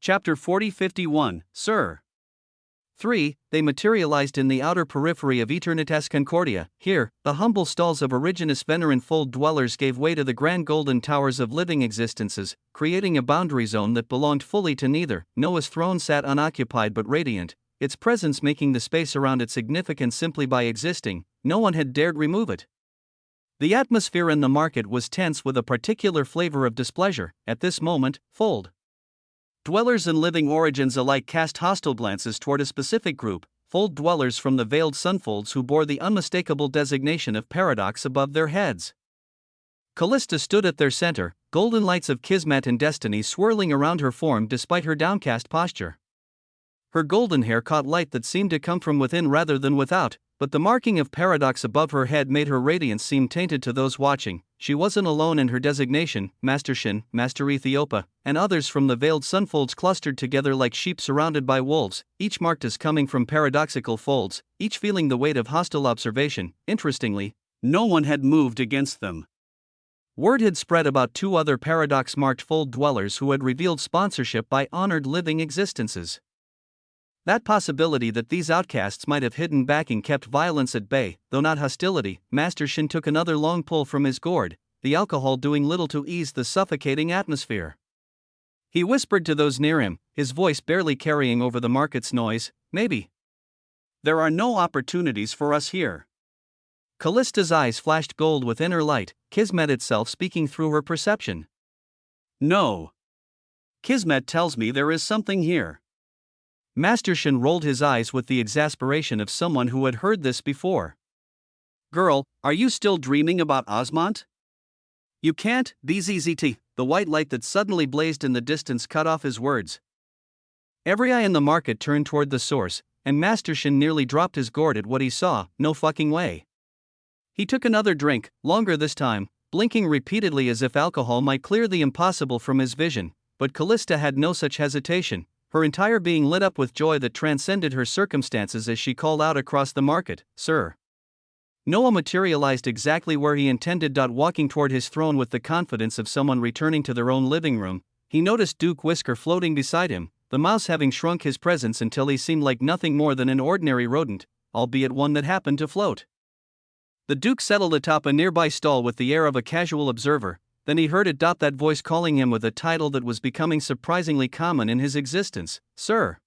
Chapter 40-51, Sir. 3. They materialized in the outer periphery of Eternitas Concordia. Here, the humble stalls of Originus Venerant Fold dwellers gave way to the grand golden towers of living existences, creating a boundary zone that belonged fully to neither. Noah's throne sat unoccupied but radiant, its presence making the space around it significant simply by existing. No one had dared remove it. The atmosphere in the market was tense with a particular flavor of displeasure. At this moment, Fold dwellers and living origins alike cast hostile glances toward a specific group, Fold dwellers from the veiled sunfolds who bore the unmistakable designation of paradox above their heads. Callista stood at their center, golden lights of Kismet and destiny swirling around her form despite her downcast posture. Her golden hair caught light that seemed to come from within rather than without, but the marking of paradox above her head made her radiance seem tainted to those watching. She wasn't alone in her designation. Master Shin, Master Ethiopia, and others from the veiled sunfolds clustered together like sheep surrounded by wolves, each marked as coming from paradoxical folds, each feeling the weight of hostile observation. Interestingly, no one had moved against them. Word had spread about 2 other paradox-marked fold dwellers who had revealed sponsorship by honored living existences. That possibility that these outcasts might have hidden backing kept violence at bay, though not hostility. Master Shin took another long pull from his gourd, the alcohol doing little to ease the suffocating atmosphere. He whispered to those near him, his voice barely carrying over the market's noise, "Maybe there are no opportunities for us here." Callista's eyes flashed gold with inner light, Kismet itself speaking through her perception. "No. Kismet tells me there is something here." Master Shin rolled his eyes with the exasperation of someone who had heard this before. "Girl, are you still dreaming about Osmont? You can't, BZZT." The white light that suddenly blazed in the distance cut off his words. Every eye in the market turned toward the source, and Master Shin nearly dropped his gourd at what he saw. No fucking way. He took another drink, longer this time, blinking repeatedly as if alcohol might clear the impossible from his vision, but Callista had no such hesitation. Her entire being lit up with joy that transcended her circumstances as she called out across the market, "Sir." Noah materialized exactly where he intended. Walking toward his throne with the confidence of someone returning to their own living room, he noticed Duke Whisker floating beside him, the mouse having shrunk his presence until he seemed like nothing more than an ordinary rodent, albeit one that happened to float. The Duke settled atop a nearby stall with the air of a casual observer. Then he heard it. That voice calling him with a title that was becoming surprisingly common in his existence, "Sir."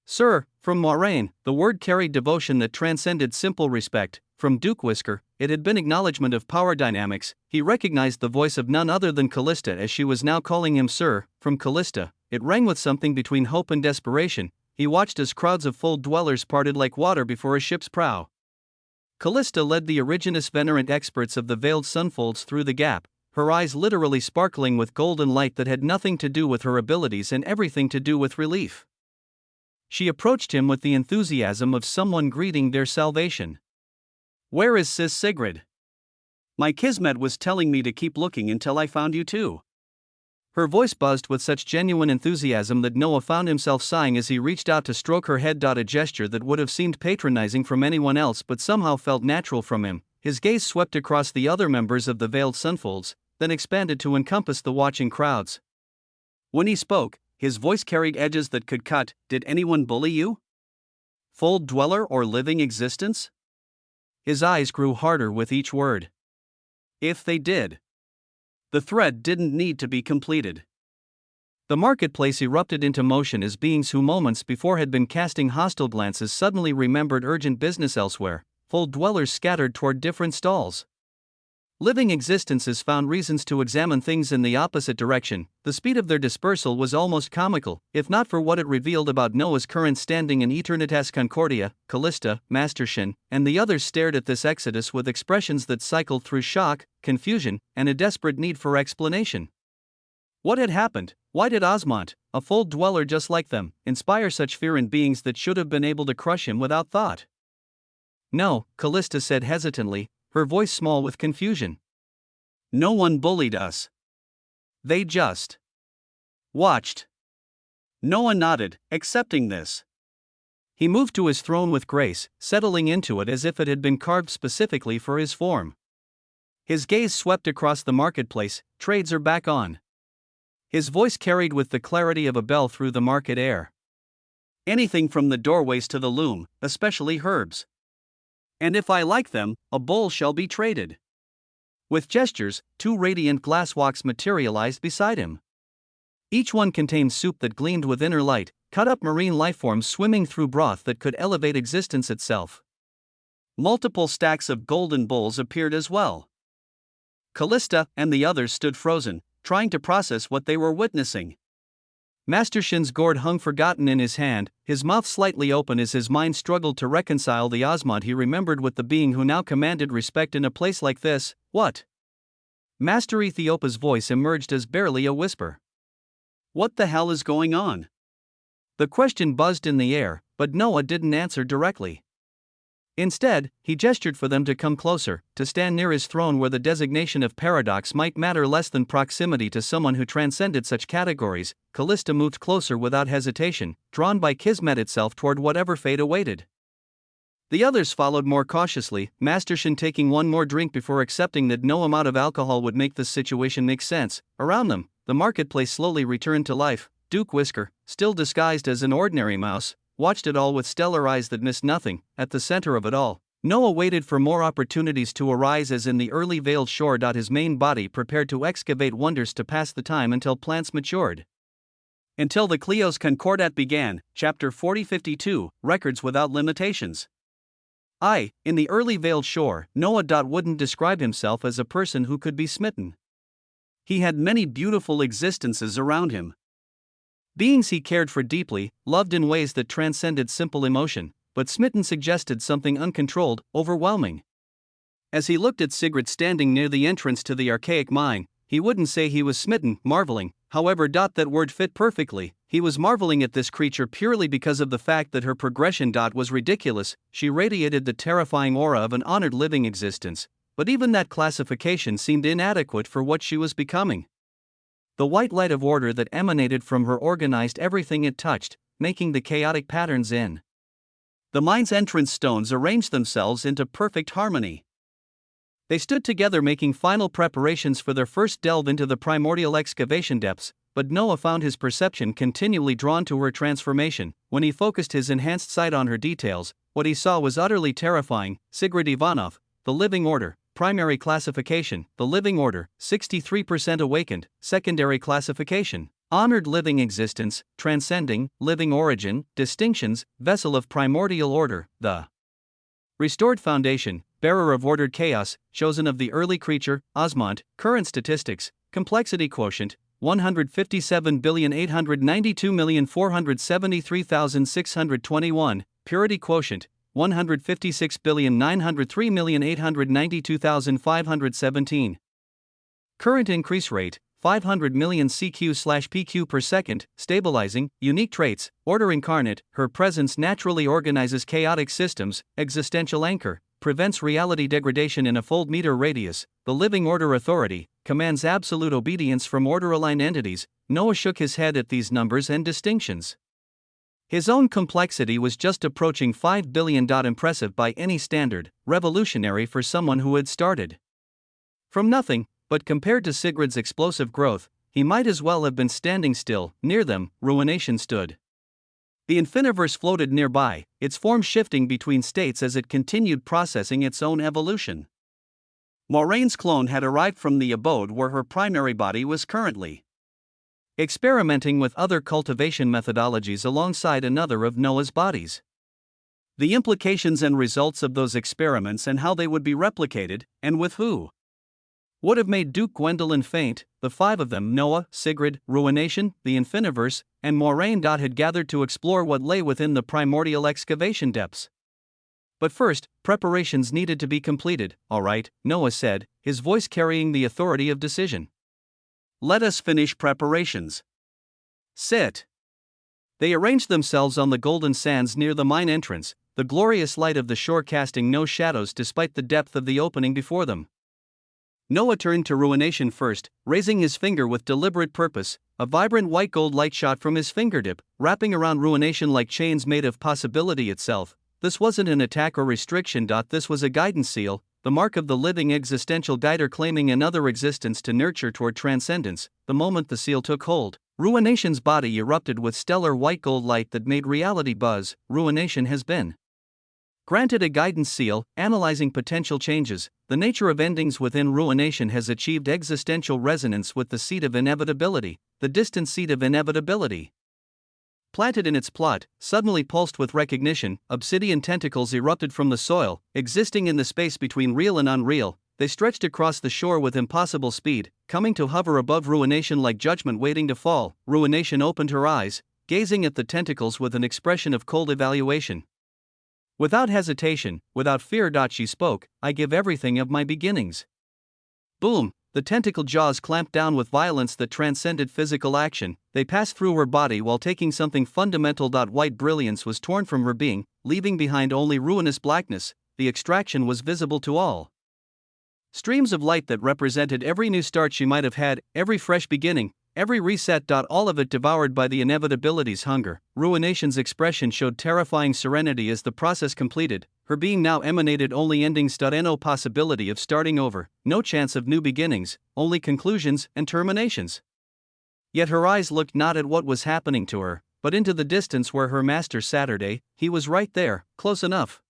"Sir," from Moraine, the word carried devotion that transcended simple respect. From Duke Whisker, it had been acknowledgement of power dynamics. He recognized the voice of none other than Callista as she was now calling him sir. From Callista, it rang with something between hope and desperation. He watched as crowds of fold dwellers parted like water before a ship's prow. Callista led the Originus Venerant experts of the veiled sunfolds through the gap, her eyes literally sparkling with golden light that had nothing to do with her abilities and everything to do with relief. She approached him with the enthusiasm of someone greeting their salvation. "Where is Sis Sigrid? My Kismet was telling me to keep looking until I found you too." Her voice buzzed with such genuine enthusiasm that Noah found himself sighing as he reached out to stroke her head. A gesture that would have seemed patronizing from anyone else but somehow felt natural from him. His gaze swept across the other members of the veiled sunfolds, then expanded to encompass the watching crowds. When he spoke, his voice carried edges that could cut. "Did anyone bully you? Fold dweller or living existence?" His eyes grew harder with each word. "If they did, the thread didn't need to be completed." The marketplace erupted into motion as beings who moments before had been casting hostile glances suddenly remembered urgent business elsewhere. Fold dwellers scattered toward different stalls. Living existences found reasons to examine things in the opposite direction. The speed of their dispersal was almost comical, if not for what it revealed about Noah's current standing in Eternitas Concordia. Callista, Master Shin, and the others stared at this exodus with expressions that cycled through shock, confusion, and a desperate need for explanation. What had happened? Why did Osmont, a fold dweller just like them, inspire such fear in beings that should have been able to crush him without thought? "No," Callista said hesitantly, her voice small with confusion. "No one bullied us. They just watched." Noah nodded, accepting this. He moved to his throne with grace, settling into it as if it had been carved specifically for his form. His gaze swept across the marketplace. Trades are back on. His voice carried with the clarity of a bell through the market air. Anything from the doorways to the loom, especially herbs. And if I like them, a bowl shall be traded. With gestures, 2 radiant glass woks materialized beside him. Each one contained soup that gleamed with inner light, cut-up marine lifeforms swimming through broth that could elevate existence itself. Multiple stacks of golden bowls appeared as well. Callista and the others stood frozen, trying to process what they were witnessing. Master Shin's gourd hung forgotten in his hand, his mouth slightly open as his mind struggled to reconcile the osmond he remembered with the being who now commanded respect in a place like this. What? Master Ethiopa's voice emerged as barely a whisper. What the hell is going on? The question buzzed in the air, but Noah didn't answer directly. Instead, he gestured for them to come closer, to stand near his throne where the designation of paradox might matter less than proximity to someone who transcended such categories. Callista moved closer without hesitation, drawn by Kismet itself toward whatever fate awaited. The others followed more cautiously, Master Shin taking one more drink before accepting that no amount of alcohol would make this situation make sense. Around them, the marketplace slowly returned to life. Duke Whisker, still disguised as an ordinary mouse, watched it all with stellar eyes that missed nothing. At the center of it all, Noah waited for more opportunities to arise as in the early veiled shore. His main body prepared to excavate wonders to pass the time until plants matured. Until the Cleo's Concordat began, Chapter 4052, Records Without Limitations. In the early veiled shore, Noah wouldn't describe himself as a person who could be smitten. He had many beautiful existences around him. Beings he cared for deeply, loved in ways that transcended simple emotion, but smitten suggested something uncontrolled, overwhelming. As he looked at Sigrid standing near the entrance to the archaic mine, he wouldn't say he was smitten, marveling, however. That word fit perfectly. He was marveling at this creature purely because of the fact that her progression was ridiculous. She radiated the terrifying aura of an honored living existence, but even that classification seemed inadequate for what she was becoming. The white light of order that emanated from her organized everything it touched, making the chaotic patterns in the mine's entrance stones arranged themselves into perfect harmony. They stood together making final preparations for their first delve into the primordial excavation depths, but Noah found his perception continually drawn to her transformation. When he focused his enhanced sight on her details, what he saw was utterly terrifying. Sigrid Ivanov, the Living Order, primary classification, the Living Order, 63% awakened, secondary classification, honored living existence, transcending, living origin, distinctions, vessel of primordial order, the restored foundation, bearer of ordered chaos, chosen of the early creature, Osmond, current statistics, complexity quotient, 157,892,473,621, purity quotient, 156,903,892,517. Current increase rate, 500 million CQ/PQ per second, stabilizing, unique traits, order incarnate, her presence naturally organizes chaotic systems, existential anchor, prevents reality degradation in a fold-meter radius, the living order authority, commands absolute obedience from order-aligned entities. Noah shook his head at these numbers and distinctions. His own complexity was just approaching 5 billion. Impressive by any standard, revolutionary for someone who had started from nothing, but compared to Sigrid's explosive growth, he might as well have been standing still. Near them, Ruination stood. The Infiniverse floated nearby, its form shifting between states as it continued processing its own evolution. Moraine's clone had arrived from the abode where her primary body was currently experimenting with other cultivation methodologies alongside another of Noah's bodies. The implications and results of those experiments and how they would be replicated, and with who, would have made Duke Gwendolyn faint. The 5 of them, Noah, Sigrid, Ruination, the Infiniverse, and Moraine, had gathered to explore what lay within the primordial excavation depths. But first, preparations needed to be completed. All right, Noah said, his voice carrying the authority of decision. Let us finish preparations. Sit. They arranged themselves on the golden sands near the mine entrance, the glorious light of the shore casting no shadows despite the depth of the opening before them. Noah turned to Ruination first, raising his finger with deliberate purpose. A vibrant white gold light shot from his fingertip, wrapping around Ruination like chains made of possibility itself. This wasn't an attack or restriction. This was a guidance seal. the mark of the living existential guider claiming another existence to nurture toward transcendence. The moment the seal took hold, Ruination's body erupted with stellar white gold light that made reality buzz. Ruination has been granted a guidance seal, analyzing potential changes. The nature of endings within Ruination has achieved existential resonance with the seat of inevitability, the distant seat of inevitability. Planted in its plot, suddenly pulsed with recognition, obsidian tentacles erupted from the soil, existing in the space between real and unreal. They stretched across the shore with impossible speed, coming to hover above Ruination like judgment waiting to fall. Ruination opened her eyes, gazing at the tentacles with an expression of cold evaluation. Without hesitation, without fear, she spoke, "I give everything of my beginnings." Boom! The tentacle jaws clamped down with violence that transcended physical action. They passed through her body while taking something fundamental. White brilliance was torn from her being, leaving behind only ruinous blackness. The extraction was visible to all. Streams of light that represented every new start she might have had, every fresh beginning, every reset. All of it devoured by the inevitability's hunger. Ruination's expression showed terrifying serenity as the process completed. Her being now emanated only endings. No possibility of starting over, no chance of new beginnings, only conclusions and terminations. Yet her eyes looked not at what was happening to her, but into the distance where her master Saturday. He was right there, close enough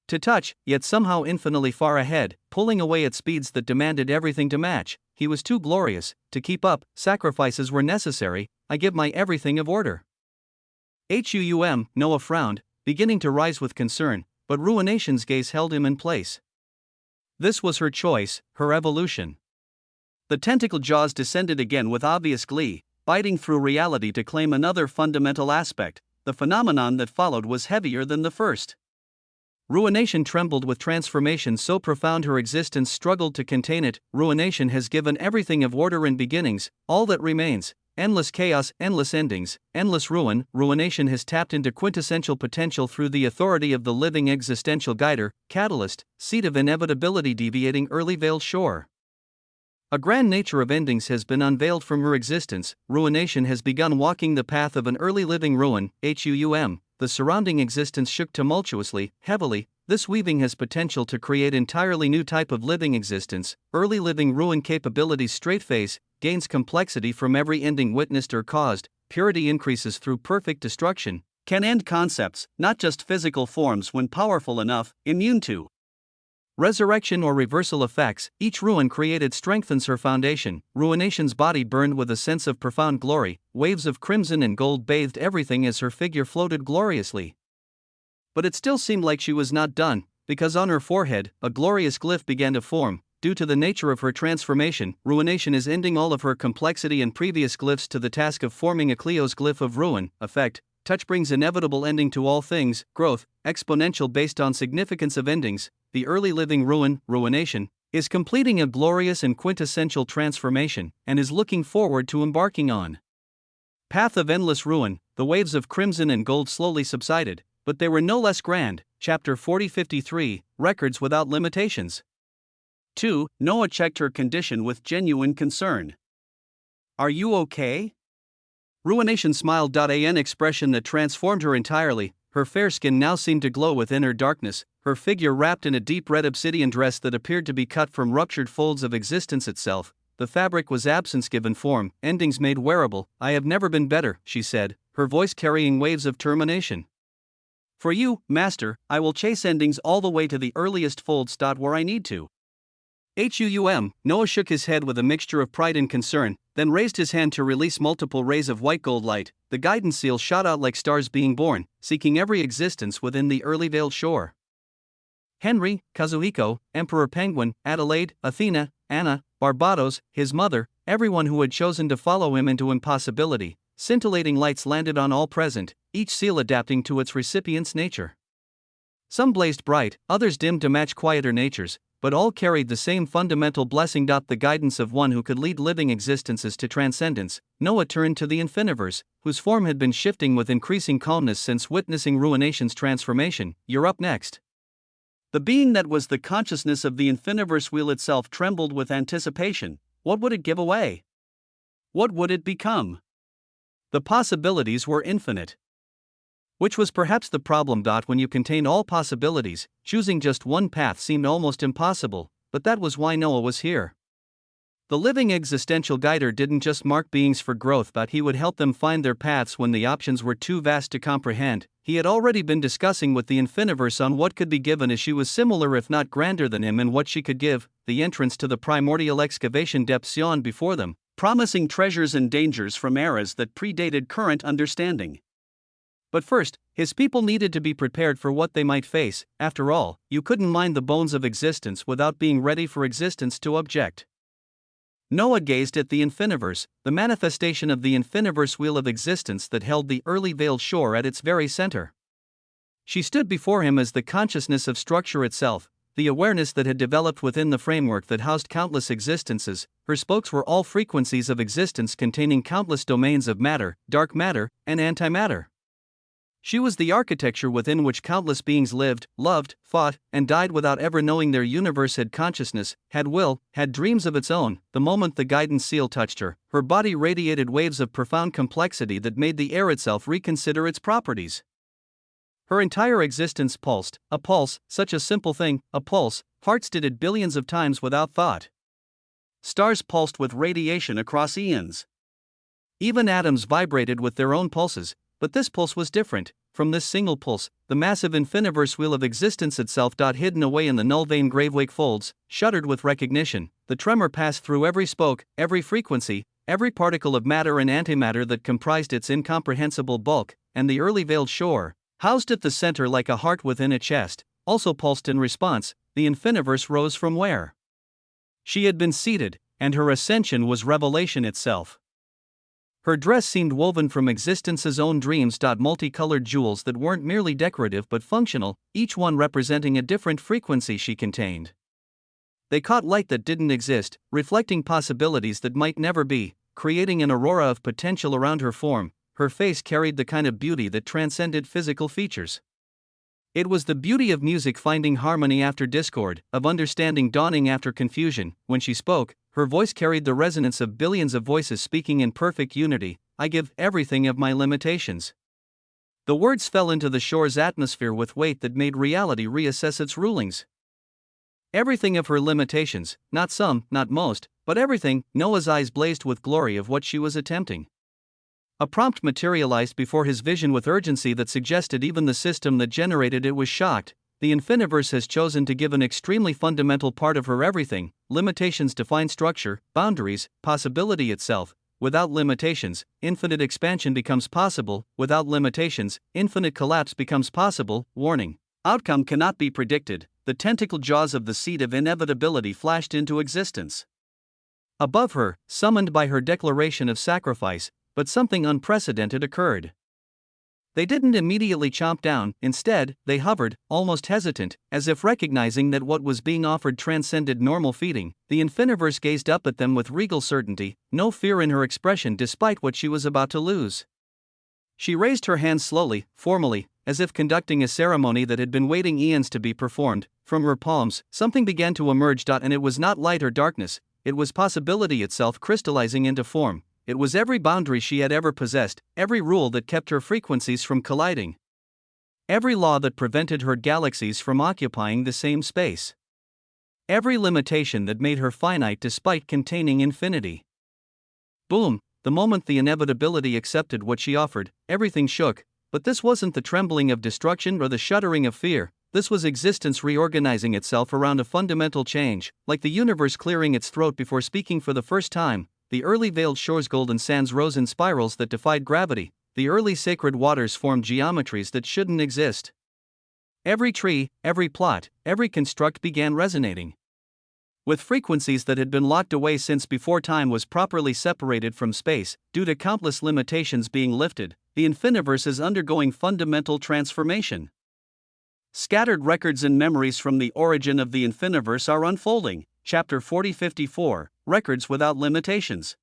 to touch, yet somehow infinitely far ahead, pulling away at speeds that demanded everything to match. He was too glorious to keep up. Sacrifices were necessary. I give my everything of order. Noah frowned, beginning to rise with concern, but Ruination's gaze held him in place. This was her choice, her evolution. The tentacle jaws descended again with obvious glee, biting through reality to claim another fundamental aspect. The phenomenon that followed was heavier than the first. Ruination trembled with transformation so profound her existence struggled to contain it. Ruination has given everything of order and beginnings, all that remains, endless chaos, endless endings, endless ruin. Ruination has tapped into quintessential potential through the authority of the living existential guider, catalyst, seat of inevitability deviating early veiled shore. A grand nature of endings has been unveiled from her existence. Ruination has begun walking the path of an early living ruin. The surrounding existence shook tumultuously, heavily. This weaving has potential to create entirely new type of living existence. Early living ruin capabilities. Straight phase gains complexity from every ending witnessed or caused. Purity increases through perfect destruction. Can end concepts, not just physical forms when powerful enough, immune to resurrection or reversal effects. Each ruin created strengthens her foundation. Ruination's body burned with a sense of profound glory. Waves of crimson and gold bathed everything as her figure floated gloriously. But it still seemed like she was not done, because on her forehead, a glorious glyph began to form. Due to the nature of her transformation, Ruination is ending all of her complexity and previous glyphs to the task of forming a Cleo's glyph of ruin. Effect. Touch brings inevitable ending to all things. Growth, exponential based on significance of endings. The early living Ruination, is completing a glorious and quintessential transformation, and is looking forward to embarking on path of endless ruin. The waves of crimson and gold slowly subsided, but they were no less grand. Chapter 4053, Records Without Limitations. 2. Noah checked her condition with genuine concern. "Are you okay?" Ruination smiled. An expression that transformed her entirely. Her fair skin now seemed to glow with inner darkness, her figure wrapped in a deep red obsidian dress that appeared to be cut from ruptured folds of existence itself. The fabric was absence given form, endings made wearable. "I have never been better," she said, her voice carrying waves of termination. "For you, Master, I will chase endings all the way to the earliest folds. Where I need to." Noah shook his head with a mixture of pride and concern, then raised his hand to release multiple rays of white gold light. The guidance seal shot out like stars being born, seeking every existence within the early veiled shore. Henry, Kazuhiko, Emperor Penguin, Adelaide, Athena, Anna, Barbados, his mother, everyone who had chosen to follow him into impossibility. Scintillating lights landed on all present, each seal adapting to its recipient's nature. Some blazed bright, others dimmed to match quieter natures, but all carried the same fundamental blessing. The guidance of one who could lead living existences to transcendence. Noah turned to the Infiniverse, whose form had been shifting with increasing calmness since witnessing Ruination's transformation. "You're up next." The being that was the consciousness of the Infiniverse wheel itself trembled with anticipation. What would it give away? What would it become? The possibilities were infinite. Which was perhaps the problem. When you contain all possibilities, choosing just one path seemed almost impossible, but that was why Noah was here. The living existential guider didn't just mark beings for growth, but he would help them find their paths when the options were too vast to comprehend. He had already been discussing with the Infiniverse on what could be given, as she was similar if not grander than him in what she could give. The entrance to the primordial excavation depths yawned before them, promising treasures and dangers from eras that predated current understanding. But first, his people needed to be prepared for what they might face. After all, you couldn't mine the bones of existence without being ready for existence to object. Noah gazed at the Infiniverse, the manifestation of the Infiniverse wheel of existence that held the early veiled shore at its very center. She stood before him as the consciousness of structure itself, the awareness that had developed within the framework that housed countless existences. Her spokes were all frequencies of existence containing countless domains of matter, dark matter, and antimatter. She was the architecture within which countless beings lived, loved, fought, and died without ever knowing their universe had consciousness, had will, had dreams of its own. The moment the guidance seal touched her, her body radiated waves of profound complexity that made the air itself reconsider its properties. Her entire existence pulsed, a pulse, such a simple thing, a pulse. Hearts did it billions of times without thought. Stars pulsed with radiation across eons. Even atoms vibrated with their own pulses. But this pulse was different. From this single pulse, the massive Infiniverse wheel of existence itself, hidden away in the null vein gravewake folds, shuddered with recognition. The tremor passed through every spoke, every frequency, every particle of matter and antimatter that comprised its incomprehensible bulk, and the early veiled shore, housed at the center like a heart within a chest, also pulsed in response. The Infiniverse rose from where she had been seated, and her ascension was revelation itself. Her dress seemed woven from existence's own dreams. Multicolored jewels that weren't merely decorative but functional, each one representing a different frequency she contained. They caught light that didn't exist, reflecting possibilities that might never be, creating an aurora of potential around her form. Her face carried the kind of beauty that transcended physical features. It was the beauty of music finding harmony after discord, of understanding dawning after confusion. When she spoke, her voice carried the resonance of billions of voices speaking in perfect unity. I give everything of my limitations. The words fell into the shore's atmosphere with weight that made reality reassess its rulings. Everything of her limitations, not some, not most, but everything. Noah's eyes blazed with glory of what she was attempting. A prompt materialized before his vision with urgency that suggested even the system that generated it was shocked. The Infiniverse has chosen to give an extremely fundamental part of her everything. Limitations define structure, boundaries, possibility itself. Without limitations, infinite expansion becomes possible. Without limitations, infinite collapse becomes possible. Warning. Outcome cannot be predicted. The tentacle jaws of the seed of inevitability flashed into existence. Above her, summoned by her declaration of sacrifice, but something unprecedented occurred. They didn't immediately chomp down. Instead, they hovered, almost hesitant, as if recognizing that what was being offered transcended normal feeding. The Infiniverse gazed up at them with regal certainty, no fear in her expression despite what she was about to lose. She raised her hands slowly, formally, as if conducting a ceremony that had been waiting eons to be performed. From her palms, something began to emerge. And it was not light or darkness, it was possibility itself crystallizing into form. It was every boundary she had ever possessed, every rule that kept her frequencies from colliding, every law that prevented her galaxies from occupying the same space, every limitation that made her finite despite containing infinity. Boom! The moment the inevitability accepted what she offered, everything shook. But this wasn't the trembling of destruction or the shuddering of fear. This was existence reorganizing itself around a fundamental change, like the universe clearing its throat before speaking for the first time. The early veiled shore's golden sands rose in spirals that defied gravity. The early sacred waters formed geometries that shouldn't exist. Every tree, every plot, every construct began resonating with frequencies that had been locked away since before time was properly separated from space. Due to countless limitations being lifted, the Infiniverse is undergoing fundamental transformation. Scattered records and memories from the origin of the Infiniverse are unfolding. Chapter 4054, Records Without Limitations.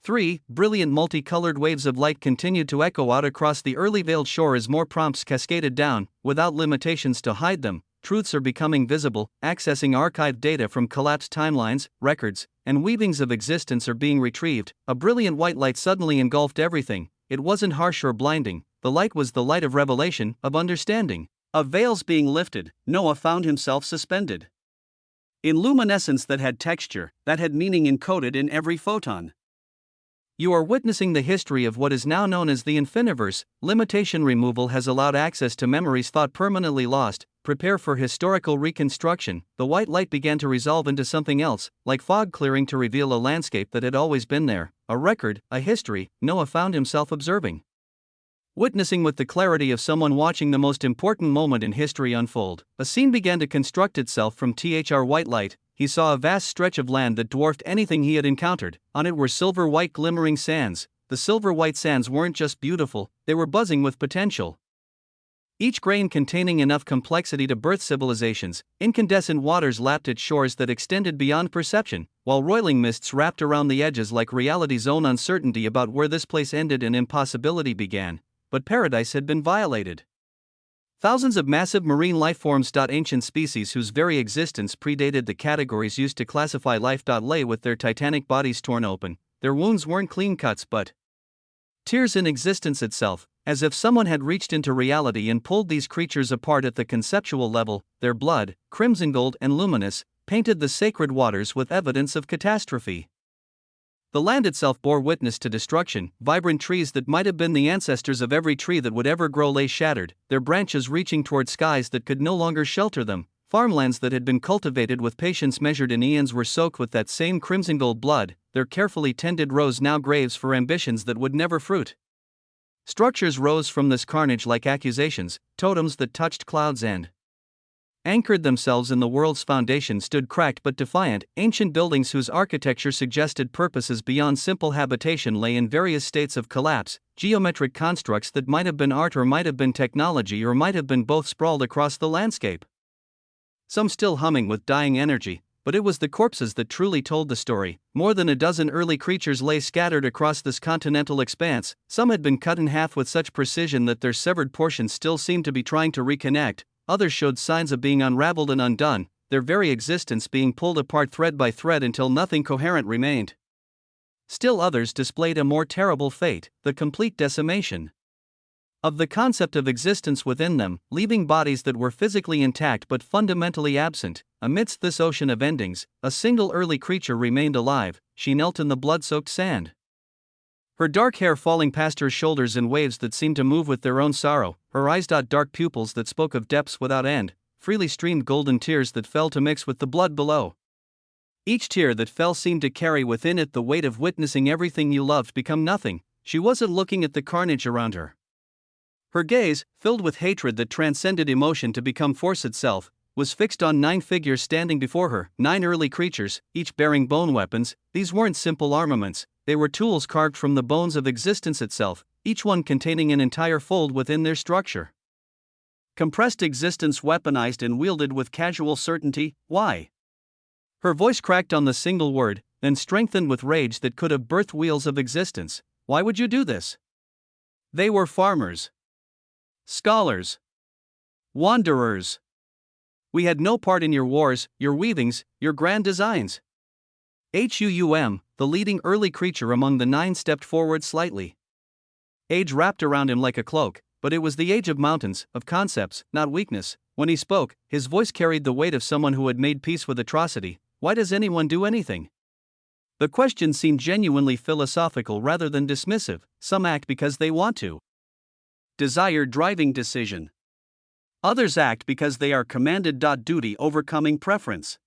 3. Brilliant multicolored waves of light continued to echo out across the early veiled shore as more prompts cascaded down. Without limitations to hide them, truths are becoming visible. Accessing archived data from collapsed timelines, records, and weavings of existence are being retrieved. A brilliant white light suddenly engulfed everything. It wasn't harsh or blinding, the light was the light of revelation, of understanding. Of veils being lifted, Noah found himself suspended in luminescence that had texture, that had meaning encoded in every photon. You are witnessing the history of what is now known as the infiniverse. Limitation removal has allowed access to memories thought permanently lost. Prepare for historical reconstruction. The white light began to resolve into something else, like fog clearing to reveal a landscape that had always been there, a record, a history. Noah found himself observing, witnessing with the clarity of someone watching the most important moment in history unfold. A scene began to construct itself from white light. He saw a vast stretch of land that dwarfed anything he had encountered. On it were silver-white glimmering sands. The silver-white sands weren't just beautiful, they were buzzing with potential. Each grain containing enough complexity to birth civilizations. Incandescent waters lapped at shores that extended beyond perception, while roiling mists wrapped around the edges like reality's own uncertainty about where this place ended and impossibility began. But paradise had been violated. Thousands of massive marine lifeforms. Ancient species whose very existence predated the categories used to classify life. Lay with their titanic bodies torn open. Their wounds weren't clean cuts but tears in existence itself, as if someone had reached into reality and pulled these creatures apart at the conceptual level. Their blood, crimson gold and luminous, painted the sacred waters with evidence of catastrophe. The land itself bore witness to destruction. Vibrant trees that might have been the ancestors of every tree that would ever grow lay shattered, their branches reaching toward skies that could no longer shelter them. Farmlands that had been cultivated with patience measured in eons were soaked with that same crimson gold blood, their carefully tended rows now graves for ambitions that would never fruit. Structures rose from this carnage like accusations, totems that touched clouds and anchored themselves in the world's foundation stood cracked but defiant. Ancient buildings whose architecture suggested purposes beyond simple habitation lay in various states of collapse. Geometric constructs that might have been art or might have been technology or might have been both sprawled across the landscape. Some still humming with dying energy, but it was the corpses that truly told the story. More than a dozen early creatures lay scattered across this continental expanse. Some had been cut in half with such precision that their severed portions still seemed to be trying to reconnect. Others showed signs of being unraveled and undone, their very existence being pulled apart thread by thread until nothing coherent remained. Still others displayed a more terrible fate, the complete decimation of the concept of existence within them, leaving bodies that were physically intact but fundamentally absent. Amidst this ocean of endings, a single early creature remained alive. She knelt in the blood-soaked sand, her dark hair falling past her shoulders in waves that seemed to move with their own sorrow, her eyes dark pupils that spoke of depths without end, freely streamed golden tears that fell to mix with the blood below. Each tear that fell seemed to carry within it the weight of witnessing everything you loved become nothing. She wasn't looking at the carnage around her. Her gaze, filled with hatred that transcended emotion to become force itself, was fixed on 9 figures standing before her, 9 early creatures, each bearing bone weapons. These weren't simple armaments, they were tools carved from the bones of existence itself, each one containing an entire fold within their structure. Compressed existence weaponized and wielded with casual certainty. Why? Her voice cracked on the single word, then strengthened with rage that could have birthed wheels of existence. Why would you do this? They were farmers, scholars, wanderers. We had no part in your wars, your weavings, your grand designs. The leading early creature among the 9 stepped forward slightly. Age wrapped around him like a cloak, but it was the age of mountains, of concepts, not weakness. When he spoke, his voice carried the weight of someone who had made peace with atrocity. Why does anyone do anything? The question seemed genuinely philosophical rather than dismissive. Some act because they want to. Desire driving decision. Others act because they are commanded. Duty overcoming preference.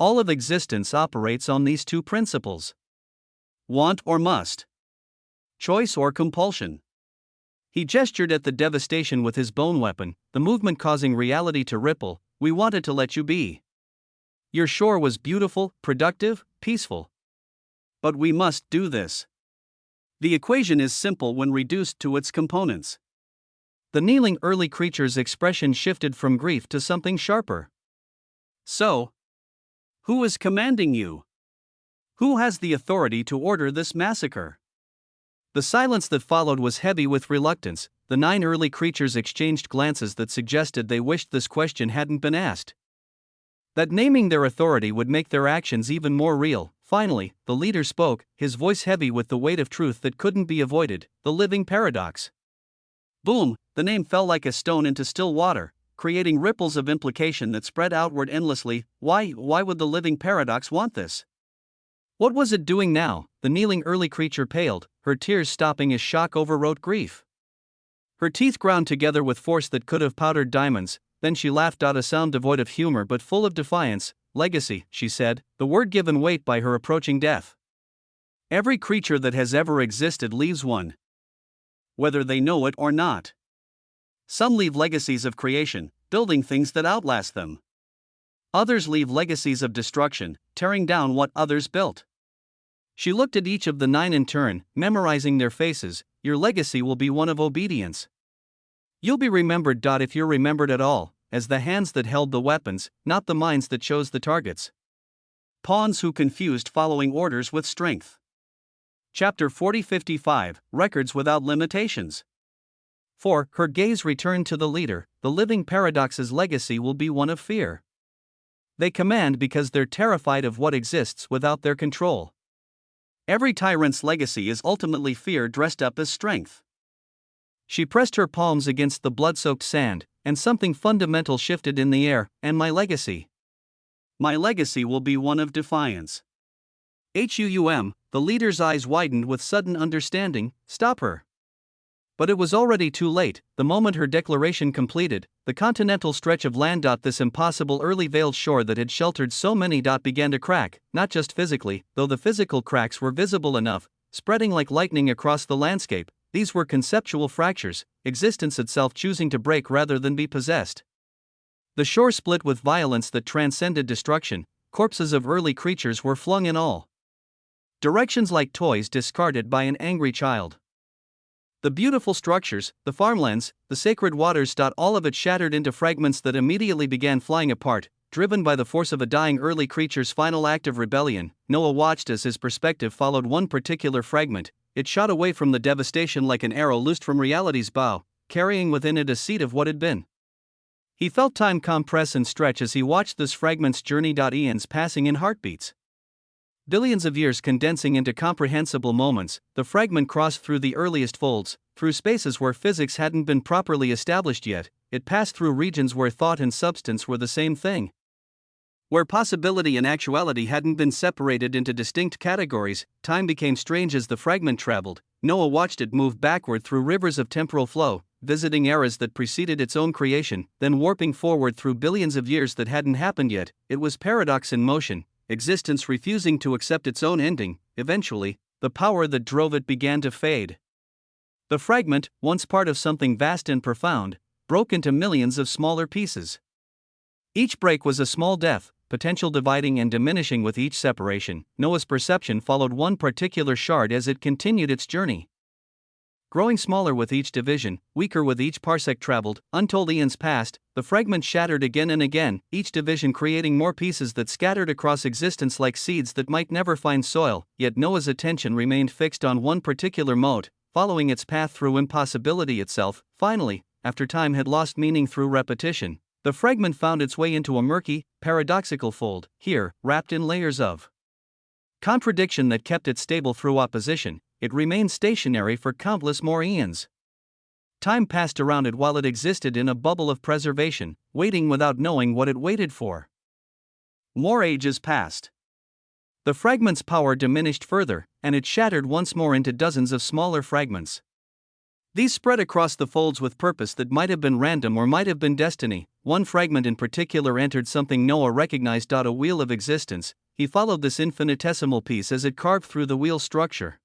All of existence operates on these 2 principles. Want or must. Choice or compulsion. He gestured at the devastation with his bone weapon, the movement causing reality to ripple. We wanted to let you be. Your shore was beautiful, productive, peaceful. But we must do this. The equation is simple when reduced to its components. The kneeling early creature's expression shifted from grief to something sharper. So, who is commanding you? Who has the authority to order this massacre? The silence that followed was heavy with reluctance. The 9 early creatures exchanged glances that suggested they wished this question hadn't been asked. That naming their authority would make their actions even more real. Finally, the leader spoke, his voice heavy with the weight of truth that couldn't be avoided, the living paradox. Boom, the name fell like a stone into still water, creating ripples of implication that spread outward endlessly. Why would the living paradox want this? What was it doing now? The kneeling early creature paled, her tears stopping as shock overwrote grief. Her teeth ground together with force that could have powdered diamonds, then she laughed out a sound devoid of humor but full of defiance. Legacy, she said, the word given weight by her approaching death. Every creature that has ever existed leaves one, whether they know it or not. Some leave legacies of creation, building things that outlast them. Others leave legacies of destruction, tearing down what others built. She looked at each of the 9 in turn, memorizing their faces. Your legacy will be one of obedience. You'll be remembered. If you're remembered at all, as the hands that held the weapons, not the minds that chose the targets. Pawns who confused following orders with strength. Chapter 40-55, Records Without Limitations. 4. Her gaze returned to the leader. The living paradox's legacy will be one of fear. They command because they're terrified of what exists without their control. Every tyrant's legacy is ultimately fear dressed up as strength. She pressed her palms against the blood-soaked sand, and something fundamental shifted in the air. And my legacy? My legacy will be one of defiance. The leader's eyes widened with sudden understanding. Stop her. But it was already too late. The moment her declaration completed, the continental stretch of land. This impossible early veiled shore that had sheltered so many. Began to crack, not just physically, though the physical cracks were visible enough, spreading like lightning across the landscape. These were conceptual fractures, existence itself choosing to break rather than be possessed. The shore split with violence that transcended destruction. Corpses of early creatures were flung in all directions like toys discarded by an angry child. The beautiful structures, the farmlands, the sacred waters. All of it shattered into fragments that immediately began flying apart, driven by the force of a dying early creature's final act of rebellion. Noah watched as his perspective followed one particular fragment. It shot away from the devastation like an arrow loosed from reality's bow, carrying within it a seed of what had been. He felt time compress and stretch as he watched this fragment's journey. Eons passing in heartbeats. Billions of years condensing into comprehensible moments. The fragment crossed through the earliest folds, through spaces where physics hadn't been properly established yet. It passed through regions where thought and substance were the same thing, where possibility and actuality hadn't been separated into distinct categories. Time became strange as the fragment traveled. Noah watched it move backward through rivers of temporal flow, visiting eras that preceded its own creation, then warping forward through billions of years that hadn't happened yet. It was paradox in motion, existence refusing to accept its own ending. Eventually, the power that drove it began to fade. The fragment, once part of something vast and profound, broke into millions of smaller pieces. Each break was a small death, potential dividing and diminishing with each separation. Noah's perception followed one particular shard as it continued its journey. Growing smaller with each division, weaker with each parsec traveled, untold eons passed, the fragment shattered again and again, each division creating more pieces that scattered across existence like seeds that might never find soil. Yet Noah's attention remained fixed on one particular mote, following its path through impossibility itself. Finally, after time had lost meaning through repetition, the fragment found its way into a murky, paradoxical fold, here, wrapped in layers of contradiction that kept it stable through opposition. It remained stationary for countless more eons. Time passed around it while it existed in a bubble of preservation, waiting without knowing what it waited for. More ages passed. The fragment's power diminished further, and it shattered once more into dozens of smaller fragments. These spread across the folds with purpose that might have been random or might have been destiny. One fragment in particular entered something Noah recognized. A wheel of existence. He followed this infinitesimal piece as it carved through the wheel structure.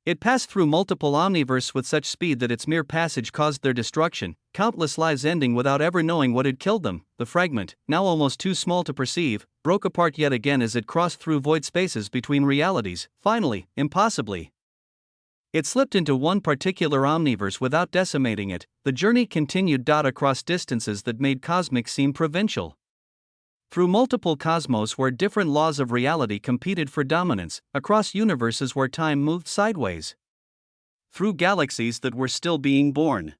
It passed through multiple omniverses with such speed that its mere passage caused their destruction, countless lives ending without ever knowing what had killed them. The fragment, now almost too small to perceive, broke apart yet again as it crossed through void spaces between realities. Finally, impossibly, it slipped into one particular omniverse without decimating it. The journey continued. Across distances that made cosmic seem provincial. Through multiple cosmos where different laws of reality competed for dominance, across universes where time moved sideways. Through galaxies that were still being born.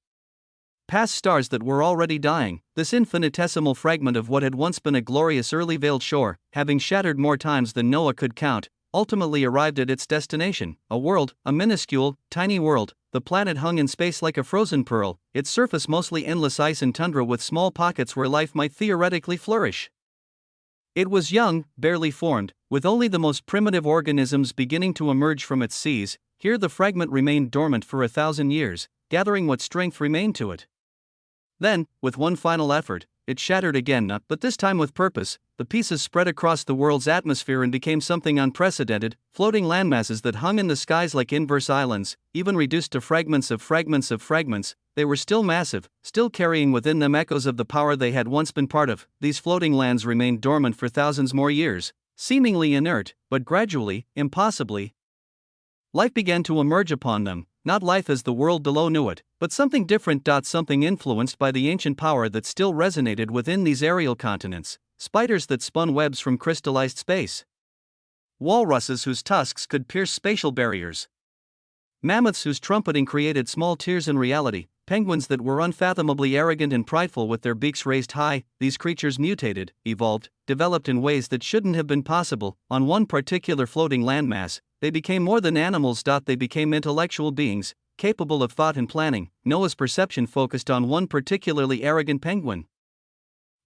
Past stars that were already dying, this infinitesimal fragment of what had once been a glorious early veiled shore, having shattered more times than Noah could count, ultimately arrived at its destination, a world, a minuscule, tiny world. The planet hung in space like a frozen pearl, its surface mostly endless ice and tundra with small pockets where life might theoretically flourish. It was young, barely formed, with only the most primitive organisms beginning to emerge from its seas. Here the fragment remained dormant for 1,000 years, gathering what strength remained to it. Then, with one final effort, it shattered again, but this time with purpose. The pieces spread across the world's atmosphere and became something unprecedented, floating landmasses that hung in the skies like inverse islands. Even reduced to fragments of fragments of fragments, they were still massive, still carrying within them echoes of the power they had once been part of. These floating lands remained dormant for thousands more years, seemingly inert, but gradually, impossibly, life began to emerge upon them. Not life as the world below knew it, but something different. Something influenced by the ancient power that still resonated within these aerial continents. Spiders that spun webs from crystallized space. Walruses whose tusks could pierce spatial barriers. Mammoths whose trumpeting created small tears in reality. Penguins that were unfathomably arrogant and prideful with their beaks raised high. These creatures mutated, evolved, developed in ways that shouldn't have been possible. On one particular floating landmass, they became more than animals. They became intellectual beings, capable of thought and planning. Noah's perception focused on one particularly arrogant penguin.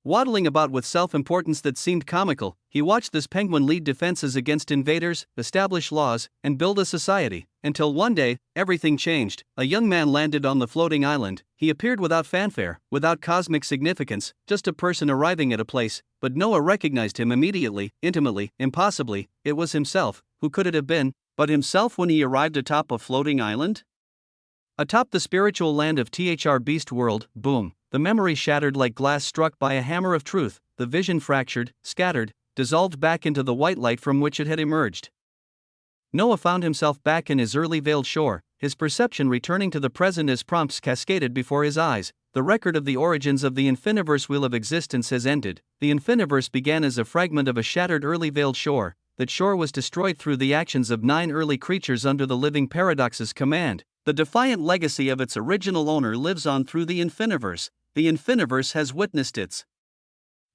Waddling about with self-importance that seemed comical, he watched this penguin lead defenses against invaders, establish laws, and build a society. Until one day, everything changed. A young man landed on the floating island. He appeared without fanfare, without cosmic significance, just a person arriving at a place. But Noah recognized him immediately, intimately, impossibly. It was himself. Who could it have been but himself when he arrived atop a floating island? Atop the spiritual land of Thr Beast World. Boom. The memory shattered like glass struck by a hammer of truth. The vision fractured, scattered, dissolved back into the white light from which it had emerged. Noah found himself back in his early veiled shore, his perception returning to the present as prompts cascaded before his eyes. The record of the origins of the infiniverse wheel of existence has ended. The infiniverse began as a fragment of a shattered early veiled shore. That shore was destroyed through the actions of 9 early creatures under the living paradox's command. The defiant legacy of its original owner lives on through the infiniverse. The infiniverse has witnessed its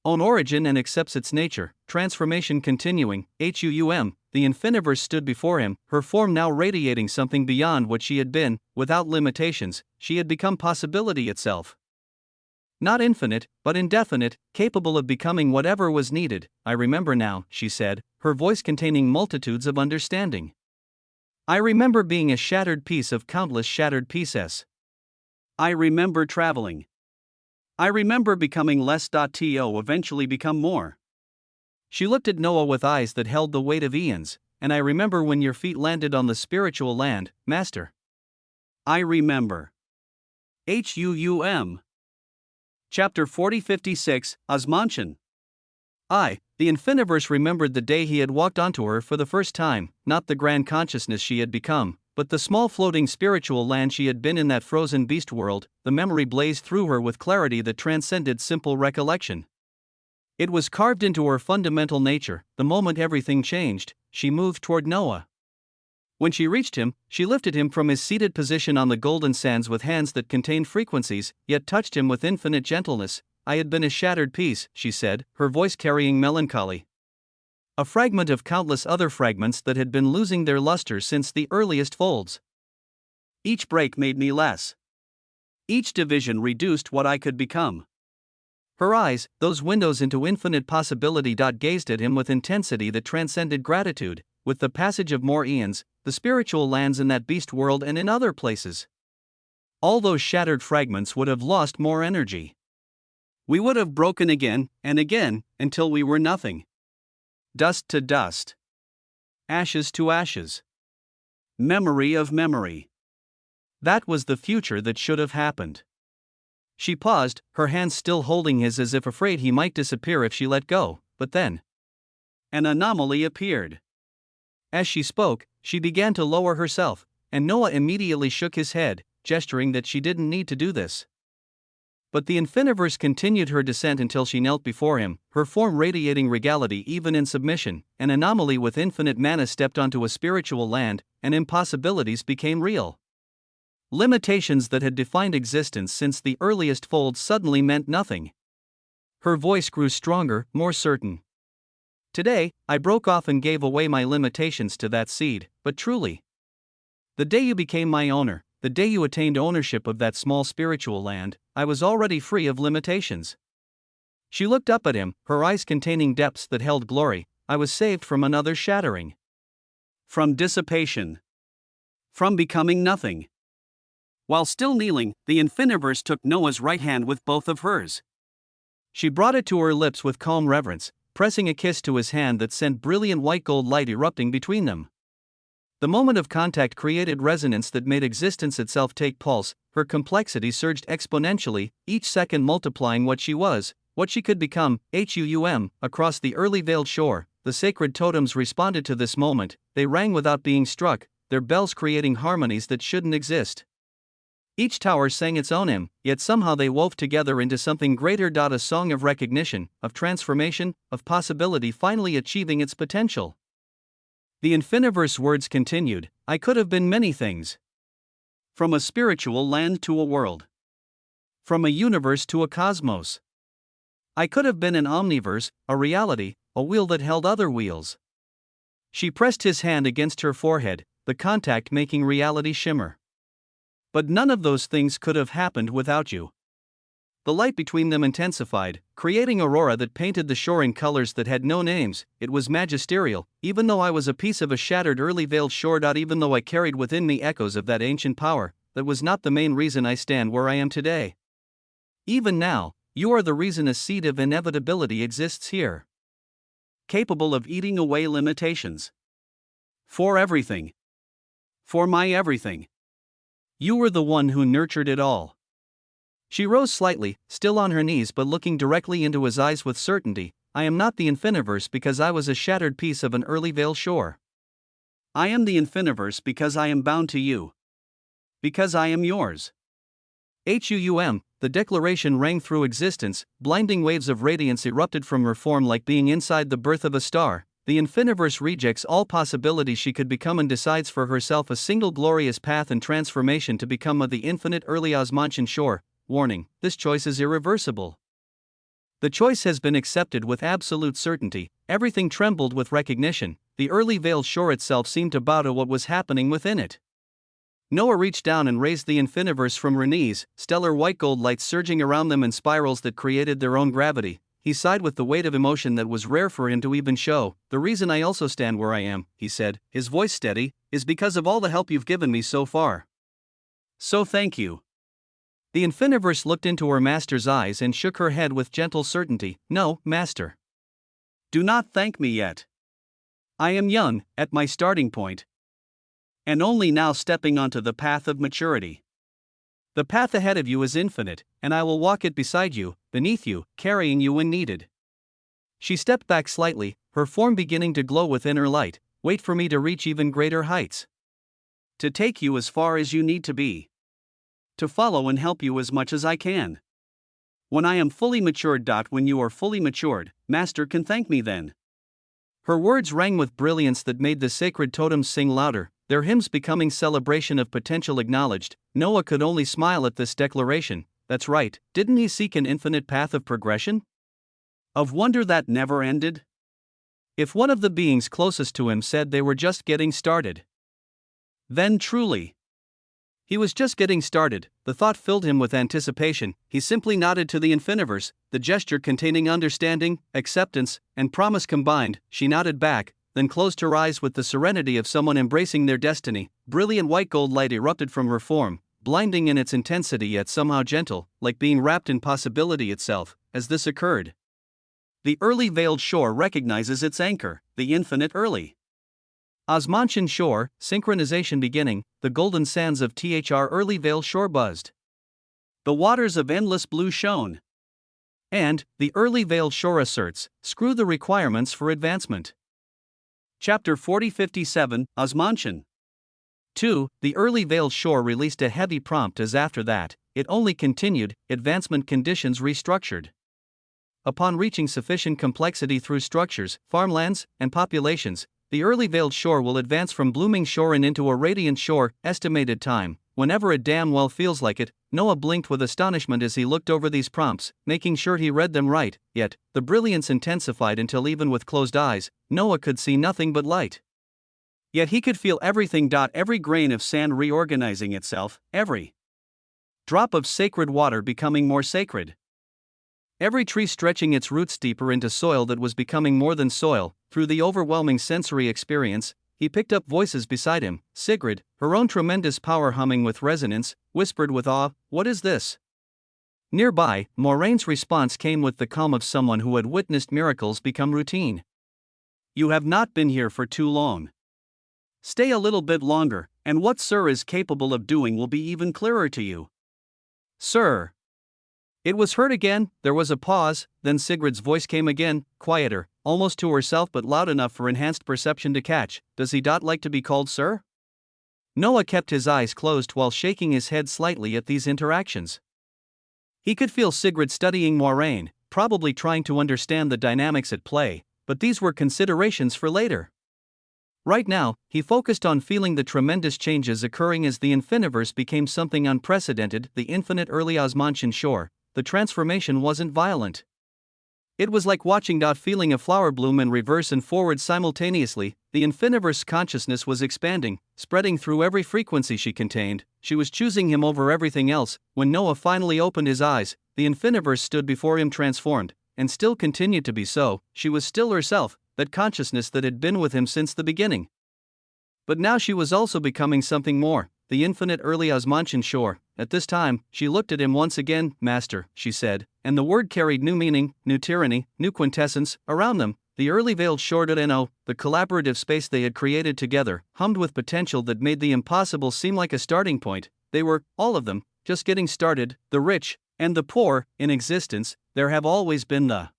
own origin and accepts its nature, transformation continuing. The infiniverse stood before him, her form now radiating something beyond what she had been. Without limitations, she had become possibility itself. Not infinite, but indefinite, capable of becoming whatever was needed. I remember now, she said, her voice containing multitudes of understanding. I remember being a shattered piece of countless shattered pieces. I remember traveling. I remember becoming less. To eventually become more. She looked at Noah with eyes that held the weight of eons. And I remember when your feet landed on the spiritual land, Master. I remember. Chapter 4056, Osmantian. The infiniverse remembered the day he had walked onto her for the first time, not the grand consciousness she had become, but the small floating spiritual land she had been in that frozen beast world. The memory blazed through her with clarity that transcended simple recollection. It was carved into her fundamental nature. The moment everything changed, she moved toward Noah. When she reached him, she lifted him from his seated position on the golden sands with hands that contained frequencies, yet touched him with infinite gentleness. I had been a shattered piece, she said, her voice carrying melancholy. A fragment of countless other fragments that had been losing their luster since the earliest folds. Each break made me less. Each division reduced what I could become. Her eyes, those windows into infinite possibility, gazed at him with intensity that transcended gratitude. With the passage of more eons, the spiritual lands in that beast world and in other places, all those shattered fragments would have lost more energy. We would have broken again and again until we were nothing. Dust to dust. Ashes to ashes. Memory of memory. That was the future that should have happened. She paused, her hands still holding his as if afraid he might disappear if she let go, but then an anomaly appeared. As she spoke, she began to lower herself, and Noah immediately shook his head, gesturing that she didn't need to do this. But the infiniverse continued her descent until she knelt before him, her form radiating regality even in submission. An anomaly with infinite mana stepped onto a spiritual land, and impossibilities became real. Limitations that had defined existence since the earliest folds suddenly meant nothing. Her voice grew stronger, more certain. Today, I broke off and gave away my limitations to that seed, but truly, the day you became my owner, the day you attained ownership of that small spiritual land, I was already free of limitations. She looked up at him, her eyes containing depths that held glory. I was saved from another shattering. From dissipation. From becoming nothing. While still kneeling, the Infiniverse took Noah's right hand with both of hers. She brought it to her lips with calm reverence, pressing a kiss to his hand that sent brilliant white gold light erupting between them. The moment of contact created resonance that made existence itself take pulse. Her complexity surged exponentially, each second multiplying what she was, what she could become. Across the early veiled shore, the sacred totems responded to this moment. They rang without being struck, their bells creating harmonies that shouldn't exist. Each tower sang its own hymn, yet somehow they wove together into something greater. A song of recognition, of transformation, of possibility finally achieving its potential. The Infiniverse words continued, I could have been many things. From a spiritual land to a world. From a universe to a cosmos. I could have been an omniverse, a reality, a wheel that held other wheels. She pressed his hand against her forehead, the contact making reality shimmer. But none of those things could have happened without you. The light between them intensified, creating aurora that painted the shore in colors that had no names. It was magisterial, even though I was a piece of a shattered early veiled shore. Even though I carried within me echoes of that ancient power, that was not the main reason I stand where I am today. Even now, you are the reason a seed of inevitability exists here. Capable of eating away limitations. For everything. For my everything. You were the one who nurtured it all. She rose slightly, still on her knees but looking directly into his eyes with certainty. I am not the Infiniverse because I was a shattered piece of an early veiled shore. I am the Infiniverse because I am bound to you. Because I am yours. The declaration rang through existence, blinding waves of radiance erupted from her form like being inside the birth of a star. The Infiniverse rejects all possibilities she could become and decides for herself a single glorious path and transformation to become of the infinite early Osmantian shore. Warning, this choice is irreversible. The choice has been accepted with absolute certainty. Everything trembled with recognition. The early veiled shore itself seemed to bow to what was happening within it. Noah reached down and raised the Infiniverse from her knees, stellar white gold lights surging around them in spirals that created their own gravity. He sighed with the weight of emotion that was rare for him to even show. The reason I also stand where I am, he said, his voice steady, is because of all the help you've given me so far. So thank you. The Infiniverse looked into her master's eyes and shook her head with gentle certainty. No, master. Do not thank me yet. I am young, at my starting point. And only now stepping onto the path of maturity. The path ahead of you is infinite, and I will walk it beside you, beneath you, carrying you when needed. She stepped back slightly, her form beginning to glow with inner light. Wait for me to reach even greater heights. To take you as far as you need to be. To follow and help you as much as I can. When I am fully matured. When you are fully matured, Master can thank me then. Her words rang with brilliance that made the sacred totems sing louder, their hymns becoming celebration of potential acknowledged. Noah could only smile at this declaration. That's right, didn't he seek an infinite path of progression? Of wonder that never ended? If one of the beings closest to him said they were just getting started, then truly, he was just getting started. The thought filled him with anticipation. He simply nodded to the Infiniverse, the gesture containing understanding, acceptance, and promise combined. She nodded back, then closed her eyes with the serenity of someone embracing their destiny. Brilliant white gold light erupted from her form, blinding in its intensity yet somehow gentle, like being wrapped in possibility itself. As this occurred, the early veiled shore recognizes its anchor, the infinite early Osmantian shore, synchronization beginning. The golden sands of THR early veiled shore buzzed. The waters of endless blue shone. And, the early veiled shore asserts, screw the requirements for advancement. Chapter 4057, Osmantian. 2. The early veiled shore released a heavy prompt as after that, it only continued, advancement conditions restructured. Upon reaching sufficient complexity through structures, farmlands, and populations, the early veiled shore will advance from blooming shore and into a radiant shore. Estimated time, whenever it damn well feels like it. Noah blinked with astonishment as he looked over these prompts, making sure he read them right, yet, the brilliance intensified until even with closed eyes, Noah could see nothing but light. Yet he could feel everything. Every grain of sand reorganizing itself, every drop of sacred water becoming more sacred. Every tree stretching its roots deeper into soil that was becoming more than soil. Through the overwhelming sensory experience, he picked up voices beside him. Sigrid, her own tremendous power humming with resonance, whispered with awe, "What is this?" Nearby, Moraine's response came with the calm of someone who had witnessed miracles become routine. "You have not been here for too long. Stay a little bit longer, and what Sir is capable of doing will be even clearer to you." "Sir." It was heard again. There was a pause, then Sigrid's voice came again, quieter, almost to herself but loud enough for enhanced perception to catch. "Does he like to be called sir?" Noah kept his eyes closed while shaking his head slightly at these interactions. He could feel Sigrid studying Moraine, probably trying to understand the dynamics at play, but these were considerations for later. Right now, he focused on feeling the tremendous changes occurring as the Infiniverse became something unprecedented. The infinite early Osmantian shore. The transformation wasn't violent. It was like watching feeling a flower bloom in reverse and forward simultaneously. The Infiniverse consciousness was expanding, spreading through every frequency she contained. She was choosing him over everything else. When Noah finally opened his eyes, the Infiniverse stood before him transformed, and still continued to be so. She was still herself, that consciousness that had been with him since the beginning. But now she was also becoming something more, the infinite early Osmantian shore. At this time, she looked at him once again. "Master," she said, and the word carried new meaning, new tyranny, new quintessence. Around them, the early veiled shore, the collaborative space they had created together, hummed with potential that made the impossible seem like a starting point. They were, all of them, just getting started. The rich and the poor in existence. There have always been the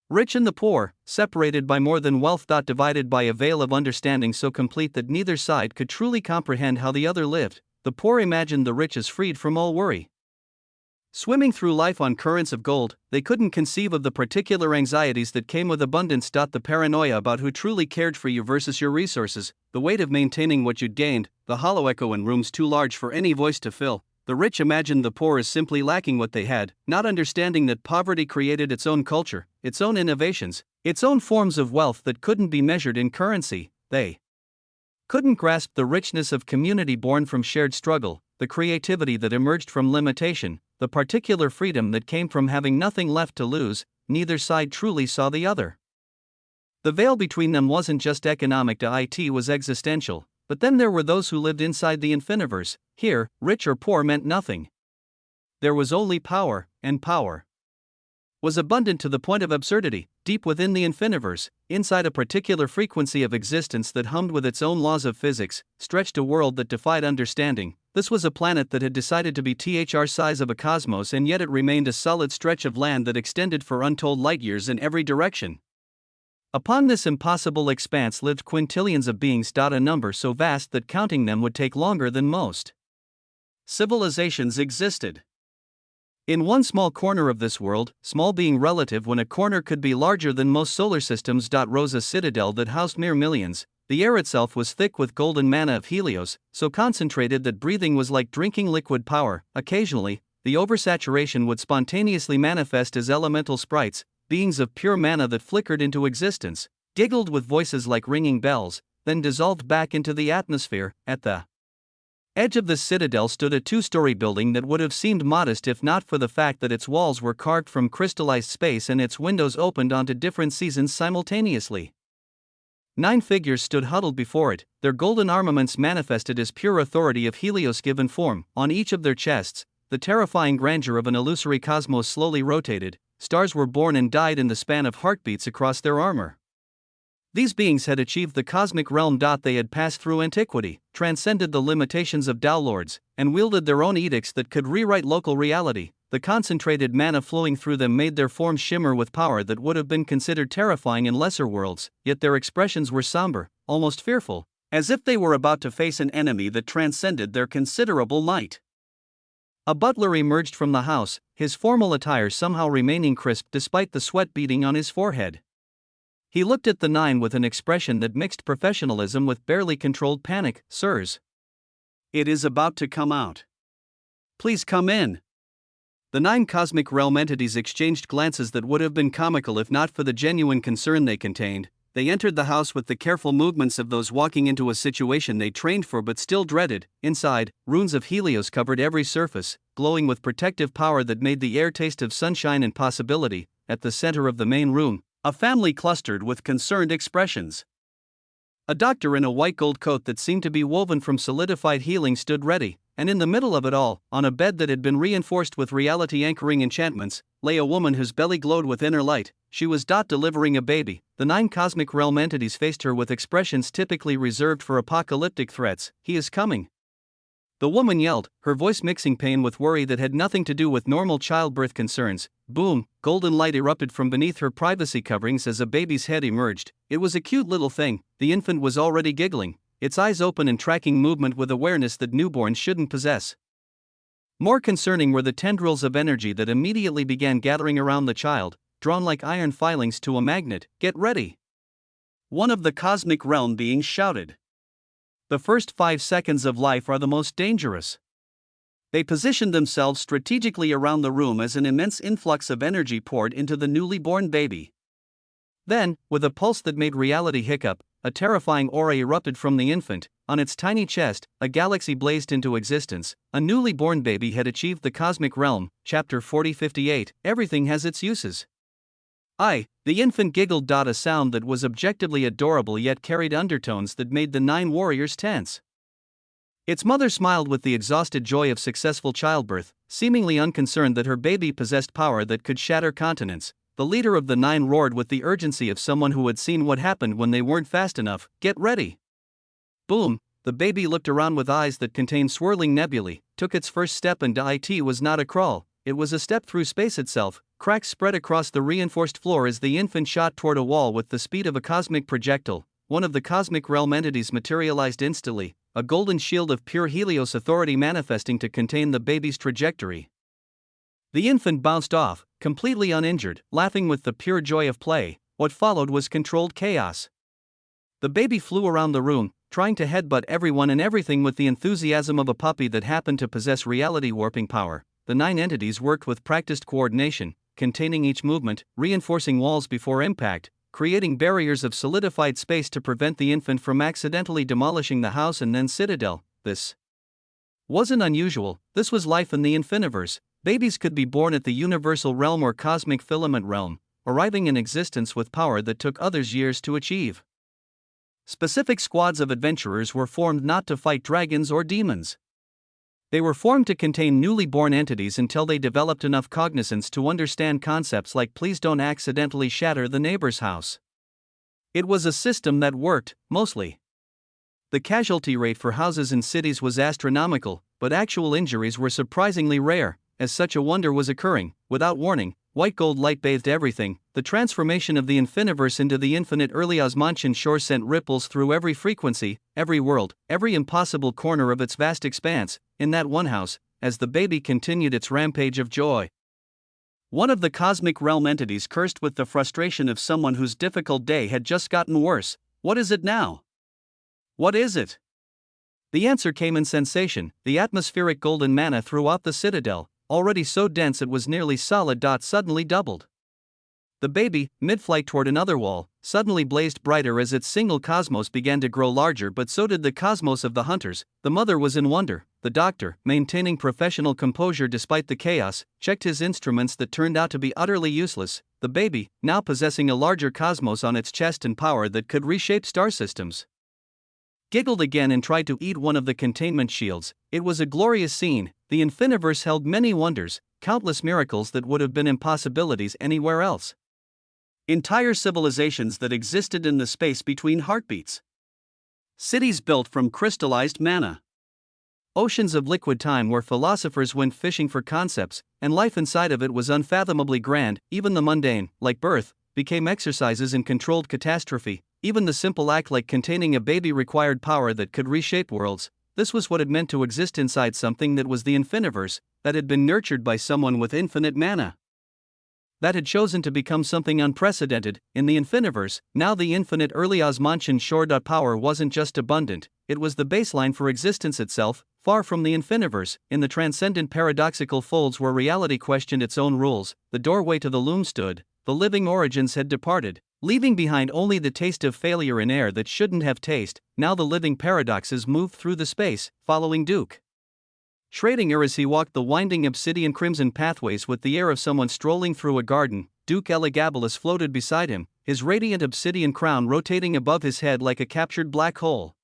rich and the poor, separated by more than wealth. Divided by a veil of understanding so complete that neither side could truly comprehend how the other lived. The poor imagined the rich as freed from all worry, swimming through life on currents of gold. They couldn't conceive of the particular anxieties that came with abundance. The paranoia about who truly cared for you versus your resources, the weight of maintaining what you'd gained, the hollow echo in rooms too large for any voice to fill. The rich imagined the poor as simply lacking what they had, not understanding that poverty created its own culture, its own innovations, its own forms of wealth that couldn't be measured in currency. They couldn't grasp the richness of community born from shared struggle, the creativity that emerged from limitation, the particular freedom that came from having nothing left to lose. Neither side truly saw the other. The veil between them wasn't just economic. It was existential. But then there were those who lived inside the Infiniverse. Here, rich or poor meant nothing. There was only power, and power was abundant to the point of absurdity. Deep within the Infiniverse, inside a particular frequency of existence that hummed with its own laws of physics, stretched a world that defied understanding. This was a planet that had decided to be the size of a cosmos, and yet it remained a solid stretch of land that extended for untold light years in every direction. Upon this impossible expanse lived quintillions of beings. A number so vast that counting them would take longer than most civilizations existed. In one small corner of this world, small being relative when a corner could be larger than most solar systems, rose a citadel that housed mere millions. The air itself was thick with golden manna of Helios, so concentrated that breathing was like drinking liquid power. Occasionally, the oversaturation would spontaneously manifest as elemental sprites, beings of pure manna that flickered into existence, giggled with voices like ringing bells, then dissolved back into the atmosphere. At the edge of the citadel stood a two-story building that would have seemed modest if not for the fact that its walls were carved from crystallized space and its windows opened onto different seasons simultaneously. 9 figures stood huddled before it, their golden armaments manifested as pure authority of Helios given form. On each of their chests, the terrifying grandeur of an illusory cosmos slowly rotated. Stars were born and died in the span of heartbeats across their armor. These beings had achieved the cosmic realm. They had passed through antiquity, transcended the limitations of Tao lords, and wielded their own edicts that could rewrite local reality. The concentrated manna flowing through them made their forms shimmer with power that would have been considered terrifying in lesser worlds, yet their expressions were somber, almost fearful, as if they were about to face an enemy that transcended their considerable might. A butler emerged from the house, his formal attire somehow remaining crisp despite the sweat beading on his forehead. He looked at the 9 with an expression that mixed professionalism with barely controlled panic. "Sirs, It is about to come out. Please come in. The 9 cosmic realm entities exchanged glances that would have been comical if not for the genuine concern they contained. They entered the house with the careful movements of those walking into a situation they trained for but still dreaded. Inside, runes of Helios covered every surface, glowing with protective power that made the air taste of sunshine and possibility. At the center of the main room, a family clustered with concerned expressions. A doctor in a white gold coat that seemed to be woven from solidified healing stood ready, and in the middle of it all, on a bed that had been reinforced with reality anchoring enchantments, lay a woman whose belly glowed with inner light. She was delivering a baby. The 9 cosmic realm entities faced her with expressions typically reserved for apocalyptic threats. He is coming. The woman yelled, her voice mixing pain with worry that had nothing to do with normal childbirth concerns. Boom, golden light erupted from beneath her privacy coverings as a baby's head emerged. It was a cute little thing. The infant was already giggling, its eyes open and tracking movement with awareness that newborns shouldn't possess. More concerning were the tendrils of energy that immediately began gathering around the child, drawn like iron filings to a magnet. Get ready! One of the cosmic realm beings shouted. The first 5 seconds of life are the most dangerous. They positioned themselves strategically around the room as an immense influx of energy poured into the newly born baby. Then, with a pulse that made reality hiccup, a terrifying aura erupted from the infant. On its tiny chest, a galaxy blazed into existence. A newly born baby had achieved the cosmic realm. Chapter 4058. Everything has its uses. The infant giggled. A sound that was objectively adorable yet carried undertones that made the 9 warriors tense. Its mother smiled with the exhausted joy of successful childbirth, seemingly unconcerned that her baby possessed power that could shatter continents. The leader of the 9 roared with the urgency of someone who had seen what happened when they weren't fast enough. Get ready! Boom! The baby looked around with eyes that contained swirling nebulae, took its first step, and it was not a crawl, it was a step through space itself. Cracks spread across the reinforced floor as the infant shot toward a wall with the speed of a cosmic projectile. One of the cosmic realm entities materialized instantly, a golden shield of pure Helios authority manifesting to contain the baby's trajectory. The infant bounced off, completely uninjured, laughing with the pure joy of play. What followed was controlled chaos. The baby flew around the room, trying to headbutt everyone and everything with the enthusiasm of a puppy that happened to possess reality warping power. The 9 entities worked with practiced coordination, containing each movement, reinforcing walls before impact, creating barriers of solidified space to prevent the infant from accidentally demolishing the house and then citadel. This wasn't unusual. This was life in the Infiniverse. Babies could be born at the universal realm or cosmic filament realm, arriving in existence with power that took others years to achieve. Specific squads of adventurers were formed not to fight dragons or demons. They were formed to contain newly born entities until they developed enough cognizance to understand concepts like please don't accidentally shatter the neighbor's house. It was a system that worked, mostly. The casualty rate for houses in cities was astronomical, but actual injuries were surprisingly rare. As such a wonder was occurring, without warning, white gold light bathed everything. The transformation of the Infiniverse into the infinite early Osmantian shore sent ripples through every frequency, every world, every impossible corner of its vast expanse. In that one house, as the baby continued its rampage of joy, one of the cosmic realm entities cursed with the frustration of someone whose difficult day had just gotten worse. What is it now? What is it? The answer came in sensation. The atmospheric golden manna throughout the citadel, already so dense it was nearly solid, suddenly doubled. The baby, mid-flight toward another wall, suddenly blazed brighter as its single cosmos began to grow larger, but so did the cosmos of the hunters. The mother was in wonder. The doctor, maintaining professional composure despite the chaos, checked his instruments that turned out to be utterly useless. The baby, now possessing a larger cosmos on its chest and power that could reshape star systems, giggled again and tried to eat one of the containment shields. It was a glorious scene. The Infiniverse held many wonders, countless miracles that would have been impossibilities anywhere else. Entire civilizations that existed in the space between heartbeats. Cities built from crystallized manna. Oceans of liquid time where philosophers went fishing for concepts, and life inside of it was unfathomably grand. Even the mundane, like birth, became exercises in controlled catastrophe. Even the simple act like containing a baby required power that could reshape worlds. This was what it meant to exist inside something that was the Infiniverse, that had been nurtured by someone with infinite mana, that had chosen to become something unprecedented. In the Infiniverse, now the infinite early Osmantian shore. Power wasn't just abundant, it was the baseline for existence itself. far from the infiniverse, in the transcendent paradoxical folds where reality questioned its own rules, the doorway to the loom stood. The living origins had departed, leaving behind only the taste of failure in air that shouldn't have taste. Now the living paradoxes moved through the space, following Duke Schrödinger as he walked the winding obsidian crimson pathways with the air of someone strolling through a garden. Duke Elagabalus floated beside him, his radiant obsidian crown rotating above his head like a captured black hole.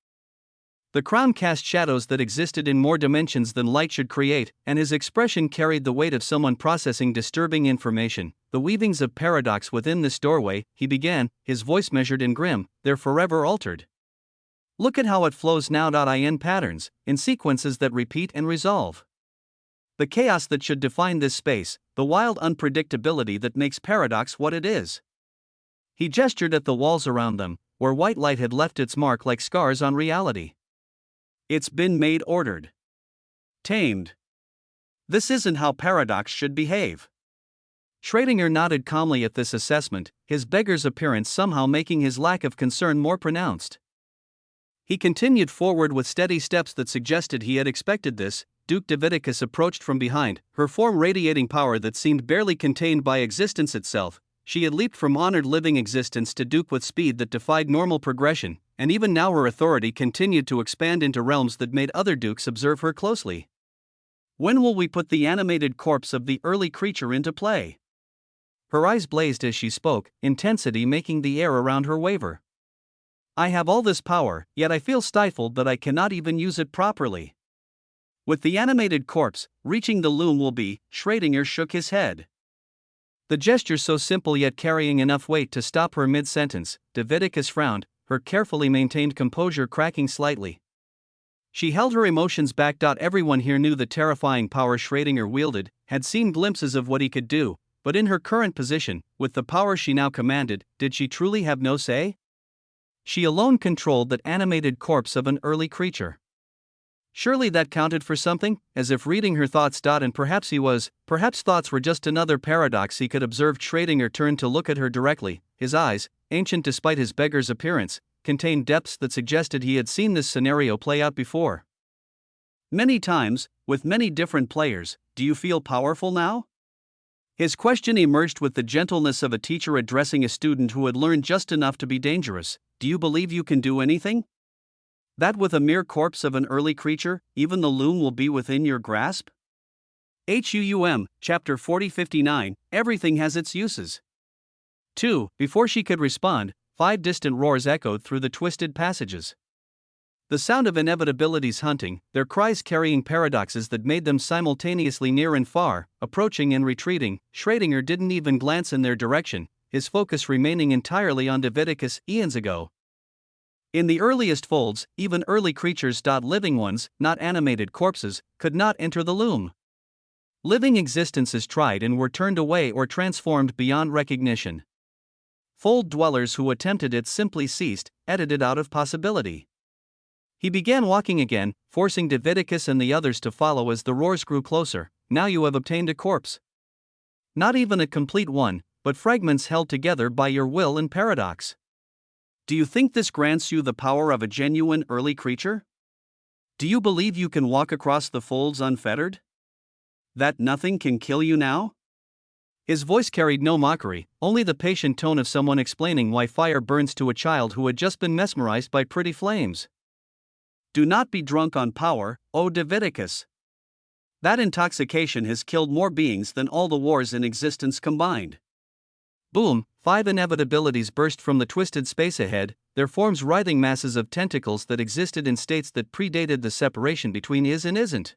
The crown cast shadows that existed in more dimensions than light should create, and his expression carried the weight of someone processing disturbing information. The weavings of paradox within this doorway, he began, his voice measured and grim, they're forever altered. Look at how it flows now. In patterns, in sequences that repeat and resolve. The chaos that should define this space, the wild unpredictability that makes paradox what it is. He gestured at the walls around them, where white light had left its mark like scars on reality. It's been made ordered. Tamed. This isn't how paradox should behave. Schrödinger nodded calmly at this assessment, his beggar's appearance somehow making his lack of concern more pronounced. He continued forward with steady steps that suggested he had expected this. Duke Davidicus approached from behind, her form radiating power that seemed barely contained by existence itself. She had leaped from honored living existence to Duke with speed that defied normal progression, and even now her authority continued to expand into realms that made other dukes observe her closely. When will we put the animated corpse of the early creature into play? Her eyes blazed as she spoke, intensity making the air around her waver. I have all this power, yet I feel stifled that I cannot even use it properly. With the animated corpse, reaching the loom will be. Schrödinger shook his head. The gesture so simple yet carrying enough weight to stop her mid-sentence. Davidicus frowned, her carefully maintained composure cracking slightly. She held her emotions back. Everyone here knew the terrifying power Schrödinger wielded, had seen glimpses of what he could do, but in her current position, with the power she now commanded, did she truly have no say? She alone controlled that animated corpse of an early creature. Surely that counted for something, as if reading her thoughts. And perhaps thoughts were just another paradox he could observe. Schrödinger turned to look at her directly, his eyes, ancient despite his beggar's appearance, contained depths that suggested he had seen this scenario play out before. Many times, with many different players. Do you feel powerful now? His question emerged with the gentleness of a teacher addressing a student who had learned just enough to be dangerous. Do you believe you can do anything? That with a mere corpse of an early creature, even the loom will be within your grasp? Chapter 40-59, Everything has its uses. 2. Before she could respond, 5 distant roars echoed through the twisted passages. The sound of inevitabilities hunting, their cries carrying paradoxes that made them simultaneously near and far, approaching and retreating. Schrödinger didn't even glance in their direction, his focus remaining entirely on Davidicus. Eons ago, in the earliest folds, even early creatures. Living ones, not animated corpses, could not enter the loom. Living existences tried and were turned away or transformed beyond recognition. Fold dwellers who attempted it simply ceased, edited out of possibility. He began walking again, forcing Davidicus and the others to follow as the roars grew closer. Now you have obtained a corpse. Not even a complete one, but fragments held together by your will and paradox. Do you think this grants you the power of a genuine early creature? Do you believe you can walk across the folds unfettered? That nothing can kill you now? His voice carried no mockery, only the patient tone of someone explaining why fire burns to a child who had just been mesmerized by pretty flames. Do not be drunk on power, O Davidicus. That intoxication has killed more beings than all the wars in existence combined. Boom, 5 inevitabilities burst from the twisted space ahead, their forms writhing masses of tentacles that existed in states that predated the separation between is and isn't.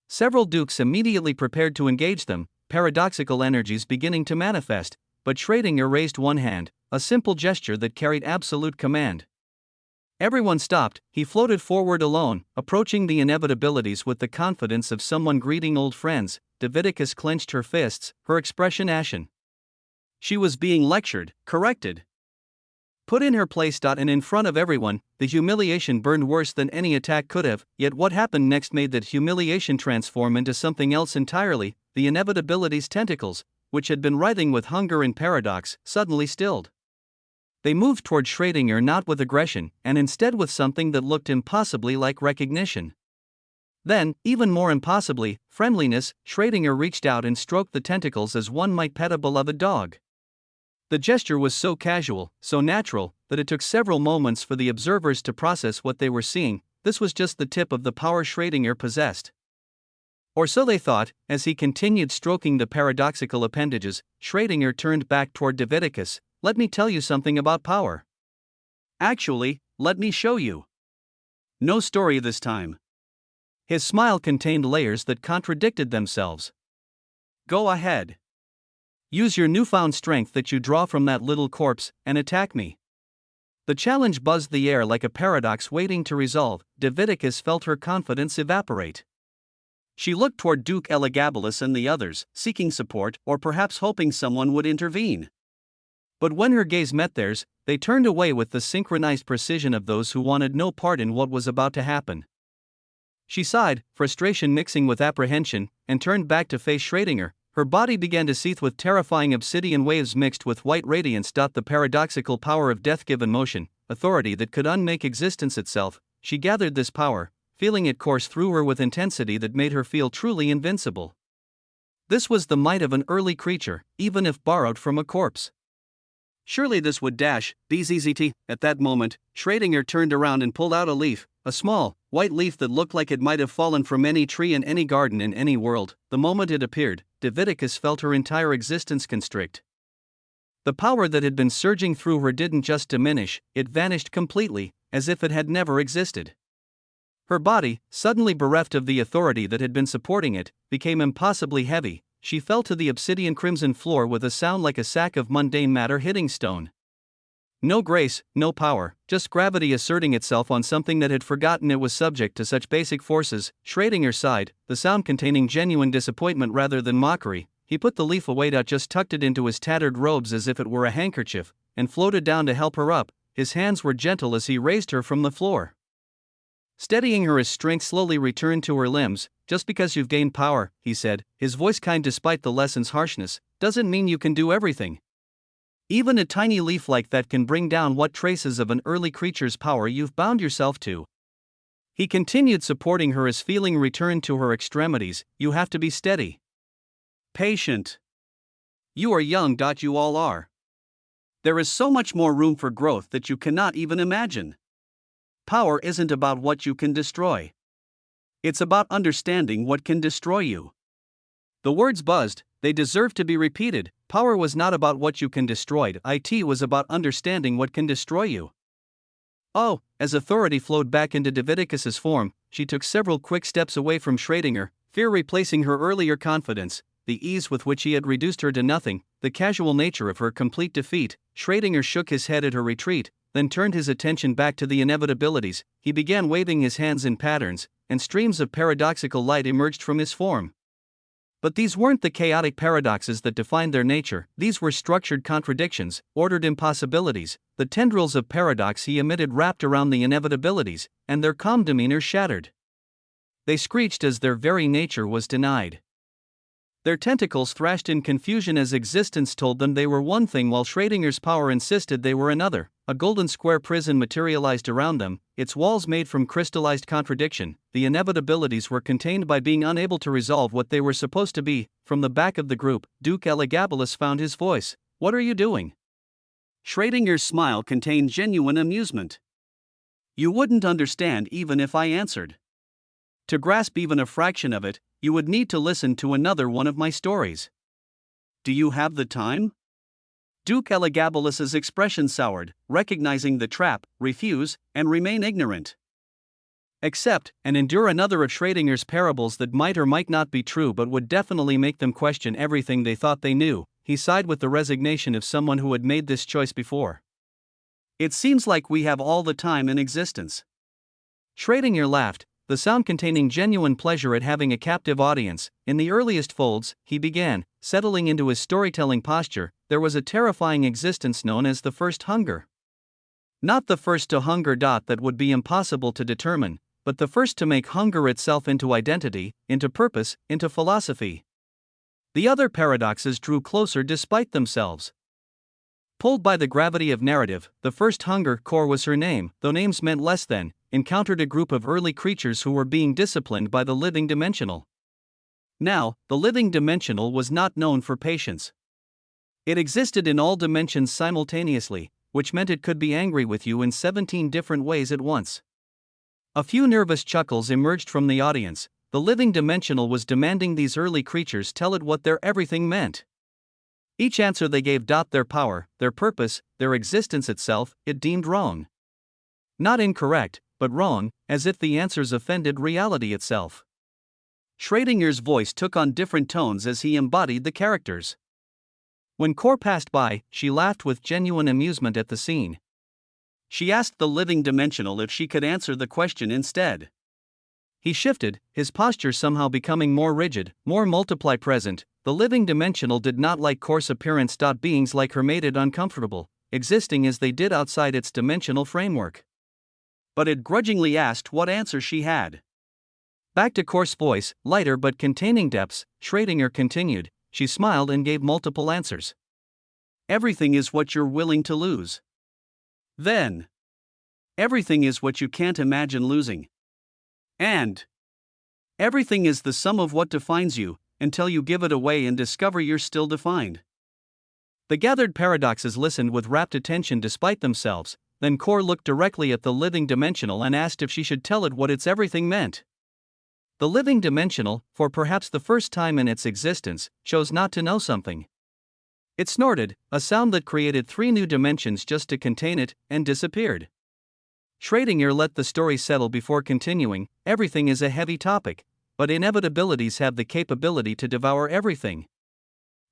Several dukes immediately prepared to engage them, paradoxical energies beginning to manifest, but Schrödinger raised one hand, a simple gesture that carried absolute command. Everyone stopped. He floated forward alone, approaching the inevitabilities with the confidence of someone greeting old friends. Davidicus clenched her fists, her expression ashen. She was being lectured, corrected, put in her place. And in front of everyone, the humiliation burned worse than any attack could have. Yet what happened next made that humiliation transform into something else entirely. The inevitability's tentacles, which had been writhing with hunger and paradox, suddenly stilled. They moved toward Schrödinger not with aggression, and instead with something that looked impossibly like recognition. Then, even more impossibly, friendliness, Schrödinger reached out and stroked the tentacles as one might pet a beloved dog. The gesture was so casual, so natural, that it took several moments for the observers to process what they were seeing. This was just the tip of the power Schrödinger possessed. Or so they thought. As he continued stroking the paradoxical appendages, Schrödinger turned back toward Davidicus. Let me tell you something about power. Actually, let me show you. No story this time. His smile contained layers that contradicted themselves. Go ahead. Use your newfound strength that you draw from that little corpse, and attack me. The challenge buzzed the air like a paradox waiting to resolve. Davidicus felt her confidence evaporate. She looked toward Duke Elagabalus and the others, seeking support or perhaps hoping someone would intervene. But when her gaze met theirs, they turned away with the synchronized precision of those who wanted no part in what was about to happen. She sighed, frustration mixing with apprehension, and turned back to face Schrödinger. Her body began to seethe with terrifying obsidian waves mixed with white radiance. The paradoxical power of death-given motion, authority that could unmake existence itself. She gathered this power, feeling it course through her with intensity that made her feel truly invincible. This was the might of an early creature, even if borrowed from a corpse. Surely this would dash BZZT. At that moment, Schrödinger turned around and pulled out a leaf, a small, white leaf that looked like it might have fallen from any tree in any garden in any world. The moment it appeared, Davidicus felt her entire existence constrict. The power that had been surging through her didn't just diminish, it vanished completely, as if it had never existed. Her body, suddenly bereft of the authority that had been supporting it, became impossibly heavy. She fell to the obsidian crimson floor with a sound like a sack of mundane matter hitting stone. No grace, no power, just gravity asserting itself on something that had forgotten it was subject to such basic forces. Schrödinger sighed, the sound containing genuine disappointment rather than mockery. He put the leaf away, just tucked it into his tattered robes as if it were a handkerchief, and floated down to help her up. His hands were gentle as he raised her from the floor. Steadying her as strength slowly returned to her limbs. Just because you've gained power, he said, his voice kind despite the lesson's harshness, doesn't mean you can do everything. Even a tiny leaf like that can bring down what traces of an early creature's power you've bound yourself to. He continued supporting her as feeling returned to her extremities. You have to be steady. Patient. You are young. You all are. There is so much more room for growth that you cannot even imagine. Power isn't about what you can destroy. It's about understanding what can destroy you. The words buzzed, they deserved to be repeated. Power was not about what you can destroy, it was about understanding what can destroy you. Oh, as authority flowed back into Davidicus's form, she took several quick steps away from Schrödinger, fear replacing her earlier confidence, the ease with which he had reduced her to nothing, the casual nature of her complete defeat. Schrödinger shook his head at her retreat, then turned his attention back to the inevitabilities. He began waving his hands in patterns, and streams of paradoxical light emerged from his form. But these weren't the chaotic paradoxes that defined their nature, these were structured contradictions, ordered impossibilities. The tendrils of paradox he emitted wrapped around the inevitabilities, and their calm demeanor shattered. They screeched as their very nature was denied. Their tentacles thrashed in confusion as existence told them they were one thing while Schrödinger's power insisted they were another. A golden square prison materialized around them, its walls made from crystallized contradiction. The inevitabilities were contained by being unable to resolve what they were supposed to be. From the back of the group, Duke Elagabalus found his voice. What are you doing? Schrödinger's smile contained genuine amusement. You wouldn't understand even if I answered. To grasp even a fraction of it, you would need to listen to another one of my stories. Do you have the time? Duke Elagabalus's expression soured, recognizing the trap, refuse, and remain ignorant. Accept and endure another of Schrödinger's parables that might or might not be true but would definitely make them question everything they thought they knew. He sighed with the resignation of someone who had made this choice before. It seems like we have all the time in existence. Schrödinger laughed, the sound containing genuine pleasure at having a captive audience. In the earliest folds, he began, settling into his storytelling posture, there was a terrifying existence known as the first hunger. Not the first to hunger. That would be impossible to determine, but the first to make hunger itself into identity, into purpose, into philosophy. The other paradoxes drew closer despite themselves. Pulled by the gravity of narrative, the first hunger core was her name, though names meant less than. encountered a group of early creatures who were being disciplined by the living dimensional. Now, the living dimensional was not known for patience. It existed in all dimensions simultaneously, which meant it could be angry with you in 17 different ways at once. A few nervous chuckles emerged from the audience. The living dimensional was demanding these early creatures tell it what their everything meant. Each answer they gave their power, their purpose, their existence itself, it deemed wrong. Not incorrect, but wrong, as if the answers offended reality itself. Schrodinger's voice took on different tones as he embodied the characters. When Core passed by, she laughed with genuine amusement at the scene. She asked the living dimensional if she could answer the question instead. He shifted, his posture somehow becoming more rigid, more multiply present. The living dimensional did not like Core's appearance. Beings like her made it uncomfortable, existing as they did outside its dimensional framework. But it grudgingly asked what answer she had. Back to Core's voice, lighter but containing depths, Schrödinger continued. She smiled and gave multiple answers. Everything is what you're willing to lose. Then, everything is what you can't imagine losing. And everything is the sum of what defines you, until you give it away and discover you're still defined. The gathered paradoxes listened with rapt attention despite themselves. Then Core looked directly at the living dimensional and asked if she should tell it what its everything meant. The living dimensional, for perhaps the first time in its existence, chose not to know something. It snorted, a sound that created 3 new dimensions just to contain it, and disappeared. Schrödinger let the story settle before continuing. Everything is a heavy topic, but inevitabilities have the capability to devour everything.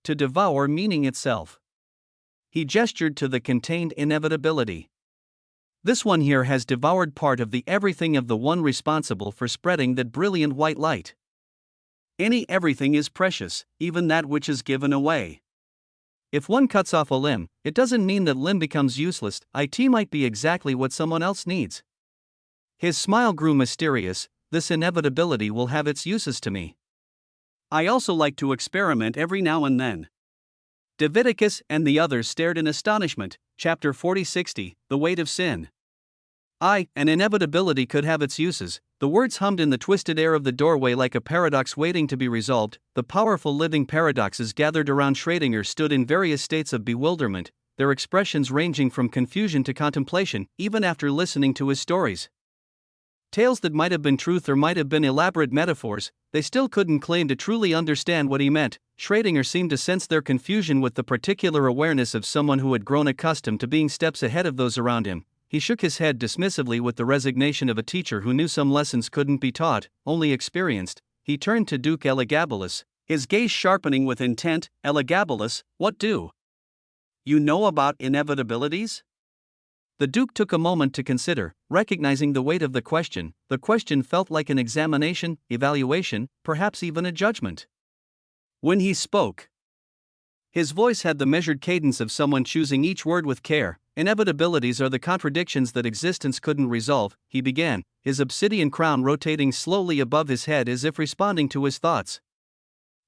To devour meaning itself. He gestured to the contained inevitability. This one here has devoured part of the everything of the one responsible for spreading that brilliant white light. Any everything is precious, even that which is given away. If one cuts off a limb, it doesn't mean that limb becomes useless. It might be exactly what someone else needs. His smile grew mysterious. This inevitability will have its uses to me. I also like to experiment every now and then. Leviticus and the others stared in astonishment. Chapter 40-60, The Weight of Sin. An inevitability could have its uses. The words hummed in the twisted air of the doorway like a paradox waiting to be resolved. The powerful living paradoxes gathered around Schrödinger stood in various states of bewilderment, their expressions ranging from confusion to contemplation, even after listening to his stories. Tales that might have been truth or might have been elaborate metaphors, they still couldn't claim to truly understand what he meant. Schrödinger seemed to sense their confusion with the particular awareness of someone who had grown accustomed to being steps ahead of those around him. He shook his head dismissively with the resignation of a teacher who knew some lessons couldn't be taught, only experienced. He turned to Duke Elagabalus, his gaze sharpening with intent. Elagabalus, what do you know about inevitabilities? The Duke took a moment to consider, recognizing the weight of the question. The question felt like an examination, evaluation, perhaps even a judgment. When he spoke, his voice had the measured cadence of someone choosing each word with care. Inevitabilities are the contradictions that existence couldn't resolve, he began, his obsidian crown rotating slowly above his head as if responding to his thoughts.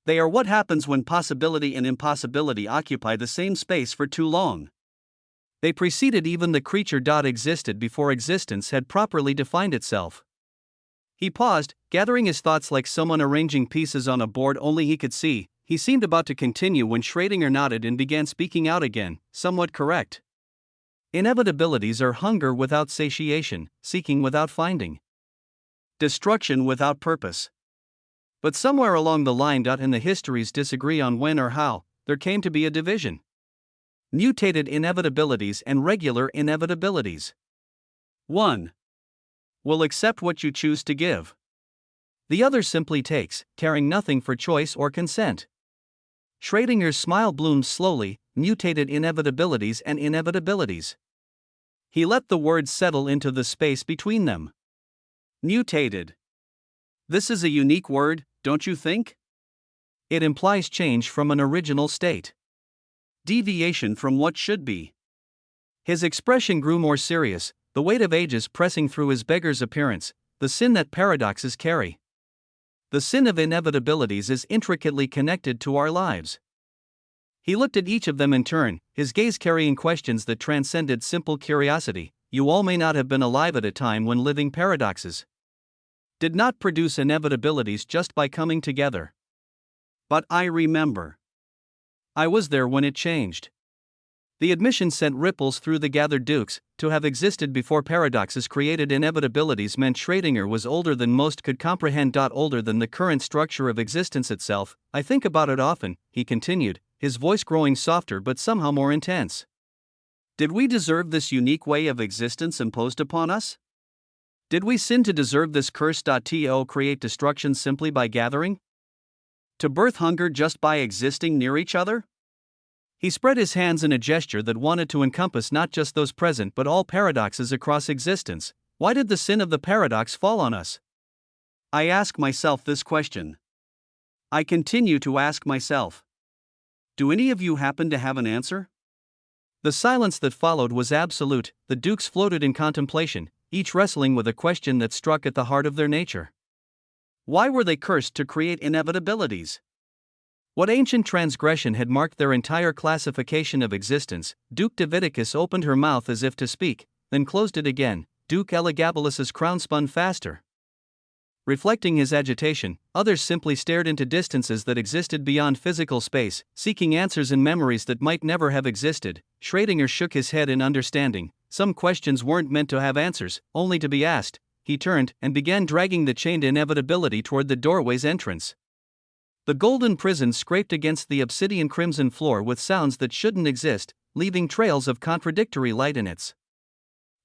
They are what happens when possibility and impossibility occupy the same space for too long. They preceded even the creature. Existed before existence had properly defined itself. He paused, gathering his thoughts like someone arranging pieces on a board only he could see. He seemed about to continue when Schrödinger nodded and began speaking out again, somewhat correct. Inevitabilities are hunger without satiation, seeking without finding, destruction without purpose. But somewhere along the line, and the histories disagree on when or how, there came to be a division. Mutated inevitabilities and regular inevitabilities. 1 will accept what you choose to give. The other simply takes, caring nothing for choice or consent. Schrödinger's smile bloomed slowly. Mutated inevitabilities and inevitabilities. He let the words settle into the space between them. Mutated. This is a unique word, don't you think? It implies change from an original state. Deviation from what should be. His expression grew more serious, the weight of ages pressing through his beggar's appearance, the sin that paradoxes carry. The sin of inevitabilities is intricately connected to our lives. He looked at each of them in turn, his gaze carrying questions that transcended simple curiosity. you all may not have been alive at a time when living paradoxes did not produce inevitabilities just by coming together. But I remember. I was there when it changed. The admission sent ripples through the gathered dukes. To have existed before paradoxes created inevitabilities meant Schrödinger was older than most could comprehend. Older than the current structure of existence itself. I think about it often, he continued, his voice growing softer but somehow more intense. Did we deserve this unique way of existence imposed upon us? Did we sin to deserve this curse? To create destruction simply by gathering? To birth hunger just by existing near each other? He spread his hands in a gesture that wanted to encompass not just those present but all paradoxes across existence. Why did the sin of the paradox fall on us? I ask myself this question. I continue to ask myself. Do any of you happen to have an answer? The silence that followed was absolute. The dukes floated in contemplation, each wrestling with a question that struck at the heart of their nature. Why were they cursed to create inevitabilities? What ancient transgression had marked their entire classification of existence? Duke Dividicus opened her mouth as if to speak, then closed it again. Duke Elagabalus's crown spun faster. Reflecting his agitation, others simply stared into distances that existed beyond physical space, seeking answers in memories that might never have existed. Schrödinger shook his head in understanding. Some questions weren't meant to have answers, only to be asked. He turned and began dragging the chained inevitability toward the doorway's entrance. The golden prison scraped against the obsidian crimson floor with sounds that shouldn't exist, leaving trails of contradictory light in its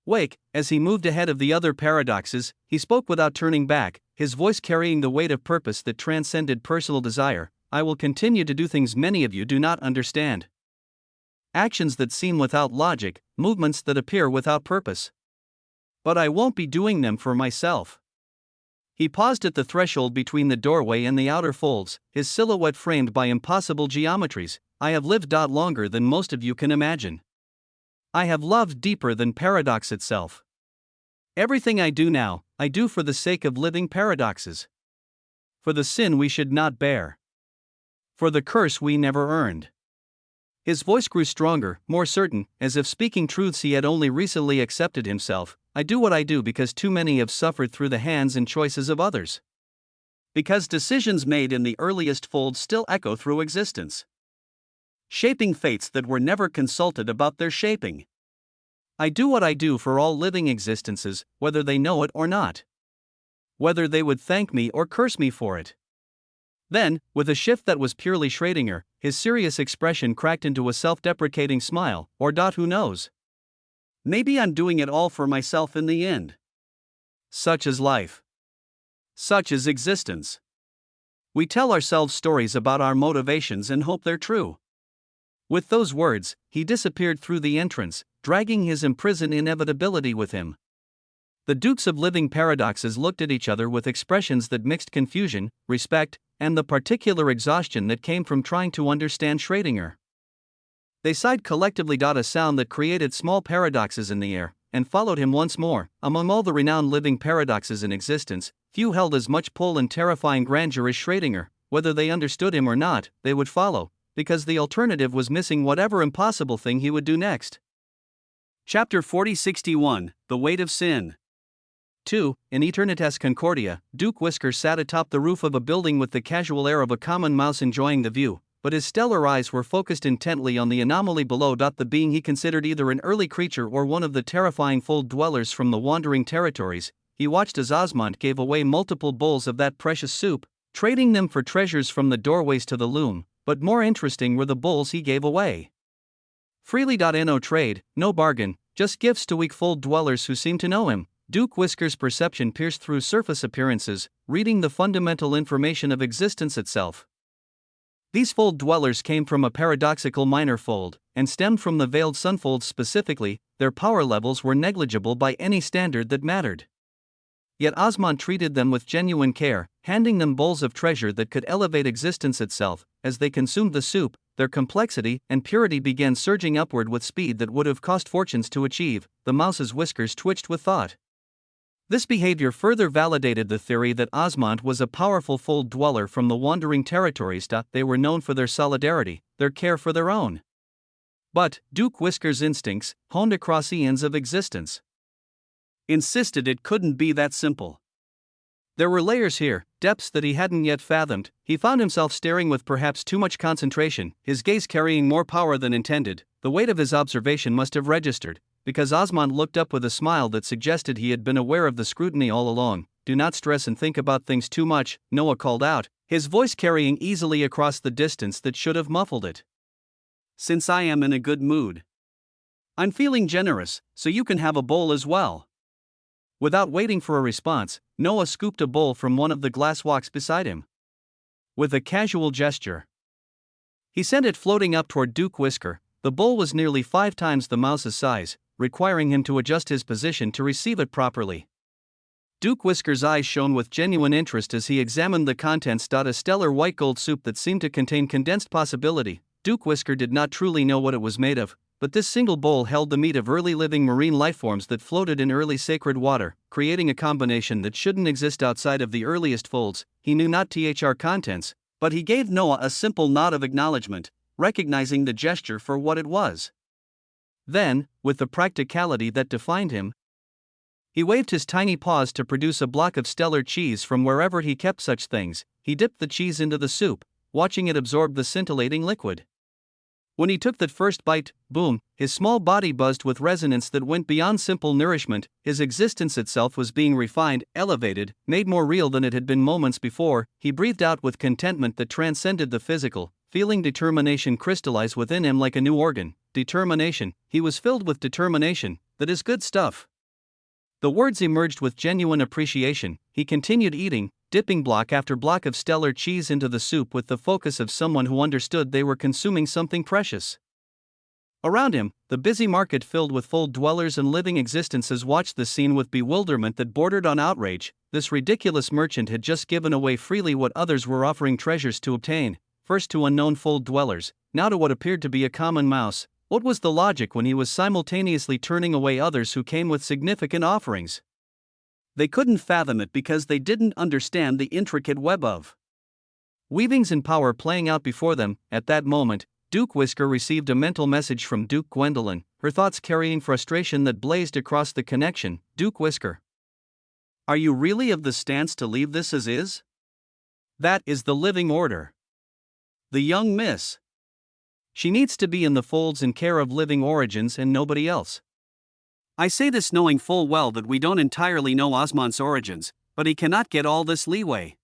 wake. As he moved ahead of the other paradoxes, he spoke without turning back, his voice carrying the weight of purpose that transcended personal desire. I will continue to do things many of you do not understand. Actions that seem without logic, movements that appear without purpose. But I won't be doing them for myself. He paused at the threshold between the doorway and the outer folds, his silhouette framed by impossible geometries. I have lived longer than most of you can imagine. I have loved deeper than paradox itself. Everything I do now, I do for the sake of living paradoxes. For the sin we should not bear. For the curse we never earned. His voice grew stronger, more certain, as if speaking truths he had only recently accepted himself. I do what I do because too many have suffered through the hands and choices of others. Because decisions made in the earliest folds still echo through existence. Shaping fates that were never consulted about their shaping. I do what I do for all living existences, whether they know it or not. Whether they would thank me or curse me for it. Then, with a shift that was purely Schrödinger, his serious expression cracked into a self-deprecating smile. Or who knows? Maybe I'm doing it all for myself in the end. Such is life. Such is existence. We tell ourselves stories about our motivations and hope they're true. With those words, he disappeared through the entrance, dragging his imprisoned inevitability with him. The dukes of living paradoxes looked at each other with expressions that mixed confusion, respect, and the particular exhaustion that came from trying to understand Schrödinger. They sighed collectively. A sound that created small paradoxes in the air, and followed him once more. Among all the renowned living paradoxes in existence, few held as much pull and terrifying grandeur as Schrödinger. Whether they understood him or not, they would follow, because the alternative was missing whatever impossible thing he would do next. Chapter 4061, The Weight of Sin. 2. In Eternitas Concordia, Duke Whiskers sat atop the roof of a building with the casual air of a common mouse enjoying the view, but his stellar eyes were focused intently on the anomaly below. The being he considered either an early creature or one of the terrifying fold dwellers from the wandering territories. He watched as Osmond gave away multiple bowls of that precious soup, trading them for treasures from the doorways to the loom, but more interesting were the bowls he gave away. Freely. No trade, no bargain, just gifts to weak fold dwellers who seemed to know him. Duke Whiskers' perception pierced through surface appearances, reading the fundamental information of existence itself. These fold dwellers came from a paradoxical minor fold, and stemmed from the veiled sunfolds specifically. Their power levels were negligible by any standard that mattered. Yet Osmond treated them with genuine care, handing them bowls of treasure that could elevate existence itself. As they consumed the soup, their complexity and purity began surging upward with speed that would have cost fortunes to achieve. The mouse's whiskers twitched with thought. This behavior further validated the theory that Osmond was a powerful fold dweller from the wandering territories. They were known for their solidarity, their care for their own. But Duke Whiskers' instincts, honed across eons of existence, insisted it couldn't be that simple. There were layers here, depths that he hadn't yet fathomed. He found himself staring with perhaps too much concentration, his gaze carrying more power than intended. The weight of his observation must have registered, because Osmond looked up with a smile that suggested he had been aware of the scrutiny all along. "Do not stress and think about things too much," Noah called out, his voice carrying easily across the distance that should have muffled it. "Since I am in a good mood, I'm feeling generous, so you can have a bowl as well." Without waiting for a response, Noah scooped a bowl from one of the glass woks beside him. With a casual gesture, he sent it floating up toward Duke Whisker. The bowl was nearly 5 times the mouse's size, requiring him to adjust his position to receive it properly. Duke Whisker's eyes shone with genuine interest as he examined the contents. A stellar white gold soup that seemed to contain condensed possibility. Duke Whisker did not truly know what it was made of, but this single bowl held the meat of early living marine lifeforms that floated in early sacred water, creating a combination that shouldn't exist outside of the earliest folds. He knew not thr contents, but he gave Noah a simple nod of acknowledgement, recognizing the gesture for what it was. Then, with the practicality that defined him, he waved his tiny paws to produce a block of stellar cheese from wherever he kept such things. He dipped the cheese into the soup, watching it absorb the scintillating liquid. When he took that first bite, boom, his small body buzzed with resonance that went beyond simple nourishment. His existence itself was being refined, elevated, made more real than it had been moments before. He breathed out with contentment that transcended the physical, feeling determination crystallize within him like a new organ. Determination, he was filled with determination. That is good stuff. The words emerged with genuine appreciation. He continued eating, dipping block after block of stellar cheese into the soup with the focus of someone who understood they were consuming something precious. Around him, the busy market filled with fold dwellers and living existences watched the scene with bewilderment that bordered on outrage. This ridiculous merchant had just given away freely what others were offering treasures to obtain, first to unknown fold dwellers, now to what appeared to be a common mouse. What was the logic when he was simultaneously turning away others who came with significant offerings? They couldn't fathom it because they didn't understand the intricate web of weavings and power playing out before them. At that moment, Duke Whisker received a mental message from Duke Gwendolyn, her thoughts carrying frustration that blazed across the connection. "Duke Whisker, are you really of the stance to leave this as is? That is the living order. The young miss. She needs to be in the folds and care of living origins and nobody else." I say this knowing full well that we don't entirely know Osmond's origins, but he cannot get all this leeway.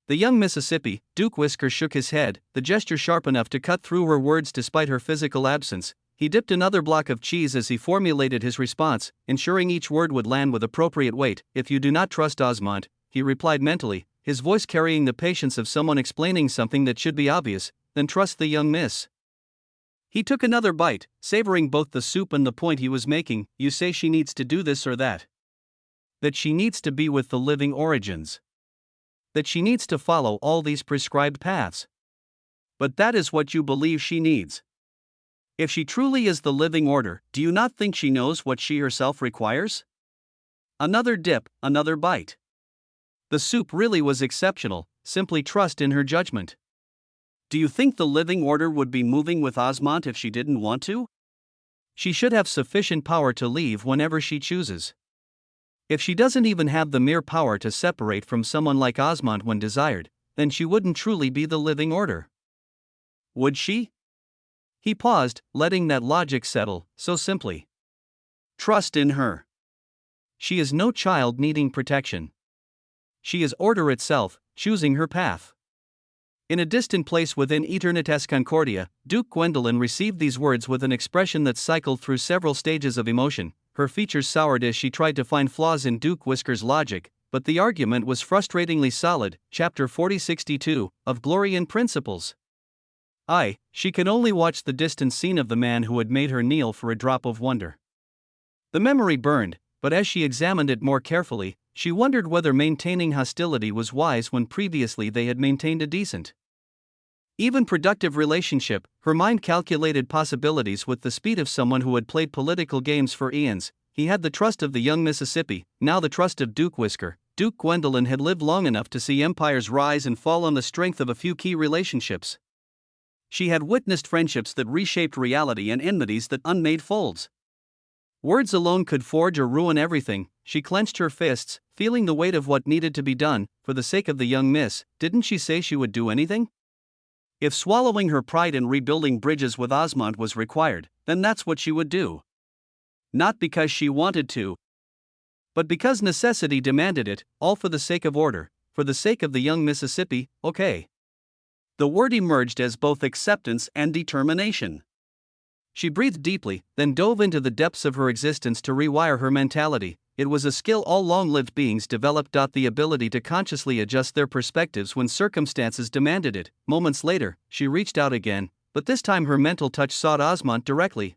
The young Mississippi, Duke Whisker shook his head, the gesture sharp enough to cut through her words despite her physical absence. He dipped another block of cheese as he formulated his response, ensuring each word would land with appropriate weight. "If you do not trust Osmond," he replied mentally, his voice carrying the patience of someone explaining something that should be obvious, "then trust the young miss." He took another bite, savoring both the soup and the point he was making. "You say she needs to do this or that? That she needs to be with the living origins? That she needs to follow all these prescribed paths? But that is what you believe she needs? If she truly is the living order, do you not think she knows what she herself requires?" Another dip, another bite. The soup really was exceptional. Simply trust in her judgment. "Do you think the living order would be moving with Osmond if she didn't want to? She should have sufficient power to leave whenever she chooses. If she doesn't even have the mere power to separate from someone like Osmond when desired, then she wouldn't truly be the living order. Would she?" He paused, letting that logic settle. "So simply. Trust in her. She is no child needing protection. She is order itself, choosing her path." In a distant place within Eternitas Concordia, Duke Gwendolyn received these words with an expression that cycled through several stages of emotion. Her features soured as she tried to find flaws in Duke Whisker's logic, but the argument was frustratingly solid. Chapter 4062, of Glory and Principles. She could only watch the distant scene of the man who had made her kneel for a drop of wonder. The memory burned, but as she examined it more carefully, she wondered whether maintaining hostility was wise when previously they had maintained a decent, even productive relationship. Her mind calculated possibilities with the speed of someone who had played political games for eons. He had the trust of the young Mississippi, now the trust of Duke Whisker. Duke Gwendolyn had lived long enough to see empires rise and fall on the strength of a few key relationships. She had witnessed friendships that reshaped reality and enmities that unmade folds. Words alone could forge or ruin everything. She clenched her fists, feeling the weight of what needed to be done. For the sake of the young miss, didn't she say she would do anything? If swallowing her pride and rebuilding bridges with Osmond was required, then that's what she would do. Not because she wanted to, but because necessity demanded it, all for the sake of order, for the sake of the young Mississippi. Okay. The word emerged as both acceptance and determination. She breathed deeply, then dove into the depths of her existence to rewire her mentality. It was a skill all long-lived beings developed. The ability to consciously adjust their perspectives when circumstances demanded it. Moments later, she reached out again, but this time her mental touch sought Osmond directly.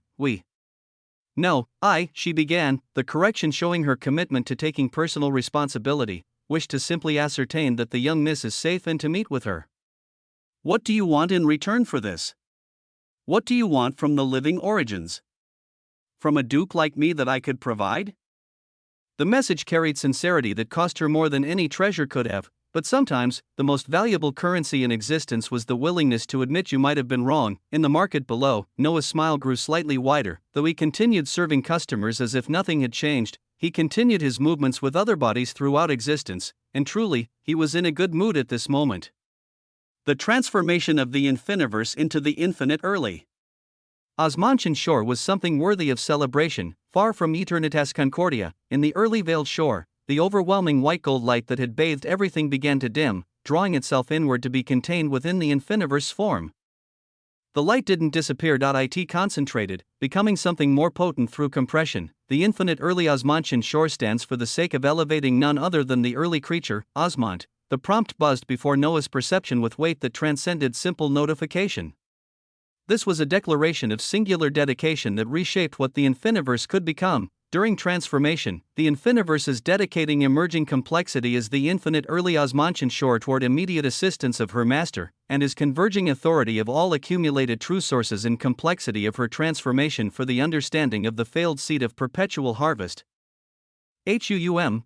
No, she began, the correction showing her commitment to taking personal responsibility, wished to simply ascertain that the young miss is safe and to meet with her. What do you want in return for this? What do you want from the living origins? From a duke like me that I could provide? The message carried sincerity that cost her more than any treasure could have, but sometimes, the most valuable currency in existence was the willingness to admit you might have been wrong. In the market below, Noah's smile grew slightly wider, though he continued serving customers as if nothing had changed. He continued his movements with other bodies throughout existence, and truly, he was in a good mood at this moment. The transformation of the infiniverse into the infinite early. Osmantian shore was something worthy of celebration, far from Eternitas Concordia. In the early veiled shore, the overwhelming white gold light that had bathed everything began to dim, drawing itself inward to be contained within the infiniverse form. The light didn't disappear. It concentrated, becoming something more potent through compression. The infinite early Osmantian shore stands for the sake of elevating none other than the early creature, Osmont. The prompt buzzed before Noah's perception with weight that transcended simple notification. This was a declaration of singular dedication that reshaped what the infiniverse could become. During transformation, the infiniverse is dedicating emerging complexity as the infinite early Osmantian shore toward immediate assistance of her master, and is converging authority of all accumulated true sources in complexity of her transformation for the understanding of the failed seed of perpetual harvest.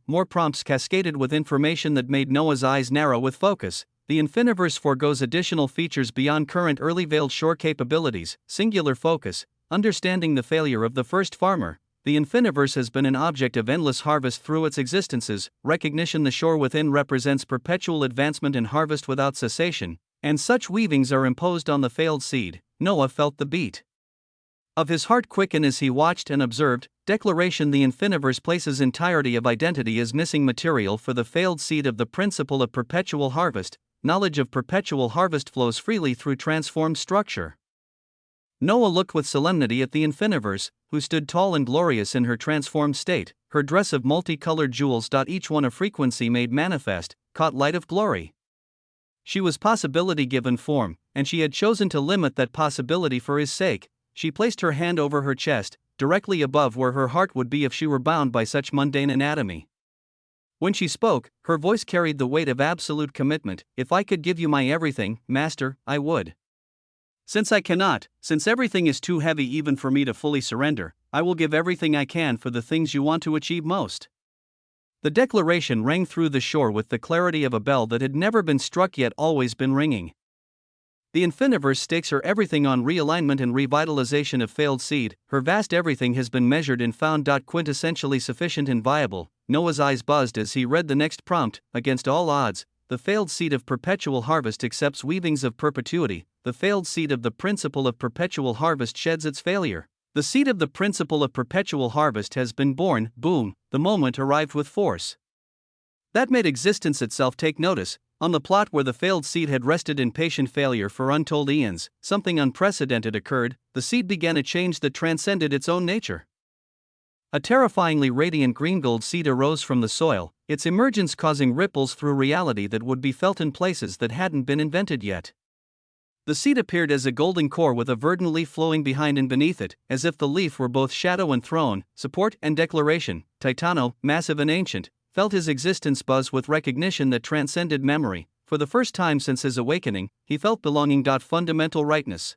More prompts cascaded with information that made Noah's eyes narrow with focus. The infiniverse forgoes additional features beyond current early veiled shore capabilities. Singular focus, understanding the failure of the first farmer. The infiniverse has been an object of endless harvest through its existences. Recognition: the shore within represents perpetual advancement and harvest without cessation, and such weavings are imposed on the failed seed. Noah felt the beat of his heart quicken as he watched and observed. Declaration: the infiniverse places entirety of identity as missing material for the failed seed of the principle of perpetual harvest. Knowledge of perpetual harvest flows freely through transformed structure. Noah looked with solemnity at the infiniverse, who stood tall and glorious in her transformed state. Her dress of multicolored jewels, each one a frequency made manifest, caught light of glory. She was possibility given form, and she had chosen to limit that possibility for his sake. She placed her hand over her chest, directly above where her heart would be if she were bound by such mundane anatomy. When she spoke, her voice carried the weight of absolute commitment. If I could give you my everything, Master, I would. Since I cannot, since everything is too heavy even for me to fully surrender, I will give everything I can for the things you want to achieve most. The declaration rang through the shore with the clarity of a bell that had never been struck yet always been ringing. The infiniverse stakes her everything on realignment and revitalization of failed seed. Her vast everything has been measured and found quintessentially sufficient and viable. Noah's eyes buzzed as he read the next prompt. Against all odds, the failed seed of perpetual harvest accepts weavings of perpetuity. The failed seed of the principle of perpetual harvest sheds its failure. The seed of the principle of perpetual harvest has been born. Boom, the moment arrived with force that made existence itself take notice. On the plot where the failed seed had rested in patient failure for untold eons, something unprecedented occurred. The seed began a change that transcended its own nature. A terrifyingly radiant green gold seed arose from the soil, its emergence causing ripples through reality that would be felt in places that hadn't been invented yet. The seed appeared as a golden core with a verdant leaf flowing behind and beneath it, as if the leaf were both shadow and throne, support and declaration. Titano, massive and ancient, felt his existence buzz with recognition that transcended memory. For the first time since his awakening, he felt belonging. Fundamental rightness.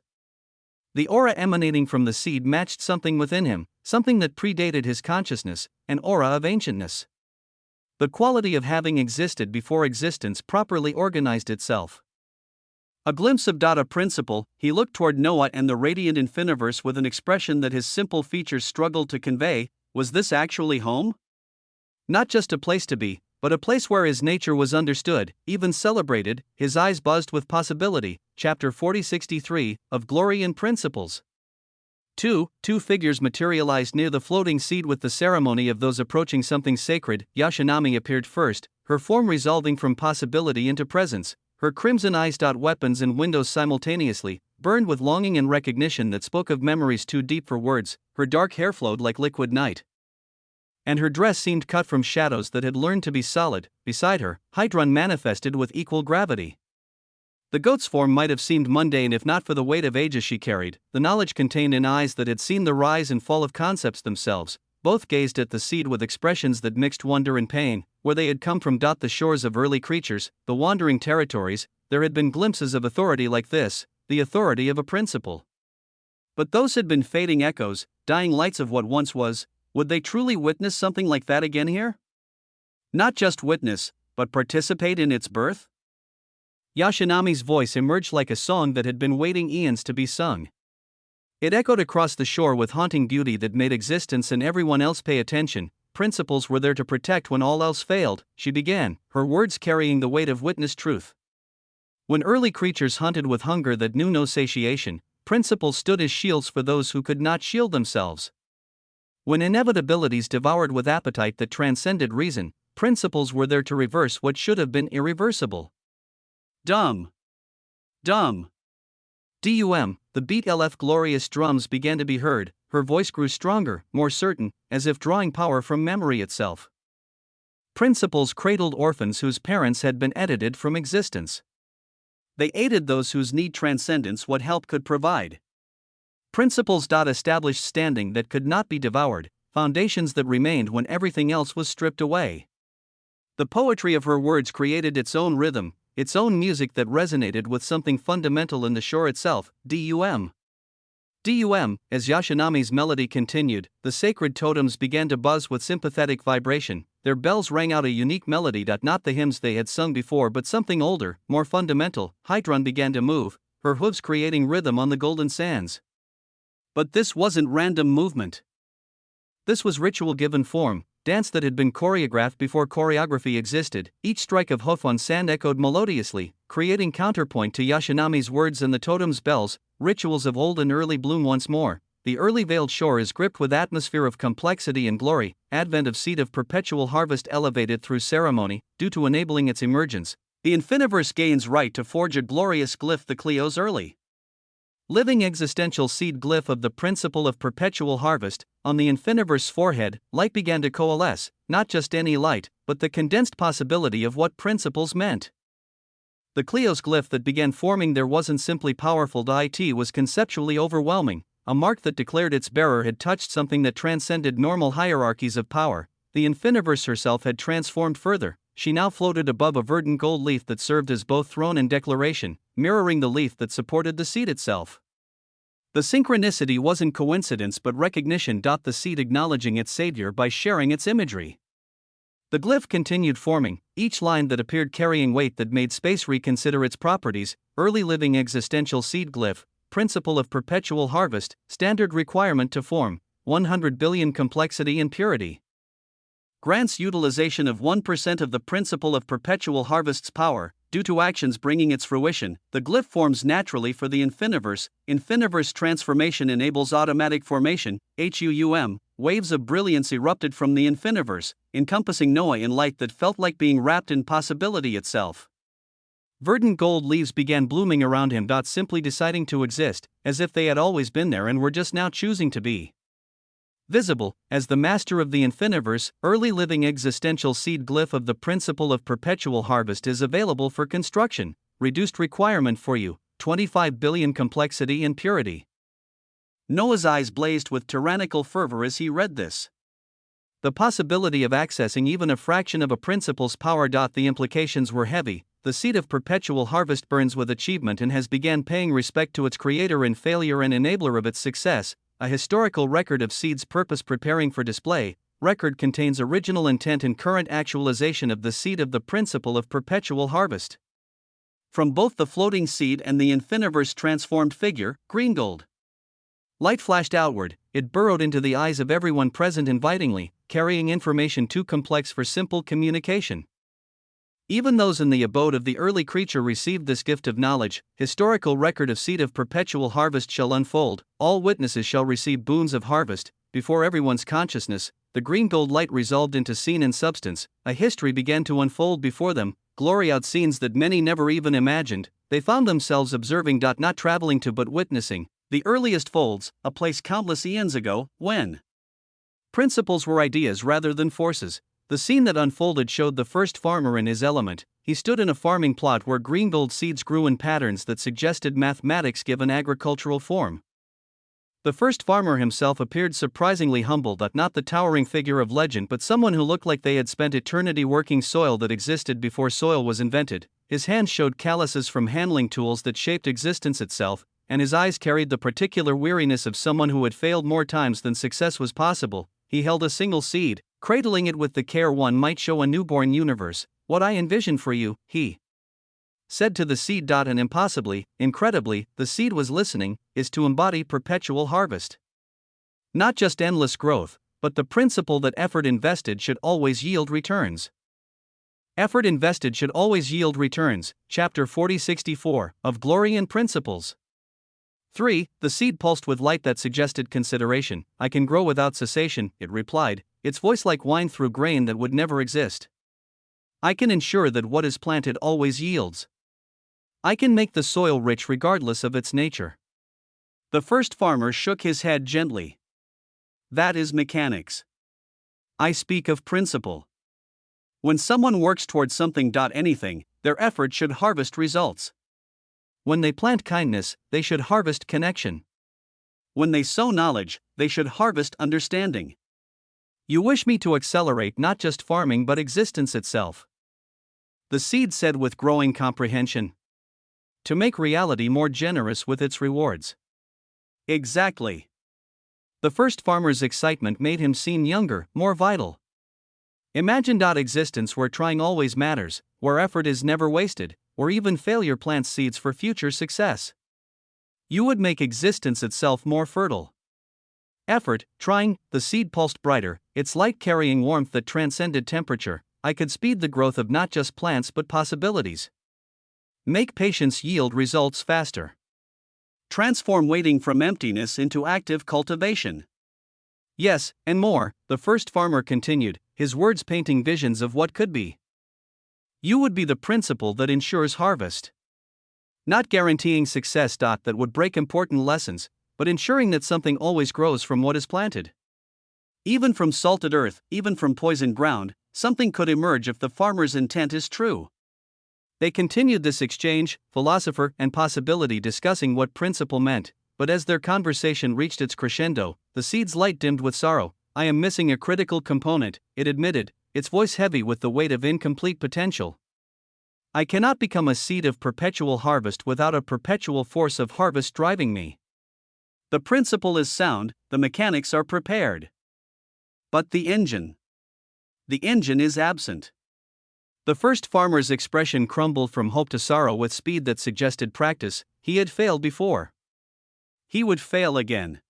The aura emanating from the seed matched something within him, something that predated his consciousness, an aura of ancientness. The quality of having existed before existence properly organized itself. A glimpse of Data Principle, he looked toward Noah and the radiant infiniverse with an expression that his simple features struggled to convey. Was this actually home? Not just a place to be, but a place where his nature was understood, even celebrated. His eyes buzzed with possibility. Chapter 4063, of Glory and Principles. Two figures materialized near the floating seed with the ceremony of those approaching something sacred. Yashinami appeared first, her form resolving from possibility into presence. Her crimson eyes weapons and windows simultaneously, burned with longing and recognition that spoke of memories too deep for words. Her dark hair flowed like liquid night, and her dress seemed cut from shadows that had learned to be solid. Beside her, Hydron manifested with equal gravity. The goat's form might have seemed mundane if not for the weight of ages she carried, the knowledge contained in eyes that had seen the rise and fall of concepts themselves. Both gazed at the seed with expressions that mixed wonder and pain. Where they had come from. The shores of early creatures, the wandering territories, there had been glimpses of authority like this, the authority of a principle. But those had been fading echoes, dying lights of what once was. Would they truly witness something like that again here? Not just witness, but participate in its birth? Yashinami's voice emerged like a song that had been waiting eons to be sung. It echoed across the shore with haunting beauty that made existence and everyone else pay attention. Principles were there to protect when all else failed, she began, her words carrying the weight of witnessed truth. When early creatures hunted with hunger that knew no satiation, principles stood as shields for those who could not shield themselves. When inevitabilities devoured with appetite that transcended reason, principles were there to reverse what should have been irreversible. Dum. Dum. The beat LF glorious drums began to be heard. Her voice grew stronger, more certain, as if drawing power from memory itself. Principles cradled orphans whose parents had been edited from existence. They aided those whose need transcendence what help could provide. Principles established standing that could not be devoured, foundations that remained when everything else was stripped away. The poetry of her words created its own rhythm, its own music that resonated with something fundamental in the shore itself. As Yashinami's melody continued, the sacred totems began to buzz with sympathetic vibration. Their bells rang out a unique melody. Not the hymns they had sung before, but something older, more fundamental. Hydron began to move, her hooves creating rhythm on the golden sands. But this wasn't random movement. This was ritual given form, dance that had been choreographed before choreography existed. Each strike of hoof on sand echoed melodiously, creating counterpoint to Yashinami's words and the totem's bells. Rituals of old and early bloom once more. The early veiled shore is gripped with atmosphere of complexity and glory. Advent of seed of perpetual harvest elevated through ceremony, due to enabling its emergence. The infiniverse gains right to forge a glorious glyph. The Cleo's early living existential seed glyph of the principle of perpetual harvest. On the infiniverse forehead, light began to coalesce, not just any light, but the condensed possibility of what principles meant. The Cleo's glyph that began forming there wasn't simply powerful. It was conceptually overwhelming, a mark that declared its bearer had touched something that transcended normal hierarchies of power. The infiniverse herself had transformed further. She now floated above a verdant gold leaf that served as both throne and declaration, mirroring the leaf that supported the seed itself. The synchronicity wasn't coincidence but recognition. The seed acknowledging its savior by sharing its imagery. The glyph continued forming, each line that appeared carrying weight that made space reconsider its properties. Early living existential seed glyph, principle of perpetual harvest, standard requirement to form, 100 billion complexity and purity. Grants utilization of 1% of the principle of perpetual harvest's power, due to actions bringing its fruition. The glyph forms naturally for the infiniverse. Infiniverse transformation enables automatic formation. Waves of brilliance erupted from the infiniverse, encompassing Noah in light that felt like being wrapped in possibility itself. Verdant gold leaves began blooming around him. Simply deciding to exist, as if they had always been there and were just now choosing to be visible. As the master of the infiniverse, early living existential seed glyph of the principle of perpetual harvest is available for construction. Reduced requirement for you, 25 billion complexity and purity. Noah's eyes blazed with tyrannical fervor as he read this. The possibility of accessing even a fraction of a principle's power. The implications were heavy. The seed of perpetual harvest burns with achievement and has began paying respect to its creator in failure and enabler of its success. A historical record of seed's purpose preparing for display. Record contains original intent and current actualization of the seed of the principle of perpetual harvest. from both the floating seed and the infiniverse transformed figure, green gold. Light flashed outward, it burrowed into the eyes of everyone present invitingly, carrying information too complex for simple communication. Even those in the abode of the early creature received this gift of knowledge. Historical record of seed of perpetual harvest shall unfold, all witnesses shall receive boons of harvest, before everyone's consciousness. The green gold light resolved into scene and substance, a history began to unfold before them, glory out scenes that many never even imagined. They found themselves observing, not traveling to but witnessing, the earliest folds, a place countless eons ago, when principles were ideas rather than forces. The scene that unfolded showed the first farmer in his element. He stood in a farming plot where green gold seeds grew in patterns that suggested mathematics given agricultural form. The first farmer himself appeared surprisingly humble, not the towering figure of legend but someone who looked like they had spent eternity working soil that existed before soil was invented. His hands showed calluses from handling tools that shaped existence itself, and his eyes carried the particular weariness of someone who had failed more times than success was possible. He held a single seed, cradling it with the care one might show a newborn universe. What I envision for you, he said to the seed. And impossibly, incredibly, the seed was listening, is to embody perpetual harvest. Not just endless growth, but the principle that effort invested should always yield returns. Effort invested should always yield returns. Chapter 4064, of Glory and Principles. 3. The seed pulsed with light that suggested consideration. I can grow without cessation, it replied, its voice like wine through grain that would never exist. I can ensure that what is planted always yields. I can make the soil rich regardless of its nature. The first farmer shook his head gently. That is mechanics. I speak of principle. When someone works towards something, anything, their effort should harvest results. When they plant kindness, they should harvest connection. When they sow knowledge, they should harvest understanding. You wish me to accelerate not just farming but existence itself. The seed said with growing comprehension. To make reality more generous with its rewards. Exactly. The first farmer's excitement made him seem younger, more vital. Imagine existence where trying always matters, where effort is never wasted, or even failure plants seeds for future success. You would make existence itself more fertile. Effort, trying, the seed pulsed brighter, its light carrying warmth that transcended temperature. I could speed the growth of not just plants but possibilities. Make patience yield results faster. Transform waiting from emptiness into active cultivation. Yes, and more, the first farmer continued, his words painting visions of what could be. You would be the principle that ensures harvest. Not guaranteeing success. That would break important lessons, but ensuring that something always grows from what is planted. Even from salted earth, even from poisoned ground, something could emerge if the farmer's intent is true. They continued this exchange, philosopher and possibility discussing what principle meant, but as their conversation reached its crescendo, the seed's light dimmed with sorrow. I am missing a critical component, it admitted, its voice heavy with the weight of incomplete potential. I cannot become a seed of perpetual harvest without a perpetual force of harvest driving me. The principle is sound, the mechanics are prepared. But the engine is absent. The first farmer's expression crumbled from hope to sorrow with speed that suggested practice. He had failed before. He would fail again.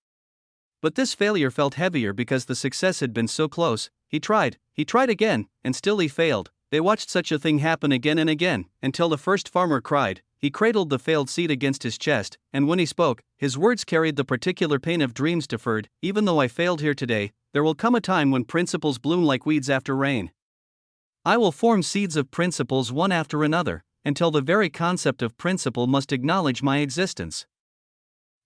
But this failure felt heavier because the success had been so close. He tried again, and still he failed. They watched such a thing happen again and again, until the first farmer cried. He cradled the failed seed against his chest, and when he spoke, his words carried the particular pain of dreams deferred. Even though I failed here today, there will come a time when principles bloom like weeds after rain. I will form seeds of principles one after another, until the very concept of principle must acknowledge my existence.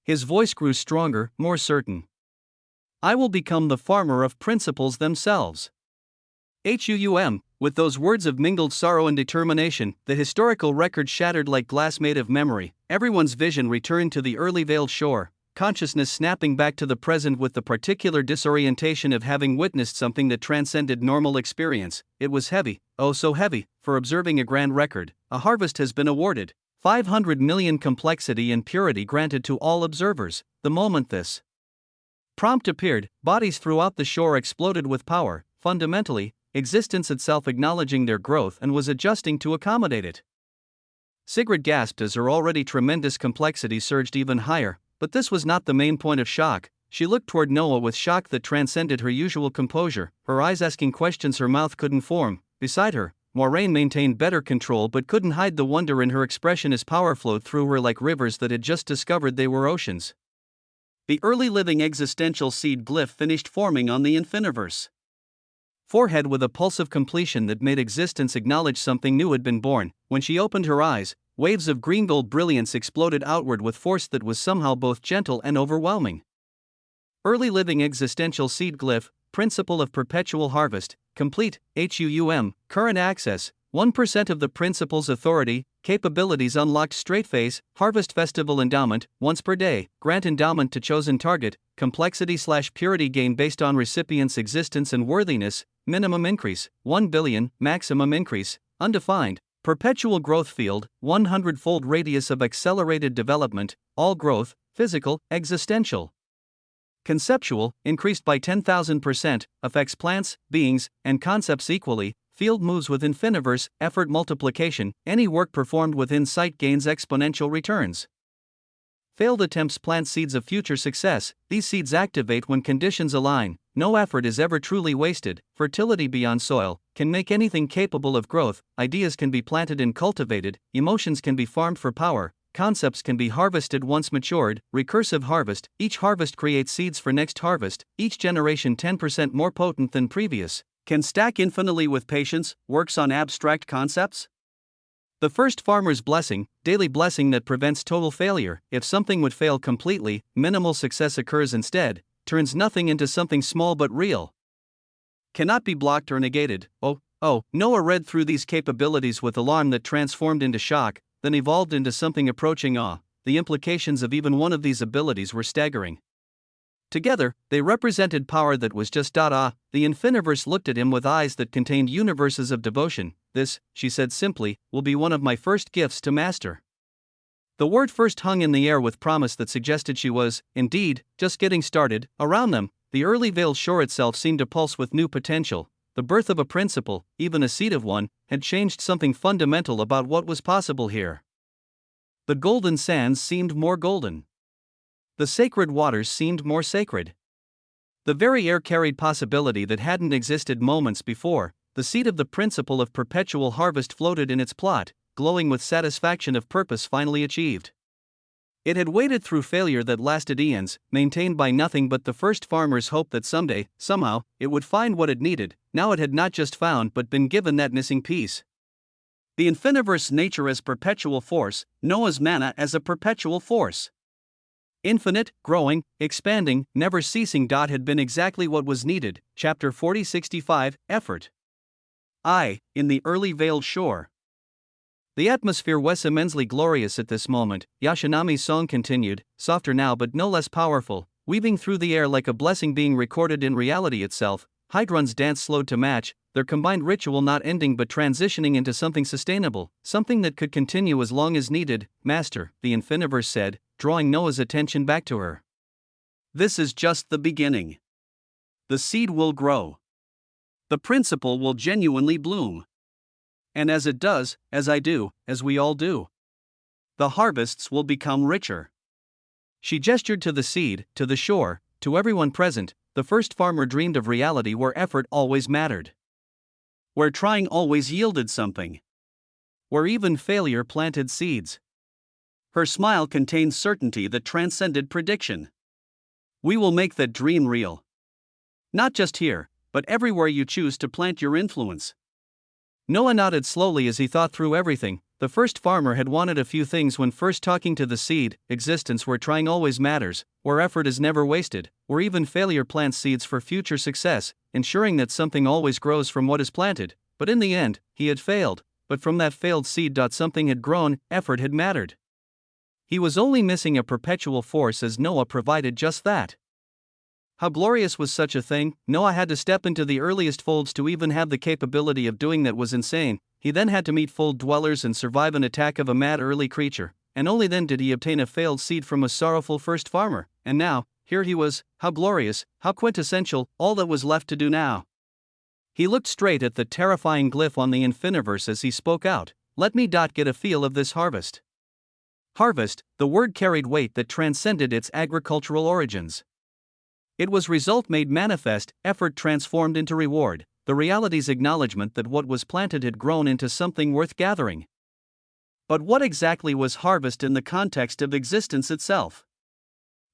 His voice grew stronger, more certain. I will become the farmer of principles themselves. With those words of mingled sorrow and determination, the historical record shattered like glass made of memory. Everyone's vision returned to the early veiled shore, consciousness snapping back to the present with the particular disorientation of having witnessed something that transcended normal experience. It was heavy, oh so heavy, for observing a grand record. A harvest has been awarded. 500 million complexity and purity granted to all observers. The moment this prompt appeared, bodies throughout the shore exploded with power. Fundamentally, existence itself acknowledging their growth and was adjusting to accommodate it. Sigrid gasped as her already tremendous complexity surged even higher, but this was not the main point of shock. She looked toward Noah with shock that transcended her usual composure, her eyes asking questions her mouth couldn't form. Beside her, Moraine maintained better control but couldn't hide the wonder in her expression as power flowed through her like rivers that had just discovered they were oceans. The early living existential seed glyph finished forming on the Infiniverse forehead with a pulse of completion that made existence acknowledge something new had been born. When she opened her eyes, waves of green gold brilliance exploded outward with force that was somehow both gentle and overwhelming. Early living existential seed glyph, principle of perpetual harvest, complete, HUUM, current access, 1% of the principle's authority, capabilities unlocked straight phase, harvest festival endowment, once per day, grant endowment to chosen target, complexity/purity gain based on recipient's existence and worthiness, minimum increase, 1 billion, maximum increase, undefined, perpetual growth field, 100-fold radius of accelerated development, all growth, physical, existential. Conceptual, increased by 10,000%, affects plants, beings, and concepts equally. Field moves with Infiniverse, effort multiplication, any work performed within sight gains exponential returns. Failed attempts plant seeds of future success, these seeds activate when conditions align, no effort is ever truly wasted, fertility beyond soil, can make anything capable of growth, ideas can be planted and cultivated, emotions can be farmed for power, concepts can be harvested once matured, recursive harvest, each harvest creates seeds for next harvest, each generation 10% more potent than previous. Can stack infinitely with patience, works on abstract concepts? The first farmer's blessing, daily blessing that prevents total failure. If something would fail completely, minimal success occurs instead, turns nothing into something small but real. Cannot be blocked or negated. Noah read through these capabilities with alarm that transformed into shock, then evolved into something approaching awe. The implications of even one of these abilities were staggering. Together, they represented power that was just The Infiniverse looked at him with eyes that contained universes of devotion. This, she said simply, will be one of my first gifts to master. The word first hung in the air with promise that suggested she was, indeed, just getting started. Around them, the early veiled shore itself seemed to pulse with new potential. The birth of a principle, even a seed of one, had changed something fundamental about what was possible here. The golden sands seemed more golden. The sacred waters seemed more sacred. The very air carried possibility that hadn't existed moments before. The seed of the principle of perpetual harvest floated in its plot, glowing with satisfaction of purpose finally achieved. It had waded through failure that lasted eons, maintained by nothing but the first farmer's hope that someday, somehow, it would find what it needed. Now it had not just found but been given that missing piece. The Infiniverse nature as perpetual force, Noah's manna as a perpetual force. Infinite, growing, expanding, never ceasing. Had been exactly what was needed. Chapter 4065, Effort. In the early veiled shore. The atmosphere was immensely glorious at this moment. Yashinami's song continued, softer now but no less powerful, weaving through the air like a blessing being recorded in reality itself. Hydrun's dance slowed to match, their combined ritual not ending but transitioning into something sustainable, something that could continue as long as needed. Master, the Infiniverse said, drawing Noah's attention back to her. This is just the beginning. The seed will grow. The principle will genuinely bloom. And as it does, as I do, as we all do, the harvests will become richer. She gestured to the seed, to the shore, to everyone present. The first farmer dreamed of reality where effort always mattered. Where trying always yielded something. Where even failure planted seeds. Her smile contained certainty that transcended prediction. We will make that dream real. Not just here, but everywhere you choose to plant your influence. Noah nodded slowly as he thought through everything. The first farmer had wanted a few things when first talking to the seed: existence where trying always matters, where effort is never wasted, where even failure plants seeds for future success, ensuring that something always grows from what is planted. But in the end, he had failed. But from that failed seed, something had grown, effort had mattered. He was only missing a perpetual force, as Noah provided just that. How glorious was such a thing? Noah had to step into the earliest folds to even have the capability of doing that was insane. He then had to meet fold dwellers and survive an attack of a mad early creature, and only then did he obtain a failed seed from a sorrowful first farmer. And now, here he was, how glorious, how quintessential, all that was left to do now. He looked straight at the terrifying glyph on the Infiniverse as he spoke out. let me get a feel of this harvest. Harvest, the word carried weight that transcended its agricultural origins. It was result made manifest, effort transformed into reward, the reality's acknowledgement that what was planted had grown into something worth gathering. But what exactly was harvest in the context of existence itself?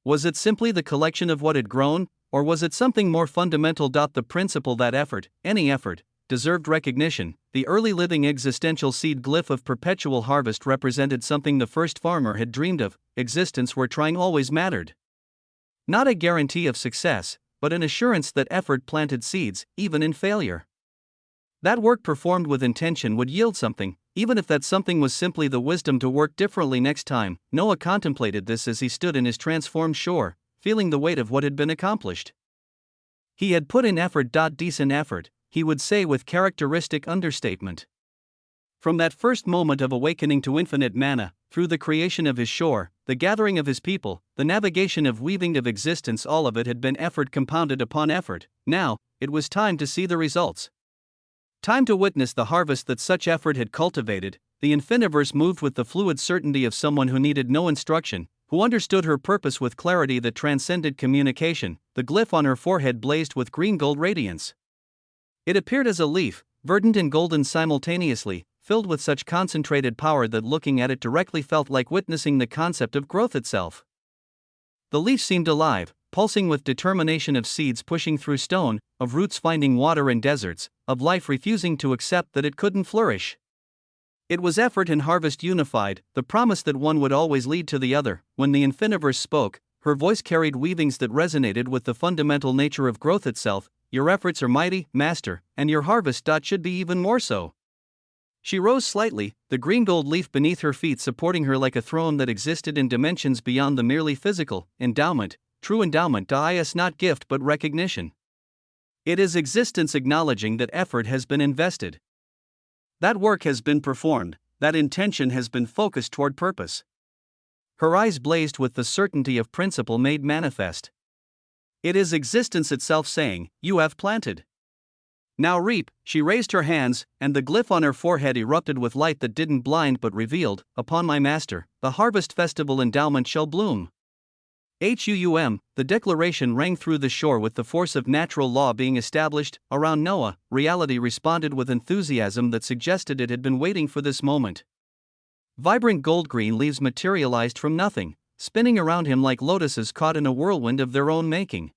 Was it simply the collection of what had grown, or was it something more fundamental? The principle that effort, any effort, deserved recognition. The early living existential seed glyph of perpetual harvest represented something the first farmer had dreamed of: existence where trying always mattered. Not a guarantee of success, but an assurance that effort planted seeds, even in failure. That work performed with intention would yield something, even if that something was simply the wisdom to work differently next time. Noah contemplated this as he stood in his transformed shore, feeling the weight of what had been accomplished. He had put in effort. Decent effort, he would say with characteristic understatement. From that first moment of awakening to infinite manna, through the creation of his shore, the gathering of his people, the navigation of weaving of existence, all of it had been effort compounded upon effort. Now, it was time to see the results. Time to witness the harvest that such effort had cultivated. The infiniverse moved with the fluid certainty of someone who needed no instruction, who understood her purpose with clarity that transcended communication. The glyph on her forehead blazed with green-gold radiance. It appeared as a leaf, verdant and golden simultaneously, filled with such concentrated power that looking at it directly felt like witnessing the concept of growth itself. The leaf seemed alive, pulsing with determination, of seeds pushing through stone, of roots finding water in deserts, of life refusing to accept that it couldn't flourish. It was effort and harvest unified, the promise that one would always lead to the other. When the infiniverse spoke, her voice carried weavings that resonated with the fundamental nature of growth itself. Your efforts are mighty, Master, and your harvest should be even more so. She rose slightly, the green gold leaf beneath her feet supporting her like a throne that existed in dimensions beyond the merely physical. Endowment, true endowment is not gift but recognition. It is existence acknowledging that effort has been invested. That work has been performed, that intention has been focused toward purpose. Her eyes blazed with the certainty of principle made manifest. It is existence itself saying, "You have planted. Now reap." She raised her hands, and the glyph on her forehead erupted with light that didn't blind but revealed. Upon my Master, the harvest festival endowment shall bloom. The declaration rang through the shore with the force of natural law being established. Around Noah, reality responded with enthusiasm that suggested it had been waiting for this moment. Vibrant gold-green leaves materialized from nothing, spinning around him like lotuses caught in a whirlwind of their own making.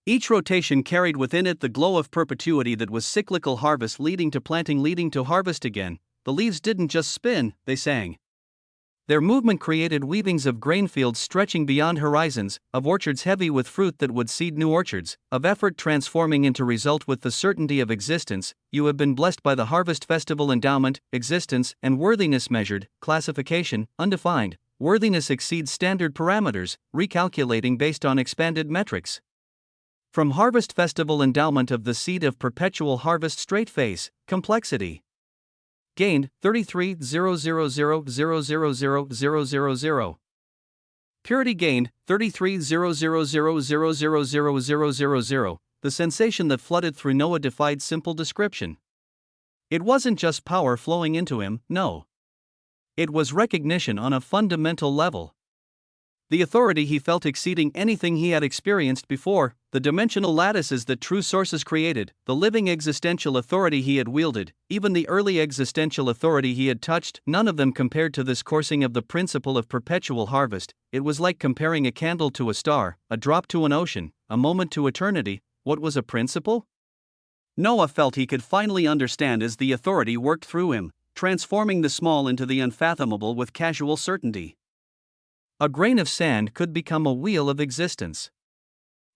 Each rotation carried within it the glow of perpetuity that was cyclical harvest leading to planting leading to harvest again. The leaves didn't just spin, they sang. Their movement created weavings of grain fields stretching beyond horizons, of orchards heavy with fruit that would seed new orchards, of effort transforming into result with the certainty of existence. You have been blessed by the harvest festival endowment, existence, and worthiness measured, classification, undefined. Worthiness exceeds standard parameters, recalculating based on expanded metrics. From harvest festival endowment of the seed of perpetual harvest straight face, complexity. Gained, 33,000,000,000. Purity gained, 33,000,000,000,000. The sensation that flooded through Noah defied simple description. It wasn't just power flowing into him, no. It was recognition on a fundamental level. The authority he felt exceeding anything he had experienced before, the dimensional lattices that true sources created, the living existential authority he had wielded, even the early existential authority he had touched, none of them compared to this coursing of the principle of perpetual harvest. It was like comparing a candle to a star, a drop to an ocean, a moment to eternity. What was a principle? Noah felt he could finally understand as the authority worked through him, transforming the small into the unfathomable with casual certainty. A grain of sand could become a wheel of existence.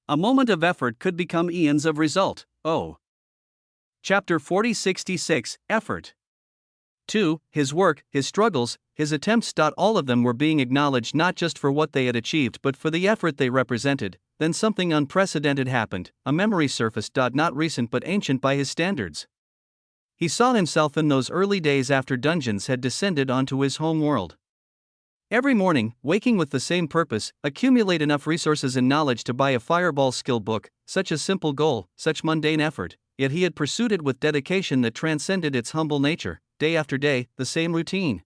A moment of effort could become eons of result. Chapter 4066, Effort. 2. His work, his struggles, his attempts. All of them were being acknowledged not just for what they had achieved but for the effort they represented. Then something unprecedented happened. A memory surfaced. Not recent but ancient by his standards. He saw himself in those early days after dungeons had descended onto his home world. Every morning, waking with the same purpose, accumulate enough resources and knowledge to buy a fireball skill book. Such a simple goal, such mundane effort, yet he had pursued it with dedication that transcended its humble nature. day after day, the same routine.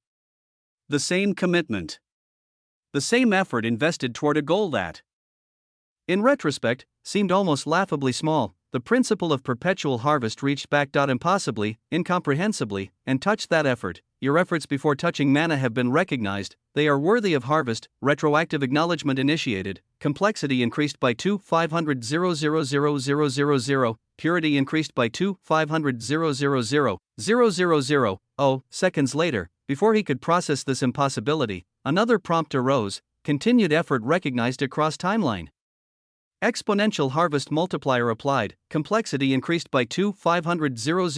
The same commitment. The same effort invested toward a goal that, in retrospect, seemed almost laughably small. The principle of perpetual harvest reached back. Impossibly, incomprehensibly, and touched that effort. Your efforts before touching manna have been recognized, they are worthy of harvest, retroactive acknowledgement initiated, complexity increased by 2 500 000 purity increased by 2 500 000 seconds later, before he could process this impossibility, another prompt arose, continued effort recognized across timeline. Exponential harvest multiplier applied, complexity increased by 2 500 000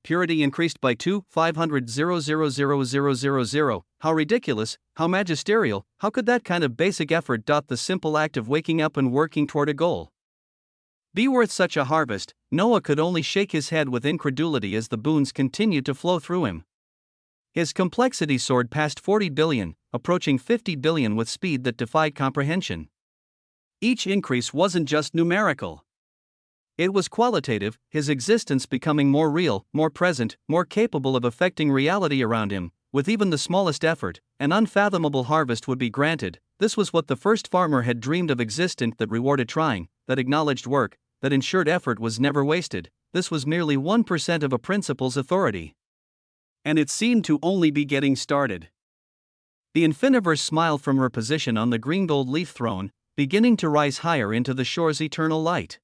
purity increased by 2 500 000 How ridiculous, how magisterial, how could that kind of basic effort. The simple act of waking up and working toward a goal be worth such a harvest? Noah could only shake his head with incredulity as the boons continued to flow through him. His complexity soared past 40 billion, approaching 50 billion with speed that defied comprehension. Each increase wasn't just numerical. It was qualitative, his existence becoming more real, more present, more capable of affecting reality around him. With even the smallest effort, an unfathomable harvest would be granted. This was what the first farmer had dreamed of: existence that rewarded trying, that acknowledged work, that ensured effort was never wasted. This was merely 1% of a principle's authority. And it seemed to only be getting started. The Infiniverse smiled from her position on the green gold leaf throne, beginning to rise higher into the shore's eternal light.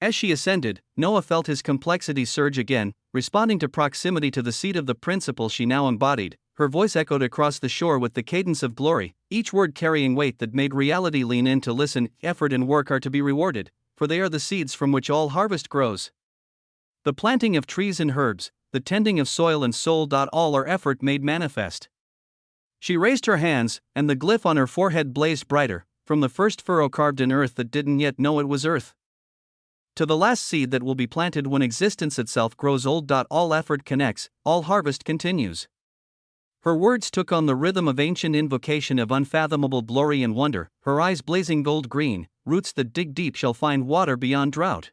As she ascended, Noah felt his complexity surge again, responding to proximity to the seat of the principle she now embodied. Her voice echoed across the shore with the cadence of glory, each word carrying weight that made reality lean in to listen. Effort and work are to be rewarded, for they are the seeds from which all harvest grows. The planting of trees and herbs, the tending of soil and soul. All are effort made manifest. She raised her hands, and the glyph on her forehead blazed brighter, from the first furrow carved in earth that didn't yet know it was earth, to the last seed that will be planted when existence itself grows old. All effort connects, all harvest continues. Her words took on the rhythm of ancient invocation of unfathomable glory and wonder, her eyes blazing gold green. Roots that dig deep shall find water beyond drought.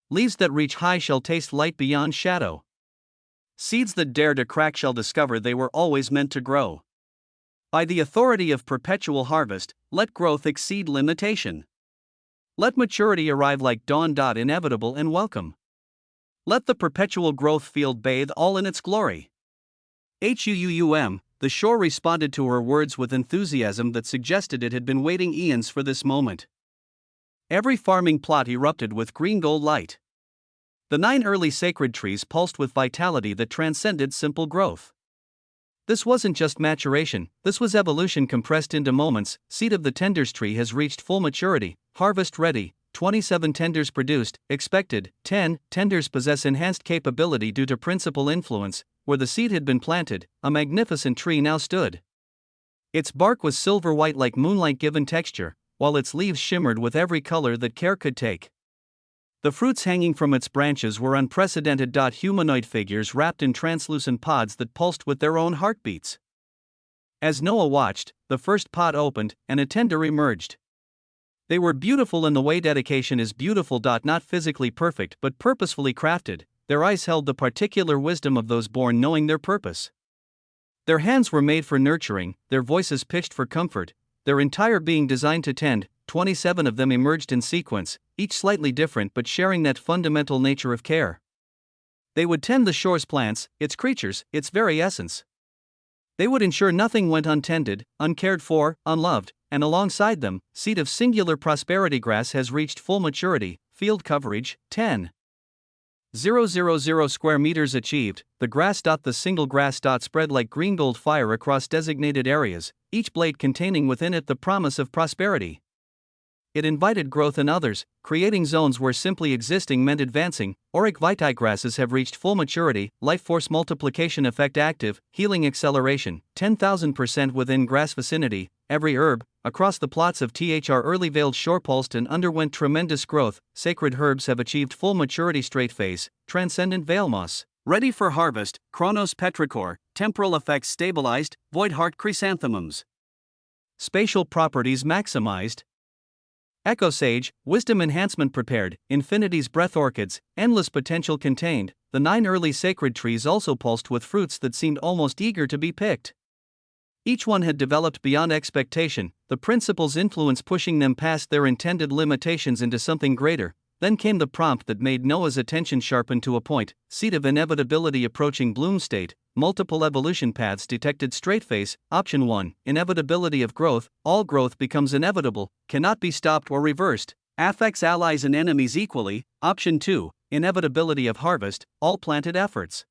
Leaves that reach high shall taste light beyond shadow. Seeds that dare to crack shall discover they were always meant to grow. By the authority of perpetual harvest, let growth exceed limitation. Let maturity arrive like dawn. Inevitable and welcome. Let the perpetual growth field bathe all in its glory. The shore responded to her words with enthusiasm that suggested it had been waiting eons for this moment. Every farming plot erupted with green gold light. The 9 early sacred trees pulsed with vitality that transcended simple growth. This wasn't just maturation, this was evolution compressed into moments. Seed of the tenders tree has reached full maturity, harvest ready. 27 tenders produced, expected. 10 tenders possess enhanced capability due to principal influence. Where the seed had been planted, a magnificent tree now stood. Its bark was silver white like moonlight given texture, while its leaves shimmered with every color that care could take. The fruits hanging from its branches were unprecedented. Humanoid figures wrapped in translucent pods that pulsed with their own heartbeats. As Noah watched, the first pod opened, and a tender emerged. They were beautiful in the way dedication is beautiful. Not physically perfect but purposefully crafted. Their eyes held the particular wisdom of those born knowing their purpose. Their hands were made for nurturing, their voices pitched for comfort, their entire being designed to tend. 27 of them emerged in sequence, each slightly different but sharing that fundamental nature of care. They would tend the shore's plants, its creatures, its very essence. They would ensure nothing went untended, uncared for, unloved, and alongside them, seed of singular prosperity. Grass has reached full maturity, field coverage, 10,000 square meters achieved. The grass. The single grass. Spread like green gold fire across designated areas, each blade containing within it the promise of prosperity. It invited growth in others, creating zones where simply existing meant advancing. Auric vitae grasses have reached full maturity, life force multiplication effect active, healing acceleration, 10,000% within grass vicinity. Every herb, across the plots of THR early veiled shore pulsed and underwent tremendous growth. Sacred herbs have achieved full maturity. Straight face, transcendent veil moss, ready for harvest. Chronos petrichor, temporal effects stabilized. Void heart chrysanthemums, spatial properties maximized. Echo sage, wisdom enhancement prepared. Infinity's breath orchids, endless potential contained. the 9 early sacred trees also pulsed with fruits that seemed almost eager to be picked. Each one had developed beyond expectation, the principal's influence pushing them past their intended limitations into something greater. Then came the prompt that made Noah's attention sharpen to a point: seed of inevitability approaching bloom state, multiple evolution paths detected straight face. Option 1, inevitability of growth, all growth becomes inevitable, cannot be stopped or reversed, affects allies and enemies equally. Option 2, inevitability of harvest, all planted efforts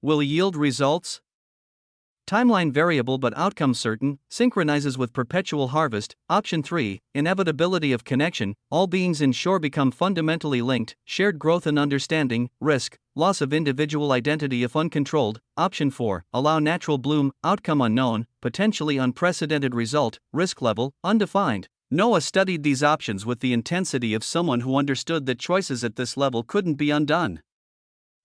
will yield results. Timeline variable but outcome certain, synchronizes with perpetual harvest. Option 3, inevitability of connection, all beings in shore become fundamentally linked, shared growth and understanding, risk, loss of individual identity if uncontrolled. Option 4, allow natural bloom, outcome unknown, potentially unprecedented result, risk level, undefined. Noah studied these options with the intensity of someone who understood that choices at this level couldn't be undone.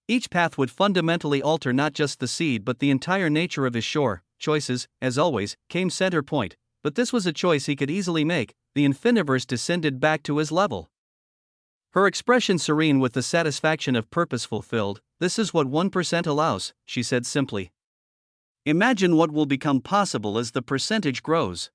Each path would fundamentally alter not just the seed but the entire nature of his shore. Choices, as always, came center point, but this was a choice he could easily make. The Infiniverse descended back to his level. Her expression serene with the satisfaction of purpose fulfilled. This is what 1% allows, she said simply. Imagine what will become possible as the percentage grows.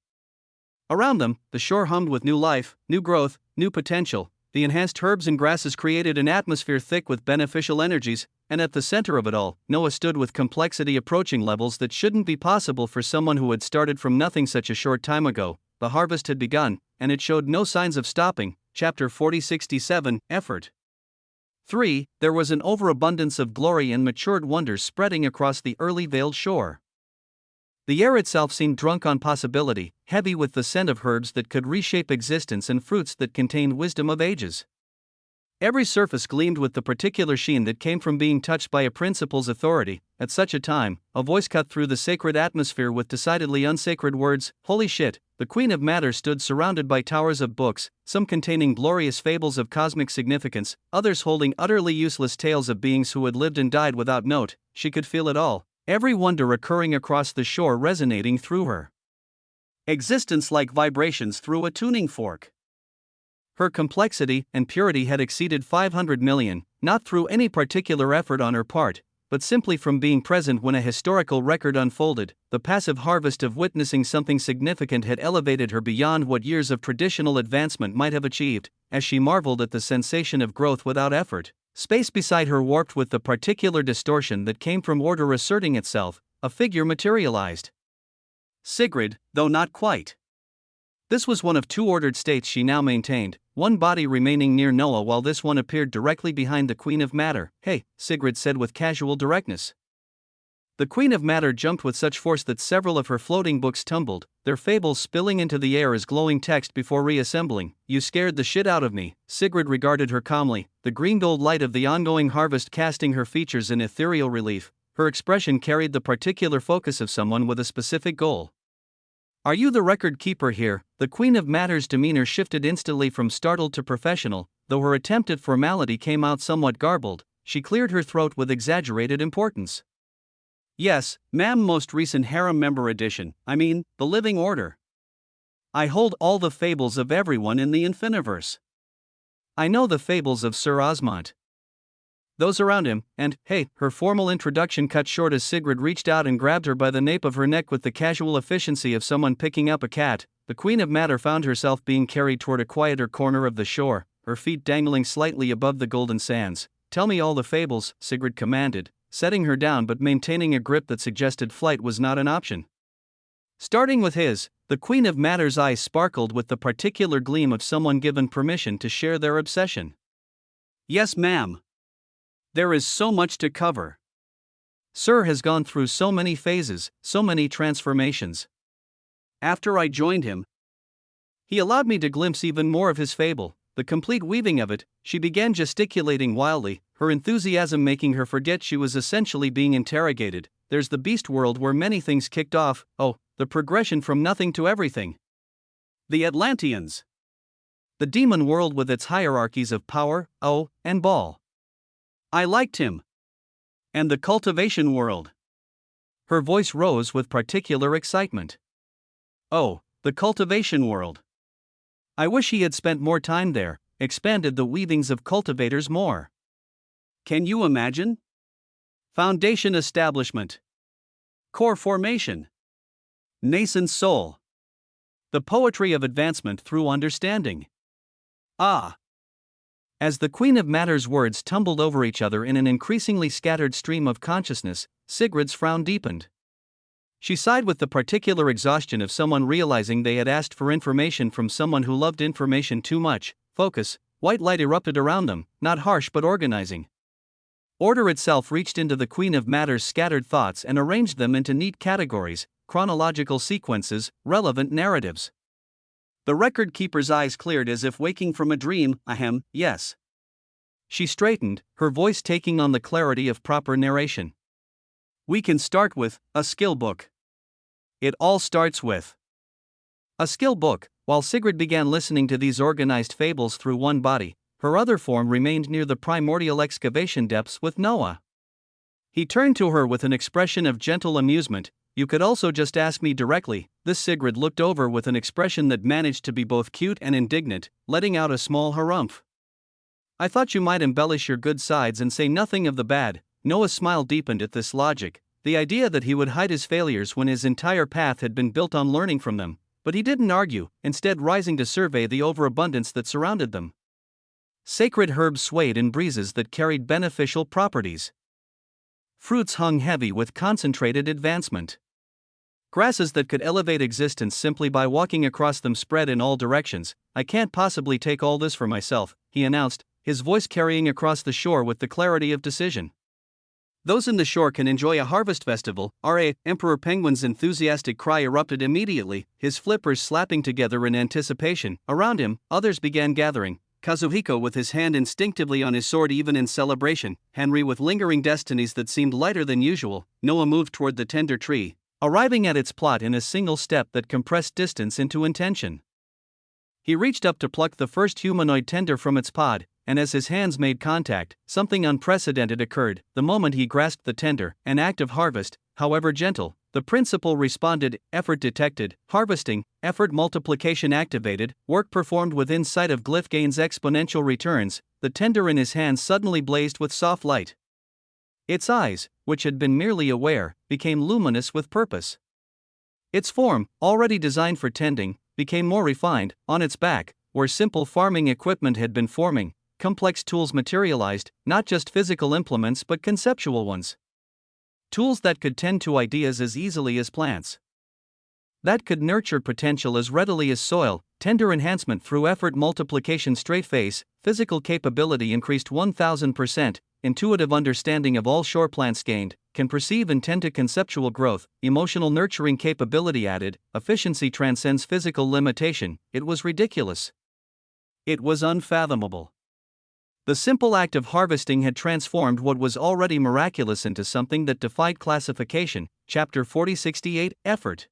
Around them, the shore hummed with new life, new growth, new potential. The enhanced herbs and grasses created an atmosphere thick with beneficial energies, and at the center of it all, Noah stood with complexity approaching levels that shouldn't be possible for someone who had started from nothing such a short time ago. The harvest had begun, and it showed no signs of stopping. Chapter 40:67, Effort. 3. There was an overabundance of glory and matured wonders spreading across the early veiled shore. The air itself seemed drunk on possibility, heavy with the scent of herbs that could reshape existence and fruits that contained wisdom of ages. Every surface gleamed with the particular sheen that came from being touched by a principal's authority. At such a time, a voice cut through the sacred atmosphere with decidedly unsacred words: "Holy shit!" The Queen of Matter stood surrounded by towers of books, some containing glorious fables of cosmic significance, others holding utterly useless tales of beings who had lived and died without note. She could feel it all. Every wonder occurring across the shore resonating through her existence like vibrations through a tuning fork. Her complexity and purity had exceeded 500 million, not through any particular effort on her part, but simply from being present when a historical record unfolded. The passive harvest of witnessing something significant had elevated her beyond what years of traditional advancement might have achieved. As she marveled at the sensation of growth without effort, space beside her warped with the particular distortion that came from order asserting itself. A figure materialized. Sigrid, though not quite. This was one of two ordered states she now maintained, one body remaining near Noah while this one appeared directly behind the Queen of Matter. "Hey," Sigrid said with casual directness. The Queen of Matter jumped with such force that several of her floating books tumbled, their fables spilling into the air as glowing text before reassembling. "You scared the shit out of me." Sigrid regarded her calmly, the green-gold light of the ongoing harvest casting her features in ethereal relief. Her expression carried the particular focus of someone with a specific goal. "Are you the record keeper here?" The Queen of Matter's demeanor shifted instantly from startled to professional, though her attempt at formality came out somewhat garbled. She cleared her throat with exaggerated importance. "Yes, ma'am, most recent harem member edition, I mean, the living order. I hold all the fables of everyone in the Infiniverse. I know the fables of Sir Osmont, those around him, and, hey," her formal introduction cut short as Sigrid reached out and grabbed her by the nape of her neck with the casual efficiency of someone picking up a cat. The Queen of Matter found herself being carried toward a quieter corner of the shore, her feet dangling slightly above the golden sands. "Tell me all the fables," Sigrid commanded, setting her down but maintaining a grip that suggested flight was not an option. Starting with his, the Queen of Matter's eyes sparkled with the particular gleam of someone given permission to share their obsession. "Yes, ma'am. There is so much to cover. Sir has gone through so many phases, so many transformations. After I joined him, he allowed me to glimpse even more of his fable, the complete weaving of it." She began gesticulating wildly, her enthusiasm making her forget she was essentially being interrogated. "There's the beast world where many things kicked off, oh, the progression from nothing to everything. The Atlanteans. The demon world with its hierarchies of power, oh, and Baal. I liked him. And the cultivation world." Her voice rose with particular excitement. "Oh, the cultivation world. I wish he had spent more time there, expanded the weavings of cultivators more. Can you imagine? Foundation establishment. Core formation. Nascent soul. The poetry of advancement through understanding. Ah! As the Queen of Matter's words tumbled over each other in an increasingly scattered stream of consciousness, Sigrid's frown deepened. She sighed with the particular exhaustion of someone realizing they had asked for information from someone who loved information too much. Focus. White light erupted around them, not harsh but organizing. Order itself reached into the Queen of Matter's scattered thoughts and arranged them into neat categories, chronological sequences, relevant narratives. The record keeper's eyes cleared as if waking from a dream. Ahem, yes. She straightened, her voice taking on the clarity of proper narration. We can start with a skill book. It all starts with a skill book. While Sigrid began listening to these organized fables through one body, her other form remained near the primordial excavation depths with Noah. He turned to her with an expression of gentle amusement. You could also just ask me directly. This Sigrid looked over with an expression that managed to be both cute and indignant, letting out a small harumph. I thought you might embellish your good sides and say nothing of the bad. Noah's smile deepened at this logic, the idea that he would hide his failures when his entire path had been built on learning from them. But he didn't argue, instead rising to survey the overabundance that surrounded them. Sacred herbs swayed in breezes that carried beneficial properties. Fruits hung heavy with concentrated advancement. Grasses that could elevate existence simply by walking across them spread in all directions. I can't possibly take all this for myself, he announced, his voice carrying across the shore with the clarity of decision. Those in the shore can enjoy a harvest festival. R.A. Emperor Penguin's enthusiastic cry erupted immediately, his flippers slapping together in anticipation. Around him, others began gathering. Kazuhiko with his hand instinctively on his sword even in celebration, Henry with lingering destinies that seemed lighter than usual. Noah moved toward the tender tree, arriving at its plot in a single step that compressed distance into intention. He reached up to pluck the first humanoid tender from its pod, and as his hands made contact, something unprecedented occurred. The moment he grasped the tender, an act of harvest, however gentle, the principle responded, effort detected, harvesting, effort multiplication activated, work performed within sight of glyph gains exponential returns. The tender in his hands suddenly blazed with soft light. Its eyes, which had been merely aware, became luminous with purpose. Its form, already designed for tending, became more refined. On its back, where simple farming equipment had been forming, complex tools materialized, not just physical implements but conceptual ones. Tools that could tend to ideas as easily as plants. That could nurture potential as readily as soil. Tender enhancement through effort multiplication. Straight face, physical capability increased 1000%, intuitive understanding of all shore plants gained, can perceive and tend to conceptual growth, emotional nurturing capability added, efficiency transcends physical limitation. It was ridiculous. It was unfathomable. The simple act of harvesting had transformed what was already miraculous into something that defied classification. Chapter 4068, Effort.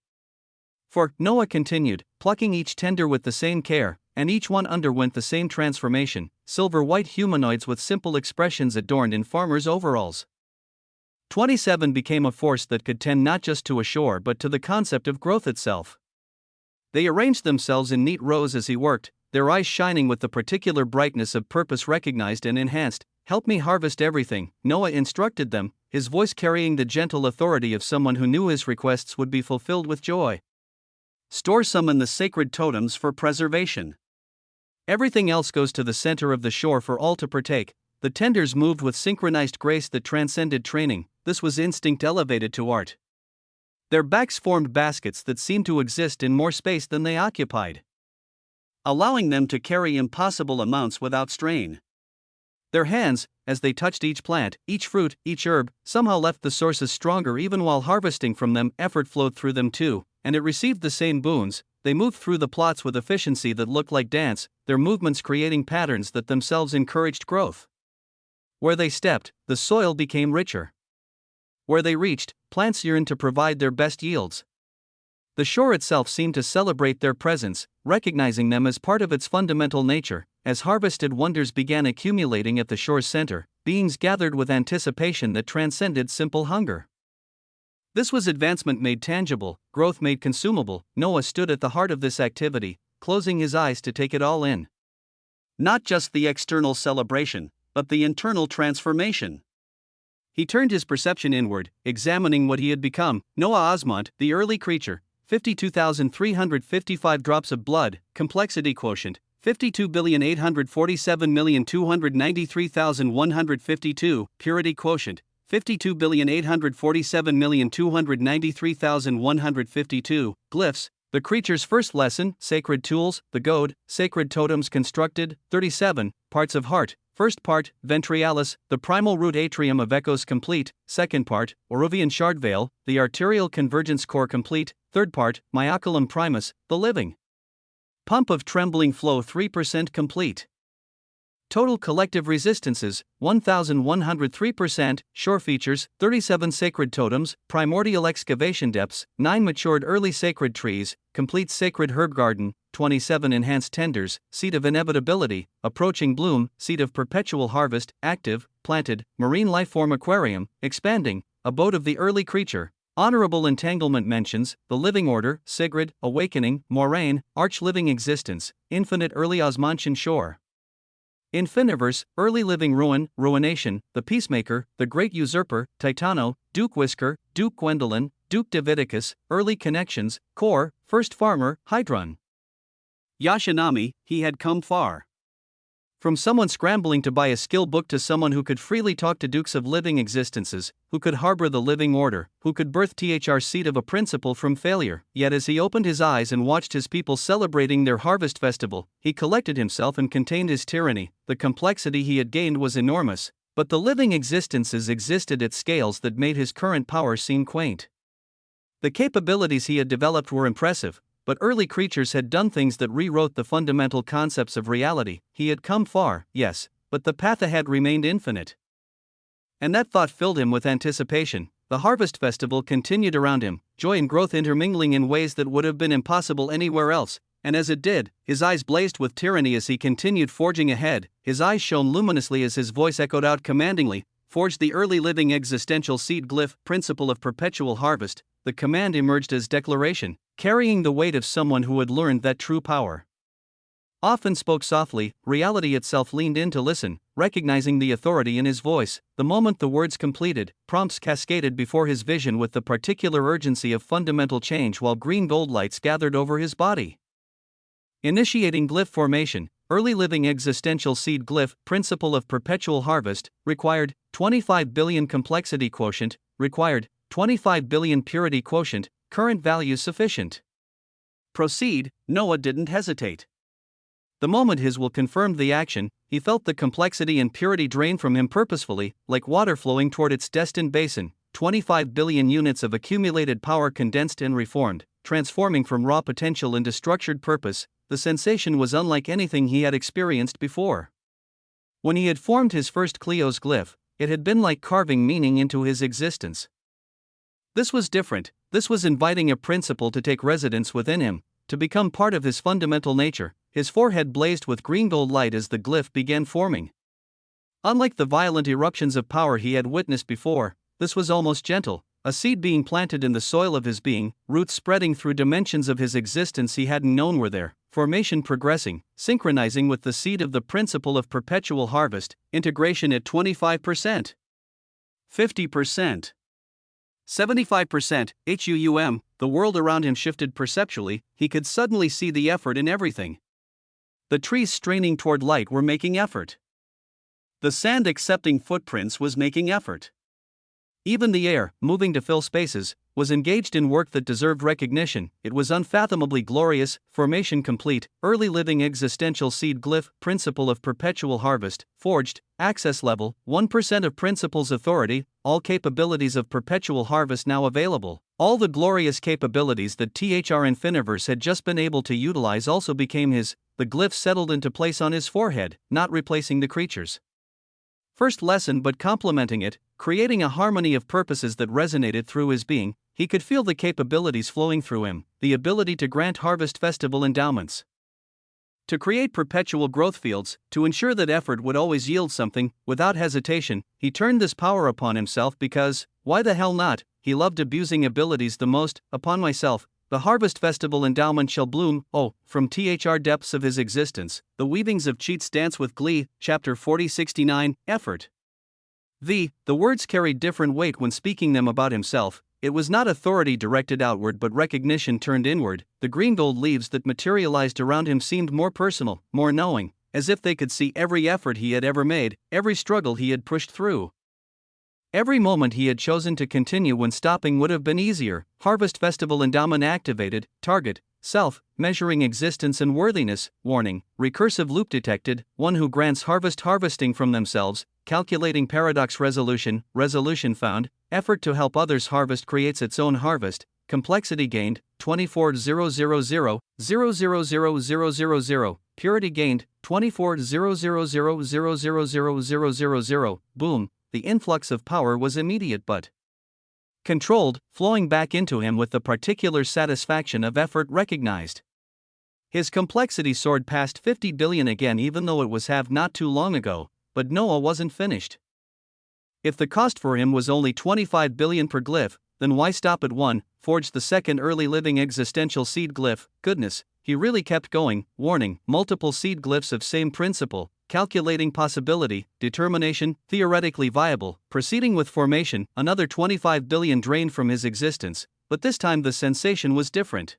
For, Noah continued, plucking each tender with the same care, and each one underwent the same transformation, silver-white humanoids with simple expressions adorned in farmers' overalls. 27 became a force that could tend not just to a shore but to the concept of growth itself. They arranged themselves in neat rows as he worked, their eyes shining with the particular brightness of purpose recognized and enhanced. Help me harvest everything, Noah instructed them, his voice carrying the gentle authority of someone who knew his requests would be fulfilled with joy. Store some in the sacred totems for preservation. Everything else goes to the center of the shore for all to partake. The tenders moved with synchronized grace that transcended training. This was instinct elevated to art. Their backs formed baskets that seemed to exist in more space than they occupied, allowing them to carry impossible amounts without strain. Their hands, as they touched each plant, each fruit, each herb, somehow left the sources stronger even while harvesting from them. Effort flowed through them too, and it received the same boons. They moved through the plots with efficiency that looked like dance, their movements creating patterns that themselves encouraged growth. Where they stepped, the soil became richer. Where they reached, plants yearned to provide their best yields. The shore itself seemed to celebrate their presence, recognizing them as part of its fundamental nature. As harvested wonders began accumulating at the shore's center, beings gathered with anticipation that transcended simple hunger. This was advancement made tangible, growth made consumable. Noah stood at the heart of this activity, closing his eyes to take it all in. Not just the external celebration, but the internal transformation. He turned his perception inward, examining what he had become. Noah Osmont, the early creature, 52,355 drops of blood, complexity quotient, 52,847,293,152, purity quotient, 52,847,293,152, glyphs, the creature's first lesson, sacred tools, the goad, sacred totems constructed, 37, parts of heart, first part, ventrialis, the primal root atrium of echoes complete, second part, Oruvian shard veil, the arterial convergence core complete, third part, myoculum primus, the living pump of trembling flow 3% complete. Total collective resistances, 1,103%, shore features, 37 sacred totems, primordial excavation depths, 9 matured early sacred trees, complete sacred herb garden, 27 enhanced tenders, seed of inevitability, approaching bloom, seed of perpetual harvest, active, planted, marine lifeform aquarium, expanding, abode of the early creature. Honorable entanglement mentions, the living order, Sigrid, awakening, moraine, arch-living existence, infinite early Osmontian shore. Infiniverse, early living ruin, ruination, the peacemaker, the great usurper, Titano, Duke Whisker, Duke Gwendolen, Duke Davidicus, early connections, core, first farmer, Hydron. Yashinami, he had come far. From someone scrambling to buy a skill book to someone who could freely talk to dukes of living existences, who could harbor the living order, who could birth THR's seed of a principle from failure. Yet as he opened his eyes and watched his people celebrating their harvest festival, he collected himself and contained his tyranny. The complexity he had gained was enormous, but the living existences existed at scales that made his current power seem quaint. The capabilities he had developed were impressive, but early creatures had done things that rewrote the fundamental concepts of reality. He had come far, yes, but the path ahead remained infinite. And that thought filled him with anticipation. The harvest festival continued around him, joy and growth intermingling in ways that would have been impossible anywhere else, and as it did, his eyes blazed with tyranny as he continued forging ahead. His eyes shone luminously as his voice echoed out commandingly, "Forge the early living existential seed glyph, principle of perpetual harvest." The command emerged as declaration, carrying the weight of someone who had learned that true power often spoke softly. Reality itself leaned in to listen, recognizing the authority in his voice. The moment the words completed, prompts cascaded before his vision with the particular urgency of fundamental change while green gold lights gathered over his body. Initiating glyph formation, early living existential seed glyph, principle of perpetual harvest, required 25 billion complexity quotient, required 25 billion purity quotient, current value sufficient. Proceed. Noah didn't hesitate. The moment his will confirmed the action, he felt the complexity and purity drain from him purposefully, like water flowing toward its destined basin. 25 billion units of accumulated power condensed and reformed, transforming from raw potential into structured purpose. The sensation was unlike anything he had experienced before. When he had formed his first Cleo's glyph, it had been like carving meaning into his existence. This was different. This was inviting a principle to take residence within him, to become part of his fundamental nature. His forehead blazed with green gold light as the glyph began forming. Unlike the violent eruptions of power he had witnessed before, this was almost gentle, a seed being planted in the soil of his being, roots spreading through dimensions of his existence he hadn't known were there, formation progressing, synchronizing with the seed of the principle of perpetual harvest, integration at 25%, 50%. 75%, the world around him shifted perceptually. He could suddenly see the effort in everything. The trees straining toward light were making effort. The sand accepting footprints was making effort. Even the air, moving to fill spaces, was engaged in work that deserved recognition. It was unfathomably glorious. Formation complete, early living existential seed glyph, principle of perpetual harvest, forged, access level, 1% of principle's authority, all capabilities of perpetual harvest now available. All the glorious capabilities that THR Infiniverse had just been able to utilize also became his. The glyph settled into place on his forehead, not replacing the creature's first lesson but complementing it, creating a harmony of purposes that resonated through his being. He could feel the capabilities flowing through him, the ability to grant harvest festival endowments, to create perpetual growth fields, to ensure that effort would always yield something. Without hesitation, he turned this power upon himself because, why the hell not? He loved abusing abilities the most, upon myself, The harvest festival endowment shall bloom, oh, from thr depths of his existence, the weavings of cheats dance with glee, chapter 4069, effort. The words carried different weight when speaking them about himself. It was not authority directed outward but recognition turned inward. The green gold leaves that materialized around him seemed more personal, more knowing, as if they could see every effort he had ever made, every struggle he had pushed through. Every moment he had chosen to continue when stopping would have been easier. Harvest Festival endowment activated, target, self, measuring existence and worthiness, warning, recursive loop detected, one who grants harvesting from themselves, calculating paradox resolution found, effort to help others harvest creates its own harvest, complexity gained, 24,000,000,000, purity gained, 24,000,000,000,000, boom, the influx of power was immediate but controlled, flowing back into him with the particular satisfaction of effort recognized. His complexity soared past 50 billion again even though it was halved not too long ago, but Noah wasn't finished. If the cost for him was only 25 billion per glyph, then why stop at one, forge the second early living existential seed glyph? Goodness, he really kept going, warning, multiple seed glyphs of same principle, calculating possibility, determination, theoretically viable, proceeding with formation, another 25 billion drained from his existence, but this time the sensation was different.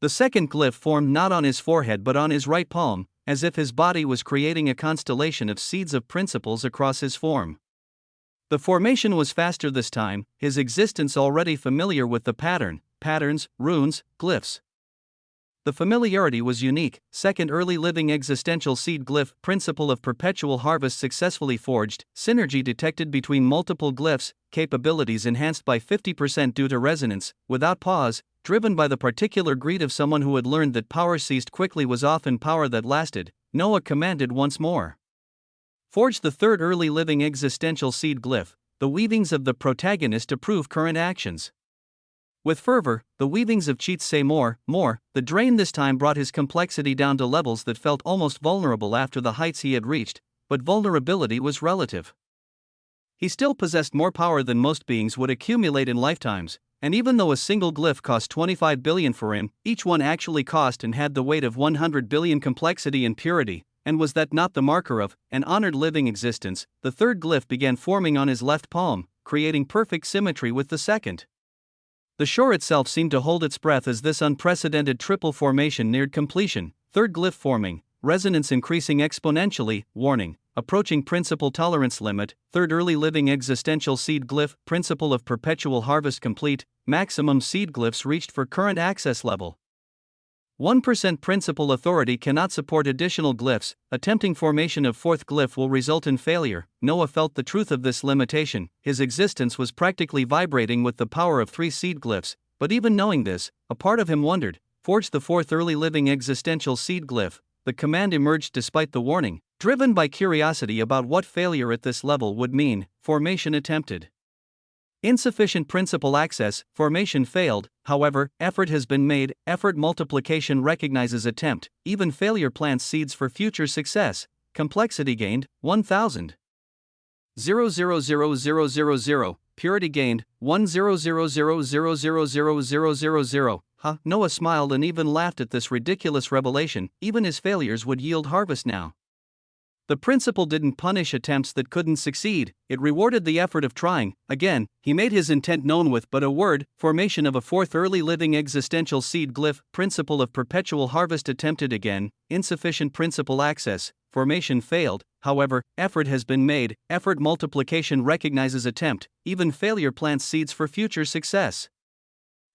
The second glyph formed not on his forehead but on his right palm, as if his body was creating a constellation of seeds of principles across his form. The formation was faster this time, his existence already familiar with the patterns, runes, glyphs. The familiarity was unique. Second early living existential seed glyph, principle of perpetual harvest successfully forged, synergy detected between multiple glyphs, capabilities enhanced by 50% due to resonance, without pause, driven by the particular greed of someone who had learned that power seized quickly was often power that lasted. Noah commanded once more. Forge the third early living existential seed glyph, the weavings of the protagonist to prove current actions. With fervor, the weavings of cheats say more, the drain this time brought his complexity down to levels that felt almost vulnerable after the heights he had reached, but vulnerability was relative. He still possessed more power than most beings would accumulate in lifetimes, and even though a single glyph cost 25 billion for him, each one actually cost and had the weight of 100 billion complexity and purity, and was that not the marker of an honored living existence? The third glyph began forming on his left palm, creating perfect symmetry with the second. The shore itself seemed to hold its breath as this unprecedented triple formation neared completion. Third glyph forming, resonance increasing exponentially, warning, approaching principal tolerance limit. Third early living existential seed glyph, principle of perpetual harvest complete, maximum seed glyphs reached for current access level. 1% principal authority cannot support additional glyphs. Attempting formation of fourth glyph will result in failure. Noah felt the truth of this limitation. His existence was practically vibrating with the power of 3 seed glyphs, but even knowing this, a part of him wondered, forge the fourth early living existential seed glyph. The command emerged despite the warning, driven by curiosity about what failure at this level would mean. Formation attempted. Insufficient principal access, formation failed. However, effort has been made. Effort multiplication recognizes attempt, even failure plants seeds for future success. Complexity gained, 1000. 0,000,000, purity gained, 1,000,000,000,000. Noah smiled and even laughed at this ridiculous revelation. Even his failures would yield harvest now. The principle didn't punish attempts that couldn't succeed, it rewarded the effort of trying. Again, he made his intent known with but a word, formation of a fourth early living existential seed glyph, principle of perpetual harvest attempted again, insufficient principal access, formation failed. However, effort has been made. Effort multiplication recognizes attempt, even failure plants seeds for future success.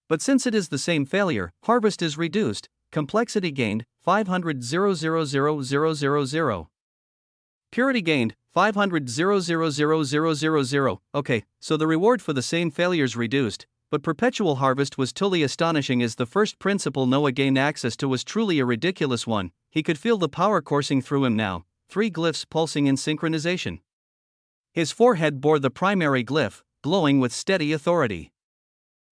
But since it is the same failure, harvest is reduced, complexity gained, 500,000,000,000. Purity gained, 500,000,000,000. Okay, so the reward for the same failures reduced, but perpetual harvest was truly astonishing as the first principle Noah gained access to was truly a ridiculous one. He could feel the power coursing through him now, 3 glyphs pulsing in synchronization. His forehead bore the primary glyph, glowing with steady authority.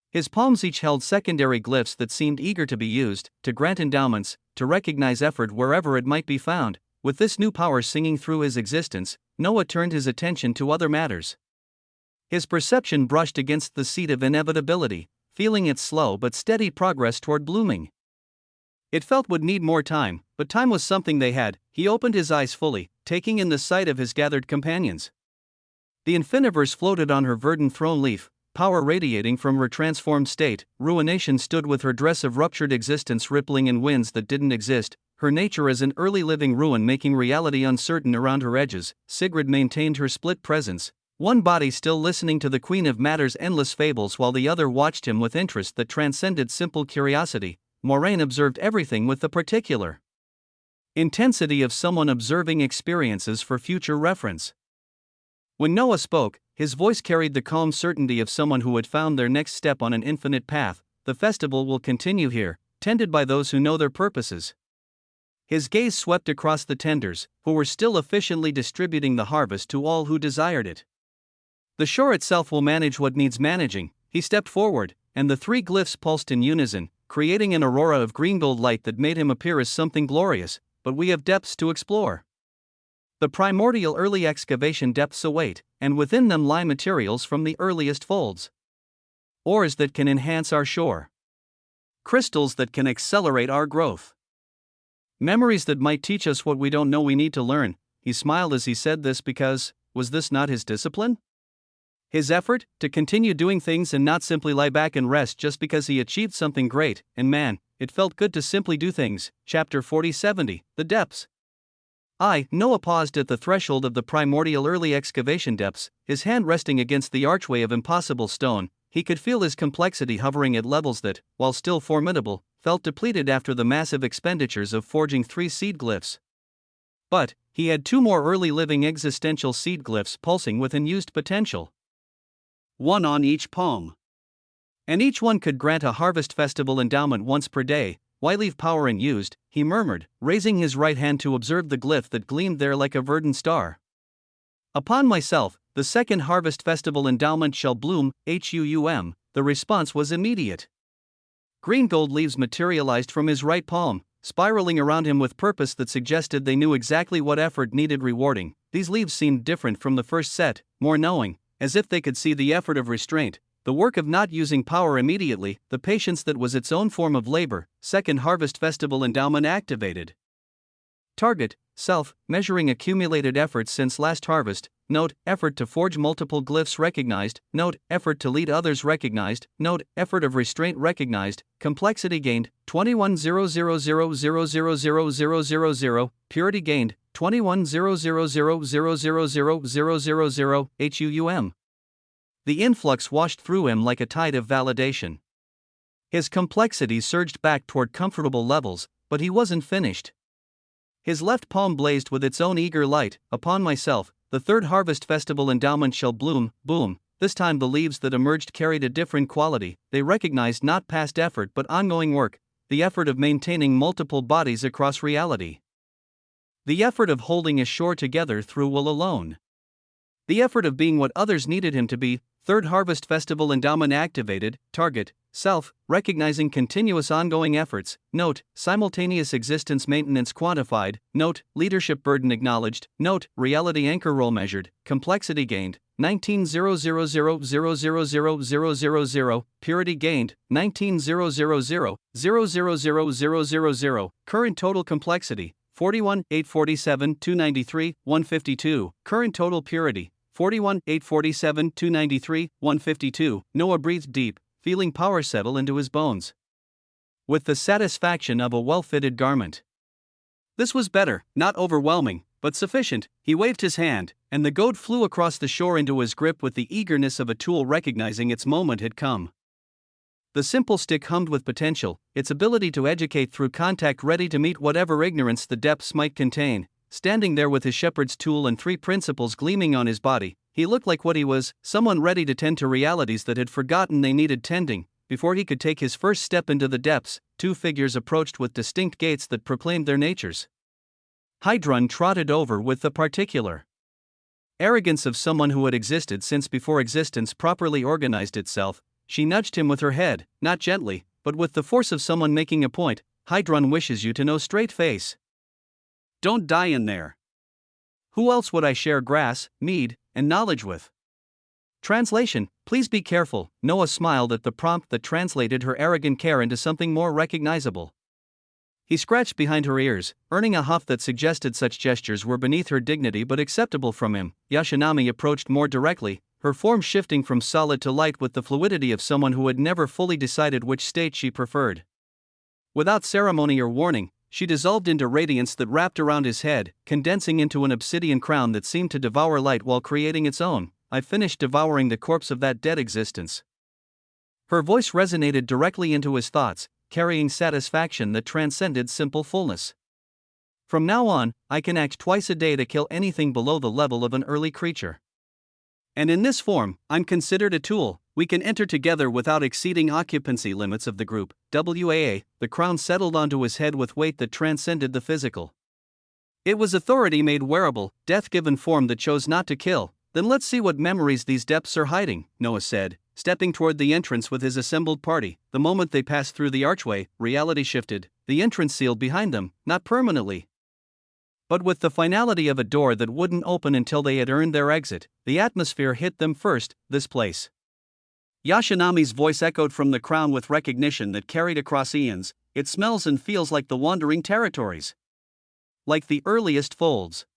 His palms each held secondary glyphs that seemed eager to be used, to grant endowments, to recognize effort wherever it might be found. With this new power singing through his existence, Noah turned his attention to other matters. His perception brushed against the seat of inevitability. feeling its slow but steady progress toward blooming. It felt would need more time, but time was something they had. He opened his eyes fully, taking in the sight of his gathered companions. The infiniverse floated on her verdant throne leaf, power radiating from her transformed state. Ruination stood with her dress of ruptured existence rippling in winds that didn't exist, her nature as an early living ruin making reality uncertain around her edges. Sigrid maintained her split presence, one body still listening to the Queen of Matter's endless fables while the other watched him with interest that transcended simple curiosity. Moraine observed everything with the particular intensity of someone observing experiences for future reference. When Noah spoke, his voice carried the calm certainty of someone who had found their next step on an infinite path. The festival will continue here, tended by those who know their purposes. His gaze swept across the tenders, who were still efficiently distributing the harvest to all who desired it. The shore itself will manage what needs managing. He stepped forward, and the three glyphs pulsed in unison, creating an aurora of green gold light that made him appear as something glorious. But we have depths to explore. The primordial early excavation depths await, and within them lie materials from the earliest folds. Ores that can enhance our shore. Crystals that can accelerate our growth. Memories that might teach us what we don't know we need to learn. He smiled as he said this because, was this not his discipline? His effort to continue doing things and not simply lie back and rest just because he achieved something great, and man, it felt good to simply do things. Chapter 40-70, The Depths. Noah paused at the threshold of the primordial early excavation depths, his hand resting against the archway of impossible stone. He could feel his complexity hovering at levels that, while still formidable, felt depleted after the massive expenditures of forging 3 seed glyphs. But he had 2 more early living existential seed glyphs pulsing with unused potential. 1 on each palm. And each one could grant a harvest festival endowment once per day. Why leave power unused? He murmured, raising his right hand to observe the glyph that gleamed there like a verdant star. Upon myself, the second harvest festival endowment shall bloom, HUUM. The response was immediate. Green gold leaves materialized from his right palm, spiraling around him with purpose that suggested they knew exactly what effort needed rewarding. These leaves seemed different from the first set, more knowing, as if they could see the effort of restraint, the work of not using power immediately, the patience that was its own form of labor. Second harvest festival endowment activated. Target, self, measuring accumulated efforts since last harvest. Note, effort to forge multiple glyphs recognized. Note, effort to lead others recognized. Note, effort of restraint recognized. Complexity gained, 21,000,000,000,000. Purity gained, 21,000,000,000,000. HUUM. The influx washed through him like a tide of validation. His complexity surged back toward comfortable levels, but he wasn't finished. His left palm blazed with its own eager light. Upon myself, the third harvest festival endowment shall bloom, boom. This time the leaves that emerged carried a different quality. They recognized not past effort but ongoing work, the effort of maintaining multiple bodies across reality. The effort of holding a shore together through will alone. The effort of being what others needed him to be. Third harvest festival endowment activated. Target, self, recognizing continuous ongoing efforts. Note, simultaneous existence maintenance quantified. Note, leadership burden acknowledged. Note, reality anchor role measured. Complexity gained, 19,000,000,000,000. Purity gained, 19,000,000,000,000. Current total complexity, 41,847,293,152. Current total purity, 41,847,293,152. Noah breathed deep, feeling power settle into his bones. With the satisfaction of a well-fitted garment. This was better, not overwhelming, but sufficient. He waved his hand, and the goad flew across the shore into his grip with the eagerness of a tool recognizing its moment had come. The simple stick hummed with potential, its ability to educate through contact ready to meet whatever ignorance the depths might contain. Standing there with his shepherd's tool and 3 principles gleaming on his body, he looked like what he was, someone ready to tend to realities that had forgotten they needed tending. Before he could take his first step into the depths, 2 figures approached with distinct gaits that proclaimed their natures. Hydrun trotted over with the particular arrogance of someone who had existed since before existence properly organized itself. She nudged him with her head, not gently, but with the force of someone making a point. Hydrun wishes you to know straight face. Don't die in there. Who else would I share grass, mead, and knowledge with? Translation, please be careful. Noah smiled at the prompt that translated her arrogant care into something more recognizable. He scratched behind her ears, earning a huff that suggested such gestures were beneath her dignity but acceptable from him. Yashinami approached more directly, her form shifting from solid to light with the fluidity of someone who had never fully decided which state she preferred. Without ceremony or warning, she dissolved into radiance that wrapped around his head, condensing into an obsidian crown that seemed to devour light while creating its own. I finished devouring the corpse of that dead existence. Her voice resonated directly into his thoughts, carrying satisfaction that transcended simple fullness. From now on, I can act twice a day to kill anything below the level of an early creature. And in this form, I'm considered a tool. We can enter together without exceeding occupancy limits of the group. WAA, the crown settled onto his head with weight that transcended the physical. It was authority made wearable, death given form that chose not to kill. Then let's see what memories these depths are hiding, Noah said, stepping toward the entrance with his assembled party. The moment they passed through the archway, reality shifted, the entrance sealed behind them, not permanently, but with the finality of a door that wouldn't open until they had earned their exit. The atmosphere hit them first, this place. Yashinami's voice echoed from the crown with recognition that carried across eons. It smells and feels like the wandering territories. Like the earliest folds.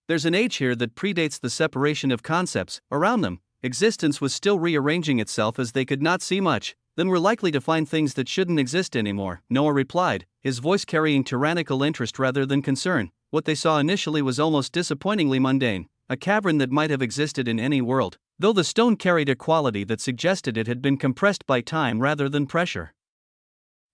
There's an age here that predates the separation of concepts. Around them, existence was still rearranging itself as they could not see much. Then we're likely to find things that shouldn't exist anymore, Noah replied, his voice carrying tyrannical interest rather than concern. What they saw initially was almost disappointingly mundane, a cavern that might have existed in any world, though the stone carried a quality that suggested it had been compressed by time rather than pressure.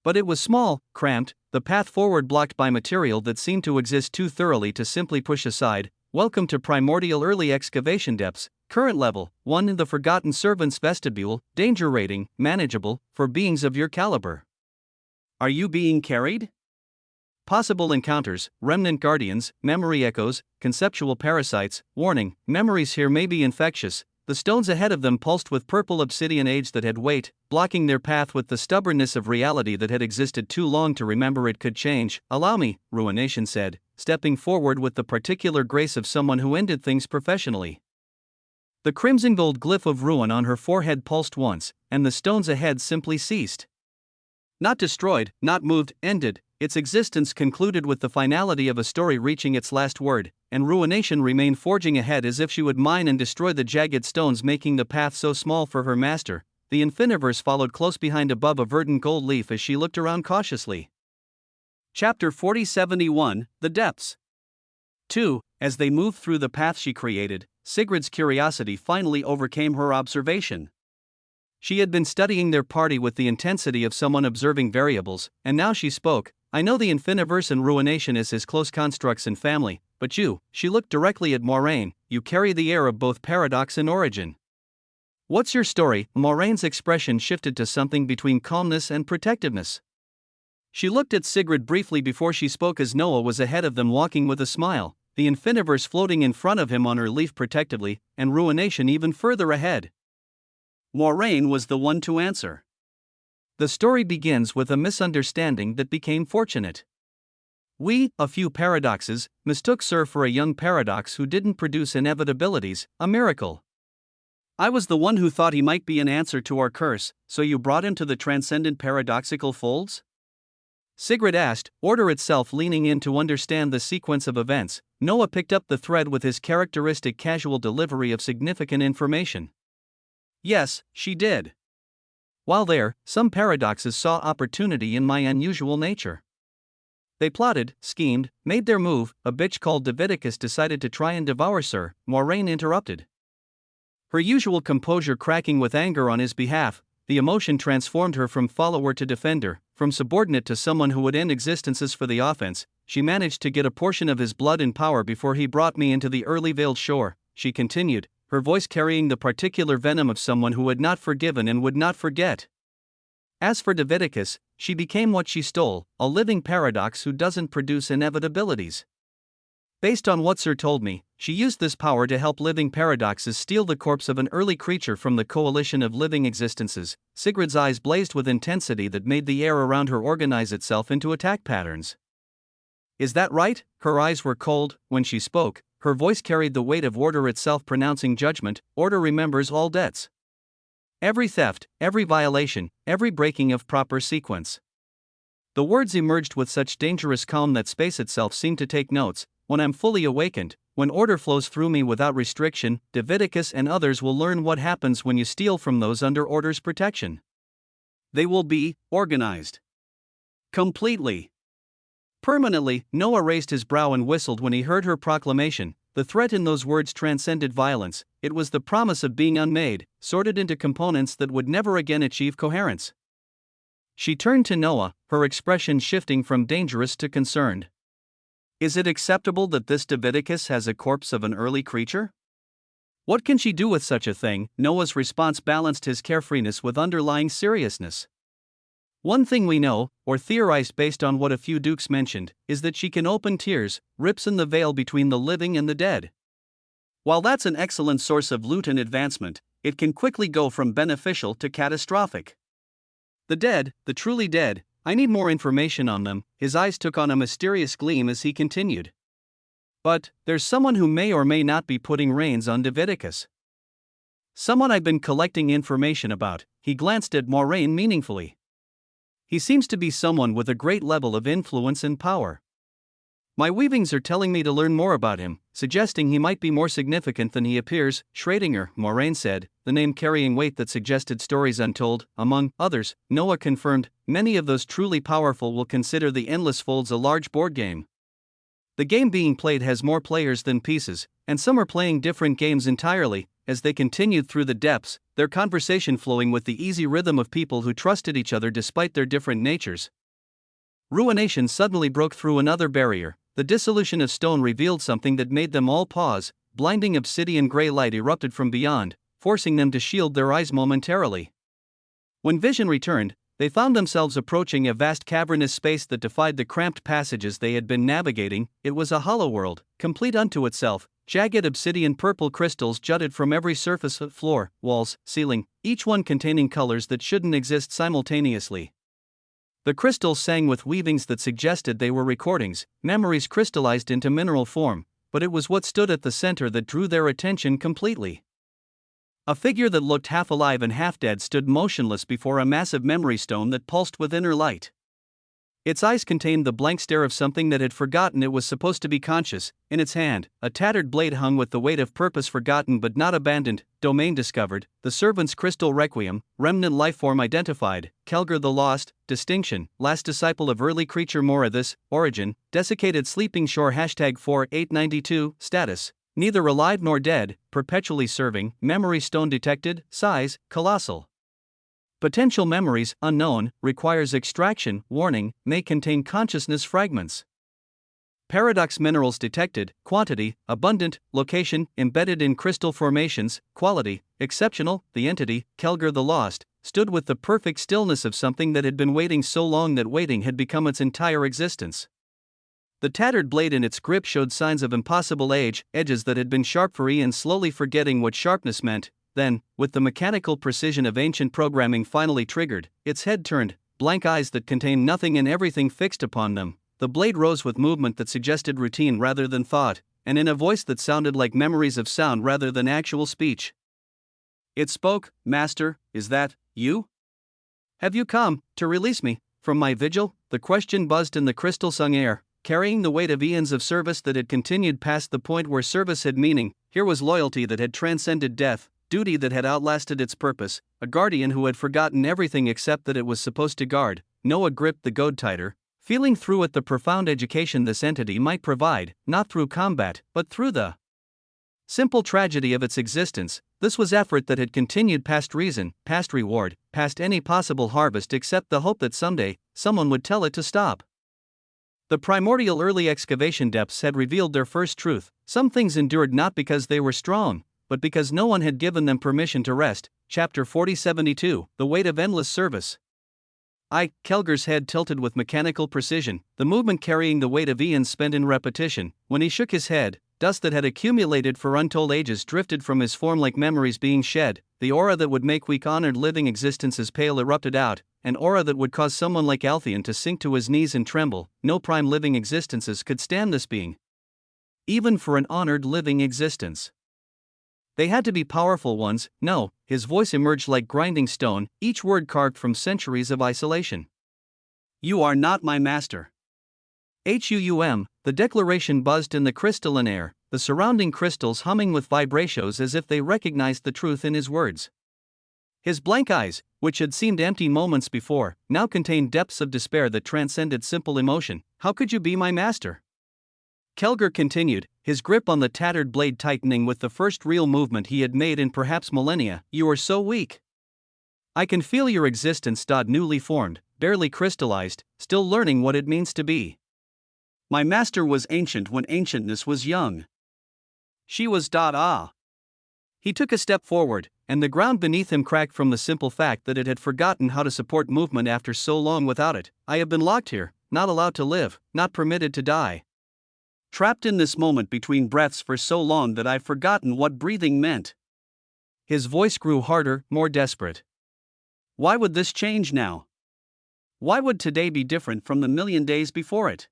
But it was small, cramped, the path forward blocked by material that seemed to exist too thoroughly to simply push aside. Welcome to primordial early excavation depths. Current level 1 in the Forgotten Servants vestibule. Danger rating manageable for beings of your caliber. Are you being carried? Possible encounters: remnant guardians, memory echoes, conceptual parasites. Warning: memories here may be infectious. The stones ahead of them pulsed with purple obsidian age that had weight, blocking their path with the stubbornness of reality that had existed too long to remember it could change. Allow me, Ruination said, stepping forward with the particular grace of someone who ended things professionally. The crimson gold glyph of ruin on her forehead pulsed once, and the stones ahead simply ceased. Not destroyed, not moved, ended. Its existence concluded with the finality of a story reaching its last word, and Ruination remained forging ahead as if she would mine and destroy the jagged stones making the path so small for her master. The Infiniverse followed close behind above a verdant gold leaf as she looked around cautiously. Chapter 4071, The Depths. 2. As they moved through the path she created, Sigrid's curiosity finally overcame her observation. She had been studying their party with the intensity of someone observing variables, and now she spoke. I know the Infiniverse and Ruination is his close constructs and family, but you, she looked directly at Moraine, you carry the air of both paradox and origin. What's your story? Moraine's expression shifted to something between calmness and protectiveness. She looked at Sigrid briefly before she spoke as Noah was ahead of them walking with a smile, the Infiniverse floating in front of him on her leaf protectively, and Ruination even further ahead. Moraine was the one to answer. The story begins with a misunderstanding that became fortunate. We, a few paradoxes, mistook Sir for a young paradox who didn't produce inevitabilities, a miracle. I was the one who thought he might be an answer to our curse, so you brought him to the transcendent paradoxical folds? Sigrid asked, order itself leaning in to understand the sequence of events. Noah picked up the thread with his characteristic casual delivery of significant information. Yes, she did. While there, some paradoxes saw opportunity in my unusual nature. They plotted, schemed, made their move. A bitch called Davidicus decided to try and devour Sir. Moraine interrupted. Her usual composure cracking with anger on his behalf, the emotion transformed her from follower to defender, from subordinate to someone who would end existences for the offense. She managed to get a portion of his blood and power before he brought me into the early veiled shore, she continued, her voice carrying the particular venom of someone who had not forgiven and would not forget. As for Davidicus, she became what she stole, a living paradox who doesn't produce inevitabilities. Based on what Sir told me, she used this power to help living paradoxes steal the corpse of an early creature from the coalition of living existences. Sigrid's eyes blazed with intensity that made the air around her organize itself into attack patterns. Is that right? Her eyes were cold. When she spoke, her voice carried the weight of order itself, pronouncing judgment. Order remembers all debts. Every theft, every violation, every breaking of proper sequence. The words emerged with such dangerous calm that space itself seemed to take notes. When I'm fully awakened, when order flows through me without restriction, Leviticus and others will learn what happens when you steal from those under order's protection. They will be organized. Completely. Permanently. Noah raised his brow and whistled when he heard her proclamation. The threat in those words transcended violence. It was the promise of being unmade, sorted into components that would never again achieve coherence. She turned to Noah, her expression shifting from dangerous to concerned. Is it acceptable that this Leviticus has a corpse of an early creature? What can she do with such a thing? Noah's response balanced his carefreeness with underlying seriousness. One thing we know, or theorized based on what a few dukes mentioned, is that she can open tears, rips in the veil between the living and the dead. While that's an excellent source of loot and advancement, it can quickly go from beneficial to catastrophic. The dead, the truly dead, I need more information on them. His eyes took on a mysterious gleam as he continued. But, there's someone who may or may not be putting reins on Leviticus. Someone I've been collecting information about. He glanced at Moraine meaningfully. He seems to be someone with a great level of influence and power. My weavings are telling me to learn more about him, suggesting he might be more significant than he appears. Schrödinger, Moraine said, the name carrying weight that suggested stories untold. Among others, Noah confirmed, many of those truly powerful will consider the Endless Folds a large board game. The game being played has more players than pieces, and some are playing different games entirely. As they continued through the depths, their conversation flowing with the easy rhythm of people who trusted each other despite their different natures. Ruination suddenly broke through another barrier. The dissolution of stone revealed something that made them all pause. Blinding obsidian gray light erupted from beyond, forcing them to shield their eyes momentarily. When vision returned, they found themselves approaching a vast cavernous space that defied the cramped passages they had been navigating. It was a hollow world, complete unto itself. Jagged obsidian purple crystals jutted from every surface, floor, walls, ceiling, each one containing colors that shouldn't exist simultaneously. The crystals sang with weavings that suggested they were recordings, memories crystallized into mineral form, but it was what stood at the center that drew their attention completely. A figure that looked half alive and half dead stood motionless before a massive memory stone that pulsed with inner light. Its eyes contained the blank stare of something that had forgotten it was supposed to be conscious. In its hand, a tattered blade hung with the weight of purpose forgotten but not abandoned. Domain discovered. The servant's crystal requiem. Remnant lifeform identified. Kelgar the lost. Distinction. Last disciple of early creature Mora. This. Origin. Desiccated sleeping shore. #4892. Status. Neither alive nor dead. Perpetually serving. Memory stone detected. Size. Colossal. Potential memories, unknown, requires extraction. Warning, may contain consciousness fragments. Paradox minerals detected. Quantity, abundant. Location, embedded in crystal formations. Quality, exceptional. The entity, Kelgar the Lost, stood with the perfect stillness of something that had been waiting so long that waiting had become its entire existence. The tattered blade in its grip showed signs of impossible age, edges that had been sharp for eons slowly forgetting what sharpness meant. Then, with the mechanical precision of ancient programming finally triggered, its head turned, blank eyes that contained nothing and everything fixed upon them. The blade rose with movement that suggested routine rather than thought, and in a voice that sounded like memories of sound rather than actual speech. It spoke, Master, is that you? Have you come to release me from my vigil? The question buzzed in the crystal-sung air, carrying the weight of eons of service that had continued past the point where service had meaning. Here was loyalty that had transcended death. Duty that had outlasted its purpose, a guardian who had forgotten everything except that it was supposed to guard. Noah gripped the goad tighter, feeling through it the profound education this entity might provide, not through combat, but through the simple tragedy of its existence. This was effort that had continued past reason, past reward, past any possible harvest except the hope that someday, someone would tell it to stop. The primordial early excavation depths had revealed their first truth. Some things endured not because they were strong, but because no one had given them permission to rest. Chapter 4072, The Weight of Endless Service. Kelgar's head tilted with mechanical precision, the movement carrying the weight of eons spent in repetition. When he shook his head, dust that had accumulated for untold ages drifted from his form like memories being shed. The aura that would make weak-honored living existences pale erupted out, an aura that would cause someone like Altheon to sink to his knees and tremble. No prime living existences could stand this being. even for an honored living existence. They had to be powerful ones. No, his voice emerged like grinding stone, each word carved from centuries of isolation. You are not my master. The declaration buzzed in the crystalline air, the surrounding crystals humming with vibrations as if they recognized the truth in his words. His blank eyes, which had seemed empty moments before, now contained depths of despair that transcended simple emotion. How could you be my master? Kelger continued, his grip on the tattered blade tightening with the first real movement he had made in perhaps millennia. You are so weak. I can feel your existence. Newly formed, barely crystallized, still learning what it means to be. My master was ancient when ancientness was young. She was. He took a step forward, and the ground beneath him cracked from the simple fact that it had forgotten how to support movement after so long without it. I have been locked here, not allowed to live, not permitted to die. Trapped in this moment between breaths for so long that I've forgotten what breathing meant. His voice grew harder, more desperate. Why would this change now? Why would today be different from the million days before it?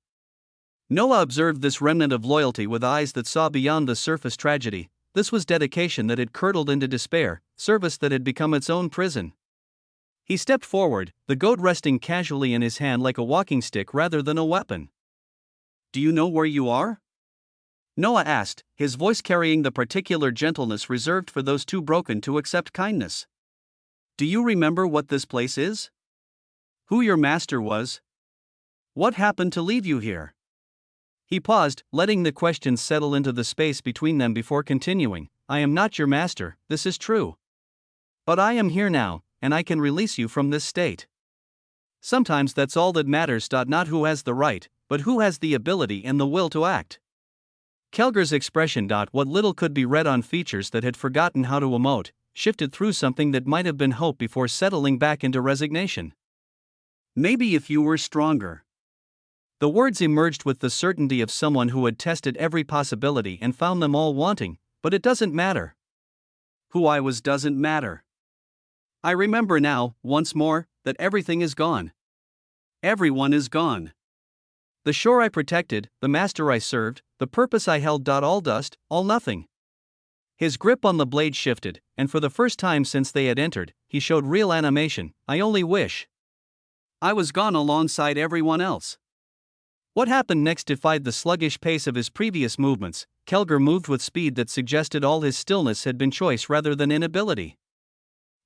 Noah observed this remnant of loyalty with eyes that saw beyond the surface tragedy. This was dedication that had curdled into despair, service that had become its own prison. He stepped forward, the goad resting casually in his hand like a walking stick rather than a weapon. Do you know where you are? Noah asked, his voice carrying the particular gentleness reserved for those too broken to accept kindness. Do you remember what this place is? Who your master was? What happened to leave you here? He paused, letting the questions settle into the space between them before continuing. I am not your master, this is true. But I am here now, and I can release you from this state. Sometimes that's all that matters. Not who has the right, but who has the ability and the will to act. Kelger's expression. What little could be read on features that had forgotten how to emote, shifted through something that might have been hope before settling back into resignation. Maybe if you were stronger. The words emerged with the certainty of someone who had tested every possibility and found them all wanting, but it doesn't matter. Who I was doesn't matter. I remember now, once more, that everything is gone. Everyone is gone. The shore I protected, the master I served, the purpose I held. All dust, all nothing. His grip on the blade shifted, and for the first time since they had entered, he showed real animation. I only wish I was gone alongside everyone else. What happened next defied the sluggish pace of his previous movements. Kelger moved with speed that suggested all his stillness had been choice rather than inability.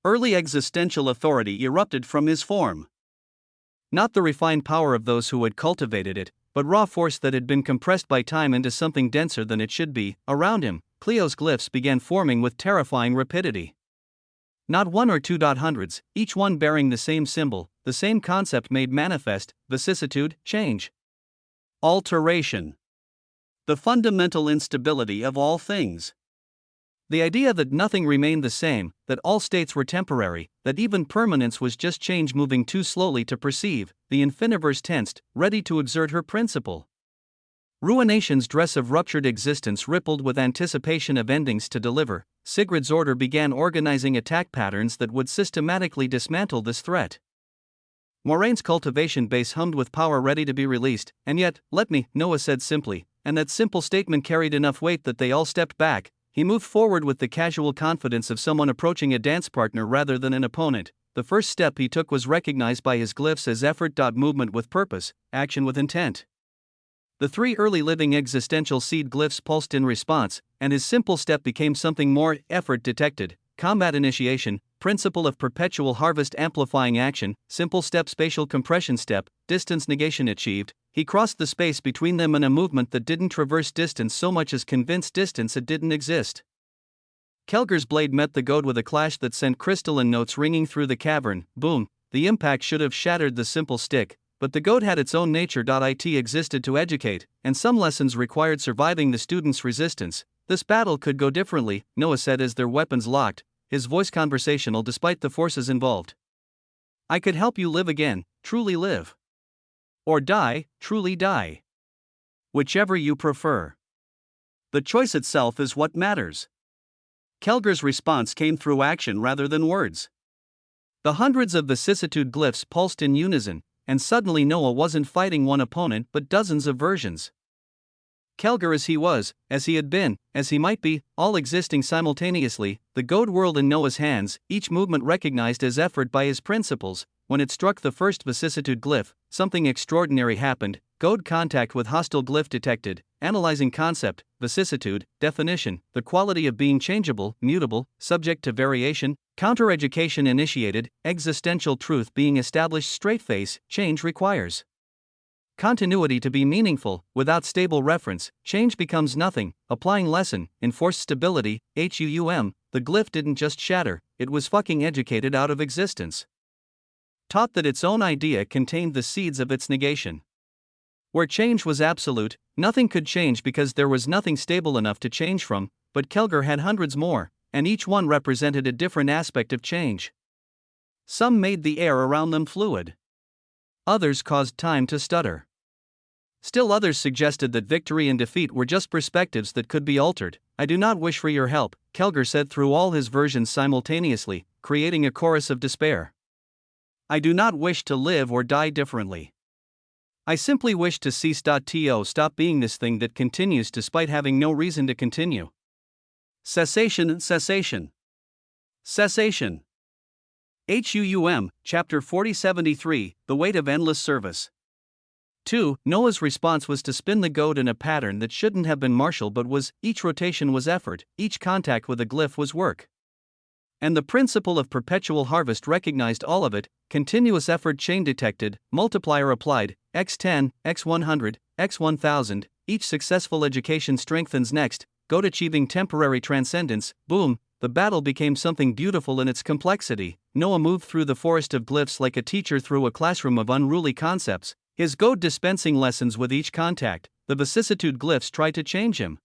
Early existential authority erupted from his form. Not the refined power of those who had cultivated it, but raw force that had been compressed by time into something denser than it should be. Around him, Cleo's glyphs began forming with terrifying rapidity. Not one or two. Hundreds, each one bearing the same symbol, the same concept made manifest: vicissitude, change. Alteration. The fundamental instability of all things. The idea that nothing remained the same, that all states were temporary, that even permanence was just change moving too slowly to perceive. The infiniverse tensed, ready to exert her principle. Ruination's dress of ruptured existence rippled with anticipation of endings to deliver. Sigrid's order began organizing attack patterns that would systematically dismantle this threat. Moraine's cultivation base hummed with power ready to be released, and yet, let me, Noah said simply, and that simple statement carried enough weight that they all stepped back. He moved forward with the casual confidence of someone approaching a dance partner rather than an opponent. The first step he took was recognized by his glyphs as effort. Movement with purpose, action with intent. The three early living existential seed glyphs pulsed in response, and his simple step became something more: effort detected, combat initiation, principle of perpetual harvest amplifying action, simple step spatial compression step, distance negation achieved. He crossed the space between them in a movement that didn't traverse distance so much as convince distance it didn't exist. Kelger's blade met the goad with a clash that sent crystalline notes ringing through the cavern. Boom! The impact should have shattered the simple stick, but the goad had its own nature. It existed to educate, and some lessons required surviving the student's resistance. This battle could go differently, Noah said as their weapons locked, his voice conversational despite the forces involved. I could help you live again, truly live. Or die, truly die. Whichever you prefer. The choice itself is what matters. Kelger's response came through action rather than words. The hundreds of vicissitude glyphs pulsed in unison, and suddenly Noah wasn't fighting one opponent but dozens of versions. Kelgar as he was, as he had been, as he might be, all existing simultaneously, the goad whirled in Noah's hands, each movement recognized as effort by his principles. When it struck the first vicissitude glyph, something extraordinary happened. Goad contact with hostile glyph detected, analyzing concept, vicissitude, definition, the quality of being changeable, mutable, subject to variation, counter-education initiated, existential truth being established. Straight face, change requires continuity to be meaningful. Without stable reference, change becomes nothing. Applying lesson, enforced stability, HUUM, the glyph didn't just shatter, it was fucking educated out of existence. Taught that its own idea contained the seeds of its negation. Where change was absolute, nothing could change because there was nothing stable enough to change from, but Kelgar had hundreds more, and each one represented a different aspect of change. Some made the air around them fluid. Others caused time to stutter. Still others suggested that victory and defeat were just perspectives that could be altered. I do not wish for your help, Kelgar said through all his versions simultaneously, creating a chorus of despair. I do not wish to live or die differently. I simply wish to cease.to stop being this thing that continues despite having no reason to continue. Cessation, cessation. Cessation. HUUM, Chapter 4073, The Weight of Endless Service. 2. Noah's response was to spin the goad in a pattern that shouldn't have been martial but was. Each rotation was effort, each contact with a glyph was work. And the principle of perpetual harvest recognized all of it, continuous effort chain detected, multiplier applied, x10, x100, x1000, each successful education strengthens next, goad achieving temporary transcendence, boom. The battle became something beautiful in its complexity. Noah moved through the forest of glyphs like a teacher through a classroom of unruly concepts, his goad dispensing lessons with each contact. The vicissitude glyphs tried to change him,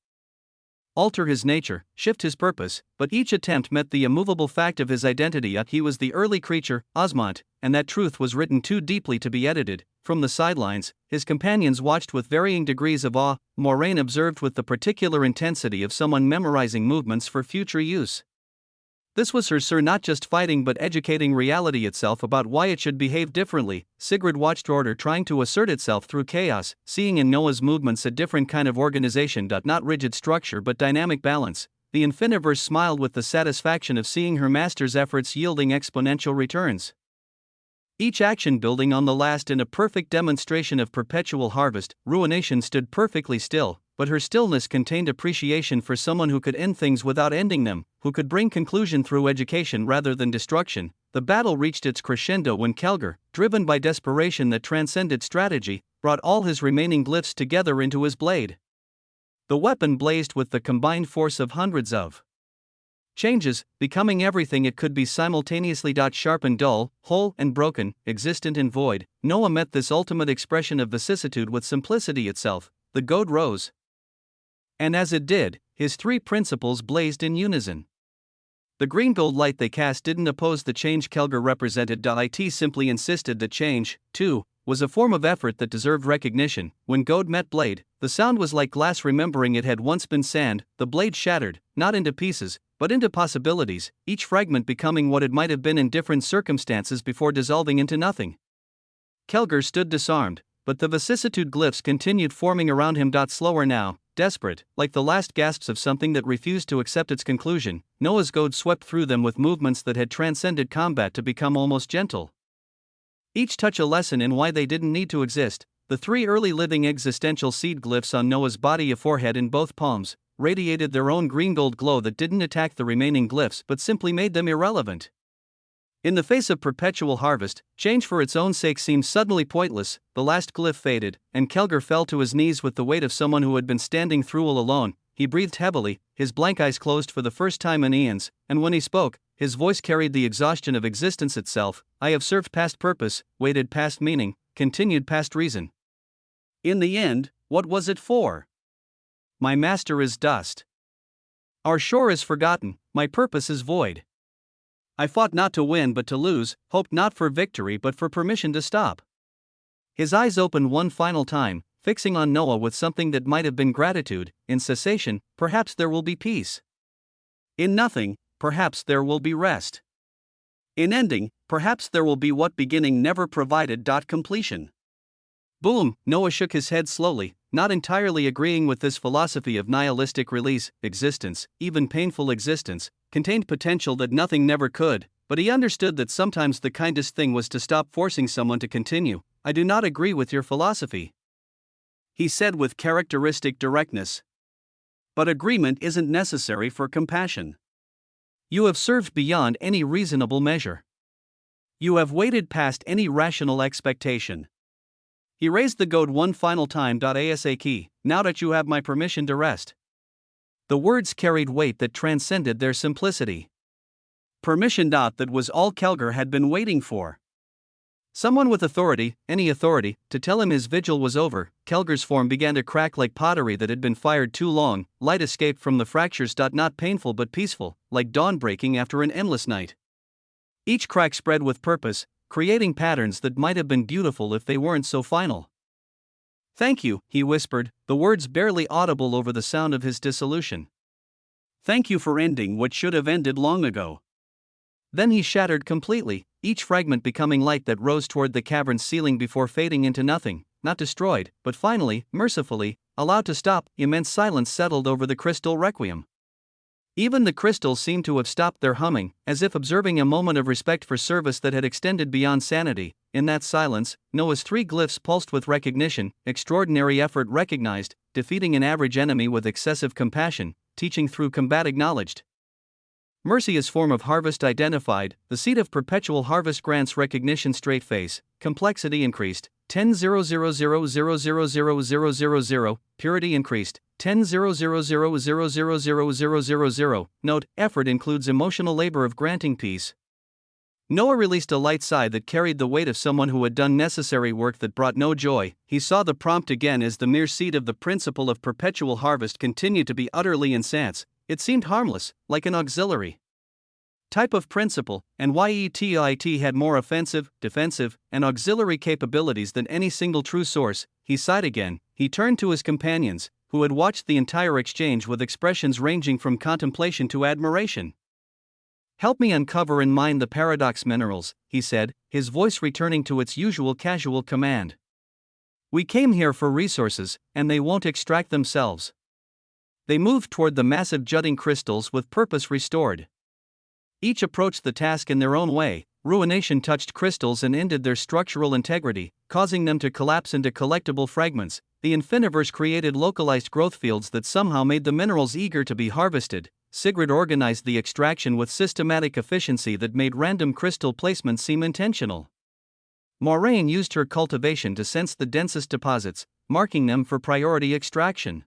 alter his nature, shift his purpose, but each attempt met the immovable fact of his identity. He was the early creature, Osmont, and that truth was written too deeply to be edited. From the sidelines, his companions watched with varying degrees of awe. Moraine observed with the particular intensity of someone memorizing movements for future use. This was her sir not just fighting but educating reality itself about why it should behave differently. Sigrid watched order trying to assert itself through chaos, seeing in Noah's movements a different kind of organization. Not rigid structure but dynamic balance. The Infiniverse smiled with the satisfaction of seeing her master's efforts yielding exponential returns. Each action building on the last in a perfect demonstration of perpetual harvest. Ruination stood perfectly still, but her stillness contained appreciation for someone who could end things without ending them, who could bring conclusion through education rather than destruction. The battle reached its crescendo when Kelgar, driven by desperation that transcended strategy, brought all his remaining glyphs together into his blade. The weapon blazed with the combined force of hundreds of changes, becoming everything it could be simultaneously. Sharp and dull, whole and broken, existent and void, Noah met this ultimate expression of vicissitude with simplicity itself. The goad rose. And as it did, his three principles blazed in unison. The green gold light they cast didn't oppose the change Kelgar represented. It simply insisted that change, too, was a form of effort that deserved recognition. When goad met blade, the sound was like glass remembering it had once been sand. The blade shattered, not into pieces, but into possibilities, each fragment becoming what it might have been in different circumstances before dissolving into nothing. Kelgar stood disarmed, but the vicissitude glyphs continued forming around him. Slower now, desperate, like the last gasps of something that refused to accept its conclusion. Noah's goad swept through them with movements that had transcended combat to become almost gentle. Each touch a lesson in why they didn't need to exist. The three early living existential seed glyphs on Noah's body, a forehead in both palms, radiated their own green gold glow that didn't attack the remaining glyphs but simply made them irrelevant. In the face of perpetual harvest, change for its own sake seemed suddenly pointless. The last glyph faded, and Kelgar fell to his knees with the weight of someone who had been standing through all alone. He breathed heavily, his blank eyes closed for the first time in eons, and when he spoke, his voice carried the exhaustion of existence itself. I have served past purpose, waited past meaning, continued past reason. In the end, what was it for? My master is dust. Our shore is forgotten, my purpose is void. I fought not to win but to lose, hoped not for victory but for permission to stop. His eyes opened one final time, fixing on Noah with something that might have been gratitude. In cessation, perhaps there will be peace. In nothing, perhaps there will be rest. In ending, perhaps there will be what beginning never provided. Completion. Boom, Noah shook his head slowly, not entirely agreeing with this philosophy of nihilistic release. Existence, even painful existence, contained potential that nothing never could, but he understood that sometimes the kindest thing was to stop forcing someone to continue. I do not agree with your philosophy, he said with characteristic directness. But agreement isn't necessary for compassion. You have served beyond any reasonable measure. You have waited past any rational expectation. He raised the goad one final time. Asaki, now that you have my permission to rest. The words carried weight that transcended their simplicity. Permission. That was all Kelgar had been waiting for. Someone with authority, any authority, to tell him his vigil was over. Kelgar's form began to crack like pottery that had been fired too long. Light escaped from the fractures. Not painful but peaceful, like dawn breaking after an endless night. Each crack spread with purpose, creating patterns that might have been beautiful if they weren't so final. Thank you, he whispered, the words barely audible over the sound of his dissolution. Thank you for ending what should have ended long ago. Then he shattered completely, each fragment becoming light that rose toward the cavern's ceiling before fading into nothing, not destroyed, but finally, mercifully, allowed to stop. Immense silence settled over the crystal requiem. Even the crystals seemed to have stopped their humming, as if observing a moment of respect for service that had extended beyond sanity. In that silence, Noah's three glyphs pulsed with recognition, extraordinary effort recognized, defeating an average enemy with excessive compassion, teaching through combat acknowledged. Mercy is form of harvest identified, the seed of perpetual harvest grants recognition straight face, complexity increased, 10,000,000,000,000, purity increased, 10,000,000,000,000. Note, effort includes emotional labor of granting peace. Noah released a light sigh that carried the weight of someone who had done necessary work that brought no joy. He saw the prompt again as the mere seed of the principle of perpetual harvest continued to be utterly insensate. It seemed harmless, like an auxiliary type of principle, and YETIT had more offensive, defensive, and auxiliary capabilities than any single true source. He sighed again. He turned to his companions, who had watched the entire exchange with expressions ranging from contemplation to admiration. Help me uncover and mine the paradox minerals, he said, his voice returning to its usual casual command. We came here for resources, and they won't extract themselves. They moved toward the massive jutting crystals with purpose restored. Each approached the task in their own way. Ruination touched crystals and ended their structural integrity, causing them to collapse into collectible fragments. The Infiniverse created localized growth fields that somehow made the minerals eager to be harvested. Sigrid organized the extraction with systematic efficiency that made random crystal placement seem intentional. Moraine used her cultivation to sense the densest deposits, marking them for priority extraction.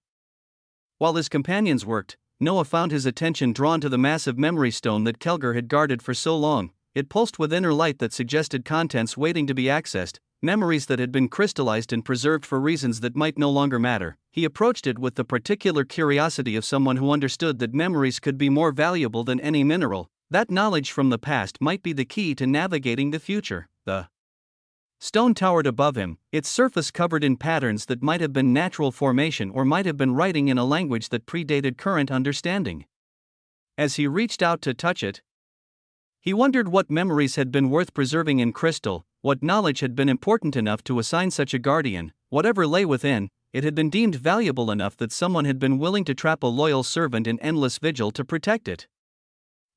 While his companions worked, Noah found his attention drawn to the massive memory stone that Kelgar had guarded for so long. It pulsed with inner light that suggested contents waiting to be accessed, memories that had been crystallized and preserved for reasons that might no longer matter. He approached it with the particular curiosity of someone who understood that memories could be more valuable than any mineral, that knowledge from the past might be the key to navigating the future. The stone towered above him, its surface covered in patterns that might have been natural formation or might have been writing in a language that predated current understanding. As he reached out to touch it, he wondered what memories had been worth preserving in crystal, what knowledge had been important enough to assign such a guardian. Whatever lay within, it had been deemed valuable enough that someone had been willing to trap a loyal servant in endless vigil to protect it.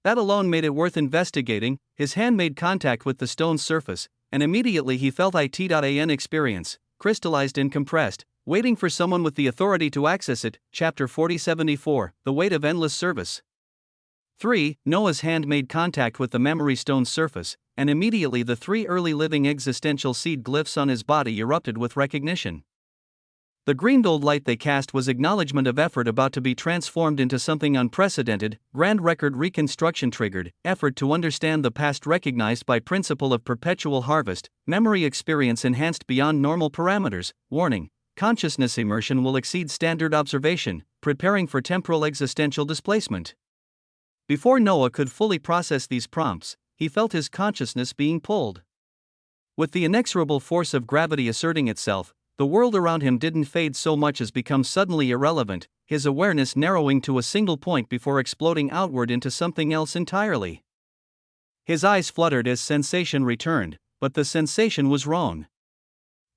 That alone made it worth investigating. His hand made contact with the stone's surface, and immediately he felt IT.AN experience, crystallized and compressed, waiting for someone with the authority to access it. Chapter 4074, The Weight of Endless Service. 3. Noah's hand made contact with the memory stone's surface, and immediately the three early living existential seed glyphs on his body erupted with recognition. The green gold light they cast was acknowledgement of effort about to be transformed into something unprecedented. Grand record reconstruction triggered, effort to understand the past recognized by principle of perpetual harvest, memory experience enhanced beyond normal parameters. Warning: consciousness immersion will exceed standard observation, preparing for temporal existential displacement. Before Noah could fully process these prompts, he felt his consciousness being pulled. With the inexorable force of gravity asserting itself, the world around him didn't fade so much as become suddenly irrelevant, his awareness narrowing to a single point before exploding outward into something else entirely. His eyes fluttered as sensation returned, but the sensation was wrong.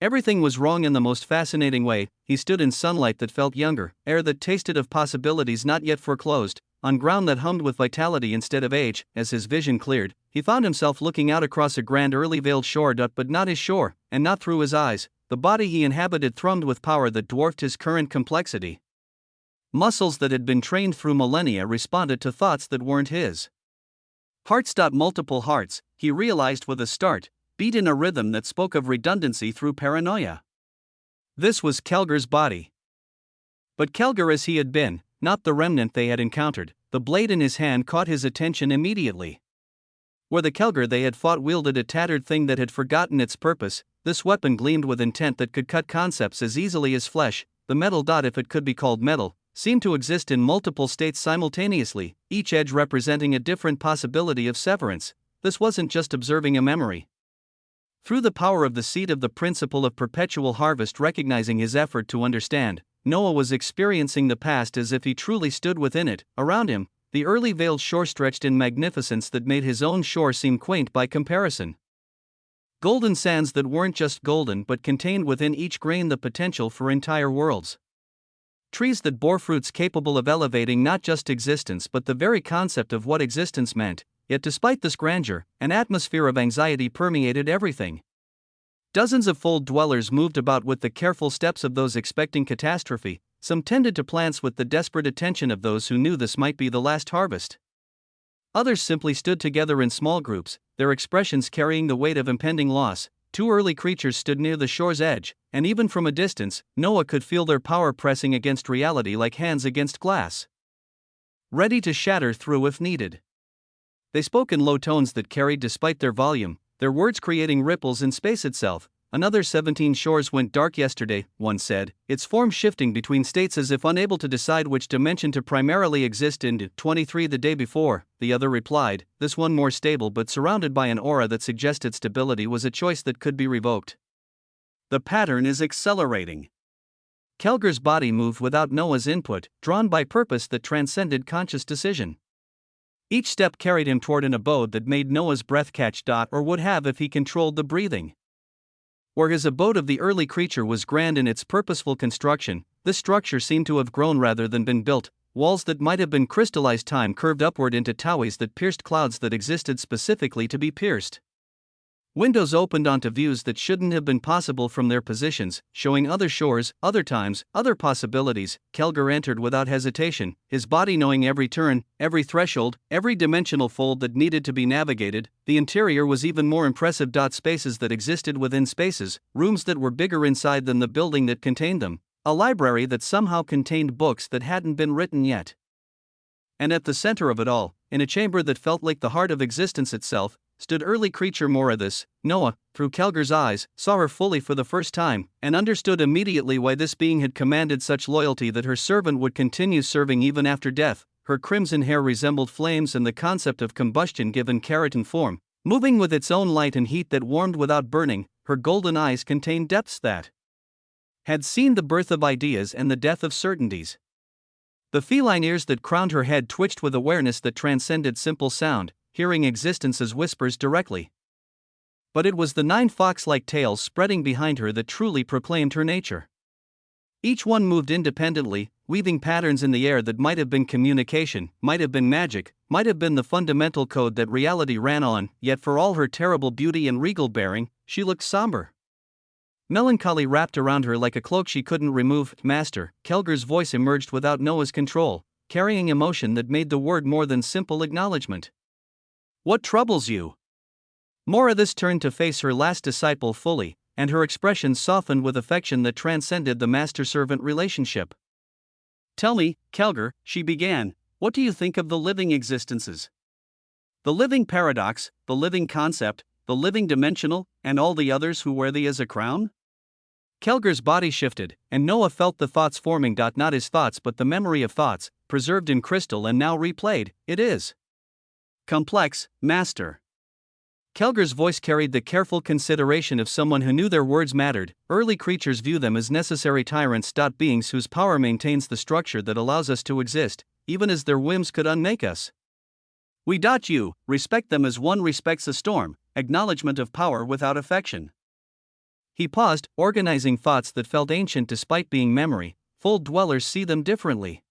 Everything was wrong in the most fascinating way. He stood in sunlight that felt younger, air that tasted of possibilities not yet foreclosed, on ground that hummed with vitality instead of age. As his vision cleared, he found himself looking out across a grand early veiled shore, but not his shore, and not through his eyes. The body he inhabited thrummed with power that dwarfed his current complexity. Muscles that had been trained through millennia responded to thoughts that weren't his. Hearts. Multiple hearts, he realized with a start, beat in a rhythm that spoke of redundancy through paranoia. This was Kelger's body. But Kelger as he had been, not the remnant they had encountered. The blade in his hand caught his attention immediately. Where the Kelger they had fought wielded a tattered thing that had forgotten its purpose, this weapon gleamed with intent that could cut concepts as easily as flesh. The metal, if it could be called metal, seemed to exist in multiple states simultaneously, each edge representing a different possibility of severance. This wasn't just observing a memory. Through the power of the seed of the principle of perpetual harvest, recognizing his effort to understand, Noah was experiencing the past as if he truly stood within it. Around him, the early veiled shore stretched in magnificence that made his own shore seem quaint by comparison. Golden sands that weren't just golden but contained within each grain the potential for entire worlds. Trees that bore fruits capable of elevating not just existence but the very concept of what existence meant. Yet despite this grandeur, an atmosphere of anxiety permeated everything. Dozens of fold dwellers moved about with the careful steps of those expecting catastrophe. Some tended to plants with the desperate attention of those who knew this might be the last harvest. Others simply stood together in small groups, their expressions carrying the weight of impending loss. Two early creatures stood near the shore's edge, and even from a distance, Noah could feel their power pressing against reality like hands against glass, ready to shatter through if needed. They spoke in low tones that carried despite their volume, their words creating ripples in space itself. Another 17 shores went dark yesterday, one said, its form shifting between states as if unable to decide which dimension to primarily exist in. 23 the day before, the other replied, this one more stable but surrounded by an aura that suggested stability was a choice that could be revoked. The pattern is accelerating. Kelger's body moved without Noah's input, drawn by purpose that transcended conscious decision. Each step carried him toward an abode that made Noah's breath catch, or would have if he controlled the breathing. Where his abode of the early creature was grand in its purposeful construction, this structure seemed to have grown rather than been built. Walls that might have been crystallized time curved upward into towies that pierced clouds that existed specifically to be pierced. Windows opened onto views that shouldn't have been possible from their positions, showing other shores, other times, other possibilities. Kelger entered without hesitation, his body knowing every turn, every threshold, every dimensional fold that needed to be navigated. The interior was even more impressive. Spaces that existed within spaces, rooms that were bigger inside than the building that contained them, a library that somehow contained books that hadn't been written yet. And at the center of it all, in a chamber that felt like the heart of existence itself, stood early creature Moradis. Noah, through Kelger's eyes, saw her fully for the first time, and understood immediately why this being had commanded such loyalty that her servant would continue serving even after death. Her crimson hair resembled flames and the concept of combustion given keratin form, moving with its own light and heat that warmed without burning. Her golden eyes contained depths that had seen the birth of ideas and the death of certainties. The feline ears that crowned her head twitched with awareness that transcended simple sound, hearing existence as whispers directly. But it was the 9 fox-like tails spreading behind her that truly proclaimed her nature. Each one moved independently, weaving patterns in the air that might have been communication, might have been magic, might have been the fundamental code that reality ran on. Yet for all her terrible beauty and regal bearing, she looked somber. Melancholy wrapped around her like a cloak she couldn't remove. Master, Kelger's voice emerged without Noah's control, carrying emotion that made the word more than simple acknowledgement. What troubles you? Moradis turned to face her last disciple fully, and her expression softened with affection that transcended the master-servant relationship. Tell me, Kelger, she began, what do you think of the living existences? The living paradox, the living concept, the living dimensional, and all the others who wear thee as a crown? Kelger's body shifted, and Noah felt the thoughts forming. Not his thoughts but the memory of thoughts, preserved in crystal and now replayed. It is complex, master. Kelger's voice carried the careful consideration of someone who knew their words mattered. Early creatures view them as necessary tyrants. Beings whose power maintains the structure that allows us to exist, even as their whims could unmake us. We you respect them as one respects a storm, acknowledgement of power without affection. He paused, organizing thoughts that felt ancient despite being memory. Full dwellers see them differently.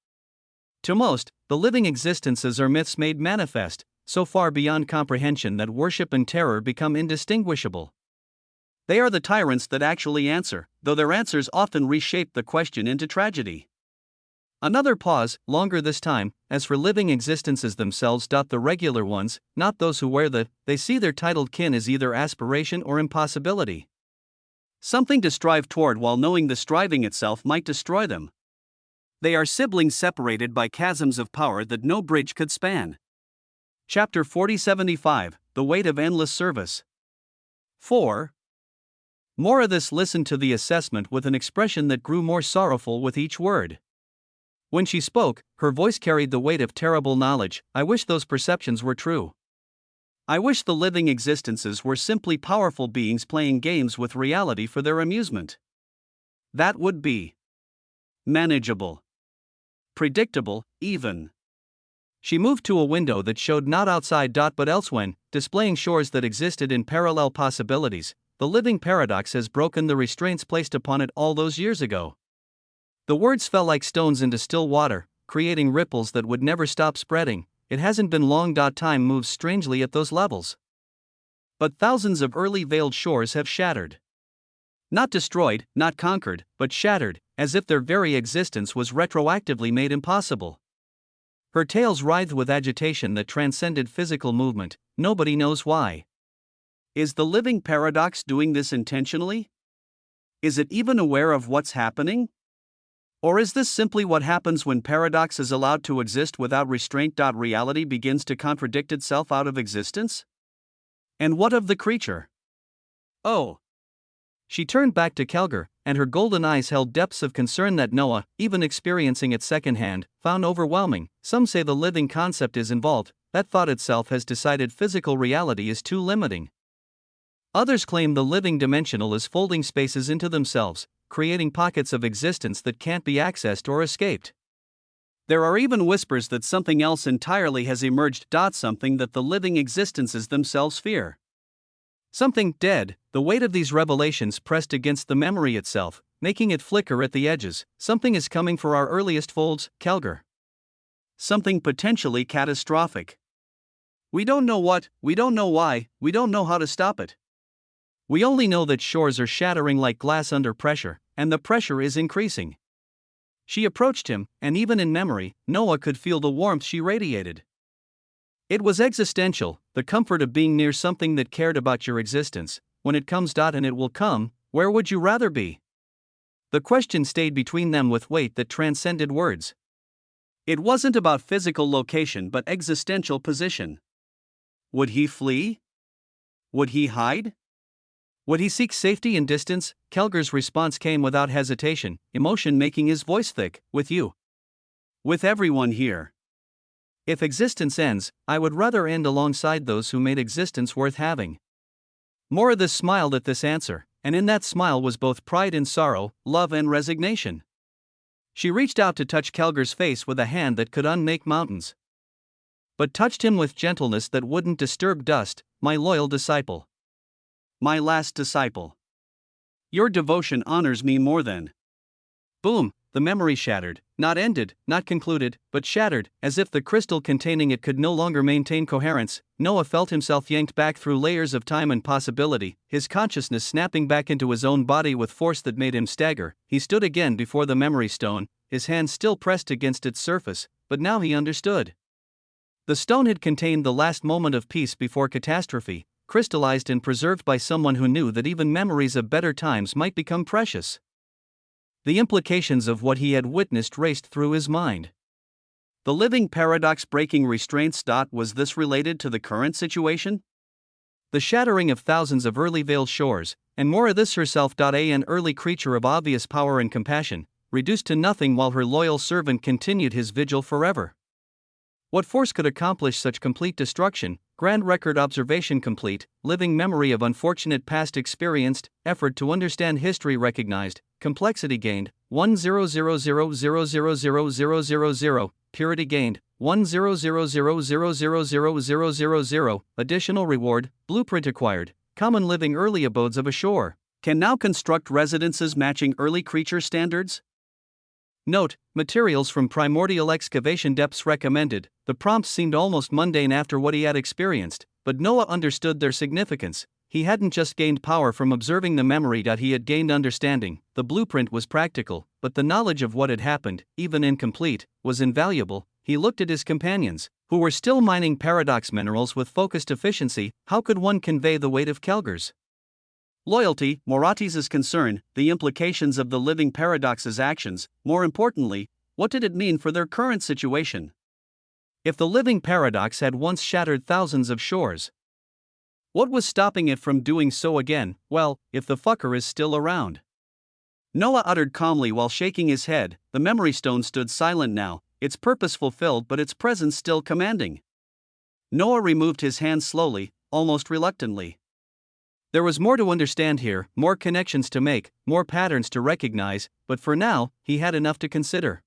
To most, the living existences are myths made manifest, so far beyond comprehension that worship and terror become indistinguishable. They are the tyrants that actually answer, though their answers often reshape the question into tragedy. Another pause, longer this time. As for living existences themselves, the regular ones, not those who wear they see their titled kin as either aspiration or impossibility. Something to strive toward while knowing the striving itself might destroy them. They are siblings separated by chasms of power that no bridge could span. Chapter 4075, The Weight of Endless Service. 4. More of this listened to the assessment with an expression that grew more sorrowful with each word. When she spoke, her voice carried the weight of terrible knowledge. I wish those perceptions were true. I wish the living existences were simply powerful beings playing games with reality for their amusement. That would be manageable. Predictable, even. She moved to a window that showed not outside but elsewhere, displaying shores that existed in parallel possibilities. The living paradox has broken the restraints placed upon it all those years ago. The words fell like stones into still water, creating ripples that would never stop spreading. It hasn't been long. Time moves strangely at those levels. But thousands of early veiled shores have shattered. Not destroyed, not conquered, but shattered, as if their very existence was retroactively made impossible. Her tales writhed with agitation that transcended physical movement. Nobody knows why. Is the living paradox doing this intentionally? Is it even aware of what's happening? Or is this simply what happens when paradox is allowed to exist without restraint? Reality begins to contradict itself out of existence? And what of the creature? Oh! She turned back to Kelger, and her golden eyes held depths of concern that Noah, even experiencing it secondhand, found overwhelming. Some say the living concept is involved, that thought itself has decided physical reality is too limiting. Others claim the living dimensional is folding spaces into themselves, creating pockets of existence that can't be accessed or escaped. There are even whispers that something else entirely has emerged. Something that the living existences themselves fear. Something dead. The weight of these revelations pressed against the memory itself, making it flicker at the edges. Something is coming for our earliest folds, Kelger. Something potentially catastrophic. We don't know what, we don't know why, we don't know how to stop it. We only know that shores are shattering like glass under pressure, and the pressure is increasing. She approached him, and even in memory, Noah could feel the warmth she radiated. It was existential, the comfort of being near something that cared about your existence. When it comes, and it will come, where would you rather be? The question stayed between them with weight that transcended words. It wasn't about physical location but existential position. Would he flee? Would he hide? Would he seek safety in distance? Kelger's response came without hesitation, emotion making his voice thick. With you. With everyone here. If existence ends, I would rather end alongside those who made existence worth having. Moradis smiled at this answer, and in that smile was both pride and sorrow, love and resignation. She reached out to touch Kelger's face with a hand that could unmake mountains. But touched him with gentleness that wouldn't disturb dust. My loyal disciple. My last disciple. Your devotion honors me more than. Boom, the memory shattered, not ended, not concluded, but shattered, as if the crystal containing it could no longer maintain coherence. Noah felt himself yanked back through layers of time and possibility, his consciousness snapping back into his own body with force that made him stagger. He stood again before the memory stone, his hand still pressed against its surface, but now he understood. The stone had contained the last moment of peace before catastrophe, crystallized and preserved by someone who knew that even memories of better times might become precious. The implications of what he had witnessed raced through his mind. The living paradox breaking restraints. Was this related to the current situation? The shattering of thousands of early veiled shores, and Moradis herself. An early creature of obvious power and compassion, reduced to nothing while her loyal servant continued his vigil forever. What force could accomplish such complete destruction? Grand record observation complete, living memory of unfortunate past experienced, effort to understand history recognized, complexity gained, 10000000000, purity gained, 10000000000, additional reward, blueprint acquired, common living early abodes of a shore. Can now construct residences matching early creature standards? Note, materials from primordial excavation depths recommended. The prompts seemed almost mundane after what he had experienced, but Noah understood their significance. He hadn't just gained power from observing the memory that he had gained understanding. The blueprint was practical, but the knowledge of what had happened, even incomplete, was invaluable. He looked at his companions, who were still mining paradox minerals with focused efficiency. How could one convey the weight of Kelger's loyalty, Moratis's concern, the implications of the living paradox's actions? More importantly, what did it mean for their current situation? If the living paradox had once shattered thousands of shores, what was stopping it from doing so again? Well, if the fucker is still around. Noah uttered calmly while shaking his head. The memory stone stood silent now, its purpose fulfilled but its presence still commanding. Noah removed his hand slowly, almost reluctantly. There was more to understand here, more connections to make, more patterns to recognize, but for now, he had enough to consider.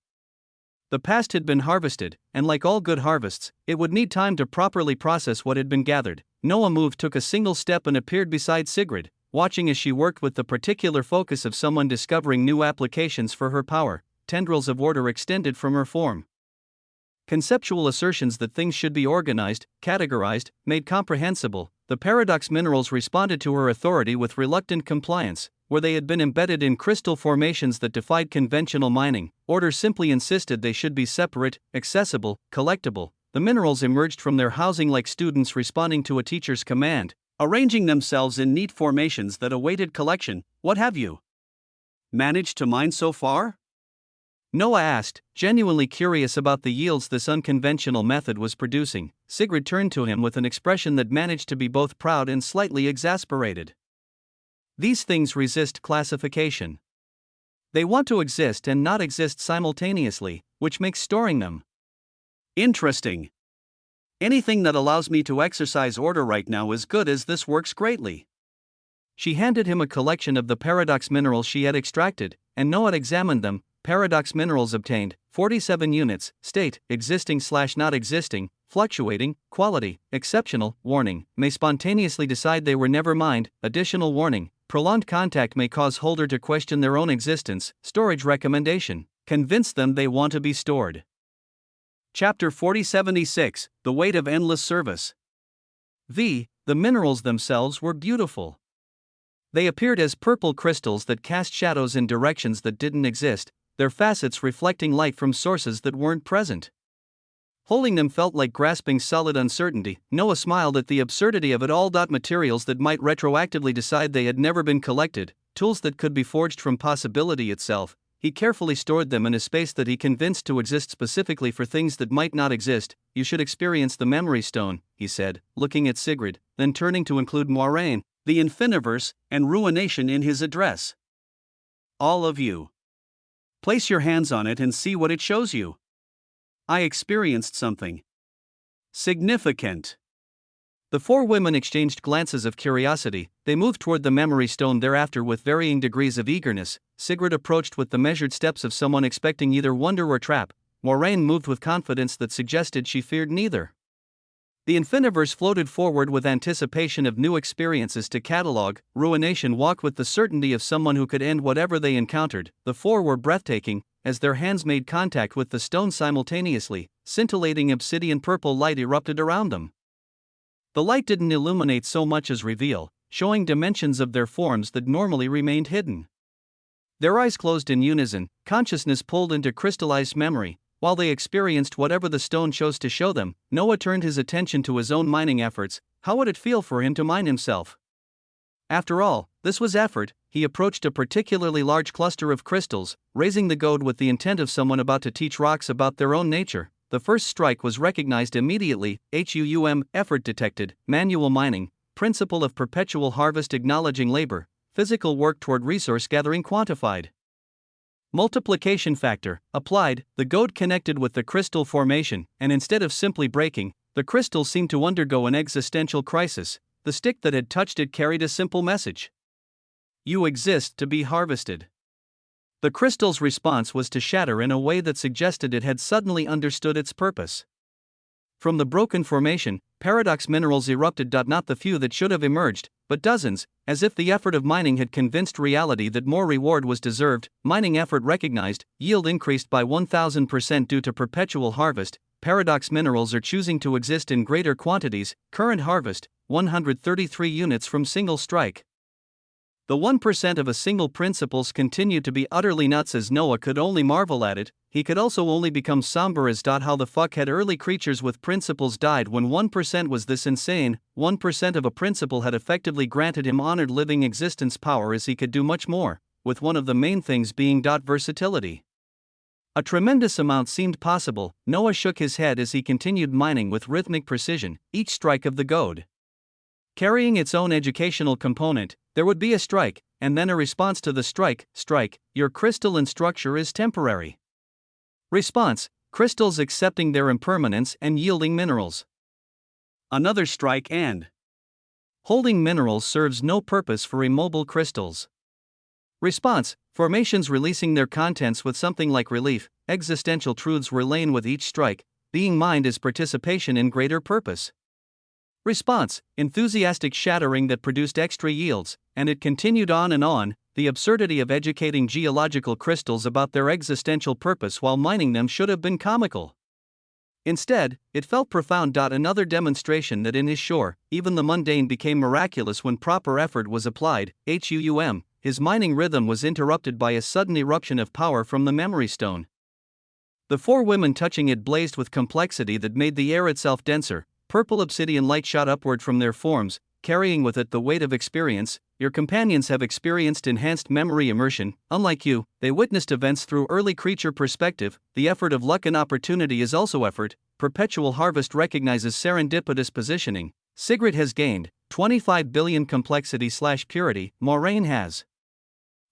The past had been harvested, and like all good harvests, it would need time to properly process what had been gathered. Noah took a single step and appeared beside Sigrid, watching as she worked with the particular focus of someone discovering new applications for her power. Tendrils of order extended from her form. Conceptual assertions that things should be organized, categorized, made comprehensible. The paradox minerals responded to her authority with reluctant compliance. Where they had been embedded in crystal formations that defied conventional mining, order simply insisted they should be separate, accessible, collectible. The minerals emerged from their housing like students responding to a teacher's command, arranging themselves in neat formations that awaited collection. What have you managed to mine so far? Noah asked, genuinely curious about the yields this unconventional method was producing. Sigrid turned to him with an expression that managed to be both proud and slightly exasperated. These things resist classification. They want to exist and not exist simultaneously, which makes storing them interesting. Anything that allows me to exercise order right now is good, as this works greatly. She handed him a collection of the paradox minerals she had extracted, and Noah examined them. Paradox minerals obtained, 47 units, state, existing/not existing, fluctuating, quality, exceptional, warning, may spontaneously decide they were never mined, additional warning, prolonged contact may cause holder to question their own existence, storage recommendation, convince them they want to be stored. Chapter 4076, The Weight of Endless Service. The minerals themselves were beautiful. They appeared as purple crystals that cast shadows in directions that didn't exist, their facets reflecting light from sources that weren't present. Holding them felt like grasping solid uncertainty. Noah smiled at the absurdity of it all. Materials that might retroactively decide they had never been collected, tools that could be forged from possibility itself. He carefully stored them in a space that he convinced to exist specifically for things that might not exist. You should experience the memory stone, he said, looking at Sigrid, then turning to include Moiraine, the Infiniverse, and Ruination in his address. All of you. Place your hands on it and see what it shows you. I experienced something significant. The four women exchanged glances of curiosity. They moved toward the memory stone thereafter with varying degrees of eagerness. Sigrid approached with the measured steps of someone expecting either wonder or trap. Moiraine moved with confidence that suggested she feared neither. The Infiniverse floated forward with anticipation of new experiences to catalog. Ruination walked with the certainty of someone who could end whatever they encountered. The four were breathtaking, as their hands made contact with the stone simultaneously. Scintillating obsidian purple light erupted around them. The light didn't illuminate so much as reveal, showing dimensions of their forms that normally remained hidden. Their eyes closed in unison, consciousness pulled into crystallized memory. While they experienced whatever the stone chose to show them, Noah turned his attention to his own mining efforts. How would it feel for him to mine himself? After all, this was effort. He approached a particularly large cluster of crystals, raising the goad with the intent of someone about to teach rocks about their own nature. The first strike was recognized immediately. Effort detected, manual mining, principle of perpetual harvest acknowledging labor, physical work toward resource gathering quantified. Multiplication factor, applied. The goad connected with the crystal formation, and instead of simply breaking, the crystal seemed to undergo an existential crisis. The stick that had touched it carried a simple message. You exist to be harvested. The crystal's response was to shatter in a way that suggested it had suddenly understood its purpose. From the broken formation, paradox minerals erupted. Not the few that should have emerged, but dozens, as if the effort of mining had convinced reality that more reward was deserved. Mining effort recognized, yield increased by 1000% due to perpetual harvest. Paradox minerals are choosing to exist in greater quantities. Current harvest, 133 units from single strike. The 1% of a single principles continued to be utterly nuts as Noah could only marvel at it. He could also only become somber as how the fuck had early creatures with principles died when 1% was this insane. 1% of a principle had effectively granted him honored living existence power as he could do much more, with one of the main things being versatility. A tremendous amount seemed possible. Noah shook his head as he continued mining with rhythmic precision, each strike of the goad carrying its own educational component. There would be a strike, and then a response to the strike. Strike, your crystalline structure is temporary. Response, crystals accepting their impermanence and yielding minerals. Another strike and holding minerals serves no purpose for immobile crystals. Response, formations releasing their contents with something like relief. Existential truths were lain with each strike. Being mined is participation in greater purpose. Response, enthusiastic shattering that produced extra yields, and it continued on and on. The absurdity of educating geological crystals about their existential purpose while mining them should have been comical. Instead, it felt profound. Another demonstration that in his shore, even the mundane became miraculous when proper effort was applied. His mining rhythm was interrupted by a sudden eruption of power from the memory stone. The four women touching it blazed with complexity that made the air itself denser. Purple obsidian light shot upward from their forms, carrying with it the weight of experience. Your companions have experienced enhanced memory immersion. Unlike you, they witnessed events through early creature perspective. The effort of luck and opportunity is also effort. Perpetual harvest recognizes serendipitous positioning. Sigrid has gained 25 billion complexity/purity. Moraine has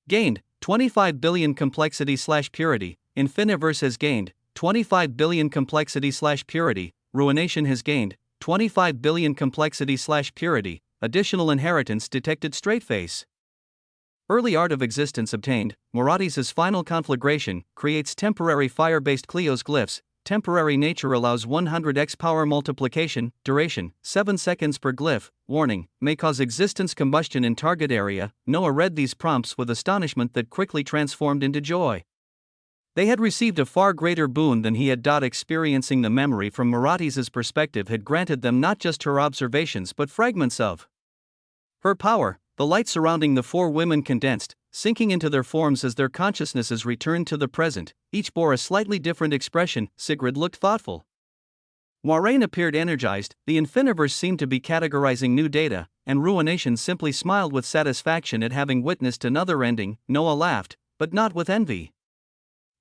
gained 25 billion complexity/purity. Infiniverse has gained 25 billion complexity/purity. Ruination has gained 25 billion complexity/purity. Additional inheritance detected. Straight face. Early art of existence obtained. Morati's final conflagration creates temporary fire-based Cleo's glyphs. Temporary nature allows 100x power multiplication. Duration 7 seconds per glyph. Warning, may cause existence combustion in target area. Noah read these prompts with astonishment that quickly transformed into joy. They had received a far greater boon than he had. Experiencing the memory from Morati's perspective had granted them not just her observations but fragments of her power. The light surrounding the four women condensed, sinking into their forms as their consciousnesses returned to the present. Each bore a slightly different expression. Sigrid looked thoughtful. Moraine appeared energized. The Infiniverse seemed to be categorizing new data, and Ruination simply smiled with satisfaction at having witnessed another ending. Noah laughed, but not with envy.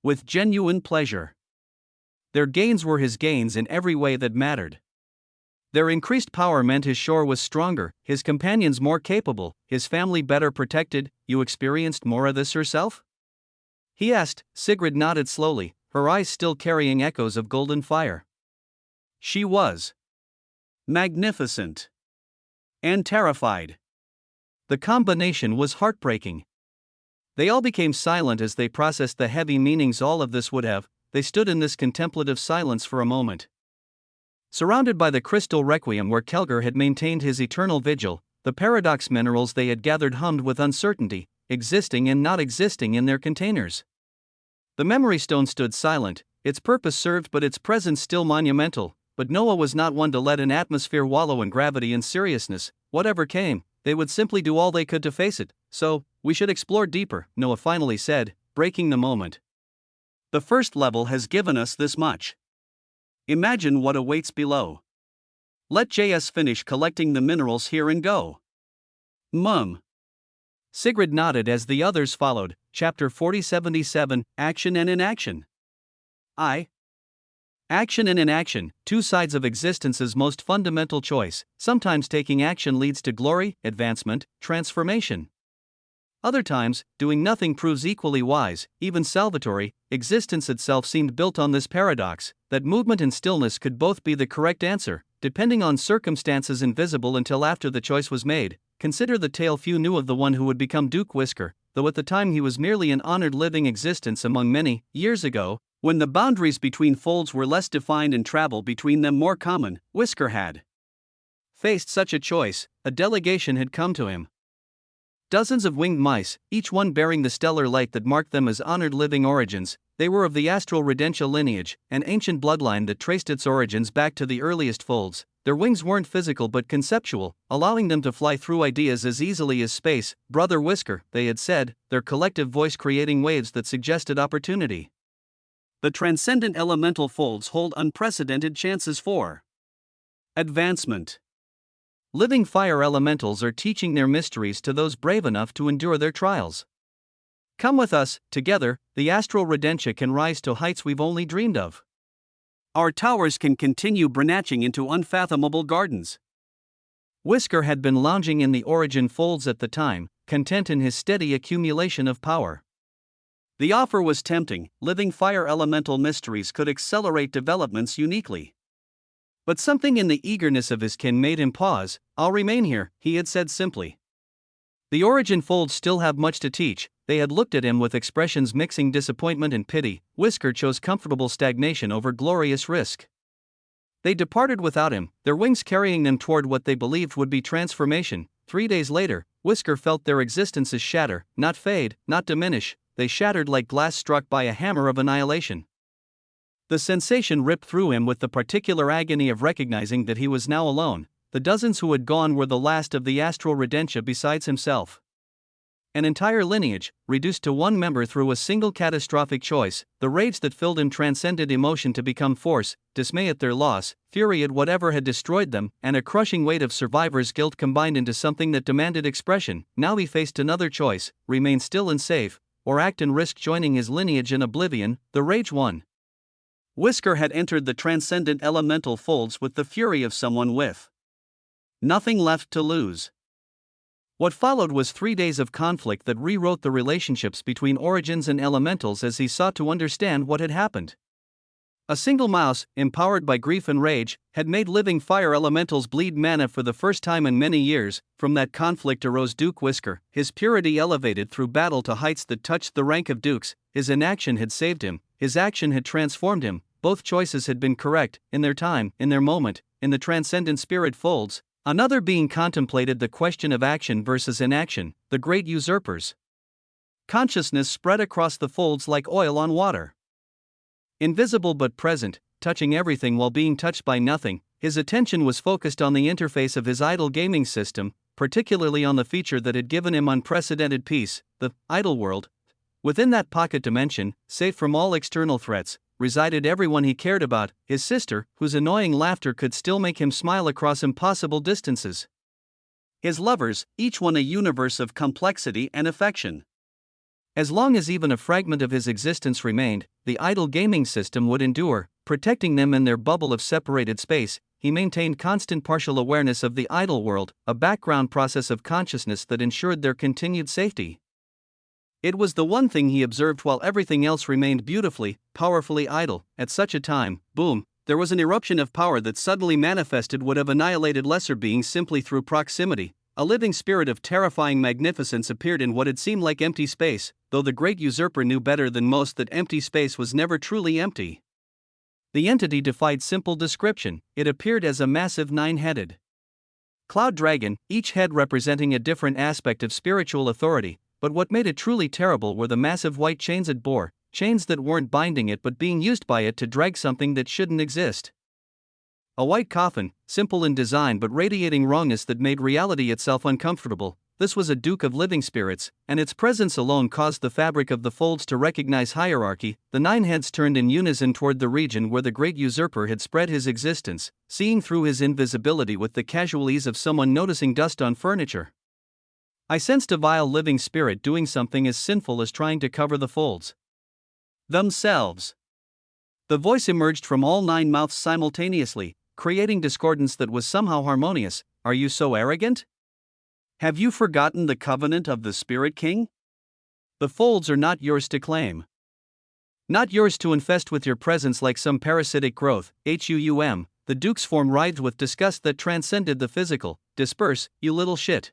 With genuine pleasure. Their gains were his gains in every way that mattered. Their increased power meant his shore was stronger, his companions more capable, his family better protected. You experienced more of this yourself? He asked. Sigrid nodded slowly, her eyes still carrying echoes of golden fire. She was magnificent and terrified. The combination was heartbreaking. They all became silent as they processed the heavy meanings all of this would have. They stood in this contemplative silence for a moment. Surrounded by the crystal requiem where Kelger had maintained his eternal vigil, the paradox minerals they had gathered hummed with uncertainty, existing and not existing in their containers. The memory stone stood silent, its purpose served but its presence still monumental. But Noah was not one to let an atmosphere wallow in gravity and seriousness. Whatever came, they would simply do all they could to face it. So, we should explore deeper, Noah finally said, breaking the moment. The first level has given us this much. Imagine what awaits below. Let JS finish collecting the minerals here and go. Sigrid nodded as the others followed. Chapter 4077, Action and Inaction. Action and inaction, two sides of existence's most fundamental choice. Sometimes taking action leads to glory, advancement, transformation. Other times, doing nothing proves equally wise, even salvatory. Existence itself seemed built on this paradox, that movement and stillness could both be the correct answer, depending on circumstances invisible until after the choice was made. Consider the tale few knew of the one who would become Duke Whisker, though at the time he was merely an honored living existence among many. Years ago, When the boundaries between folds were less defined and travel between them more common, Whisker had faced such a choice. A delegation had come to him. Dozens of winged mice, each one bearing the stellar light that marked them as honored living origins. They were of the astral Rodentia lineage, an ancient bloodline that traced its origins back to the earliest folds. Their wings weren't physical but conceptual, allowing them to fly through ideas as easily as space. Brother Whisker, they had said, their collective voice creating waves that suggested opportunity. The transcendent elemental folds hold unprecedented chances for advancement. Living fire elementals are teaching their mysteries to those brave enough to endure their trials. Come with us, together, the astral Rodentia can rise to heights we've only dreamed of. Our towers can continue branching into unfathomable gardens. Whisker had been lounging in the origin folds at the time, content in his steady accumulation of power. The offer was tempting. Living fire elemental mysteries could accelerate developments uniquely. But something in the eagerness of his kin made him pause. I'll remain here, he had said simply. The origin folds still have much to teach. They had looked at him with expressions mixing disappointment and pity. Whisker chose comfortable stagnation over glorious risk. They departed without him, their wings carrying them toward what they believed would be transformation. 3 days later, Whisker felt their existences shatter, not fade, not diminish. They shattered like glass struck by a hammer of annihilation. The sensation ripped through him with the particular agony of recognizing that he was now alone. The dozens who had gone were the last of the astral Rodentia besides himself. An entire lineage, reduced to one member through a single catastrophic choice. The rage that filled him transcended emotion to become force, dismay at their loss, fury at whatever had destroyed them, and a crushing weight of survivor's guilt combined into something that demanded expression. Now he faced another choice: remain still and safe, or act and risk joining his lineage in oblivion. The rage won. Whisker had entered the transcendent elemental folds with the fury of someone with nothing left to lose. What followed was 3 days of conflict that rewrote the relationships between origins and elementals as he sought to understand what had happened. A single mouse, empowered by grief and rage, had made living fire elementals bleed mana for the first time in many years. From that conflict arose Duke Whisker, his purity elevated through battle to heights that touched the rank of dukes. His inaction had saved him, his action had transformed him. Both choices had been correct, in their time, in their moment. In the transcendent spirit folds, another being contemplated the question of action versus inaction, the great usurpers. Consciousness spread across the folds like oil on water. Invisible but present, touching everything while being touched by nothing, his attention was focused on the interface of his idle gaming system, particularly on the feature that had given him unprecedented peace, the idle world. Within that pocket dimension, safe from all external threats, resided everyone he cared about, his sister, whose annoying laughter could still make him smile across impossible distances. His lovers, each one a universe of complexity and affection. As long as even a fragment of his existence remained, the idle gaming system would endure, protecting them in their bubble of separated space. He maintained constant partial awareness of the idle world, a background process of consciousness that ensured their continued safety. It was the one thing he observed while everything else remained beautifully, powerfully idle. At such a time, boom, there was an eruption of power that suddenly manifested would have annihilated lesser beings simply through proximity. A living spirit of terrifying magnificence appeared in what had seemed like empty space, though the great usurper knew better than most that empty space was never truly empty. The entity defied simple description. It appeared as a massive 9-headed cloud dragon, each head representing a different aspect of spiritual authority. But what made it truly terrible were the massive white chains it bore, chains that weren't binding it but being used by it to drag something that shouldn't exist. A white coffin, simple in design but radiating wrongness that made reality itself uncomfortable. This was a duke of living spirits, and its presence alone caused the fabric of the folds to recognize hierarchy. The 9 heads turned in unison toward the region where the great usurper had spread his existence, seeing through his invisibility with the casual ease of someone noticing dust on furniture. I sensed a vile living spirit doing something as sinful as trying to cover the folds themselves. The voice emerged from all 9 mouths simultaneously, creating discordance that was somehow harmonious. Are you so arrogant? Have you forgotten the covenant of the Spirit King? The folds are not yours to claim. Not yours to infest with your presence like some parasitic growth. The Duke's form writhed with disgust that transcended the physical. Disperse, you little shit.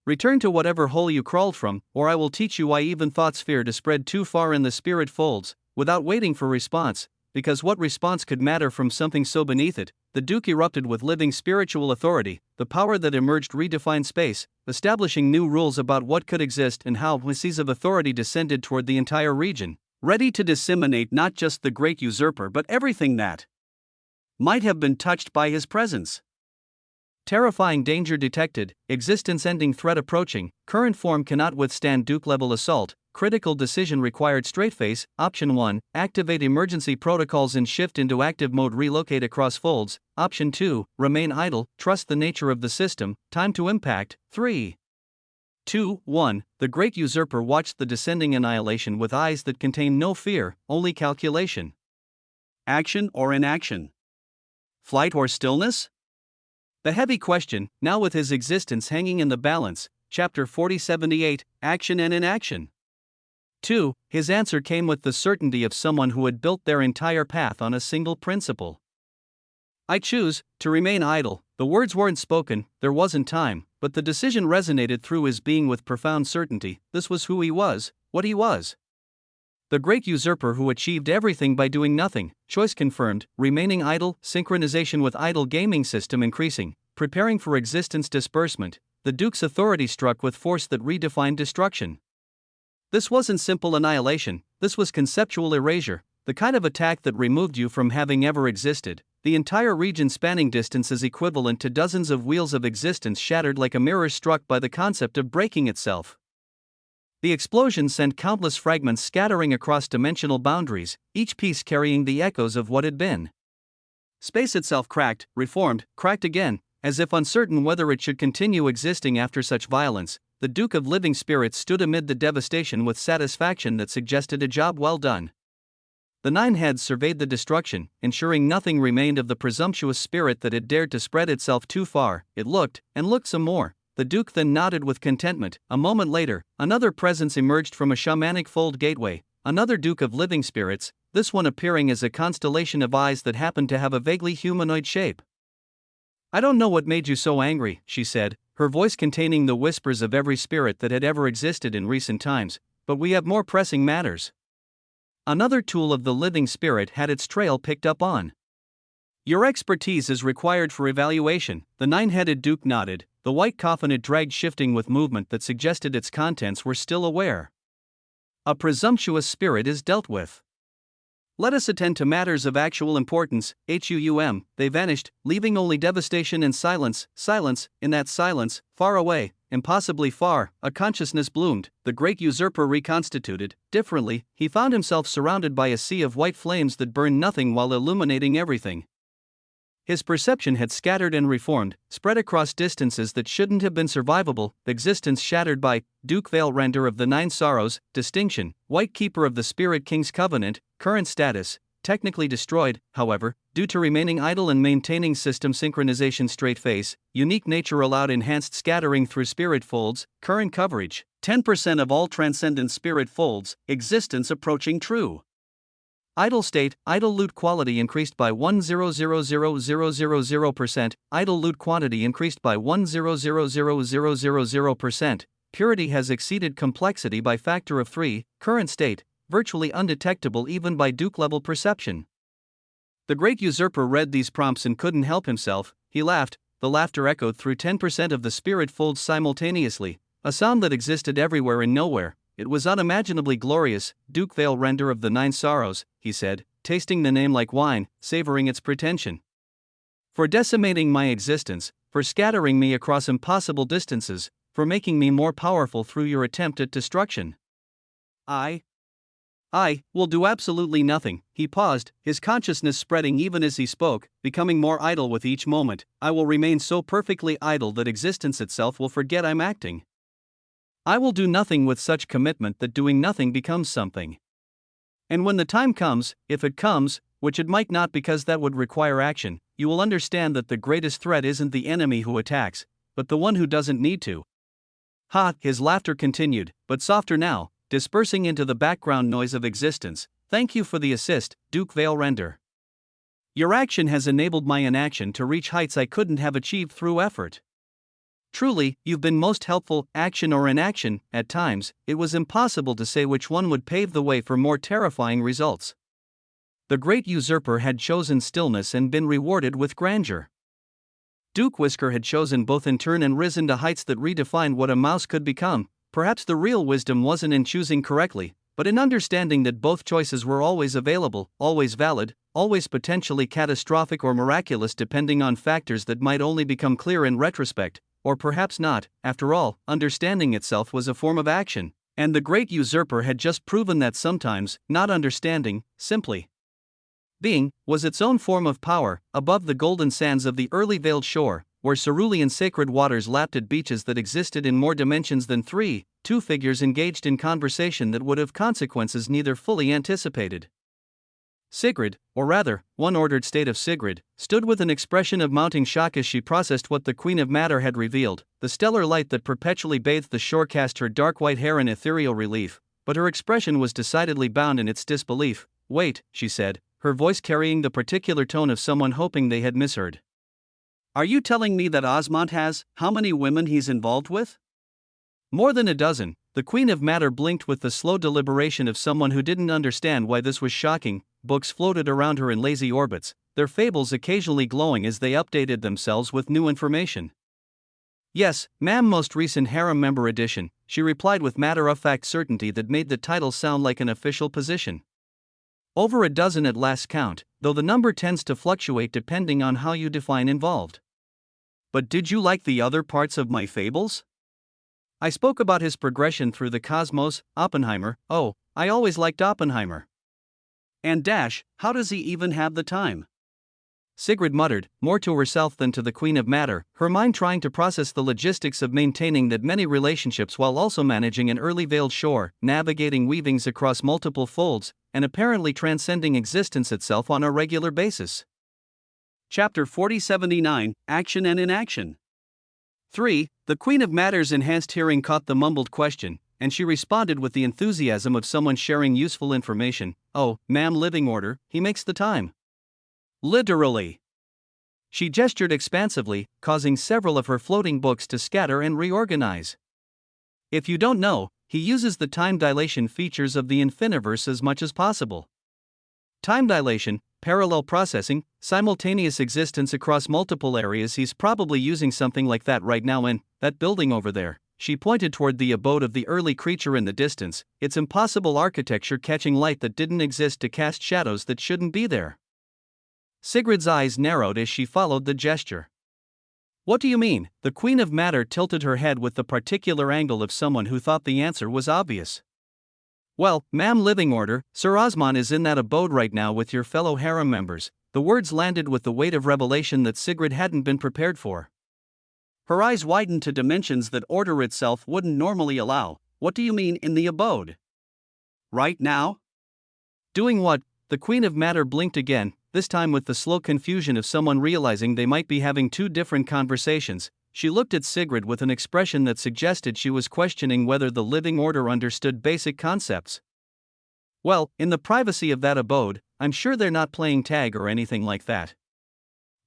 Return to whatever hole you crawled from, or I will teach you why even thoughts fear to spread too far in the spirit folds. without waiting for response, because what response could matter from something so beneath it? The Duke erupted with living spiritual authority, the power that emerged redefined space, establishing new rules about what could exist and how. Seas of authority descended toward the entire region, ready to disseminate not just the great usurper but everything that might have been touched by his presence. Terrifying danger detected, existence-ending threat approaching, current form cannot withstand Duke-level assault, critical decision required straightface. Option 1, activate emergency protocols and shift into active mode, relocate across folds. Option 2, remain idle, trust the nature of the system, time to impact. 3, 2, 1, the great usurper watched the descending annihilation with eyes that contained no fear, only calculation. Action or inaction? Flight or stillness? The heavy question, now with his existence hanging in the balance. Chapter 4078, Action and Inaction. 2. His answer came with the certainty of someone who had built their entire path on a single principle. I choose to remain idle. The words weren't spoken, there wasn't time, but the decision resonated through his being with profound certainty. This was who he was, what he was. The great usurper who achieved everything by doing nothing. Choice confirmed, remaining idle, synchronization with idle gaming system increasing, preparing for existence disbursement. The Duke's authority struck with force that redefined destruction. This wasn't simple annihilation, this was conceptual erasure, the kind of attack that removed you from having ever existed. The entire region spanning distances equivalent to dozens of wheels of existence shattered like a mirror struck by the concept of breaking itself. The explosion sent countless fragments scattering across dimensional boundaries, each piece carrying the echoes of what had been. Space itself cracked, reformed, cracked again, as if uncertain whether it should continue existing after such violence. The Duke of Living Spirits stood amid the devastation with satisfaction that suggested a job well done. The nine heads surveyed the destruction, ensuring nothing remained of the presumptuous spirit that had dared to spread itself too far. It looked, and looked some more. The Duke then nodded with contentment. A moment later, another presence emerged from a shamanic fold gateway, another Duke of Living Spirits, this one appearing as a constellation of eyes that happened to have a vaguely humanoid shape. I don't know what made you so angry, she said, her voice containing the whispers of every spirit that had ever existed in recent times, but we have more pressing matters. Another tool of the living spirit had its trail picked up on. Your expertise is required for evaluation. The nine-headed Duke nodded, the white coffin it dragged shifting with movement that suggested its contents were still aware. A presumptuous spirit is dealt with. Let us attend to matters of actual importance. They vanished, leaving only devastation and silence. Silence, in that silence, far away, impossibly far, a consciousness bloomed. The great usurper reconstituted. Differently, he found himself surrounded by a sea of white flames that burned nothing while illuminating everything. His perception had scattered and reformed, spread across distances that shouldn't have been survivable, existence shattered by Duke Veil Render of the Nine Sorrows, distinction, White Keeper of the Spirit King's Covenant, current status, technically destroyed, however, due to remaining idle and maintaining system synchronization. Straight face, unique nature allowed enhanced scattering through spirit folds, current coverage, 10% of all transcendent spirit folds, existence approaching true. Idle state, idle loot quality increased by 1,000,000%, idle loot quantity increased by 1,000,000%, purity has exceeded complexity by factor of 3, current state, virtually undetectable even by Duke-level perception. The great usurper read these prompts and couldn't help himself. He laughed, the laughter echoed through 10% of the spirit folds simultaneously, a sound that existed everywhere and nowhere. It was unimaginably glorious. Duke Veil Render of the Nine Sorrows, he said, tasting the name like wine, savoring its pretension. For decimating my existence, for scattering me across impossible distances, for making me more powerful through your attempt at destruction. I will do absolutely nothing. He paused, his consciousness spreading even as he spoke, becoming more idle with each moment. I will remain so perfectly idle that existence itself will forget I'm acting. I will do nothing with such commitment that doing nothing becomes something. And when the time comes, if it comes, which it might not because that would require action, you will understand that the greatest threat isn't the enemy who attacks, but the one who doesn't need to. Ha! His laughter continued, but softer now, dispersing into the background noise of existence. Thank you for the assist, Duke Veil Render. Your action has enabled my inaction to reach heights I couldn't have achieved through effort. Truly, you've been most helpful, action or inaction. At times, it was impossible to say which one would pave the way for more terrifying results. The great usurper had chosen stillness and been rewarded with grandeur. Duke Whisker had chosen both in turn and risen to heights that redefined what a mouse could become. Perhaps the real wisdom wasn't in choosing correctly, but in understanding that both choices were always available, always valid, always potentially catastrophic or miraculous depending on factors that might only become clear in retrospect, or perhaps not. After all, understanding itself was a form of action, and the great usurper had just proven that sometimes, not understanding, simply being, was its own form of power. Above the golden sands of the early veiled shore, where cerulean sacred waters lapped at beaches that existed in more dimensions than three, two figures engaged in conversation that would have consequences neither fully anticipated. Sigrid, or rather, one ordered state of Sigrid, stood with an expression of mounting shock as she processed what the Queen of Matter had revealed. The stellar light that perpetually bathed the shore cast her dark white hair in ethereal relief, but her expression was decidedly bound in its disbelief. "Wait," she said, her voice carrying the particular tone of someone hoping they had misheard. "Are you telling me that Osmond has, how many women he's involved with?" "More than a dozen." The Queen of Matter blinked with the slow deliberation of someone who didn't understand why this was shocking. Books floated around her in lazy orbits, their fables occasionally glowing as they updated themselves with new information. "Yes, ma'am, most recent harem member edition," she replied with matter-of-fact certainty that made the title sound like an official position. "Over a dozen at last count, though the number tends to fluctuate depending on how you define involved." "But did you like the other parts of my fables?" "I spoke about his progression through the cosmos, Oppenheimer." "Oh, I always liked Oppenheimer." "And how does he even have the time?" Sigrid muttered, more to herself than to the Queen of Matter, her mind trying to process the logistics of maintaining that many relationships while also managing an early veiled shore, navigating weavings across multiple folds, and apparently transcending existence itself on a regular basis. Chapter 4079, Action and Inaction. 3. The Queen of Matter's enhanced hearing caught the mumbled question, and she responded with the enthusiasm of someone sharing useful information. "Oh, ma'am, living order, he makes the time." "Literally." She gestured expansively, causing several of her floating books to scatter and reorganize. "If you don't know, he uses the time dilation features of the infiniverse as much as possible. Time dilation, parallel processing, simultaneous existence across multiple areas. He's probably using something like that right now in that building over there." She pointed toward the abode of the early creature in the distance, its impossible architecture catching light that didn't exist to cast shadows that shouldn't be there. Sigrid's eyes narrowed as she followed the gesture. "What do you mean?" The Queen of Matter tilted her head with the particular angle of someone who thought the answer was obvious. "Well, ma'am, living order, Sir Osmond is in that abode right now with your fellow harem members." The words landed with the weight of revelation that Sigrid hadn't been prepared for. Her eyes widened to dimensions that order itself wouldn't normally allow. "What do you mean, in the abode? Right now?" "Doing what?" The Queen of Matter blinked again, this time with the slow confusion of someone realizing they might be having two different conversations. She looked at Sigrid with an expression that suggested she was questioning whether the living order understood basic concepts. "Well, in the privacy of that abode, I'm sure they're not playing tag or anything like that."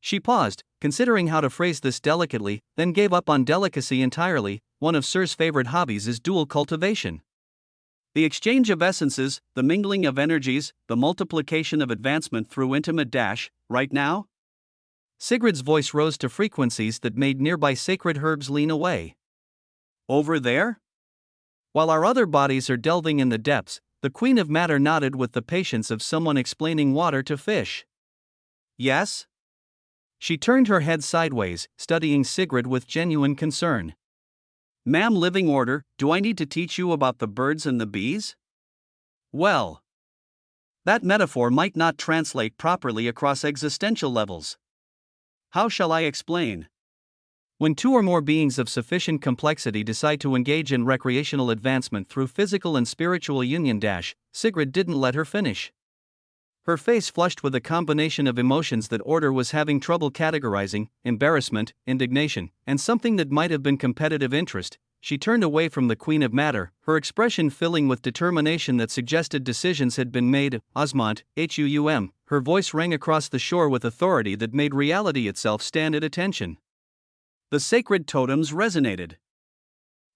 She paused, considering how to phrase this delicately, then gave up on delicacy entirely. One of Sir's favorite hobbies is dual cultivation. The exchange of essences, the mingling of energies, the multiplication of advancement through intimate right now? Sigrid's voice rose to frequencies that made nearby sacred herbs lean away. "Over there?" "While our other bodies are delving in the depths," the Queen of Matter nodded with the patience of someone explaining water to fish. "Yes?" She turned her head sideways, studying Sigrid with genuine concern. "Ma'am, living order, do I need to teach you about the birds and the bees?" "Well, that metaphor might not translate properly across existential levels. How shall I explain? When two or more beings of sufficient complexity decide to engage in recreational advancement through physical and spiritual union Sigrid didn't let her finish. Her face flushed with a combination of emotions that order was having trouble categorizing: embarrassment, indignation, and something that might have been competitive interest. She turned away from the Queen of Matter, her expression filling with determination that suggested decisions had been made. "Osmond, Huum." Her voice rang across the shore with authority that made reality itself stand at attention. The sacred totems resonated.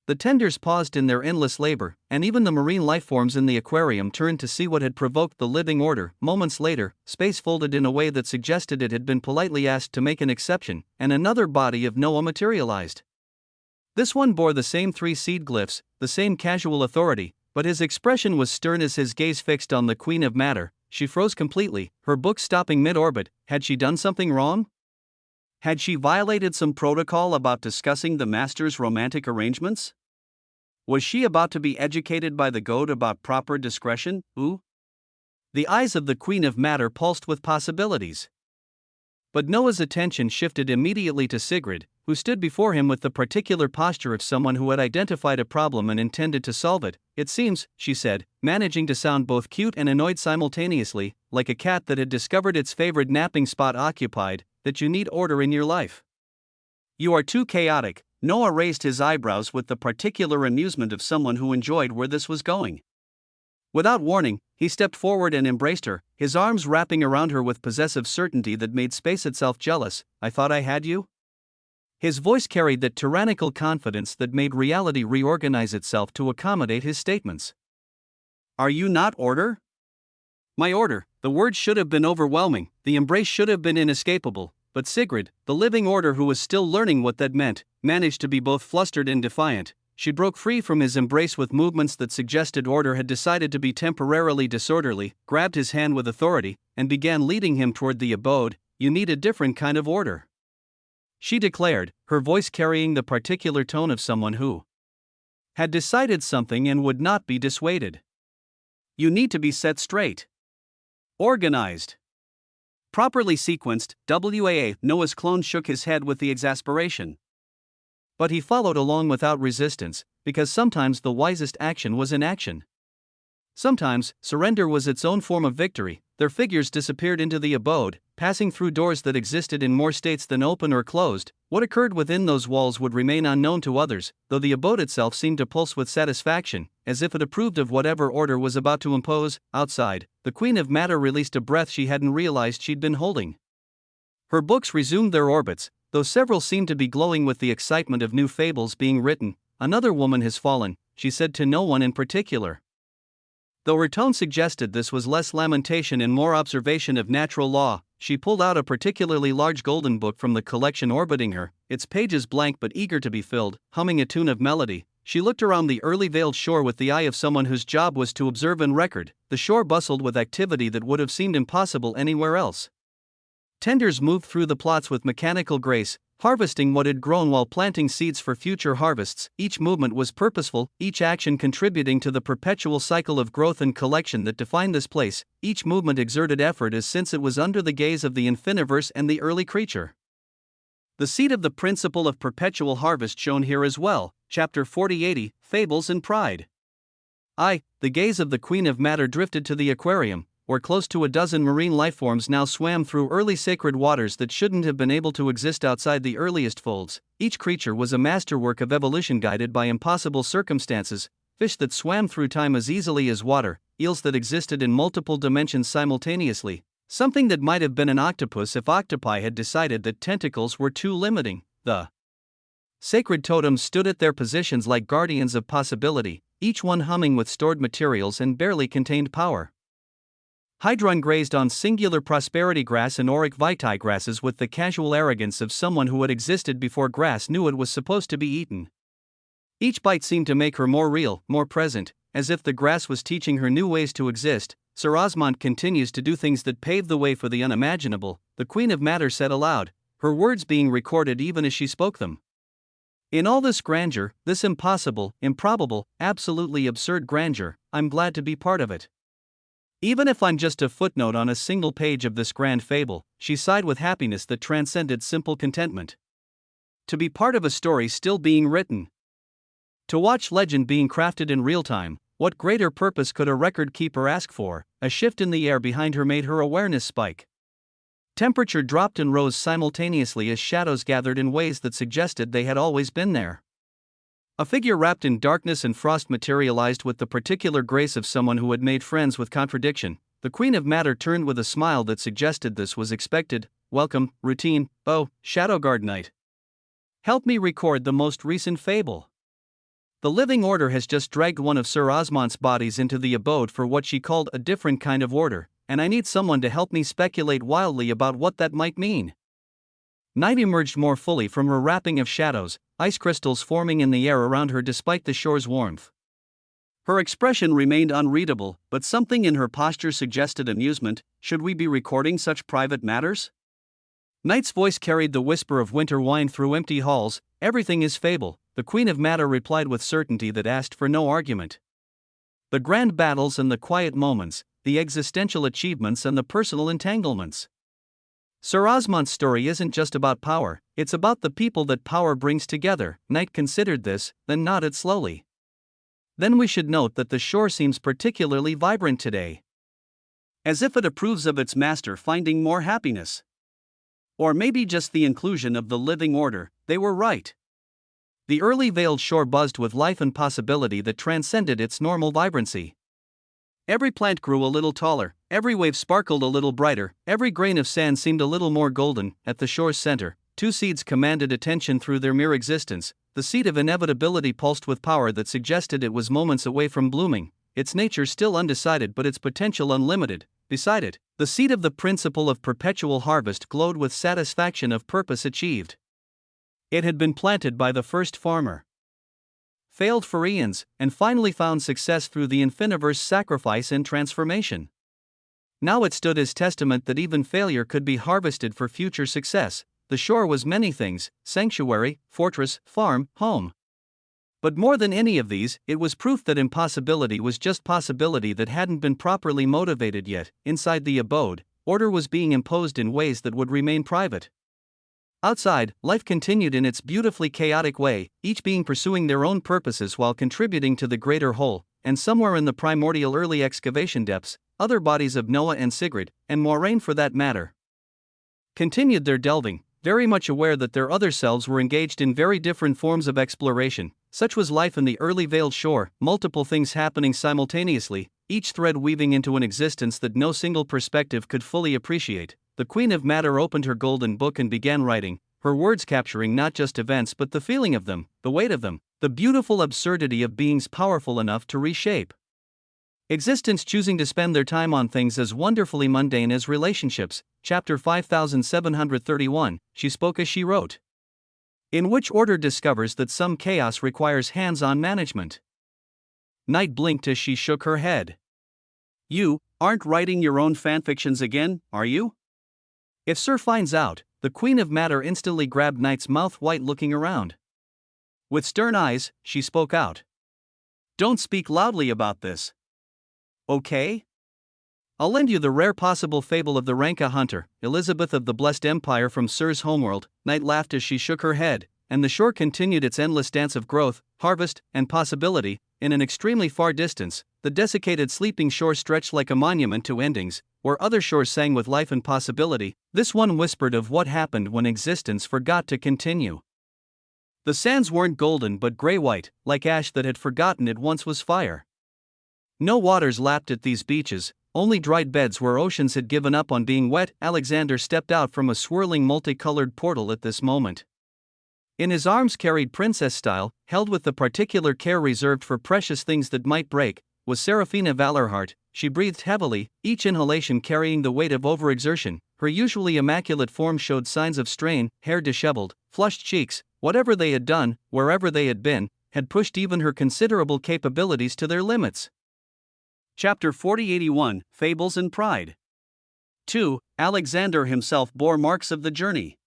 The tenders paused in their endless labor, and even the marine lifeforms in the aquarium turned to see what had provoked the living order. Moments later, space folded in a way that suggested it had been politely asked to make an exception, and another body of Noah materialized. This one bore the same 3 seed glyphs, the same casual authority, but his expression was stern as his gaze fixed on the Queen of Matter. She froze completely, her book stopping mid-orbit. Had she done something wrong? Had she violated some protocol about discussing the Master's romantic arrangements? Was she about to be educated by the goat about proper discretion? Ooh? The eyes of the Queen of Matter pulsed with possibilities. But Noah's attention shifted immediately to Sigrid, who stood before him with the particular posture of someone who had identified a problem and intended to solve it. It seems, she said, managing to sound both cute and annoyed simultaneously, like a cat that had discovered its favorite napping spot occupied, that you need order in your life. You are too chaotic. Noah raised his eyebrows with the particular amusement of someone who enjoyed where this was going. Without warning, he stepped forward and embraced her, his arms wrapping around her with possessive certainty that made space itself jealous. I thought I had you? His voice carried that tyrannical confidence that made reality reorganize itself to accommodate his statements. Are you not order? My order. The words should have been overwhelming, the embrace should have been inescapable, but Sigrid, the living order who was still learning what that meant, managed to be both flustered and defiant. She broke free from his embrace with movements that suggested order had decided to be temporarily disorderly, grabbed his hand with authority, and began leading him toward the abode. You need a different kind of order, she declared, her voice carrying the particular tone of someone who had decided something and would not be dissuaded. You need to be set straight. Organized. Properly sequenced. WAA. Noah's clone shook his head with the exasperation. But he followed along without resistance, because sometimes the wisest action was inaction. Sometimes, surrender was its own form of victory. Their figures disappeared into the abode, passing through doors that existed in more states than open or closed. What occurred within those walls would remain unknown to others, though the abode itself seemed to pulse with satisfaction, as if it approved of whatever order was about to impose. Outside, the Queen of Matter released a breath she hadn't realized she'd been holding. Her books resumed their orbits, though several seemed to be glowing with the excitement of new fables being written. Another woman has fallen, she said to no one in particular. Though her tone suggested this was less lamentation and more observation of natural law, she pulled out a particularly large golden book from the collection orbiting her, its pages blank but eager to be filled. Humming a tune of melody, she looked around the early veiled shore with the eye of someone whose job was to observe and record. The shore bustled with activity that would have seemed impossible anywhere else. Tenders moved through the plots with mechanical grace, harvesting what had grown while planting seeds for future harvests. Each movement was purposeful, each action contributing to the perpetual cycle of growth and collection that defined this place. Each movement exerted effort as since it was under the gaze of the infiniverse and the early creature. The seed of the principle of perpetual harvest shone here as well. Chapter 4080, Fables and Pride. The gaze of the Queen of Matter drifted to the aquarium, where close to a dozen marine lifeforms now swam through early sacred waters that shouldn't have been able to exist outside the earliest folds. Each creature was a masterwork of evolution guided by impossible circumstances, fish that swam through time as easily as water, eels that existed in multiple dimensions simultaneously, something that might have been an octopus if octopi had decided that tentacles were too limiting. The sacred totems stood at their positions like guardians of possibility, each one humming with stored materials and barely contained power. Hydron grazed on singular prosperity grass and auric vitae grasses with the casual arrogance of someone who had existed before grass knew it was supposed to be eaten. Each bite seemed to make her more real, more present, as if the grass was teaching her new ways to exist. Sir Osmond continues to do things that pave the way for the unimaginable, the Queen of Matter said aloud, her words being recorded even as she spoke them. In all this grandeur, this impossible, improbable, absolutely absurd grandeur, I'm glad to be part of it. Even if I'm just a footnote on a single page of this grand fable, she sighed with happiness that transcended simple contentment. To be part of a story still being written. To watch legend being crafted in real time, what greater purpose could a record keeper ask for? A shift in the air behind her made her awareness spike. Temperature dropped and rose simultaneously as shadows gathered in ways that suggested they had always been there. A figure wrapped in darkness and frost materialized with the particular grace of someone who had made friends with contradiction. The Queen of Matter turned with a smile that suggested this was expected. Welcome, routine, Shadow Guard Knight. Help me record the most recent fable. The living order has just dragged one of Sir Osmont's bodies into the abode for what she called a different kind of order, and I need someone to help me speculate wildly about what that might mean. Night emerged more fully from her wrapping of shadows, ice crystals forming in the air around her despite the shore's warmth. Her expression remained unreadable, but something in her posture suggested amusement. Should we be recording such private matters? Night's voice carried the whisper of winter wine through empty halls. Everything is fable, the Queen of Matter replied with certainty that asked for no argument. The grand battles and the quiet moments, the existential achievements and the personal entanglements. Sir Osmont's story isn't just about power, it's about the people that power brings together. Night considered this, then nodded slowly. Then we should note that the shore seems particularly vibrant today. As if it approves of its master finding more happiness. Or maybe just the inclusion of the living order. They were right. The early veiled shore buzzed with life and possibility that transcended its normal vibrancy. Every plant grew a little taller, every wave sparkled a little brighter, every grain of sand seemed a little more golden. At the shore's center, two seeds commanded attention through their mere existence. The seed of inevitability pulsed with power that suggested it was moments away from blooming, its nature still undecided but its potential unlimited. Beside it, the seed of the principle of perpetual harvest glowed with satisfaction of purpose achieved. It had been planted by the first farmer, failed for eons, and finally found success through the infiniverse sacrifice and transformation. Now it stood as testament that even failure could be harvested for future success. The shore was many things: sanctuary, fortress, farm, home. But more than any of these, it was proof that impossibility was just possibility that hadn't been properly motivated yet. Inside the abode, order was being imposed in ways that would remain private. Outside, life continued in its beautifully chaotic way, each being pursuing their own purposes while contributing to the greater whole, and somewhere in the primordial early excavation depths, other bodies of Noah and Sigrid, and Moraine for that matter, continued their delving, very much aware that their other selves were engaged in very different forms of exploration. Such was life in the early veiled shore, multiple things happening simultaneously, each thread weaving into an existence that no single perspective could fully appreciate. The Queen of Matter opened her golden book and began writing, her words capturing not just events but the feeling of them, the weight of them, the beautiful absurdity of beings powerful enough to reshape existence, choosing to spend their time on things as wonderfully mundane as relationships. Chapter 5731, she spoke as she wrote. In which order discovers that some chaos requires hands-on management. Night blinked as she shook her head. You aren't writing your own fanfictions again, are you? If Sir finds out, the Queen of Matter instantly grabbed Night's mouth white, looking around. With stern eyes, she spoke out. Don't speak loudly about this. Okay? I'll lend you the rare possible fable of the Ranka hunter, Elizabeth of the Blessed Empire from Sir's homeworld. Night laughed as she shook her head, and the shore continued its endless dance of growth, harvest, and possibility. In an extremely far distance, the desiccated sleeping shore stretched like a monument to endings, where other shores sang with life and possibility. This one whispered of what happened when existence forgot to continue. The sands weren't golden but gray-white, like ash that had forgotten it once was fire. No waters lapped at these beaches, only dried beds where oceans had given up on being wet. Alexander stepped out from a swirling multicolored portal at this moment. In his arms, carried princess style, held with the particular care reserved for precious things that might break, was Seraphina Valorhart. She breathed heavily, each inhalation carrying the weight of overexertion. Her usually immaculate form showed signs of strain, hair disheveled, flushed cheeks. Whatever they had done, wherever they had been, had pushed even her considerable capabilities to their limits. Chapter 4081, Fables and Pride. 2. Alexander himself bore marks of the journey.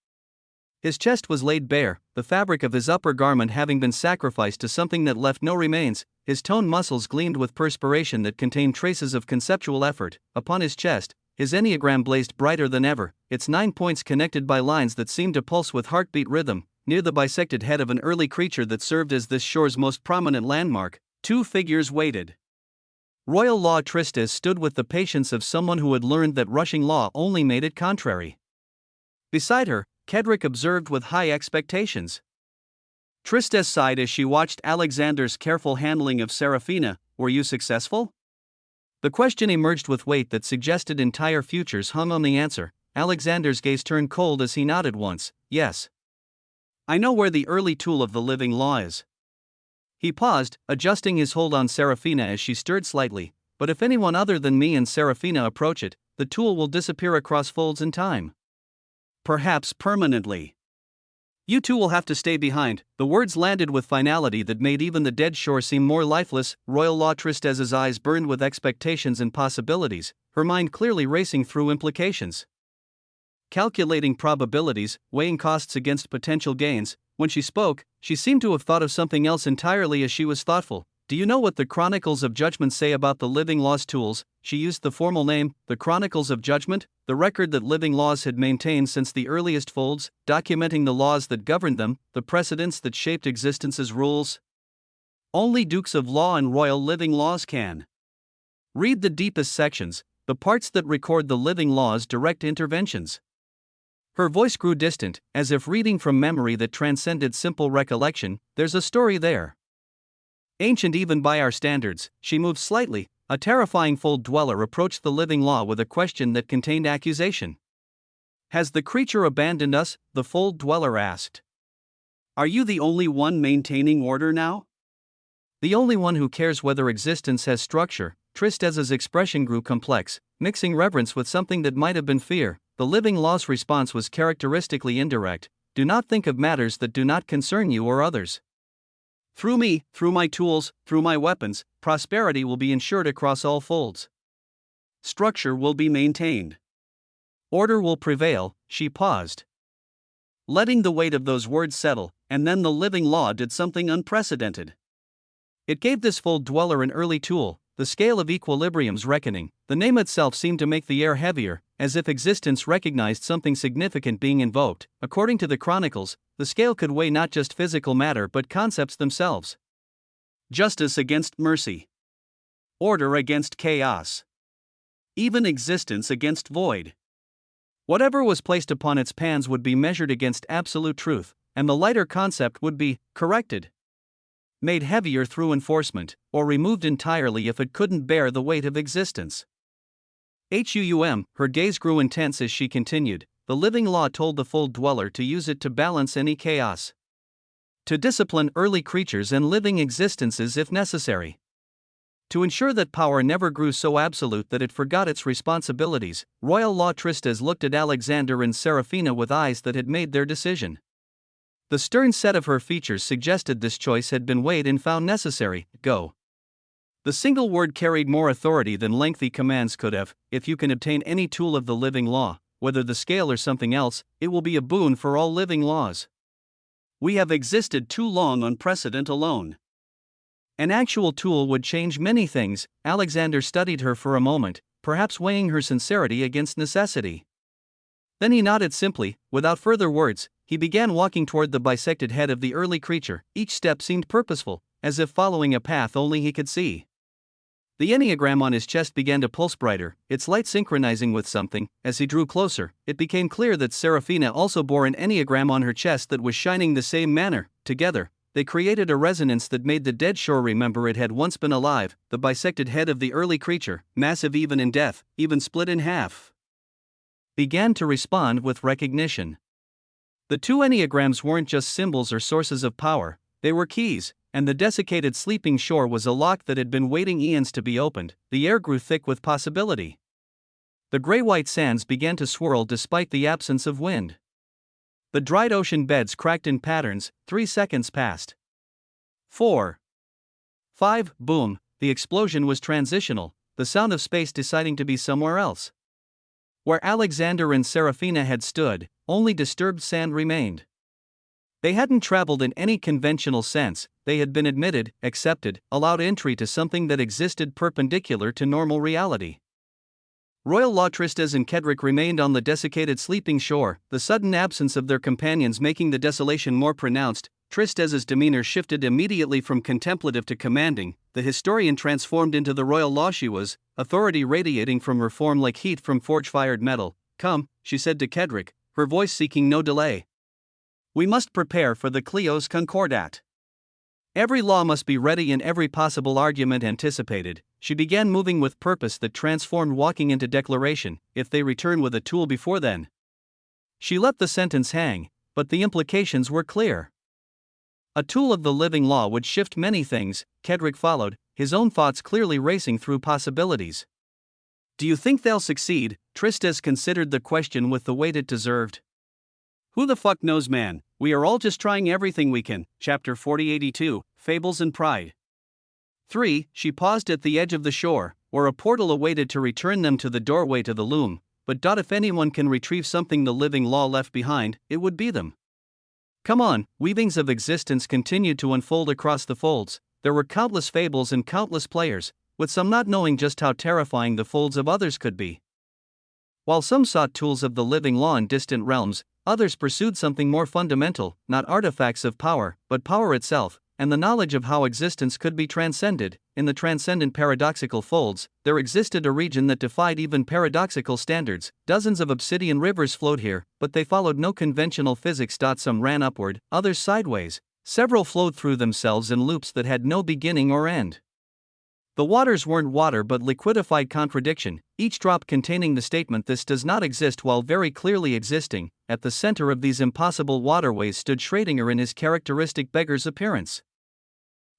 His chest was laid bare, the fabric of his upper garment having been sacrificed to something that left no remains. His toned muscles gleamed with perspiration that contained traces of conceptual effort. Upon his chest, his enneagram blazed brighter than ever, its 9 points connected by lines that seemed to pulse with heartbeat rhythm. Near the bisected head of an early creature that served as this shore's most prominent landmark, two figures waited. Royal Law Tristes stood with the patience of someone who had learned that rushing law only made it contrary. Beside her, Kedrick observed with high expectations. Tristes sighed as she watched Alexander's careful handling of Seraphina. Were you successful? The question emerged with weight that suggested entire futures hung on the answer. Alexander's gaze turned cold as he nodded once. Yes. I know where the early tool of the living law is. He paused, adjusting his hold on Serafina as she stirred slightly. But if anyone other than me and Serafina approach it, the tool will disappear across folds in time. Perhaps permanently. You two will have to stay behind. The words landed with finality that made even the dead shore seem more lifeless. Royal Law Tristez's eyes burned with expectations and possibilities, her mind clearly racing through implications. Calculating probabilities, weighing costs against potential gains. When she spoke, she seemed to have thought of something else entirely as she was thoughtful. Do you know what the Chronicles of Judgment say about the living laws tools? She used the formal name, the Chronicles of Judgment, the record that living laws had maintained since the earliest folds, documenting the laws that governed them, the precedents that shaped existence's rules. Only dukes of law and royal living laws can read the deepest sections, the parts that record the living law's direct interventions. Her voice grew distant, as if reading from memory that transcended simple recollection. There's a story there. Ancient even by our standards. She moved slightly. A terrifying fold dweller approached the living law with a question that contained accusation. Has the creature abandoned us? The fold dweller asked. Are you the only one maintaining order now? The only one who cares whether existence has structure. Tristez's expression grew complex, mixing reverence with something that might have been fear. The living law's response was characteristically indirect. Do not think of matters that do not concern you or others. Through me, through my tools, through my weapons, prosperity will be ensured across all folds. Structure will be maintained. Order will prevail. She paused, letting the weight of those words settle, and then the living law did something unprecedented. It gave this fold dweller an early tool, the scale of equilibrium's reckoning. The name itself seemed to make the air heavier, as if existence recognized something significant being invoked. According to the Chronicles, the scale could weigh not just physical matter but concepts themselves. Justice against mercy. Order against chaos. Even existence against void. Whatever was placed upon its pans would be measured against absolute truth, and the lighter concept would be corrected. Made heavier through enforcement, or removed entirely if it couldn't bear the weight of existence. Her gaze grew intense as she continued. The living law told the fold dweller to use it to balance any chaos. To discipline early creatures and living existences if necessary. To ensure that power never grew so absolute that it forgot its responsibilities. Royal Law Tristez looked at Alexander and Serafina with eyes that had made their decision. The stern set of her features suggested this choice had been weighed and found necessary. Go. The single word carried more authority than lengthy commands could have. If you can obtain any tool of the living law, whether the scale or something else, it will be a boon for all living laws. We have existed too long on precedent alone. An actual tool would change many things. Alexander studied her for a moment, perhaps weighing her sincerity against necessity. Then he nodded simply. Without further words, he began walking toward the bisected head of the early creature. Each step seemed purposeful, as if following a path only he could see. The enneagram on his chest began to pulse brighter, its light synchronizing with something. As he drew closer, it became clear that Serafina also bore an enneagram on her chest that was shining the same manner. Together, they created a resonance that made the dead shore remember it had once been alive. The bisected head of the early creature, massive even in death, even split in half, began to respond with recognition. The two enneagrams weren't just symbols or sources of power, they were keys. And the desiccated sleeping shore was a lock that had been waiting eons to be opened. The air grew thick with possibility. The gray-white sands began to swirl despite the absence of wind. The dried ocean beds cracked in patterns. 3 seconds passed. 4. 5. Boom. The explosion was transitional, the sound of space deciding to be somewhere else. Where Alexander and Serafina had stood, only disturbed sand remained. They hadn't traveled in any conventional sense, they had been admitted, accepted, allowed entry to something that existed perpendicular to normal reality. Royal Law Tristez and Kedrick remained on the desiccated sleeping shore, the sudden absence of their companions making the desolation more pronounced. Tristez's demeanor shifted immediately from contemplative to commanding. The historian transformed into the royal law she was, authority radiating from her form like heat from forge-fired metal. Come, she said to Kedrick, her voice seeking no delay. We must prepare for the Clio's Concordat. Every law must be ready and every possible argument anticipated. She began moving with purpose that transformed walking into declaration. If they return with a tool before then. She let the sentence hang, but the implications were clear. A tool of the living law would shift many things, Kedrick followed, his own thoughts clearly racing through possibilities. Do you think they'll succeed? Tristez considered the question with the weight it deserved. Who the fuck knows, man? We are all just trying everything we can. Chapter 4082, Fables and Pride. 3. She paused at the edge of the shore, where a portal awaited to return them to the doorway to the loom, but if anyone can retrieve something the living law left behind, it would be them. Come on, weavings of existence continued to unfold across the folds. There were countless fables and countless players, with some not knowing just how terrifying the folds of others could be. While some sought tools of the living law in distant realms, others pursued something more fundamental, not artifacts of power, but power itself, and the knowledge of how existence could be transcended. In the transcendent paradoxical folds, there existed a region that defied even paradoxical standards. Dozens of obsidian rivers flowed here, but they followed no conventional physics. Some ran upward, others sideways. Several flowed through themselves in loops that had no beginning or end. The waters weren't water but liquidified contradiction, each drop containing the statement this does not exist while very clearly existing. At the center of these impossible waterways stood Schrödinger in his characteristic beggar's appearance.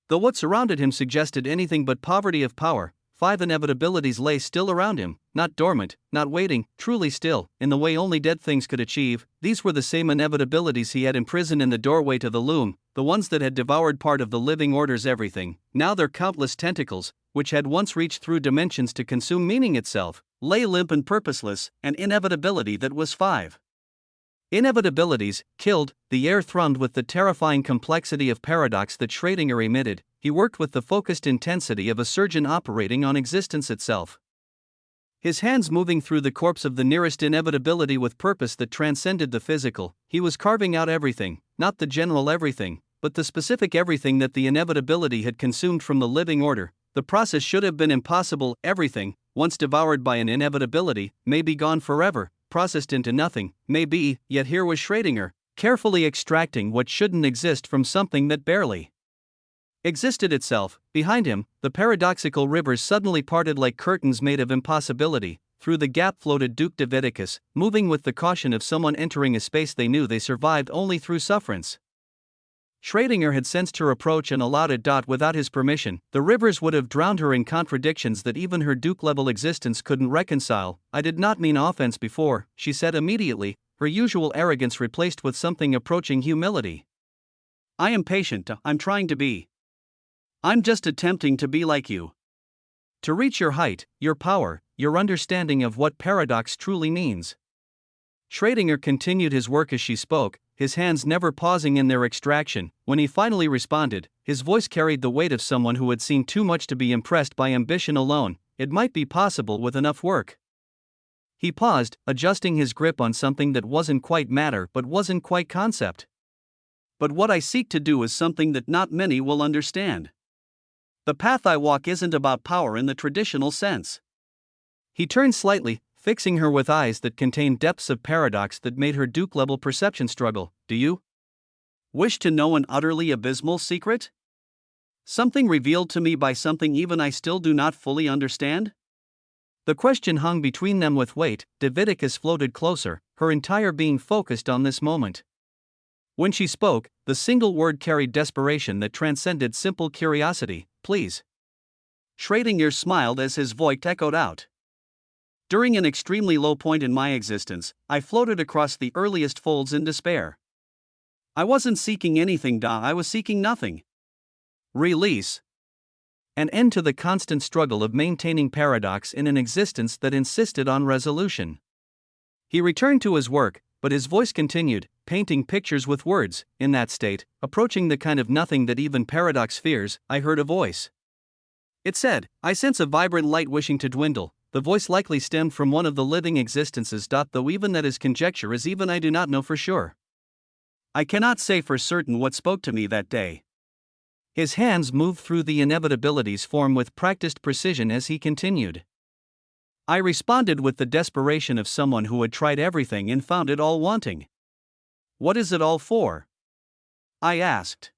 Though what surrounded him suggested anything but poverty of power, 5 inevitabilities lay still around him, not dormant, not waiting, truly still, in the way only dead things could achieve. These were the same inevitabilities he had imprisoned in the doorway to the loom, the ones that had devoured part of the living order's everything. Now their countless tentacles, which had once reached through dimensions to consume meaning itself, lay limp and purposeless, an inevitability that was 5. Inevitabilities, killed. The air thrummed with the terrifying complexity of paradox that Schrödinger emitted. He worked with the focused intensity of a surgeon operating on existence itself. His hands moving through the corpse of the nearest inevitability with purpose that transcended the physical. He was carving out everything, not the general everything, but the specific everything that the inevitability had consumed from the living order. The process should have been impossible. Everything, once devoured by an inevitability, may be gone forever, processed into nothing, may be. Yet here was Schrödinger, carefully extracting what shouldn't exist from something that barely existed itself. Behind him, the paradoxical rivers suddenly parted like curtains made of impossibility. Through the gap floated Duke Davidicus, moving with the caution of someone entering a space they knew they survived only through sufferance. Schrödinger had sensed her approach and allowed it. Without his permission, the rivers would have drowned her in contradictions that even her Duke-level existence couldn't reconcile. I did not mean offense before, she said immediately, her usual arrogance replaced with something approaching humility. I am patient, I'm trying to be. I'm just attempting to be like you. To reach your height, your power, your understanding of what paradox truly means. Schrödinger continued his work as she spoke, his hands never pausing in their extraction. When he finally responded, his voice carried the weight of someone who had seen too much to be impressed by ambition alone. It might be possible with enough work. He paused, adjusting his grip on something that wasn't quite matter but wasn't quite concept. But what I seek to do is something that not many will understand. The path I walk isn't about power in the traditional sense. He turned slightly, fixing her with eyes that contained depths of paradox that made her Duke-level perception struggle. Do you wish to know an utterly abysmal secret? Something revealed to me by something even I still do not fully understand? The question hung between them with weight. Davidicus floated closer, her entire being focused on this moment. When she spoke, the single word carried desperation that transcended simple curiosity. Please. Schrödinger smiled as his voice echoed out. During an extremely low point in my existence, I floated across the earliest folds in despair. I wasn't seeking anything, I was seeking nothing. Release. An end to the constant struggle of maintaining paradox in an existence that insisted on resolution. He returned to his work, but his voice continued, painting pictures with words. In that state, approaching the kind of nothing that even paradox fears, I heard a voice. It said, I sense a vibrant light wishing to dwindle. The voice likely stemmed from one of the living existences. Though even that is conjecture, as even I do not know for sure. I cannot say for certain what spoke to me that day. His hands moved through the inevitabilities form with practiced precision as he continued. I responded with the desperation of someone who had tried everything and found it all wanting. What is it all for? I asked.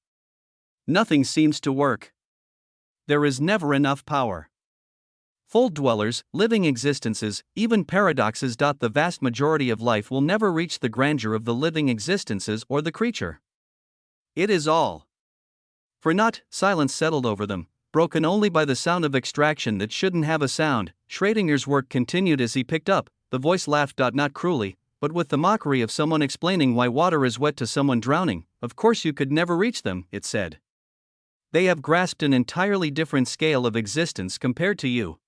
Nothing seems to work. There is never enough power. Fold dwellers, living existences, even paradoxes. The vast majority of life will never reach the grandeur of the living existences or the creature. It is all for naught. Silence settled over them, broken only by the sound of extraction that shouldn't have a sound. Schrodinger's work continued as he picked up. The voice laughed, not cruelly, but with the mockery of someone explaining why water is wet to someone drowning. Of course you could never reach them, it said. They have grasped an entirely different scale of existence compared to you.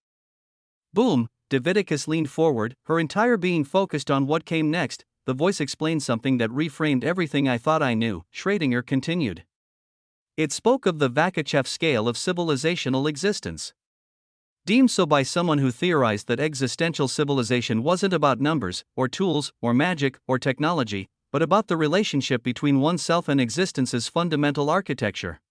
Boom! Davidicus leaned forward, her entire being focused on what came next. The voice explained something that reframed everything I thought I knew, Schrödinger continued. It spoke of the Vakachev scale of civilizational existence. Deemed so by someone who theorized that existential civilization wasn't about numbers, or tools, or magic, or technology, but about the relationship between oneself and existence's fundamental architecture.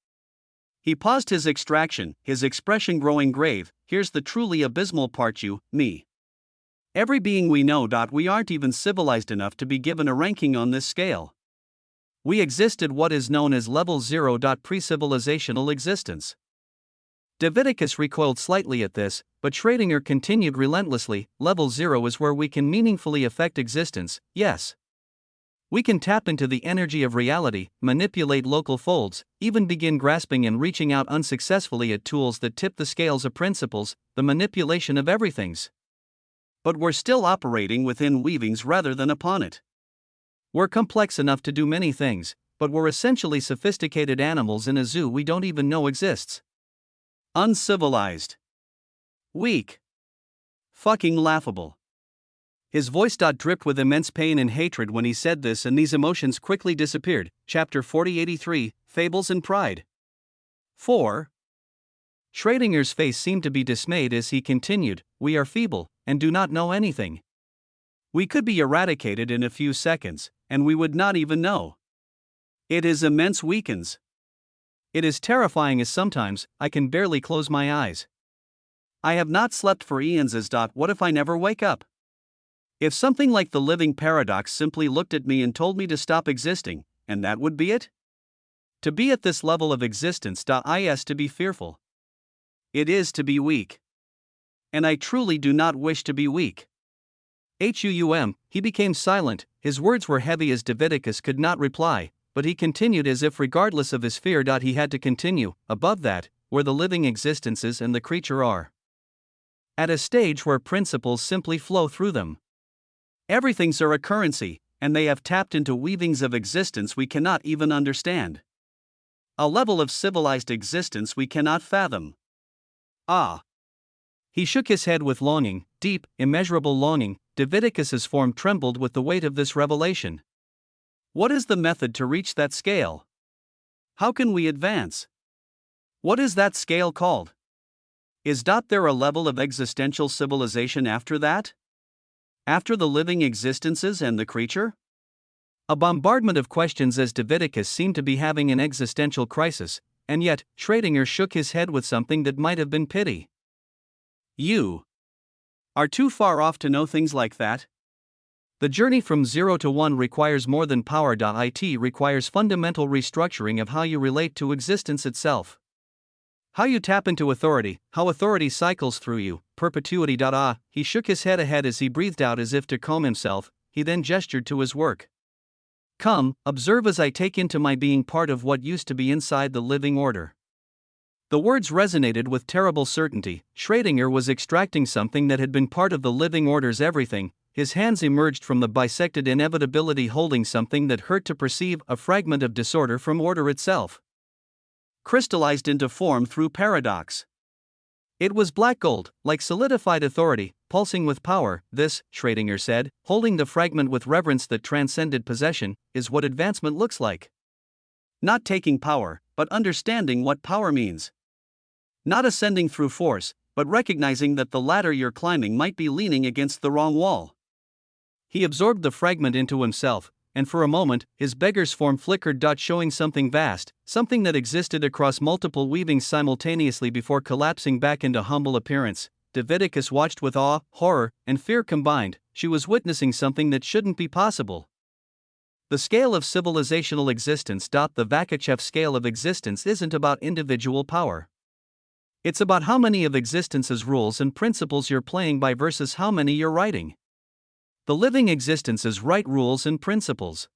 He paused his extraction, his expression growing grave. Here's the truly abysmal part, you, me. Every being we know. We aren't even civilized enough to be given a ranking on this scale. We exist at what is known as level 0. Pre-civilizational existence. Davidicus recoiled slightly at this, but Schrödinger continued relentlessly. Level 0 is where we can meaningfully affect existence, yes. We can tap into the energy of reality, manipulate local folds, even begin grasping and reaching out unsuccessfully at tools that tip the scales of principles, the manipulation of everything's. But we're still operating within weavings rather than upon it. We're complex enough to do many things, but we're essentially sophisticated animals in a zoo we don't even know exists. Uncivilized. Weak. Fucking laughable. His voice dripped with immense pain and hatred when he said this, and these emotions quickly disappeared. Chapter 4083, Fables and Pride. 4. Schrödinger's face seemed to be dismayed as he continued, we are feeble, and do not know anything. We could be eradicated in a few seconds, and we would not even know. It is immense weakens. It is terrifying as sometimes I can barely close my eyes. I have not slept for eons. What if I never wake up? If something like the living paradox simply looked at me and told me to stop existing, and that would be it? To be at this level of existence is to be fearful. It is to be weak. And I truly do not wish to be weak. He became silent. His words were heavy as Davidicus could not reply, but he continued as if regardless of his fear. He had to continue, above that, where the living existences and the creature are. At a stage where principles simply flow through them. Everything's a currency, and they have tapped into weavings of existence we cannot even understand. A level of civilized existence we cannot fathom. Ah! He shook his head with longing, deep, immeasurable longing. Davidicus's form trembled with the weight of this revelation. What is the method to reach that scale? How can we advance? What is that scale called? Is there a level of existential civilization after that? After the living existences and the creature? A bombardment of questions as Davidicus seemed to be having an existential crisis, and yet, Schrödinger shook his head with something that might have been pity. You are too far off to know things like that. The journey from 0 to 1 requires more than power. It requires fundamental restructuring of how you relate to existence itself. How you tap into authority, how authority cycles through you, perpetuity. He shook his head ahead as he breathed out as if to calm himself. He then gestured to his work. Come, observe as I take into my being part of what used to be inside the living order. The words resonated with terrible certainty. Schrödinger was extracting something that had been part of the living order's everything. His hands emerged from the bisected inevitability holding something that hurt to perceive, a fragment of disorder from order itself. Crystallized into form through paradox. It was black gold, like solidified authority, pulsing with power. This, Schrödinger said, holding the fragment with reverence that transcended possession, is what advancement looks like. Not taking power, but understanding what power means. Not ascending through force, but recognizing that the ladder you're climbing might be leaning against the wrong wall. He absorbed the fragment into himself, and for a moment, his beggar's form flickered, showing something vast, something that existed across multiple weavings simultaneously before collapsing back into humble appearance. Davidicus watched with awe, horror, and fear combined. She was witnessing something that shouldn't be possible. The scale of civilizational existence. The Vakachev scale of existence isn't about individual power. It's about how many of existence's rules and principles you're playing by versus how many you're writing. The living existence's right rules and principles.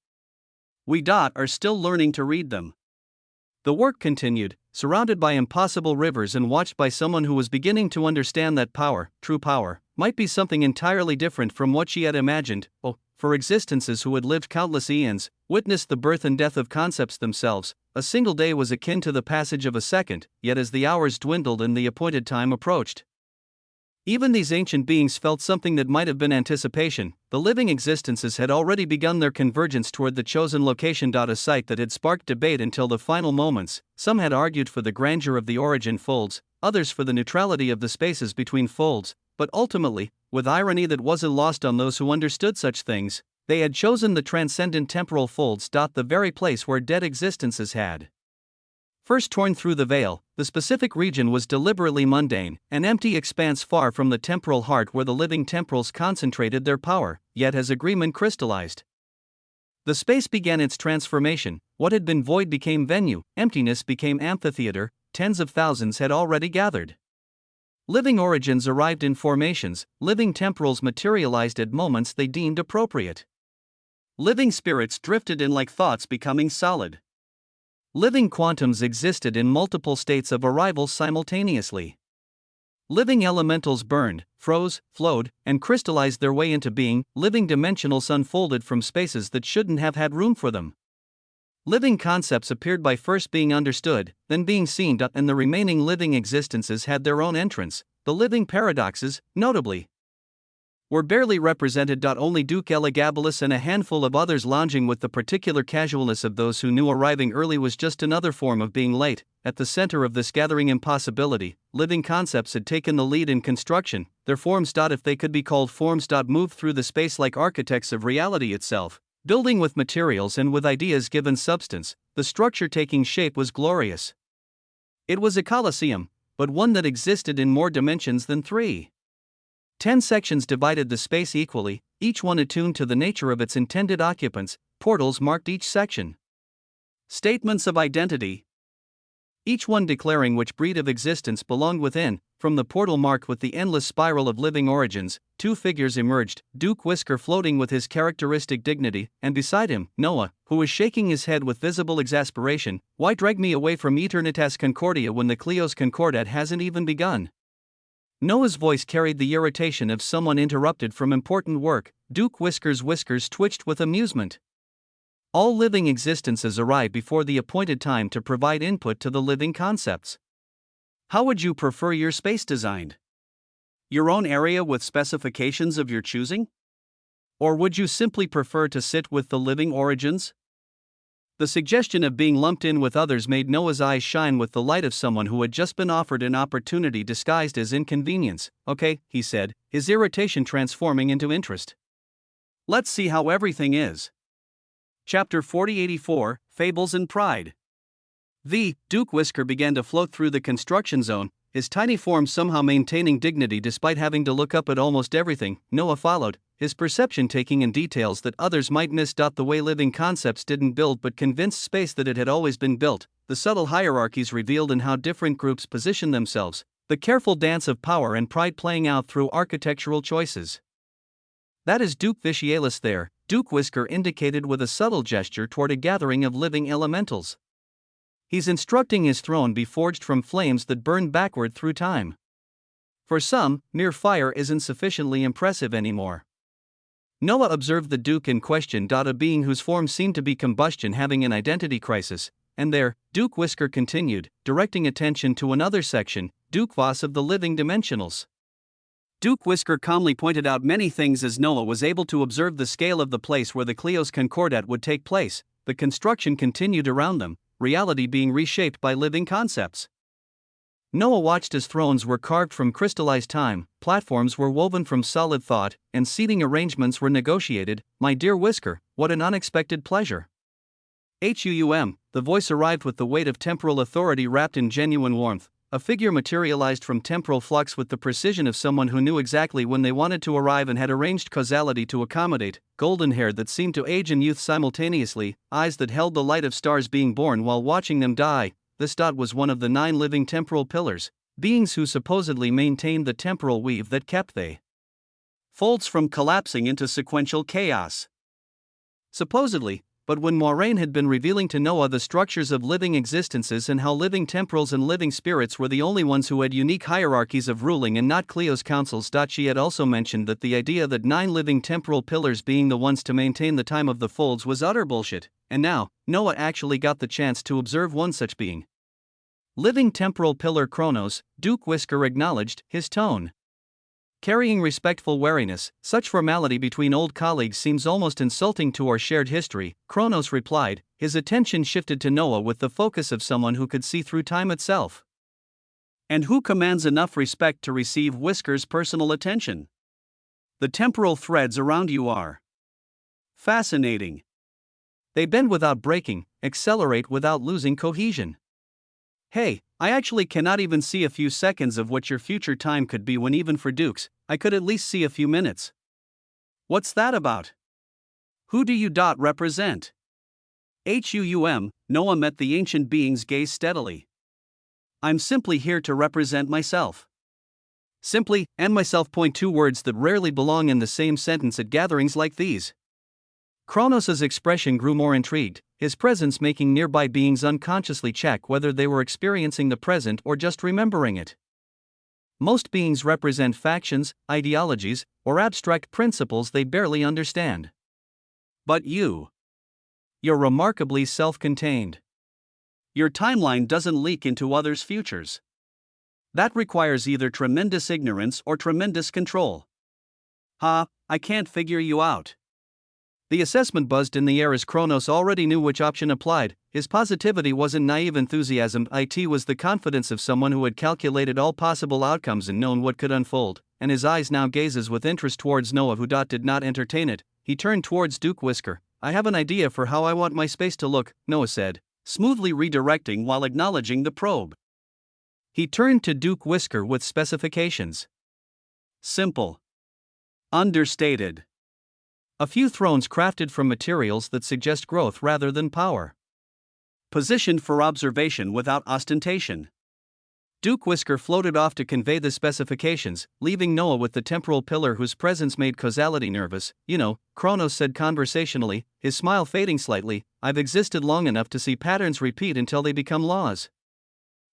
We are still learning to read them. The work continued, surrounded by impossible rivers and watched by someone who was beginning to understand that power, true power, might be something entirely different from what she had imagined. Oh, for existences who had lived countless eons, witnessed the birth and death of concepts themselves, a single day was akin to the passage of a second, yet as the hours dwindled and the appointed time approached, even these ancient beings felt something that might have been anticipation. The living existences had already begun their convergence toward the chosen location. A site that had sparked debate until the final moments. Some had argued for the grandeur of the origin folds, others for the neutrality of the spaces between folds, but ultimately, with irony that wasn't lost on those who understood such things, they had chosen the transcendent temporal folds. The very place where dead existences had first torn through the veil. The specific region was deliberately mundane, an empty expanse far from the temporal heart where the living temporals concentrated their power, yet as agreement crystallized, the space began its transformation. What had been void became venue, emptiness became amphitheater, tens of thousands had already gathered. Living origins arrived in formations, living temporals materialized at moments they deemed appropriate. Living spirits drifted in like thoughts becoming solid. Living quantums existed in multiple states of arrival simultaneously. Living elementals burned, froze, flowed, and crystallized their way into being. Living dimensionals unfolded from spaces that shouldn't have had room for them. Living concepts appeared by first being understood, then being seen, and the remaining living existences had their own entrance. The living paradoxes, notably, were barely represented. Only Duke Elagabalus and a handful of others lounging with the particular casualness of those who knew arriving early was just another form of being late. At the center of this gathering impossibility, living concepts had taken the lead in construction. Their forms, if they could be called forms, moved through the space like architects of reality itself, building with materials and with ideas given substance. The structure taking shape was glorious. It was a colosseum, but one that existed in more dimensions than 3. 10 sections divided the space equally, each one attuned to the nature of its intended occupants. Portals marked each section. Statements of identity, each one declaring which breed of existence belonged within. From the portal marked with the endless spiral of living origins, 2 figures emerged, Duke Whisker floating with his characteristic dignity, and beside him, Noah, who was shaking his head with visible exasperation. Why drag me away from Eternitas Concordia when the Cleos Concordat hasn't even begun? Noah's voice carried the irritation of someone interrupted from important work. Duke Whisker's whiskers twitched with amusement. All living existences arrive before the appointed time to provide input to the living concepts. How would you prefer your space designed? Your own area with specifications of your choosing? Or would you simply prefer to sit with the living origins? The suggestion of being lumped in with others made Noah's eyes shine with the light of someone who had just been offered an opportunity disguised as inconvenience. Okay, he said, his irritation transforming into interest. Let's see how everything is. Chapter 4084, Fables and Pride. The Duke Whisker began to float through the construction zone, his tiny form somehow maintaining dignity despite having to look up at almost everything. Noah followed, his perception taking in details that others might miss. The way living concepts didn't build but convinced space that it had always been built, the subtle hierarchies revealed in how different groups position themselves, the careful dance of power and pride playing out through architectural choices. That is Duke Vitialis there, Duke Whisker indicated with a subtle gesture toward a gathering of living elementals. He's instructing his throne be forged from flames that burn backward through time. For some, mere fire isn't sufficiently impressive anymore. Noah observed the Duke in question. A being whose form seemed to be combustion having an identity crisis, and there, Duke Whisker continued, directing attention to another section, Duke Voss of the living dimensionals. Duke Whisker calmly pointed out many things as Noah was able to observe the scale of the place where the Cleos Concordat would take place. The construction continued around them, reality being reshaped by living concepts. Noah watched as thrones were carved from crystallized time, platforms were woven from solid thought, and seating arrangements were negotiated. My dear Whisker, what an unexpected pleasure. The voice arrived with the weight of temporal authority wrapped in genuine warmth. A figure materialized from temporal flux with the precision of someone who knew exactly when they wanted to arrive and had arranged causality to accommodate. Golden hair that seemed to age and youth simultaneously, eyes that held the light of stars being born while watching them die. This was one of the 9 living temporal pillars. beings who supposedly maintained the temporal weave that kept they folds from collapsing into sequential chaos. Supposedly, but when Moiraine had been revealing to Noah the structures of living existences and how living temporals and living spirits were the only ones who had unique hierarchies of ruling and not Cleo's councils. She had also mentioned that the idea that 9 living temporal pillars being the ones to maintain the time of the folds was utter bullshit, and now, Noah actually got the chance to observe one such being. Living temporal pillar Kronos, Duke Whisker acknowledged, his tone carrying respectful wariness. Such formality between old colleagues seems almost insulting to our shared history, Kronos replied, his attention shifted to Noah with the focus of someone who could see through time itself. And who commands enough respect to receive Whisker's personal attention? The temporal threads around you are fascinating. They bend without breaking, accelerate without losing cohesion. Hey, I actually cannot even see a few seconds of what your future time could be when even for dukes, I could at least see a few minutes. What's that about? Who do you represent? Noah met the ancient being's gaze steadily. I'm simply here to represent myself. Simply, and myself. 2 words that rarely belong in the same sentence at gatherings like these. Kronos' expression grew more intrigued, his presence making nearby beings unconsciously check whether they were experiencing the present or just remembering it. Most beings represent factions, ideologies, or abstract principles they barely understand. But you're remarkably self-contained. Your timeline doesn't leak into others' futures. That requires either tremendous ignorance or tremendous control. I can't figure you out. The assessment buzzed in the air as Kronos already knew which option applied. His positivity wasn't naive enthusiasm, it was the confidence of someone who had calculated all possible outcomes and known what could unfold, and his eyes now gazes with interest towards Noah who did not entertain it. He turned towards Duke Whisker. I have an idea for how I want my space to look, Noah said, smoothly redirecting while acknowledging the probe. He turned to Duke Whisker with specifications. Simple. Understated. A few thrones crafted from materials that suggest growth rather than power. Positioned for observation without ostentation. Duke Whisker floated off to convey the specifications, leaving Noah with the temporal pillar whose presence made causality nervous. Kronos said conversationally, his smile fading slightly, I've existed long enough to see patterns repeat until they become laws.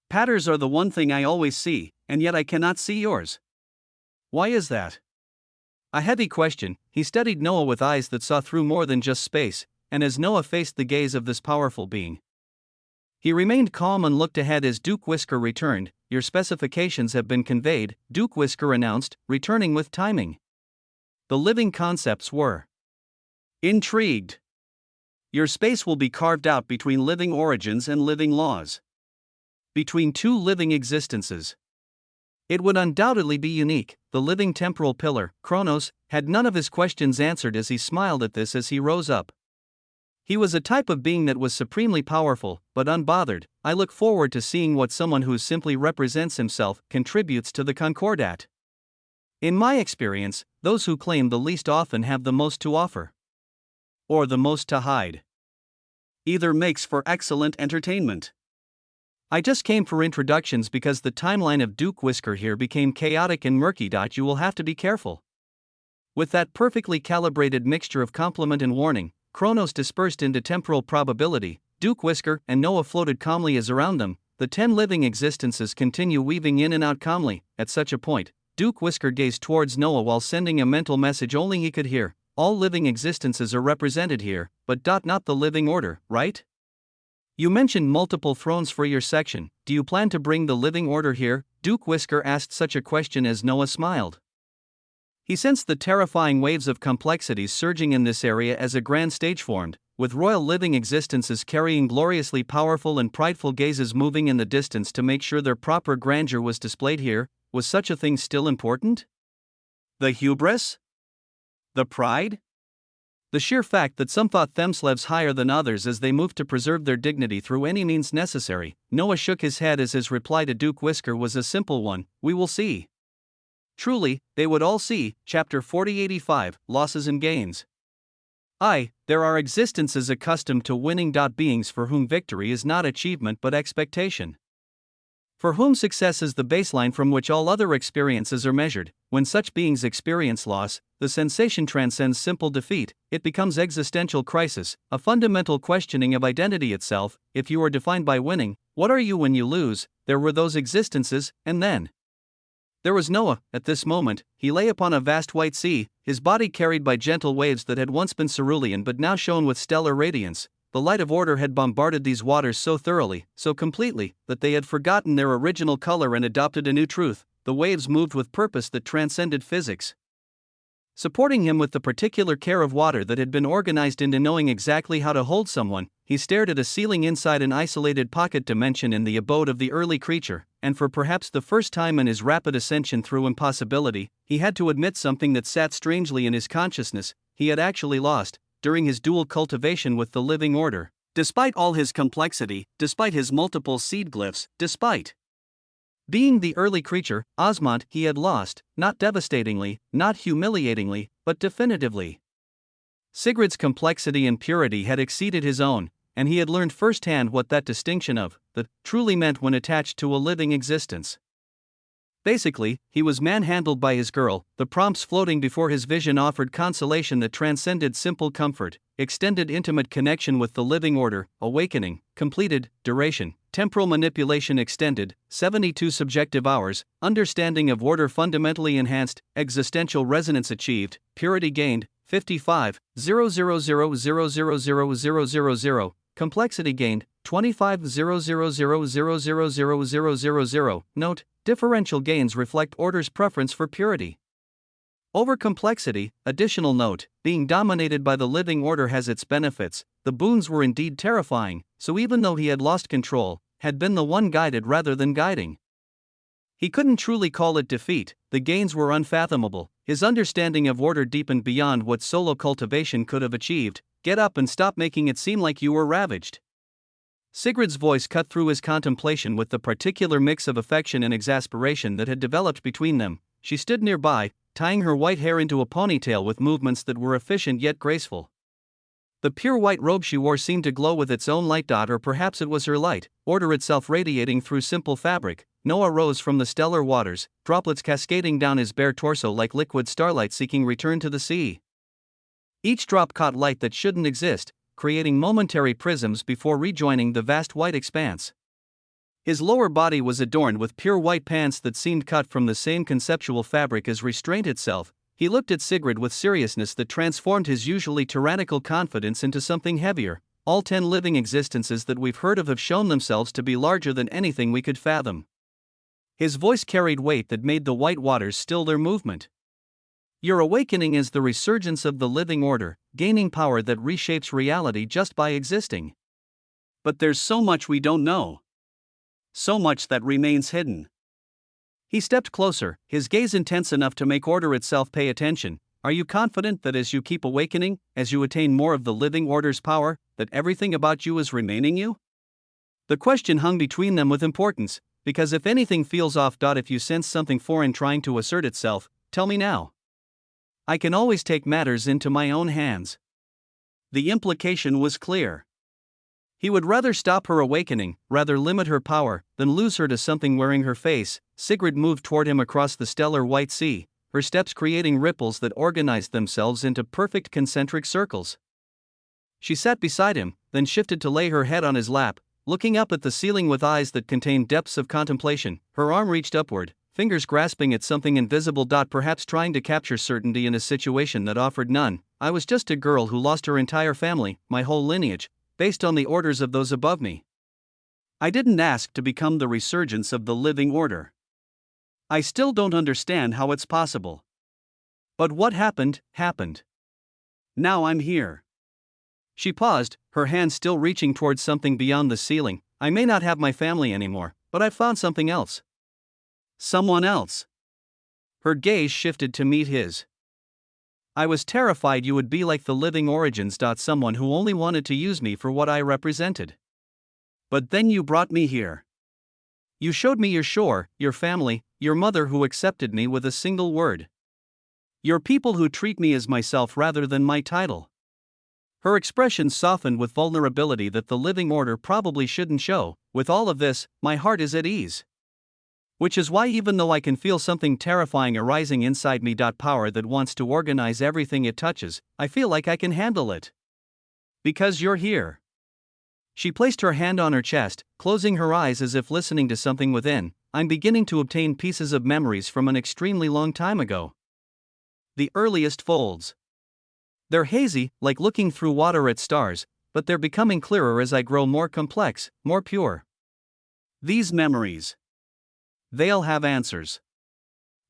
Patterns are the one thing I always see, and yet I cannot see yours. Why is that? A heavy question. He studied Noah with eyes that saw through more than just space, and as Noah faced the gaze of this powerful being, he remained calm and looked ahead as Duke Whisker returned. Your specifications have been conveyed, Duke Whisker announced, returning with timing. The living concepts were intrigued. Your space will be carved out between living origins and living laws. Between 2 living existences. It would undoubtedly be unique. The living temporal pillar, Kronos, had none of his questions answered as he smiled at this as he rose up. He was a type of being that was supremely powerful, but unbothered. I look forward to seeing what someone who simply represents himself contributes to the Concordat. In my experience, those who claim the least often have the most to offer. Or the most to hide. Either makes for excellent entertainment. I just came for introductions because the timeline of Duke Whisker here became chaotic and murky. You will have to be careful. With that perfectly calibrated mixture of compliment and warning, Kronos dispersed into temporal probability. Duke Whisker and Noah floated calmly as around them, the 10 living existences continue weaving in and out calmly. At such a point, Duke Whisker gazed towards Noah while sending a mental message only he could hear. All living existences are represented here, but not the living order, right? You mentioned multiple thrones for your section. Do you plan to bring the living order here? Duke Whisker asked such a question as Noah smiled. He sensed the terrifying waves of complexities surging in this area as a grand stage formed, with royal living existences carrying gloriously powerful and prideful gazes moving in the distance to make sure their proper grandeur was displayed here. Was such a thing still important? The hubris? The pride? The sheer fact that some thought themselves higher than others as they moved to preserve their dignity through any means necessary. Noah shook his head as his reply to Duke Whisker was a simple one, we will see. Truly, they would all see. Chapter 4085, Losses and Gains. There are existences accustomed to winning. Beings for whom victory is not achievement but expectation. for whom success is the baseline from which all other experiences are measured. When such beings experience loss, the sensation transcends simple defeat, it becomes existential crisis, a fundamental questioning of identity itself. If you are defined by winning, what are you when you lose? There were those existences, and then there was Noah. At this moment, he lay upon a vast white sea, his body carried by gentle waves that had once been cerulean but now shone with stellar radiance. The light of order had bombarded these waters so thoroughly, so completely, that they had forgotten their original color and adopted a new truth. The waves moved with purpose that transcended physics, supporting him with the particular care of water that had been organized into knowing exactly how to hold someone. He stared at a ceiling inside an isolated pocket dimension in the abode of the early creature, and for perhaps the first time in his rapid ascension through impossibility, he had to admit something that sat strangely in his consciousness: he had actually lost, during his dual cultivation with the living order. Despite all his complexity, despite his multiple seed glyphs, despite being the early creature, Osmont, he had lost, not devastatingly, not humiliatingly, but definitively. Sigrid's complexity and purity had exceeded his own, and he had learned firsthand what that distinction of the truly meant when attached to a living existence. Basically, he was manhandled by his girl. The prompts floating before his vision offered consolation that transcended simple comfort, extended intimate connection with the living order, awakening, completed, duration, temporal manipulation extended, 72 subjective hours, understanding of order fundamentally enhanced, existential resonance achieved, purity gained, 55, 000000000, complexity gained, 25, 000000000. Note: differential gains reflect order's preference for purity over complexity. Additional note: being dominated by the living order has its benefits. The boons were indeed terrifying, so even though he had lost control, had been the one guided rather than guiding, he couldn't truly call it defeat. The gains were unfathomable. His understanding of order deepened beyond what solo cultivation could have achieved. Get up and stop making it seem like you were ravaged. Sigrid's voice cut through his contemplation with the particular mix of affection and exasperation that had developed between them. She stood nearby, tying her white hair into a ponytail with movements that were efficient yet graceful. The pure white robe she wore seemed to glow with its own light, or perhaps it was her light, order itself radiating through simple fabric. Noah rose from the stellar waters, droplets cascading down his bare torso like liquid starlight seeking return to the sea. Each drop caught light that shouldn't exist, creating momentary prisms before rejoining the vast white expanse. His lower body was adorned with pure white pants that seemed cut from the same conceptual fabric as restraint itself. He looked at Sigrid with seriousness that transformed his usually tyrannical confidence into something heavier. All 10 living existences that we've heard of have shown themselves to be larger than anything we could fathom. His voice carried weight that made the white waters still their movement. Your awakening is the resurgence of the living order, gaining power that reshapes reality just by existing. But there's so much we don't know. So much that remains hidden. He stepped closer, his gaze intense enough to make order itself pay attention. Are you confident that as you keep awakening, as you attain more of the living order's power, that everything about you is remaining you? The question hung between them with importance, because if anything feels off. If you sense something foreign trying to assert itself, tell me now. I can always take matters into my own hands. The implication was clear. He would rather stop her awakening, rather limit her power, than lose her to something wearing her face. Sigrid moved toward him across the stellar white sea, her steps creating ripples that organized themselves into perfect concentric circles. She sat beside him, then shifted to lay her head on his lap, looking up at the ceiling with eyes that contained depths of contemplation. Her arm reached upward, fingers grasping at something invisible. Perhaps trying to capture certainty in a situation that offered none. I was just a girl who lost her entire family, my whole lineage, based on the orders of those above me. I didn't ask to become the resurgence of the living order. I still don't understand how it's possible. But what happened, happened. Now I'm here. She paused, her hand still reaching towards something beyond the ceiling. I may not have my family anymore, but I've found something else. Someone else. Her gaze shifted to meet his. I was terrified you would be like the living origins. Someone who only wanted to use me for what I represented. But then you brought me here. You showed me your shore, your family, your mother who accepted me with a single word. Your people who treat me as myself rather than my title. Her expression softened with vulnerability that the living order probably shouldn't show. With all of this, my heart is at ease. Which is why, even though I can feel something terrifying arising inside me, power that wants to organize everything it touches, I feel like I can handle it. Because you're here. She placed her hand on her chest, closing her eyes as if listening to something within. I'm beginning to obtain pieces of memories from an extremely long time ago. The earliest folds. They're hazy, like looking through water at stars, but they're becoming clearer as I grow more complex, more pure. These memories. They'll have answers.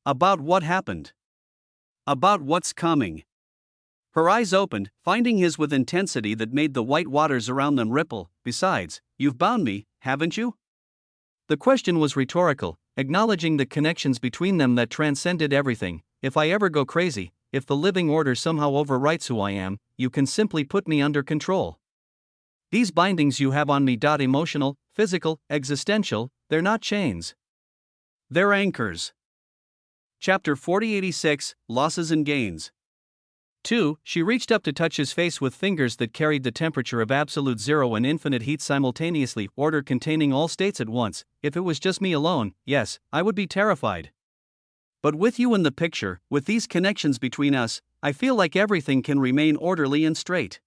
About what happened. About what's coming. Her eyes opened, finding his with intensity that made the white waters around them ripple. Besides, you've bound me, haven't you? The question was rhetorical, acknowledging the connections between them that transcended everything. If I ever go crazy, if the living order somehow overwrites who I am, you can simply put me under control. These bindings you have on me. Emotional, physical, existential, they're not chains. They're anchors. Chapter 4086, Losses and Gains. 2. She reached up to touch his face with fingers that carried the temperature of absolute zero and infinite heat simultaneously, order containing all states at once. If it was just me alone, yes, I would be terrified. But with you in the picture, with these connections between us, I feel like everything can remain orderly and straight.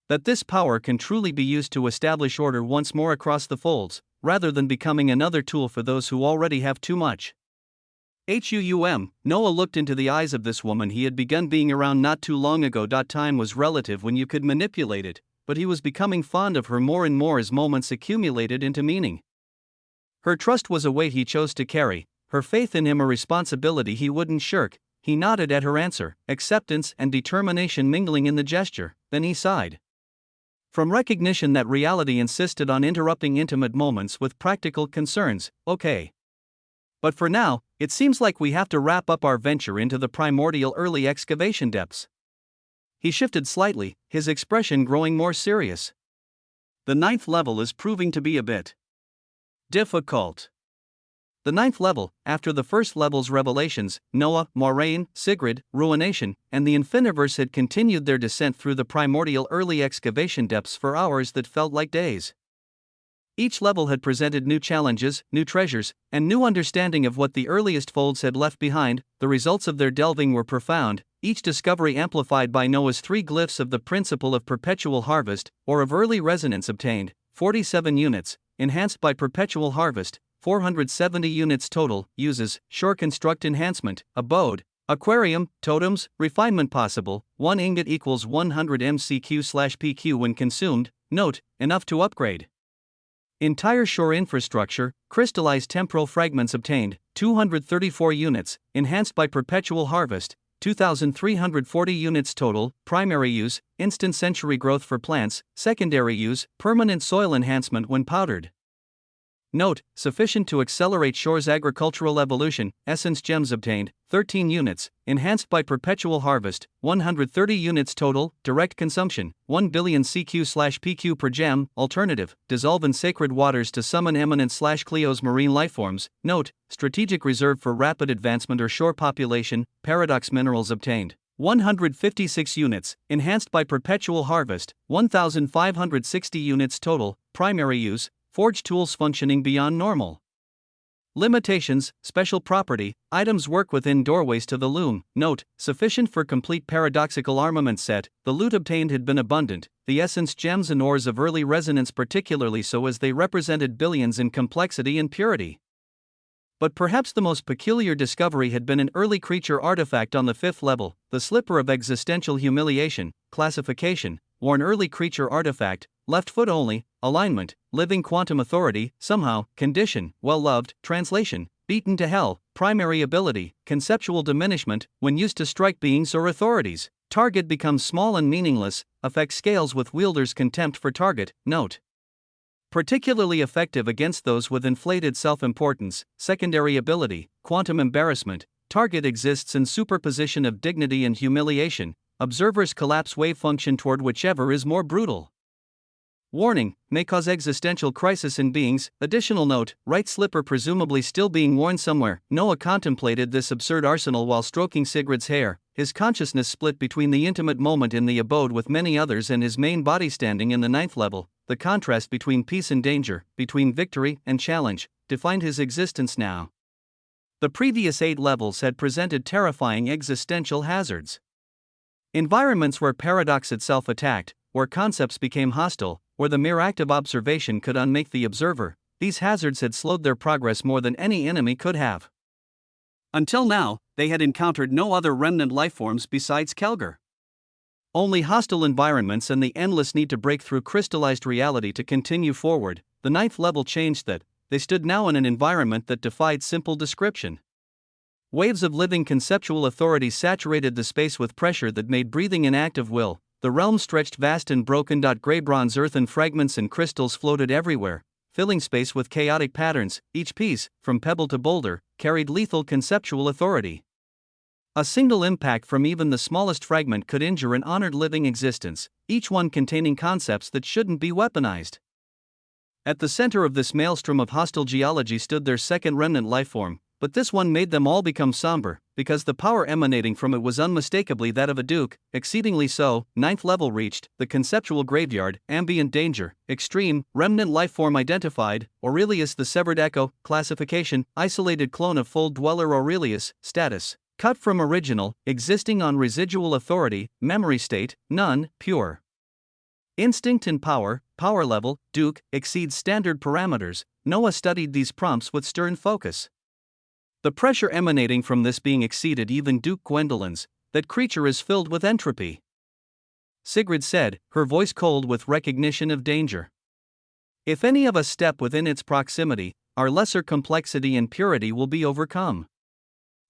That this power can truly be used to establish order once more across the folds, rather than becoming another tool for those who already have too much. Noah looked into the eyes of this woman he had begun being around not too long ago. Time was relative when you could manipulate it, but he was becoming fond of her more and more as moments accumulated into meaning. Her trust was a weight he chose to carry, her faith in him a responsibility he wouldn't shirk. He nodded at her answer, acceptance and determination mingling in the gesture, then he sighed. From recognition that reality insisted on interrupting intimate moments with practical concerns, okay. But for now, it seems like we have to wrap up our venture into the primordial early excavation depths. He shifted slightly, his expression growing more serious. The 9th level is proving to be a bit difficult. The 9th level, after the first level's revelations, Noah, Moraine, Sigrid, Ruination, and the Infiniverse had continued their descent through the primordial early excavation depths for hours that felt like days. Each level had presented new challenges, new treasures, and new understanding of what the earliest folds had left behind. The results of their delving were profound, each discovery amplified by Noah's 3 glyphs of the principle of perpetual harvest, or of early resonance obtained, 47 units, enhanced by perpetual harvest, 470 units total, uses, shore construct enhancement, abode, aquarium, totems, refinement possible, 1 ingot equals 100 MCQ/PQ when consumed, note, enough to upgrade. Entire shore infrastructure, crystallized temporal fragments obtained, 234 units, enhanced by perpetual harvest, 2,340 units total, primary use, instant century growth for plants, secondary use, permanent soil enhancement when powdered. Note, sufficient to accelerate shore's agricultural evolution, essence gems obtained, 13 units, enhanced by perpetual harvest, 130 units total, direct consumption, 1 billion CQ/PQ per gem, alternative, dissolve in sacred waters to summon eminent/Cleo's marine lifeforms. Note, strategic reserve for rapid advancement or shore population, paradox minerals obtained. 156 units, enhanced by perpetual harvest, 1,560 units total, primary use, forge tools functioning beyond normal. Limitations, special property, items work within doorways to the loom. Note, sufficient for complete paradoxical armament set. The loot obtained had been abundant, the essence gems and ores of early resonance particularly so as they represented billions in complexity and purity. But perhaps the most peculiar discovery had been an early creature artifact on the 5th level, the slipper of existential humiliation, classification, worn early creature artifact, left foot only, alignment, living quantum authority, somehow, condition, well-loved, translation, beaten to hell, primary ability, conceptual diminishment, when used to strike beings or authorities. Target becomes small and meaningless, affects scales with wielder's contempt for target, note. Particularly effective against those with inflated self-importance, secondary ability, quantum embarrassment, target exists in superposition of dignity and humiliation, observers collapse wave function toward whichever is more brutal. Warning, may cause existential crisis in beings. Additional note, right slipper presumably still being worn somewhere. Noah contemplated this absurd arsenal while stroking Sigrid's hair, his consciousness split between the intimate moment in the abode with many others and his main body standing in the 9th level. The contrast between peace and danger, between victory and challenge, defined his existence now. The previous 8 levels had presented terrifying existential hazards. Environments where paradox itself attacked, where concepts became hostile, where the mere act of observation could unmake the observer. These hazards had slowed their progress more than any enemy could have. Until now, they had encountered no other remnant lifeforms besides Kelgar. Only hostile environments and the endless need to break through crystallized reality to continue forward. The 9th level changed that. They stood now in an environment that defied simple description. Waves of living conceptual authority saturated the space with pressure that made breathing an act of will. The realm stretched vast and broken. Gray bronze earthen fragments and crystals floated everywhere, filling space with chaotic patterns. Each piece, from pebble to boulder, carried lethal conceptual authority. A single impact from even the smallest fragment could injure an honored living existence, each one containing concepts that shouldn't be weaponized. At the center of this maelstrom of hostile geology stood their second remnant lifeform, but this one made them all become somber, because the power emanating from it was unmistakably that of a duke, exceedingly so. 9th level reached, the conceptual graveyard, ambient danger, extreme, remnant lifeform identified, Aurelius the severed echo, classification, isolated clone of full dweller Aurelius, status, cut from original, existing on residual authority, memory state, none, pure. Instinct and power, power level, Duke, exceeds standard parameters. Noah studied these prompts with stern focus. The pressure emanating from this being exceeded even Duke Gwendolyn's. That creature is filled with entropy, Sigrid said, her voice cold with recognition of danger. If any of us step within its proximity, our lesser complexity and purity will be overcome.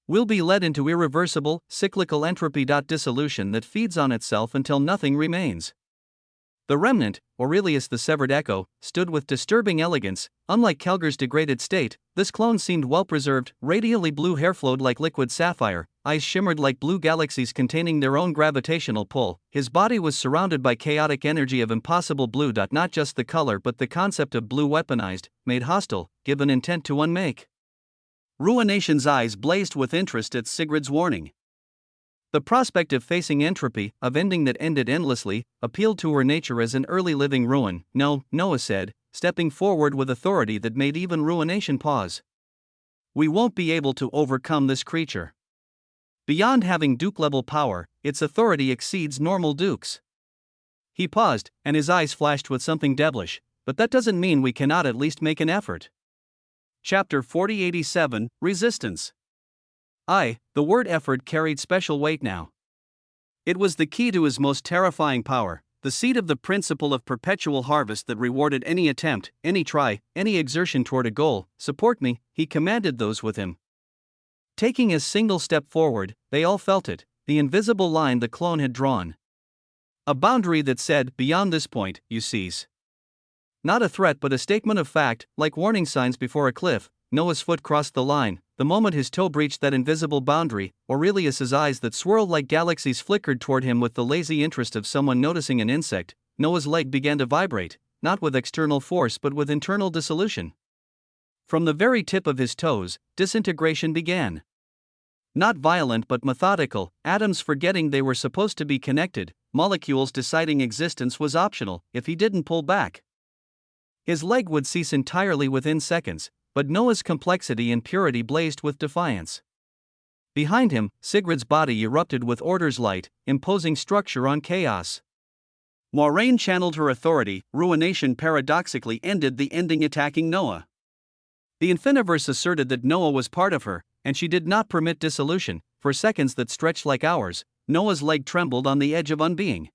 We'll be led into irreversible, cyclical entropy. Dissolution that feeds on itself until nothing remains. The remnant, Aurelius the severed echo, stood with disturbing elegance. Unlike Kelgar's degraded state, this clone seemed well preserved. Radially blue hair flowed like liquid sapphire, eyes shimmered like blue galaxies containing their own gravitational pull. His body was surrounded by chaotic energy of impossible blue. Not just the color but the concept of blue weaponized, made hostile, given intent to unmake. Ruination's eyes blazed with interest at Sigrid's warning. The prospect of facing entropy, of ending that ended endlessly, appealed to her nature as an early living ruin. No, Noah said, stepping forward with authority that made even ruination pause. We won't be able to overcome this creature. Beyond having duke-level power, its authority exceeds normal dukes. He paused, and his eyes flashed with something devilish, but that doesn't mean we cannot at least make an effort. Chapter 4087, Resistance. The word effort carried special weight now. It was the key to his most terrifying power, the seed of the principle of perpetual harvest that rewarded any attempt, any try, any exertion toward a goal. Support me, he commanded those with him. Taking a single step forward, they all felt it, the invisible line the clone had drawn. A boundary that said, beyond this point, you cease. Not a threat but a statement of fact, like warning signs before a cliff. Noah's foot crossed the line. The moment his toe breached that invisible boundary, Aurelius's eyes that swirled like galaxies flickered toward him with the lazy interest of someone noticing an insect. Noah's leg began to vibrate, not with external force but with internal dissolution. From the very tip of his toes, disintegration began. Not violent but methodical, atoms forgetting they were supposed to be connected, molecules deciding existence was optional if he didn't pull back. His leg would cease entirely within seconds, but Noah's complexity and purity blazed with defiance. Behind him, Sigrid's body erupted with order's light, imposing structure on chaos. Moiraine channeled her authority. Ruination paradoxically ended the ending attacking Noah. The Infiniverse asserted that Noah was part of her, and she did not permit dissolution. For seconds that stretched like hours, Noah's leg trembled on the edge of unbeing.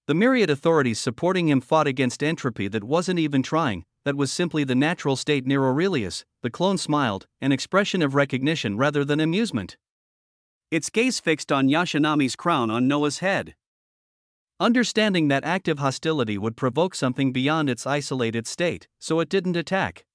The myriad authorities supporting him fought against entropy that wasn't even trying, that was simply the natural state near Aurelius. The clone smiled, an expression of recognition rather than amusement. Its gaze fixed on Yashinami's crown on Noah's head. Understanding that active hostility would provoke something beyond its isolated state, so it didn't attack.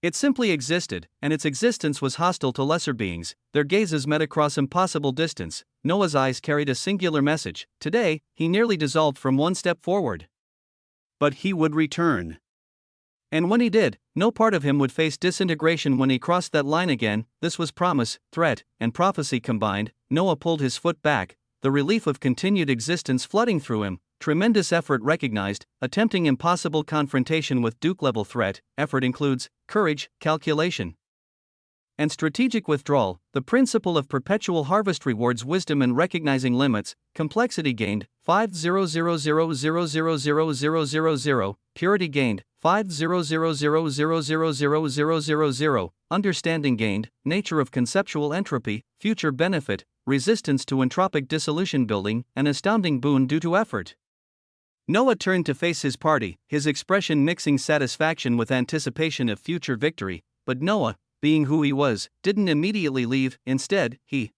It simply existed, and its existence was hostile to lesser beings. Their gazes met across impossible distance. Noah's eyes carried a singular message. Today, he nearly dissolved from one step forward. But he would return. And when he did, no part of him would face disintegration when he crossed that line again. This was promise, threat, and prophecy combined. Noah pulled his foot back, the relief of continued existence flooding through him. Tremendous effort recognized, attempting impossible confrontation with Duke-level threat. Effort includes courage, calculation. and strategic withdrawal. The principle of perpetual harvest rewards wisdom in recognizing limits. Complexity gained 50000000000. Purity gained 50000000000. Understanding gained, nature of conceptual entropy, future benefit, resistance to entropic dissolution building, an astounding boon due to effort. Noah turned to face his party, his expression mixing satisfaction with anticipation of future victory, but Noah, being who he was, didn't immediately leave. Instead, he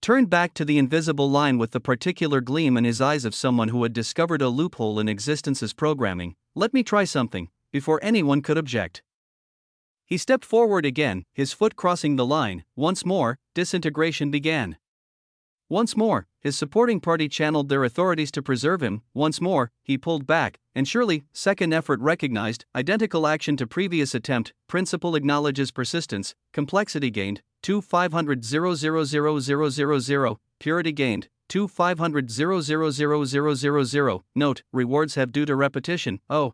turned back to the invisible line with the particular gleam in his eyes of someone who had discovered a loophole in existence's programming. Let me try something, before anyone could object. He stepped forward again, his foot crossing the line. Once more, disintegration began. Once more, his supporting party channeled their authorities to preserve him. Once more, he pulled back, and surely, second effort recognized, identical action to previous attempt, principle acknowledges persistence, complexity gained, 2 500 0000000, purity gained, 2 500 0000000. Note, rewards have due to repetition. Oh,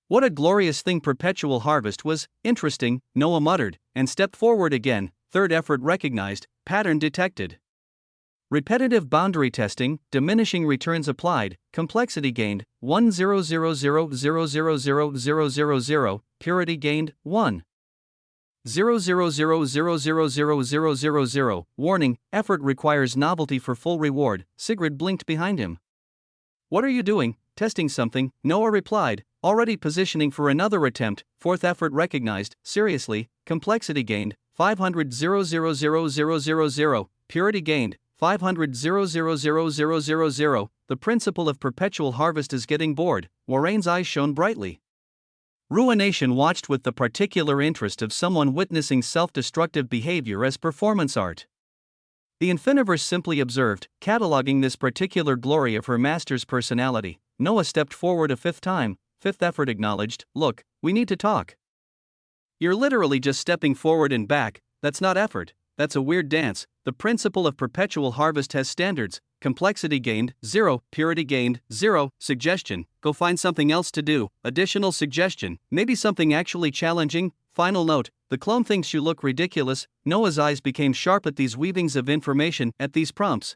what a glorious thing perpetual harvest was. Interesting, Noah muttered, and stepped forward again. Third effort recognized, pattern detected. Repetitive boundary testing, diminishing returns applied, complexity gained, 1 purity gained, 1 Warning, effort requires novelty for full reward. Sigrid blinked behind him. What are you doing? Testing something, Noah replied, already positioning for another attempt. Fourth effort recognized, seriously, complexity gained, 500 purity gained, 500 0000000. The principle of perpetual harvest is getting bored. Warren's eyes shone brightly. Ruination watched with the particular interest of someone witnessing self-destructive behavior as performance art. The Infiniverse simply observed, cataloging this particular glory of her master's personality. Noah stepped forward a fifth time. Fifth effort acknowledged, look, we need to talk. You're literally just stepping forward and back. That's not effort. That's a weird dance. The principle of perpetual harvest has standards. Complexity gained, 0. Purity gained, 0. Suggestion, go find something else to do. Additional suggestion, maybe something actually challenging. Final note, the clone thinks you look ridiculous. Noah's eyes became sharp at these weavings of information, at these prompts.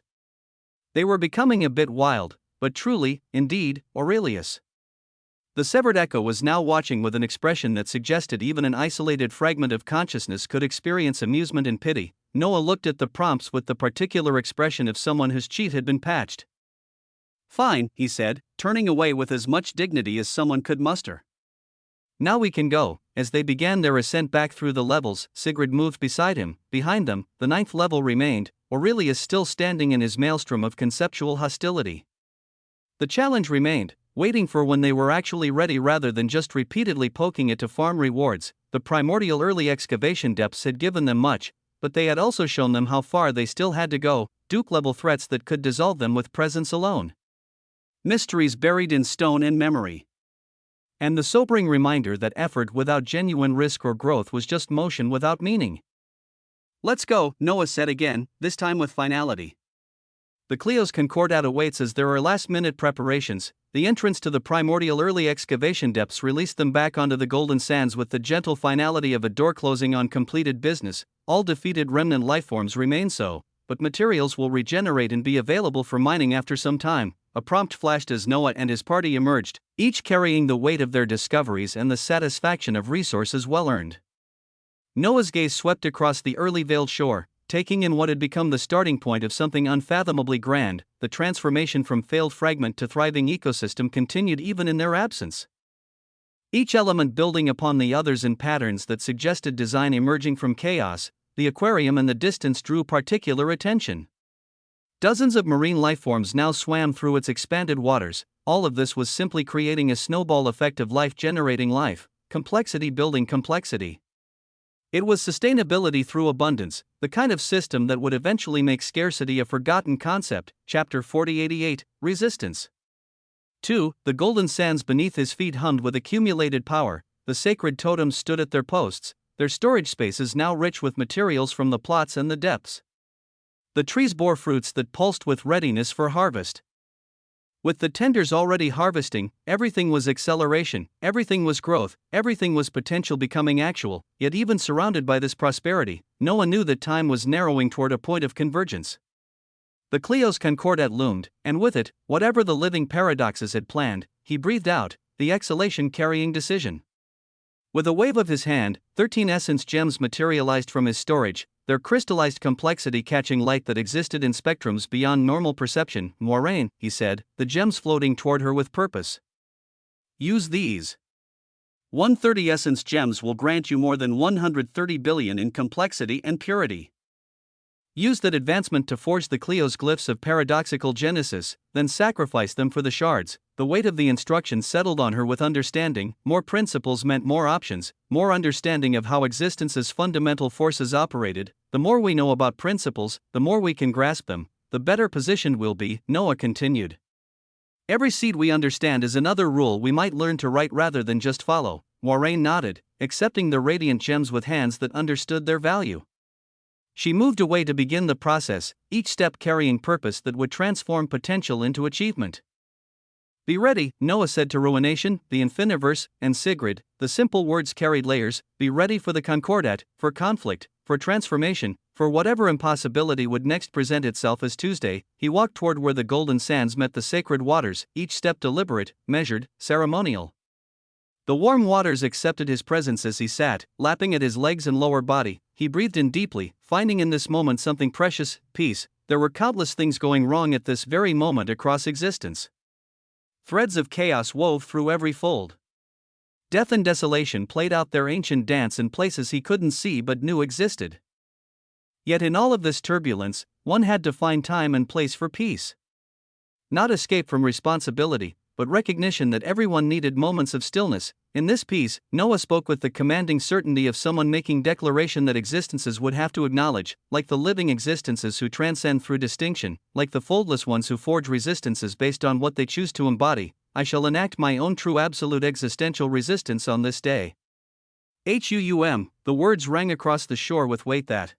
They were becoming a bit wild, but truly, indeed, Aurelius. The severed echo was now watching with an expression that suggested even an isolated fragment of consciousness could experience amusement and pity. Noah looked at the prompts with the particular expression of someone whose cheat had been patched. Fine, he said, turning away with as much dignity as someone could muster. Now we can go. As they began their ascent back through the levels, Sigrid moved beside him. Behind them, the 9th level remained, Aurelius still standing in his maelstrom of conceptual hostility. The challenge remained, waiting for when they were actually ready rather than just repeatedly poking it to farm rewards. The primordial early excavation depths had given them much, but they had also shown them how far they still had to go, Duke-level threats that could dissolve them with presence alone. Mysteries buried in stone and memory. And the sobering reminder that effort without genuine risk or growth was just motion without meaning. Let's go, Noah said again, this time with finality. The Clio's Concordat awaits as there are last-minute preparations. The entrance to the primordial early excavation depths released them back onto the golden sands with the gentle finality of a door closing on completed business. All defeated remnant lifeforms remain so, but materials will regenerate and be available for mining after some time. A prompt flashed as Noah and his party emerged, each carrying the weight of their discoveries and the satisfaction of resources well earned. Noah's gaze swept across the early veiled shore, taking in what had become the starting point of something unfathomably grand. The transformation from failed fragment to thriving ecosystem continued even in their absence. Each element building upon the others in patterns that suggested design emerging from chaos. The aquarium in the distance drew particular attention. Dozens of marine lifeforms now swam through its expanded waters. All of this was simply creating a snowball effect of life generating life, complexity building complexity. It was sustainability through abundance, the kind of system that would eventually make scarcity a forgotten concept. Chapter 4088, Resistance. 2. The golden sands beneath his feet hummed with accumulated power. The sacred totems stood at their posts, their storage spaces now rich with materials from the plots and the depths. The trees bore fruits that pulsed with readiness for harvest. With the tenders already harvesting, everything was acceleration, everything was growth, everything was potential becoming actual, yet even surrounded by this prosperity, Noah knew that time was narrowing toward a point of convergence. The Clio's Concordat loomed, and with it, whatever the living paradoxes had planned, he breathed out, the exhalation carrying decision. With a wave of his hand, 13 essence gems materialized from his storage, their crystallized complexity catching light that existed in spectrums beyond normal perception. Moraine, he said, the gems floating toward her with purpose. Use these. 130 essence gems will grant you more than 130 billion in complexity and purity. Use that advancement to forge the Clio's glyphs of paradoxical genesis, then sacrifice them for the shards. The weight of the instructions settled on her with understanding. More principles meant more options, more understanding of how existence's fundamental forces operated. The more we know about principles, the more we can grasp them, the better positioned we'll be, Noah continued. Every seed we understand is another rule we might learn to write rather than just follow. Moraine nodded, accepting the radiant gems with hands that understood their value. She moved away to begin the process, each step carrying purpose that would transform potential into achievement. Be ready, Noah said to Ruination, the Infiniverse, and Sigrid. The simple words carried layers. Be ready for the Concordat, for conflict, for transformation, for whatever impossibility would next present itself. As Tuesday, he walked toward where the golden sands met the sacred waters, each step deliberate, measured, ceremonial. The warm waters accepted his presence as he sat, lapping at his legs and lower body. He breathed in deeply, finding in this moment something precious, peace. There were countless things going wrong at this very moment across existence. Threads of chaos wove through every fold. Death and desolation played out their ancient dance in places he couldn't see but knew existed. Yet in all of this turbulence, one had to find time and place for peace. Not escape from responsibility, but recognition that everyone needed moments of stillness. In this peace, Noah spoke with the commanding certainty of someone making declaration that existences would have to acknowledge, like the living existences who transcend through distinction, like the foldless ones who forge resistances based on what they choose to embody. I shall enact my own true absolute existential resistance on this day. The words rang across the shore with weight that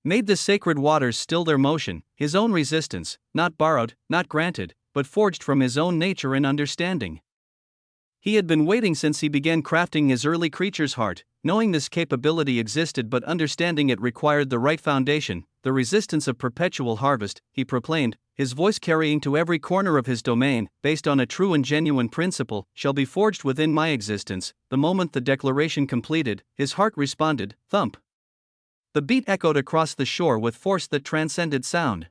made the sacred waters still their motion, his own resistance, not borrowed, not granted, but forged from his own nature and understanding. He had been waiting since he began crafting his early creature's heart, knowing this capability existed but understanding it required the right foundation, the resistance of perpetual harvest, he proclaimed, his voice carrying to every corner of his domain, based on a true and genuine principle, shall be forged within my existence. The moment the declaration completed, his heart responded, thump. The beat echoed across the shore with force that transcended sound.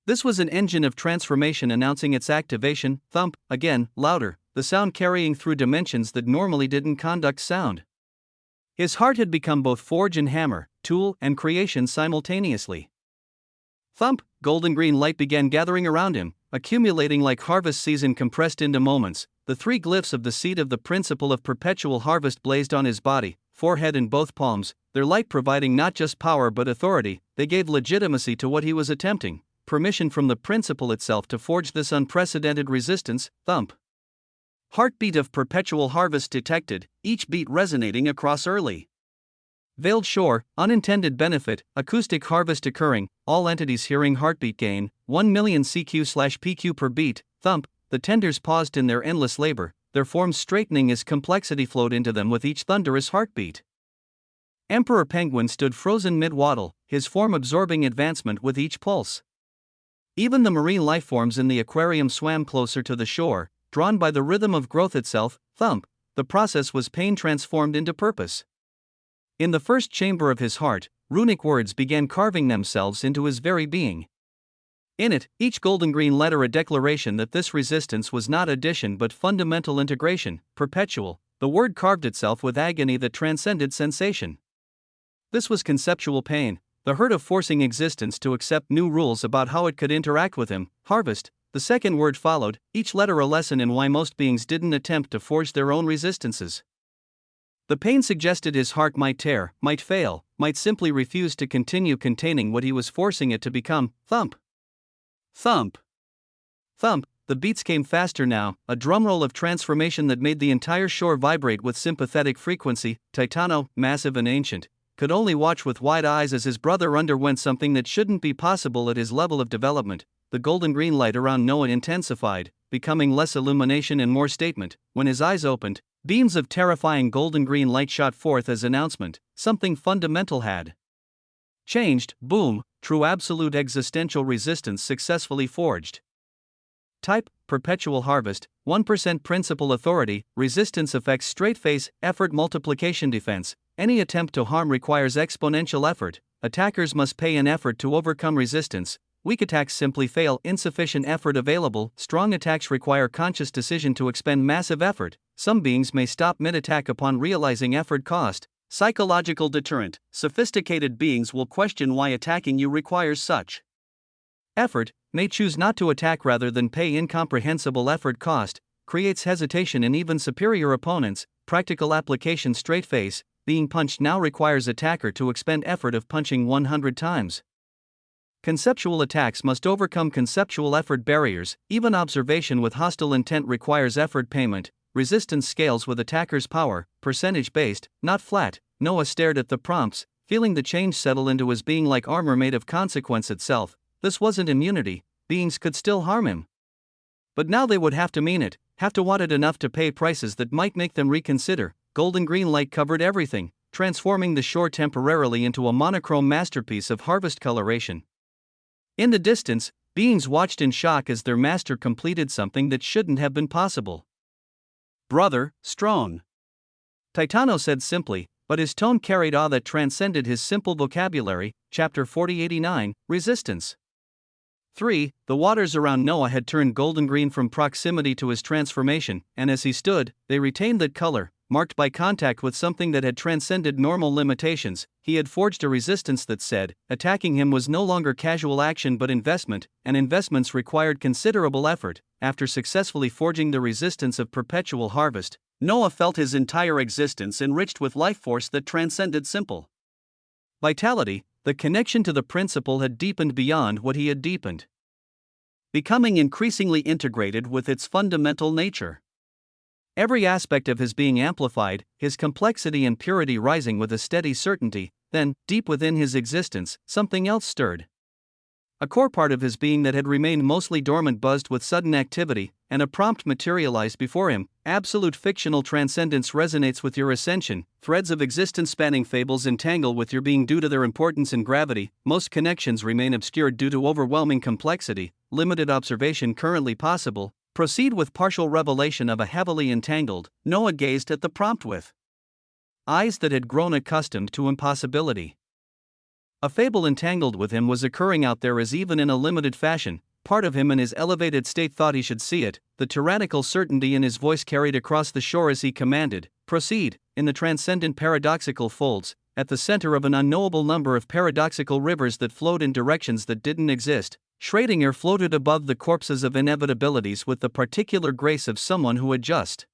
This was an engine of transformation announcing its activation. Thump, again, louder, the sound carrying through dimensions that normally didn't conduct sound. His heart had become both forge and hammer, tool and creation simultaneously. Thump, golden green light began gathering around him, accumulating like harvest season compressed into moments. The three glyphs of the seed of the principle of perpetual harvest blazed on his body, forehead and both palms, their light providing not just power but authority. They gave legitimacy to what he was attempting. Permission from the principle itself to forge this unprecedented resistance. Thump. Heartbeat of perpetual harvest detected, each beat resonating across early. Veiled shore, unintended benefit, acoustic harvest occurring, all entities hearing heartbeat gain, 1 million CQ/PQ per beat. Thump, the tenders paused in their endless labor, their forms straightening as complexity flowed into them with each thunderous heartbeat. Emperor Penguin stood frozen mid-waddle, his form absorbing advancement with each pulse. Even the marine lifeforms in the aquarium swam closer to the shore, drawn by the rhythm of growth itself. Thump, the process was pain transformed into purpose. In the first chamber of his heart, runic words began carving themselves into his very being. In it, each golden green letter a declaration that this resistance was not addition but fundamental integration, perpetual. The word carved itself with agony that transcended sensation. This was conceptual pain, the hurt of forcing existence to accept new rules about how it could interact with him. Harvest, the second word followed, each letter a lesson in why most beings didn't attempt to forge their own resistances. The pain suggested his heart might tear, might fail, might simply refuse to continue containing what he was forcing it to become. Thump. Thump. Thump, the beats came faster now, a drumroll of transformation that made the entire shore vibrate with sympathetic frequency. Titano, massive and ancient, could only watch with wide eyes as his brother underwent something that shouldn't be possible at his level of development. the golden green light around Noah intensified, becoming less illumination and more statement. When his eyes opened, beams of terrifying golden green light shot forth as announcement: something fundamental had changed. Boom, true absolute existential resistance successfully forged. Type: perpetual harvest, 1% principal authority, resistance effects straight face, effort multiplication defense. Any attempt to harm requires exponential effort. Attackers must pay an effort to overcome resistance. Weak attacks simply fail. Insufficient effort available. Strong attacks require conscious decision to expend massive effort. Some beings may stop mid-attack upon realizing effort cost. Psychological deterrent: sophisticated beings will question why attacking you requires such effort, may choose not to attack rather than pay incomprehensible effort cost, creates hesitation in even superior opponents. Practical application: straight face, being punched now requires attacker to expend effort of punching 100 times. Conceptual attacks must overcome conceptual effort barriers. Even observation with hostile intent requires effort payment. Resistance scales with attacker's power, percentage based, not flat. Noah stared at the prompts, feeling the change settle into his being like armor made of consequence itself. This wasn't immunity, beings could still harm him. But now they would have to mean it, have to want it enough to pay prices that might make them reconsider. Golden green light covered everything, transforming the shore temporarily into a monochrome masterpiece of harvest coloration. In the distance, beings watched in shock as their master completed something that shouldn't have been possible. "Brother, strong," Titano said simply, but his tone carried awe that transcended his simple vocabulary. Chapter 4089, Resistance. 3. The waters around Noah had turned golden green from proximity to his transformation, and as he stood, they retained that color, marked by contact with something that had transcended normal limitations. He had forged a resistance that said, attacking him was no longer casual action but investment, and investments required considerable effort. After successfully forging the resistance of perpetual harvest, Noah felt his entire existence enriched with life force that transcended simple vitality. The connection to the principle had deepened beyond what he had deepened, becoming increasingly integrated with its fundamental nature. Every aspect of his being amplified, his complexity and purity rising with a steady certainty. Then, deep within his existence, something else stirred. A core part of his being that had remained mostly dormant buzzed with sudden activity, and a prompt materialized before him. Absolute fictional transcendence resonates with your ascension. Threads of existence spanning fables entangle with your being due to their importance and gravity. Most connections remain obscured due to overwhelming complexity. Limited observation currently possible. Proceed with partial revelation of a heavily entangled. Noah gazed at the prompt with eyes that had grown accustomed to impossibility. A fable entangled with him was occurring out there as even in a limited fashion. Part of him in his elevated state thought he should see it. The tyrannical certainty in his voice carried across the shore as he commanded, proceed. In the transcendent paradoxical folds, at the center of an unknowable number of paradoxical rivers that flowed in directions that didn't exist, Schrödinger floated above the corpses of inevitabilities with the particular grace of someone who had just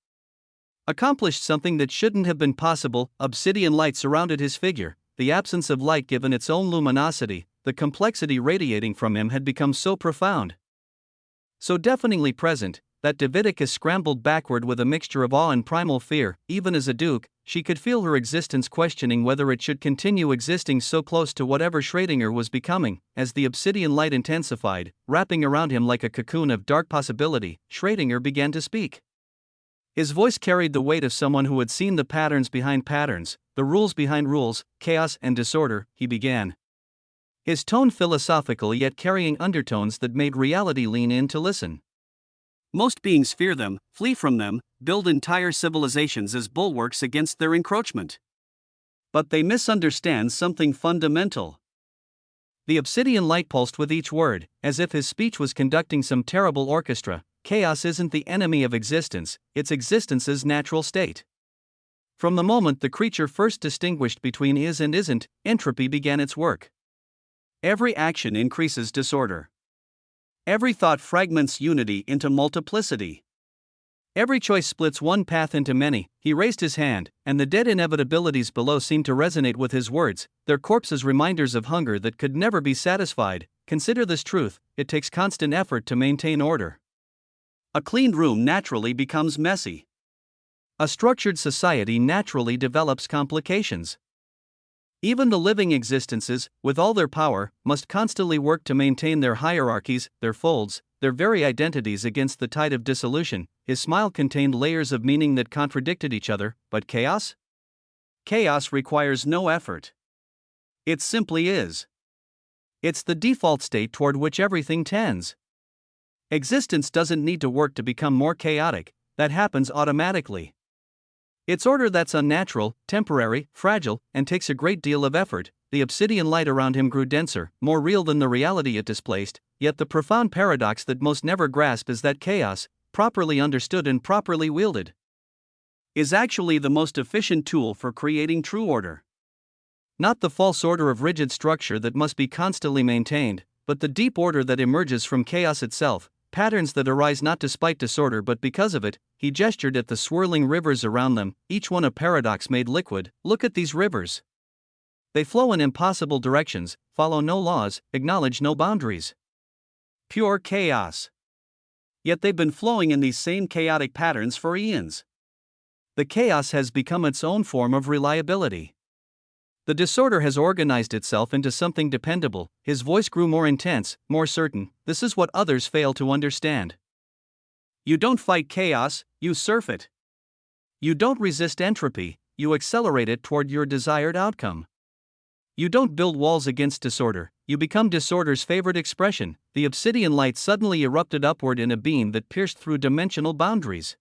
accomplished something that shouldn't have been possible. Obsidian light surrounded his figure. The absence of light given its own luminosity, the complexity radiating from him had become so profound, so deafeningly present, that Davidicus scrambled backward with a mixture of awe and primal fear. Even as a duke, she could feel her existence questioning whether it should continue existing so close to whatever Schrödinger was becoming. As the obsidian light intensified, wrapping around him like a cocoon of dark possibility, Schrödinger began to speak. His voice carried the weight of someone who had seen the patterns behind patterns, the rules behind rules, chaos and disorder. He began, his tone philosophical yet carrying undertones that made reality lean in to listen. Most beings fear them, flee from them, build entire civilizations as bulwarks against their encroachment. But they misunderstand something fundamental. The obsidian light pulsed with each word, as if his speech was conducting some terrible orchestra. Chaos isn't the enemy of existence, it's existence's natural state. From the moment the creature first distinguished between is and isn't, entropy began its work. Every action increases disorder. Every thought fragments unity into multiplicity. Every choice splits one path into many. He raised his hand, and the dead inevitabilities below seemed to resonate with his words, their corpses reminders of hunger that could never be satisfied. Consider this truth: it takes constant effort to maintain order. A cleaned room naturally becomes messy. A structured society naturally develops complications. Even the living existences, with all their power, must constantly work to maintain their hierarchies, their folds, their very identities against the tide of dissolution. His smile contained layers of meaning that contradicted each other, but chaos? Chaos requires no effort. It simply is. It's the default state toward which everything tends. Existence doesn't need to work to become more chaotic, that happens automatically. It's order that's unnatural, temporary, fragile, and takes a great deal of effort. The obsidian light around him grew denser, more real than the reality it displaced, yet the profound paradox that most never grasp is that chaos, properly understood and properly wielded, is actually the most efficient tool for creating true order. Not the false order of rigid structure that must be constantly maintained, but the deep order that emerges from chaos itself, patterns that arise not despite disorder but because of it. He gestured at the swirling rivers around them, each one a paradox made liquid. Look at these rivers. They flow in impossible directions, follow no laws, acknowledge no boundaries. Pure chaos. Yet they've been flowing in these same chaotic patterns for eons. The chaos has become its own form of reliability. The disorder has organized itself into something dependable. His voice grew more intense, more certain. This is what others fail to understand. You don't fight chaos, you surf it. You don't resist entropy, you accelerate it toward your desired outcome. You don't build walls against disorder, you become disorder's favorite expression. The obsidian light suddenly erupted upward in a beam that pierced through dimensional boundaries.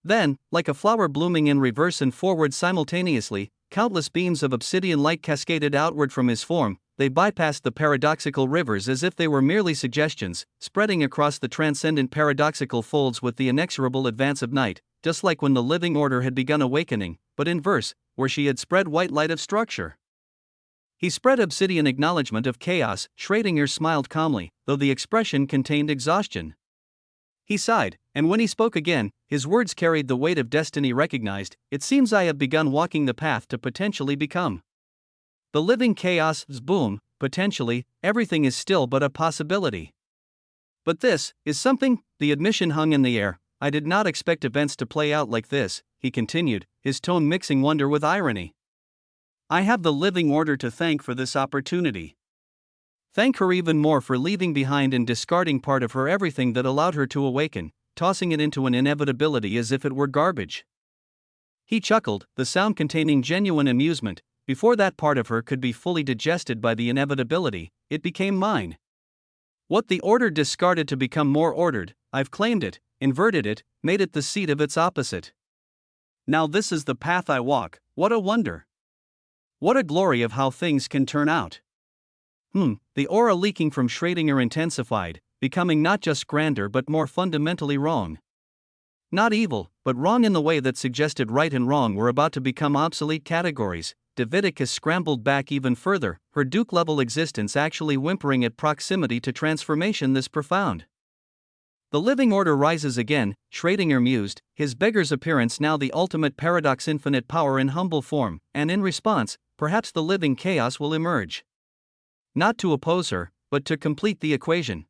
Then, like a flower blooming in reverse and forward simultaneously, countless beams of obsidian light cascaded outward from his form. They bypassed the paradoxical rivers as if they were merely suggestions, spreading across the transcendent paradoxical folds with the inexorable advance of night, just like when the living order had begun awakening, but in verse, where she had spread white light of structure. He spread obsidian acknowledgement of chaos. Schrödinger smiled calmly, though the expression contained exhaustion. He sighed, and when he spoke again, his words carried the weight of destiny recognized. It seems I have begun walking the path to potentially become the living chaos's boom. Potentially, everything is still but a possibility. But this is something. The admission hung in the air. I did not expect events to play out like this, he continued, his tone mixing wonder with irony. I have the living order to thank for this opportunity. Thank her even more for leaving behind and discarding part of her everything that allowed her to awaken, tossing it into an inevitability as if it were garbage. He chuckled, the sound containing genuine amusement. Before that part of her could be fully digested by the inevitability, it became mine. What the order discarded to become more ordered, I've claimed it, inverted it, made it the seat of its opposite. Now this is the path I walk. What a wonder! What a glory of how things can turn out. The aura leaking from Schrödinger intensified, becoming not just grander but more fundamentally wrong. Not evil, but wrong in the way that suggested right and wrong were about to become obsolete categories. Davidicus scrambled back even further, her Duke-level existence actually whimpering at proximity to transformation this profound. The living order rises again, Schrödinger mused, his beggar's appearance now the ultimate paradox, infinite power in humble form, and in response, perhaps the living chaos will emerge. Not to oppose her, but to complete the equation.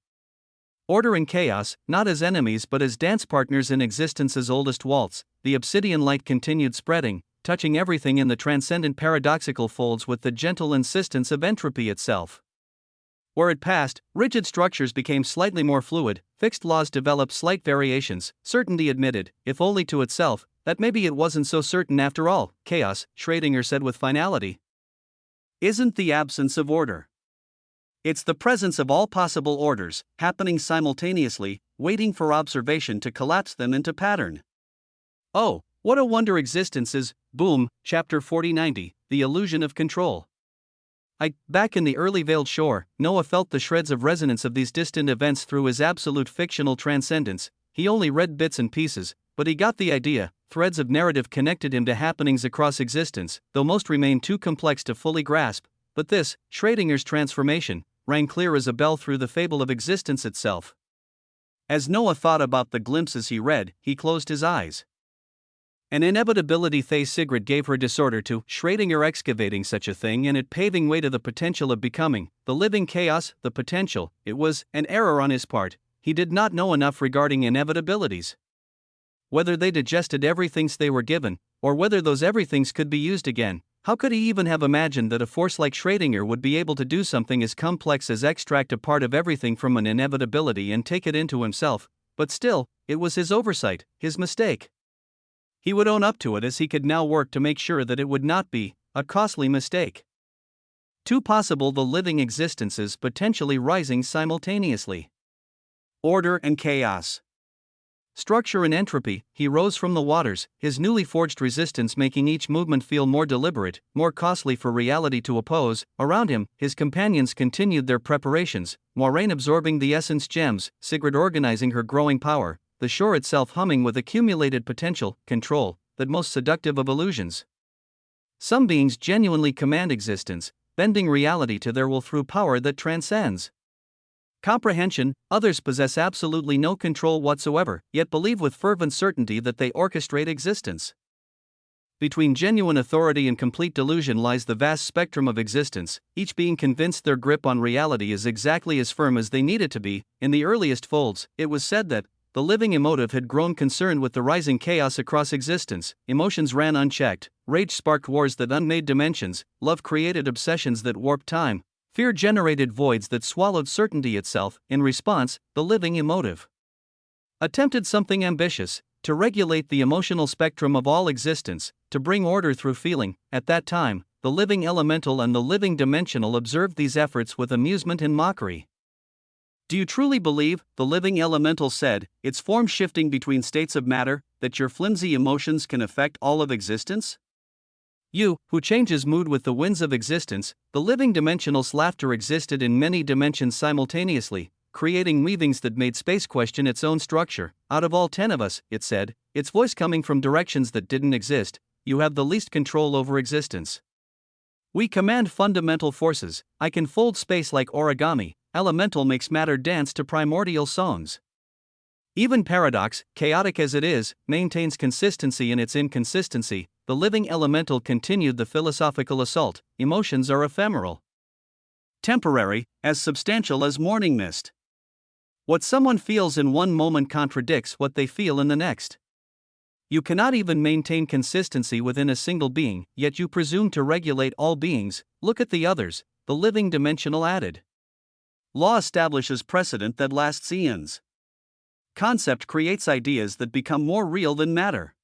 Order and chaos, not as enemies but as dance partners in existence's oldest waltz. The obsidian light continued spreading, touching everything in the transcendent paradoxical folds with the gentle insistence of entropy itself. Where it passed, rigid structures became slightly more fluid, fixed laws developed slight variations. Certainty admitted, if only to itself, that maybe it wasn't so certain after all. Chaos, Schrödinger said with finality, isn't the absence of order. It's the presence of all possible orders, happening simultaneously, waiting for observation to collapse them into pattern. Oh, what a wonder existence is. Boom, Chapter 4090, The Illusion of Control. Back in the early Veiled Shore, Noah felt the shreds of resonance of these distant events through his absolute fictional transcendence. He only read bits and pieces, but he got the idea. Threads of narrative connected him to happenings across existence, though most remained too complex to fully grasp. But this, Schrödinger's transformation, rang clear as a bell through the fable of existence itself. As Noah thought about the glimpses he read, he closed his eyes. An inevitability Thay Sigrid gave her disorder to Schrödinger excavating such a thing and it paving way to the potential of becoming, the living chaos, the potential. It was an error on his part. He did not know enough regarding inevitabilities. Whether they digested everythings they were given, or whether those everythings could be used again, How could he even have imagined that a force like Schrödinger would be able to do something as complex as extract a part of everything from an inevitability and take it into himself? But still, it was his oversight, his mistake. He would own up to it, as he could now work to make sure that it would not be a costly mistake. Two possible the living existences potentially rising simultaneously. Order and chaos. Structure and entropy. He rose from the waters, his newly forged resistance making each movement feel more deliberate, more costly for reality to oppose. Around him, his companions continued their preparations, Moiraine absorbing the essence gems, Sigrid organizing her growing power, the shore itself humming with accumulated potential, control, that most seductive of illusions. Some beings genuinely command existence, bending reality to their will through power that transcends comprehension. Others possess absolutely no control whatsoever, yet believe with fervent certainty that they orchestrate existence. Between genuine authority and complete delusion lies the vast spectrum of existence, each being convinced their grip on reality is exactly as firm as they need it to be. In the earliest folds, it was said that the living emotive had grown concerned with the rising chaos across existence. Emotions ran unchecked, rage sparked wars that unmade dimensions, love created obsessions that warped time, fear generated voids that swallowed certainty itself. In response, the living emotive attempted something ambitious: to regulate the emotional spectrum of all existence, to bring order through feeling. At that time, the living elemental and the living dimensional observed these efforts with amusement and mockery. "Do you truly believe," the living elemental said, "its form shifting between states of matter, that your flimsy emotions can affect all of existence? You, who changes mood with the winds of existence." The living dimensional's laughter existed in many dimensions simultaneously, creating weavings that made space question its own structure. "Out of all 10 of us," it said, its voice coming from directions that didn't exist, "you have the least control over existence. We command fundamental forces. I can fold space like origami. Elemental makes matter dance to primordial songs. Even paradox, chaotic as it is, maintains consistency in its inconsistency." The living elemental continued the philosophical assault. Emotions are ephemeral, temporary, as substantial as morning mist. What someone feels in one moment contradicts what they feel in the next. You cannot even maintain consistency within a single being, yet you presume to regulate all beings. Look at the others, the living dimensional added. Law establishes precedent that lasts eons. Concept creates ideas that become more real than matter.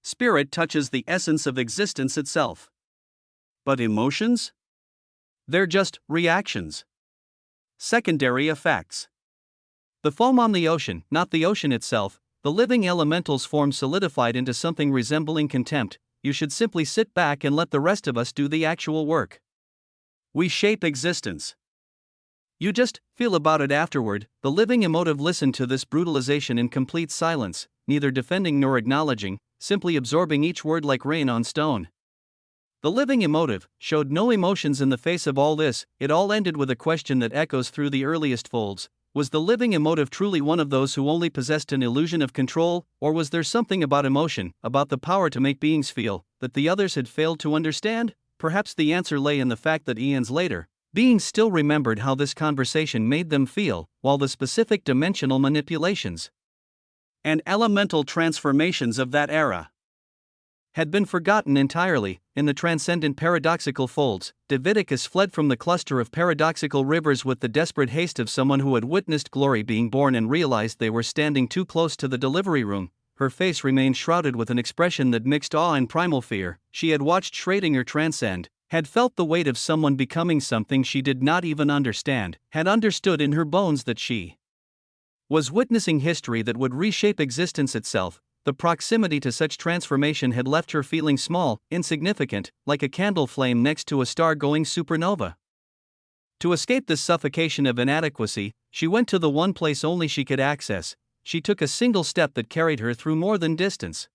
Spirit touches the essence of existence itself. But emotions? They're just reactions. Secondary effects. The foam on the ocean, not the ocean itself. The living elemental's form solidified into something resembling contempt. You should simply sit back and let the rest of us do the actual work. We shape existence. You just feel about it afterward. The living emotive listened to this brutalization in complete silence, neither defending nor acknowledging, simply absorbing each word like rain on stone. The living emotive showed no emotions in the face of all this. It all ended with a question that echoes through the earliest folds. Was the living emotive truly one of those who only possessed an illusion of control, or was there something about emotion, about the power to make beings feel, that the others had failed to understand? Perhaps the answer lay in the fact that eons later, beings still remembered how this conversation made them feel, while the specific dimensional manipulations and elemental transformations of that era had been forgotten entirely. In the transcendent paradoxical folds, Dividicus fled from the cluster of paradoxical rivers with the desperate haste of someone who had witnessed glory being born and realized they were standing too close to the delivery room. Her face remained shrouded with an expression that mixed awe and primal fear. She had watched Schrödinger transcend, had felt the weight of someone becoming something she did not even understand, had understood in her bones that she was witnessing history that would reshape existence itself. The proximity to such transformation had left her feeling small, insignificant, like a candle flame next to a star-going supernova. To escape this suffocation of inadequacy, she went to the one place only she could access. She took a single step that carried her through more than distance.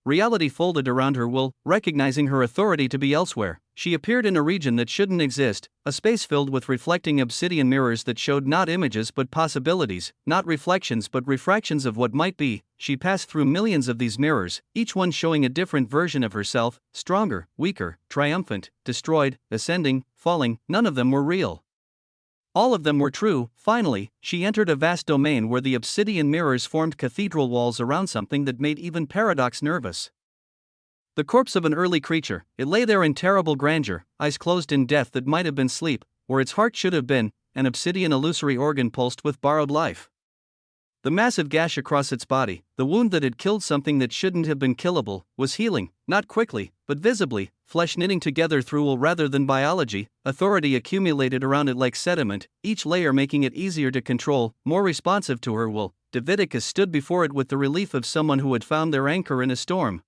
Reality folded around her will, recognizing her authority to be elsewhere. She appeared in a region that shouldn't exist, a space filled with reflecting obsidian mirrors that showed not images but possibilities, not reflections but refractions of what might be. She passed through millions of these mirrors, each one showing a different version of herself, stronger, weaker, triumphant, destroyed, ascending, falling. None of them were real. All of them were true. Finally, she entered a vast domain where the obsidian mirrors formed cathedral walls around something that made even paradox nervous. The corpse of an early creature, it lay there in terrible grandeur, eyes closed in death that might have been sleep, where its heart should have been, an obsidian illusory organ pulsed with borrowed life. The massive gash across its body, the wound that had killed something that shouldn't have been killable, was healing, not quickly, but visibly, flesh knitting together through wool rather than biology, authority accumulated around it like sediment, each layer making it easier to control, more responsive to her will. Davidicus stood before it with the relief of someone who had found their anchor in a storm.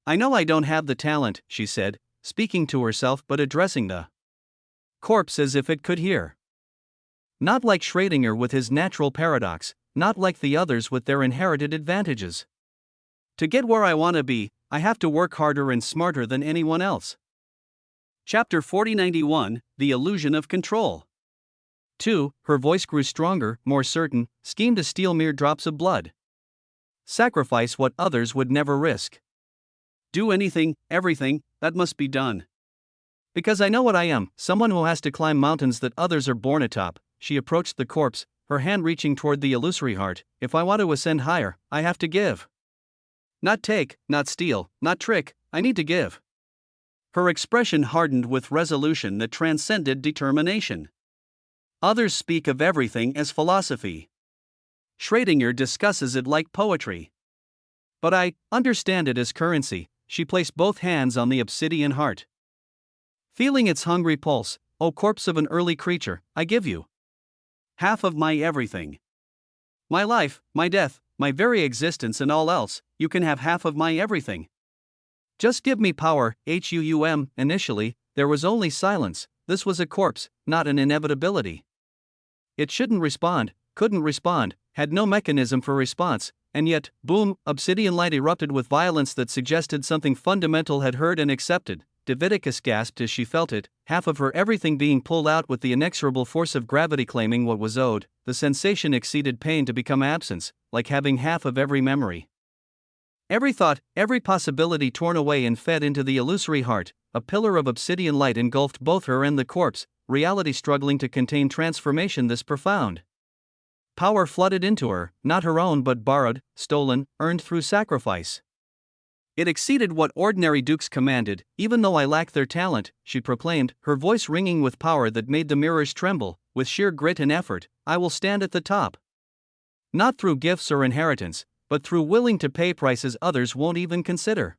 "I know I don't have the talent," she said, speaking to herself but addressing the corpse as if it could hear. Not like Schrödinger with his natural paradox, not like the others with their inherited advantages. To get where I want to be, I have to work harder and smarter than anyone else. Chapter 4091, The Illusion of Control. 2. Her voice grew stronger, more certain, scheme to steal mere drops of blood. Sacrifice what others would never risk. Do anything, everything, that must be done. Because I know what I am, someone who has to climb mountains that others are born atop. She approached the corpse, her hand reaching toward the illusory heart. If I want to ascend higher, I have to give. Not take, not steal, not trick, I need to give. Her expression hardened with resolution that transcended determination. Others speak of everything as philosophy. Schrödinger discusses it like poetry. But I understand it as currency. She placed both hands on the obsidian heart. Feeling its hungry pulse, O corpse of an early creature, I give you half of my everything. My life, my death, my very existence and all else, you can have half of my everything. Just give me power, HUUM. Initially, there was only silence. This was a corpse, not an inevitability. It shouldn't respond, couldn't respond, had no mechanism for response, and yet, boom, obsidian light erupted with violence that suggested something fundamental had heard and accepted. Davidicus gasped as she felt it, half of her everything being pulled out with the inexorable force of gravity claiming what was owed. The sensation exceeded pain to become absence, like having half of every memory. Every thought, every possibility torn away and fed into the illusory heart. A pillar of obsidian light engulfed both her and the corpse, reality struggling to contain transformation this profound. Power flooded into her, not her own but borrowed, stolen, earned through sacrifice. It exceeded what ordinary dukes commanded. Even though I lack their talent, she proclaimed, her voice ringing with power that made the mirrors tremble. With sheer grit and effort, I will stand at the top. Not through gifts or inheritance, but through willing to pay prices others won't even consider.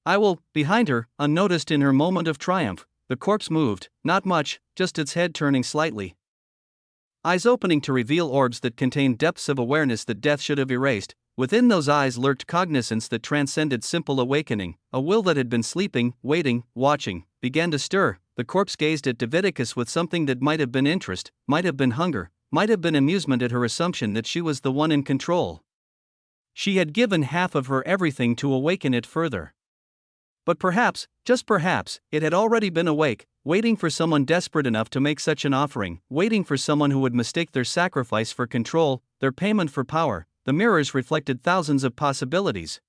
I will. Behind her, unnoticed in her moment of triumph, the corpse moved, not much, just its head turning slightly. Eyes opening to reveal orbs that contained depths of awareness that death should have erased. Within those eyes lurked cognizance that transcended simple awakening. A will that had been sleeping, waiting, watching, began to stir. The corpse gazed at Davidicus with something that might have been interest, might have been hunger, might have been amusement at her assumption that she was the one in control. She had given half of her everything to awaken it further. But perhaps, just perhaps, it had already been awake, waiting for someone desperate enough to make such an offering, waiting for someone who would mistake their sacrifice for control, their payment for power. The mirrors reflected thousands of possibilities.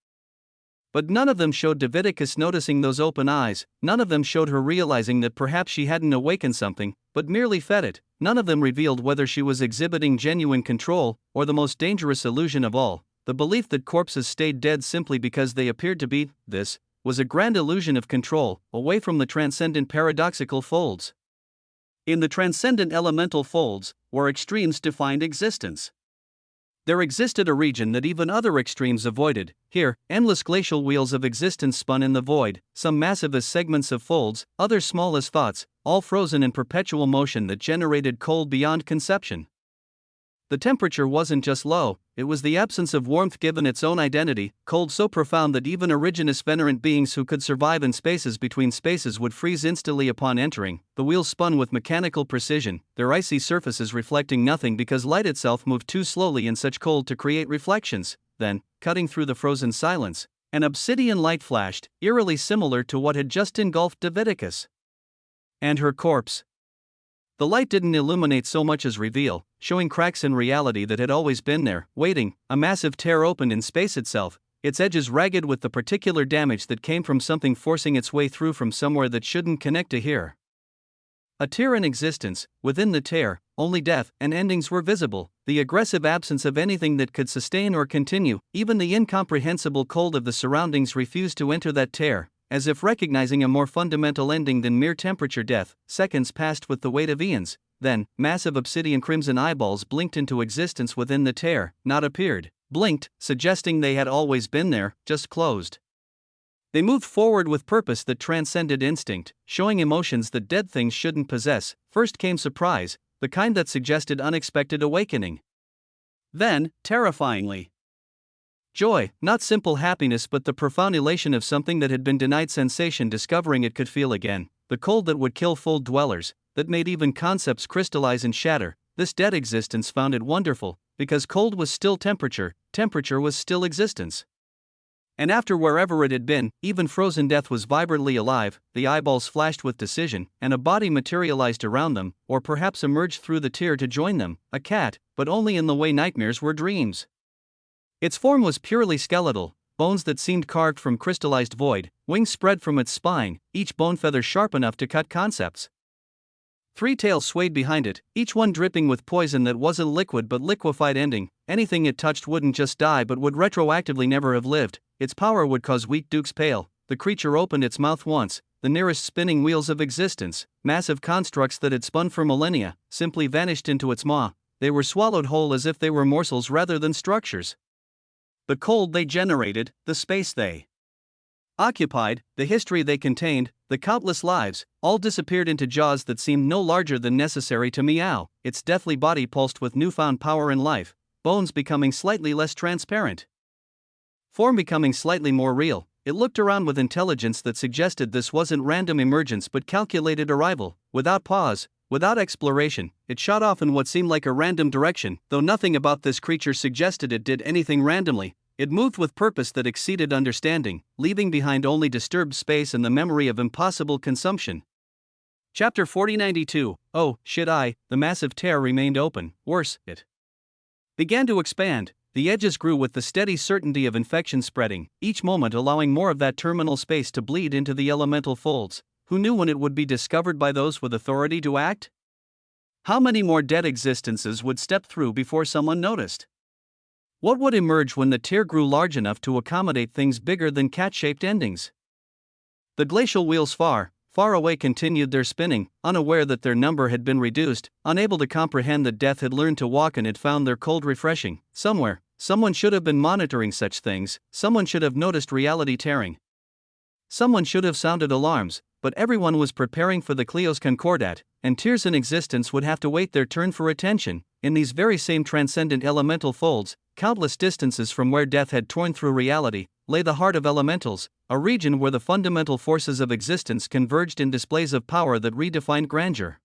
But none of them showed Davidicus noticing those open eyes, none of them showed her realizing that perhaps she hadn't awakened something, but merely fed it. None of them revealed whether she was exhibiting genuine control, or the most dangerous illusion of all, the belief that corpses stayed dead simply because they appeared to be. This was a grand illusion of control, away from the transcendent paradoxical folds. In the transcendent elemental folds, where extremes defined existence, there existed a region that even other extremes avoided. Here, endless glacial wheels of existence spun in the void, some massive as segments of folds, others small as thoughts, all frozen in perpetual motion that generated cold beyond conception. The temperature wasn't just low, it was the absence of warmth given its own identity, cold so profound that even originous venerant beings who could survive in spaces between spaces would freeze instantly upon entering. The wheels spun with mechanical precision, their icy surfaces reflecting nothing because light itself moved too slowly in such cold to create reflections. Then, cutting through the frozen silence, an obsidian light flashed, eerily similar to what had just engulfed Davidicus and her corpse. The light didn't illuminate so much as reveal, showing cracks in reality that had always been there, waiting. A massive tear opened in space itself, its edges ragged with the particular damage that came from something forcing its way through from somewhere that shouldn't connect to here. A tear in existence. Within the tear, only death and endings were visible, the aggressive absence of anything that could sustain or continue. Even the incomprehensible cold of the surroundings refused to enter that tear, as if recognizing a more fundamental ending than mere temperature death. Seconds passed with the weight of eons. Then, massive obsidian crimson eyeballs blinked into existence within the tear, not appeared, blinked, suggesting they had always been there, just closed. They moved forward with purpose that transcended instinct, showing emotions that dead things shouldn't possess. First came surprise, the kind that suggested unexpected awakening. Then, terrifyingly, joy, not simple happiness but the profound elation of something that had been denied sensation, discovering it could feel again. The cold that would kill full dwellers, that made even concepts crystallize and shatter. This dead existence found it wonderful, because cold was still temperature, temperature was still existence. And after wherever it had been, even frozen death was vibrantly alive. The eyeballs flashed with decision, and a body materialized around them, or perhaps emerged through the tear to join them, a cat, but only in the way nightmares were dreams. Its form was purely skeletal, bones that seemed carved from crystallized void, wings spread from its spine, each bone feather sharp enough to cut concepts. 3 tails swayed behind it, each one dripping with poison that wasn't liquid but liquefied ending. Anything it touched wouldn't just die but would retroactively never have lived. Its power would cause weak dukes pale. The creature opened its mouth once, the nearest spinning wheels of existence, massive constructs that had spun for millennia, simply vanished into its maw. They were swallowed whole as if they were morsels rather than structures. The cold they generated, the space they occupied, the history they contained, the countless lives, all disappeared into jaws that seemed no larger than necessary to meow. Its deathly body pulsed with newfound power and life, bones becoming slightly less transparent, form becoming slightly more real. It looked around with intelligence that suggested this wasn't random emergence but calculated arrival. Without pause, without exploration, it shot off in what seemed like a random direction. Though nothing about this creature suggested it did anything randomly, it moved with purpose that exceeded understanding, leaving behind only disturbed space and the memory of impossible consumption. Chapter 4092. Oh, shit! The massive tear remained open. Worse, it began to expand. The edges grew with the steady certainty of infection spreading, each moment allowing more of that terminal space to bleed into the elemental folds. Who knew when it would be discovered by those with authority to act? How many more dead existences would step through before someone noticed? What would emerge when the tear grew large enough to accommodate things bigger than cat-shaped endings? The glacial wheels far away continued their spinning, unaware that their number had been reduced, unable to comprehend that death had learned to walk and had found their cold refreshing. Somewhere, someone should have been monitoring such things, someone should have noticed reality tearing. Someone should have sounded alarms, but everyone was preparing for the Cleo's Concordat, and tears in existence would have to wait their turn for attention. In these very same transcendent elemental folds, countless distances from where death had torn through reality, lay the heart of elementals, a region where the fundamental forces of existence converged in displays of power that redefined grandeur.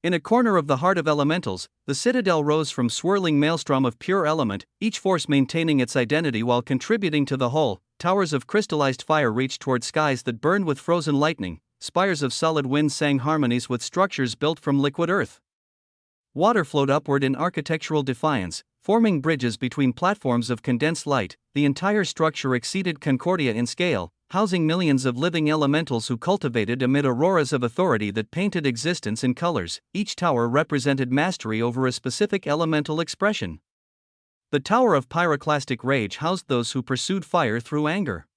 In a corner of the heart of elementals, the citadel rose from swirling maelstrom of pure element, each force maintaining its identity while contributing to the whole. Towers of crystallized fire reached toward skies that burned with frozen lightning, spires of solid wind sang harmonies with structures built from liquid earth. Water flowed upward in architectural defiance, forming bridges between platforms of condensed light. The entire structure exceeded Concordia in scale, housing millions of living elementals who cultivated amid auroras of authority that painted existence in colors. Each tower represented mastery over a specific elemental expression. The Tower of Pyroclastic Rage housed those who pursued fire through anger.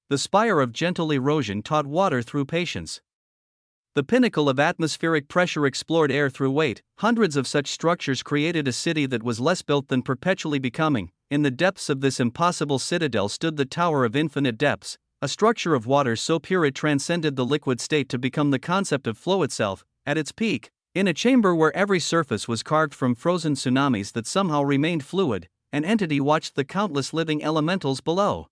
The Spire of Gentle Erosion taught water through patience. The pinnacle of atmospheric pressure explored air through weight. Hundreds of such structures created a city that was less built than perpetually becoming. In the depths of this impossible citadel stood the Tower of Infinite Depths, a structure of water so pure it transcended the liquid state to become the concept of flow itself. At its peak, in a chamber where every surface was carved from frozen tsunamis that somehow remained fluid, an entity watched the countless living elementals below.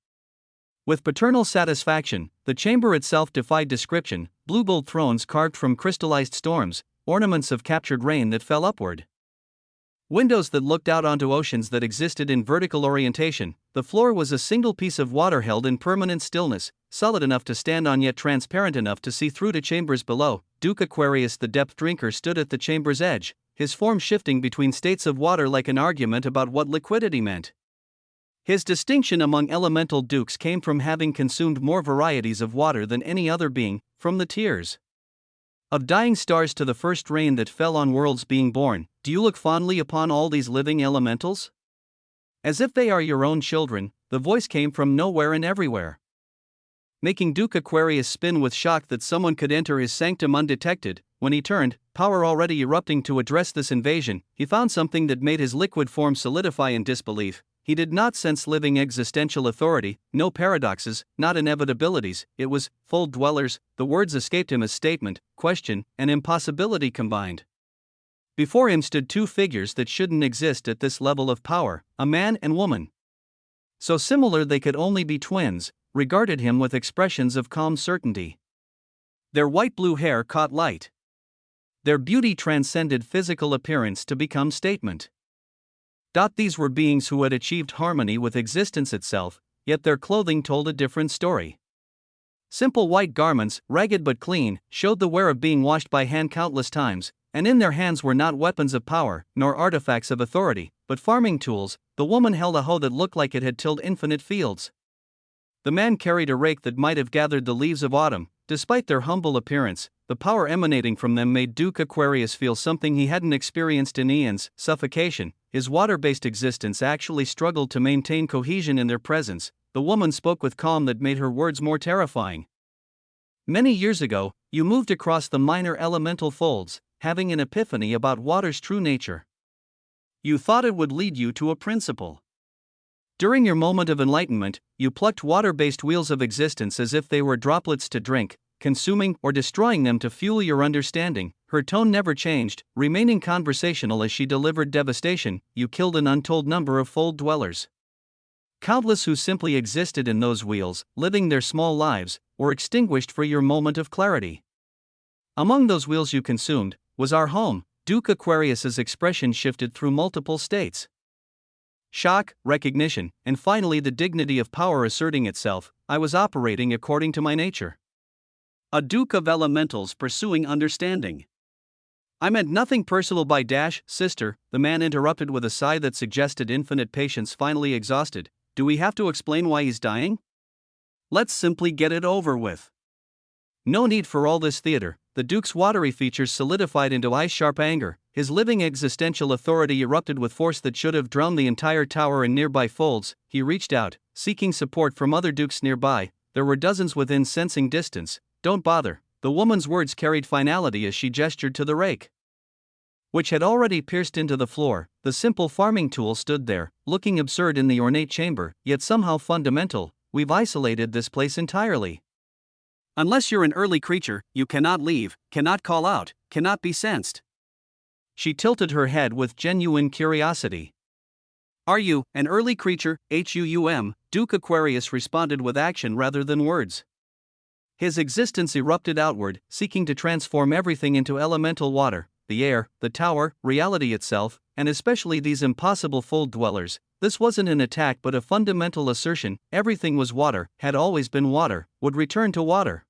With paternal satisfaction, the chamber itself defied description. Blue gold thrones carved from crystallized storms, ornaments of captured rain that fell upward. Windows that looked out onto oceans that existed in vertical orientation. The floor was a single piece of water held in permanent stillness, solid enough to stand on yet transparent enough to see through to chambers below. Duke Aquarius the depth drinker stood at the chamber's edge, his form shifting between states of water like an argument about what liquidity meant. His distinction among elemental dukes came from having consumed more varieties of water than any other being, from the tears Of dying stars to the first rain that fell on worlds being born, do you look fondly upon all these living elementals? As if they are your own children, the voice came from nowhere and everywhere, making Duke Aquarius spin with shock that someone could enter his sanctum undetected. When he turned, power already erupting to address this invasion, he found something that made his liquid form solidify in disbelief. He did not sense living existential authority, no paradoxes, not inevitabilities. It was fold dwellers. The words escaped him as statement, question, and impossibility combined. Before him stood two figures that shouldn't exist at this level of power, a man and woman. So similar they could only be twins, regarded him with expressions of calm certainty. Their white-blue hair caught light. Their beauty transcended physical appearance to become statement. These were beings who had achieved harmony with existence itself, yet their clothing told a different story. Simple white garments, ragged but clean, showed the wear of being washed by hand countless times, and in their hands were not weapons of power, nor artifacts of authority, but farming tools. The woman held a hoe that looked like it had tilled infinite fields. The man carried a rake that might have gathered the leaves of autumn. Despite their humble appearance, the power emanating from them made Duke Aquarius feel something he hadn't experienced in eons: suffocation. His water-based existence actually struggled to maintain cohesion in their presence. The woman spoke with calm that made her words more terrifying. Many years ago, you moved across the minor elemental folds, having an epiphany about water's true nature. You thought it would lead you to a principle. During your moment of enlightenment, you plucked water-based wheels of existence as if they were droplets to drink, consuming or destroying them to fuel your understanding. Her tone never changed, remaining conversational as she delivered devastation. You killed an untold number of fold dwellers. Countless who simply existed in those wheels, living their small lives, were extinguished for your moment of clarity. Among those wheels you consumed was our home. Duke Aquarius's expression shifted through multiple states. Shock, recognition, and finally the dignity of power asserting itself. I was operating according to my nature. A Duke of Elementals pursuing understanding. I meant nothing personal by sister, the man interrupted with a sigh that suggested infinite patience finally exhausted. Do we have to explain why he's dying? Let's simply get it over with. No need for all this theater. The Duke's watery features solidified into ice-sharp anger. His living existential authority erupted with force that should have drowned the entire tower and nearby folds. He reached out, seeking support from other Dukes nearby. There were dozens within sensing distance. Don't bother. The woman's words carried finality as she gestured to the rake, which had already pierced into the floor. The simple farming tool stood there, looking absurd in the ornate chamber, yet somehow fundamental. We've isolated this place entirely. Unless you're an early creature, you cannot leave, cannot call out, cannot be sensed. She tilted her head with genuine curiosity. Are you an early creature, HUUM? Duke Aquarius responded with action rather than words. His existence erupted outward, seeking to transform everything into elemental water, the air, the tower, reality itself, and especially these impossible fold dwellers. This wasn't an attack but a fundamental assertion. Everything was water, had always been water, would return to water.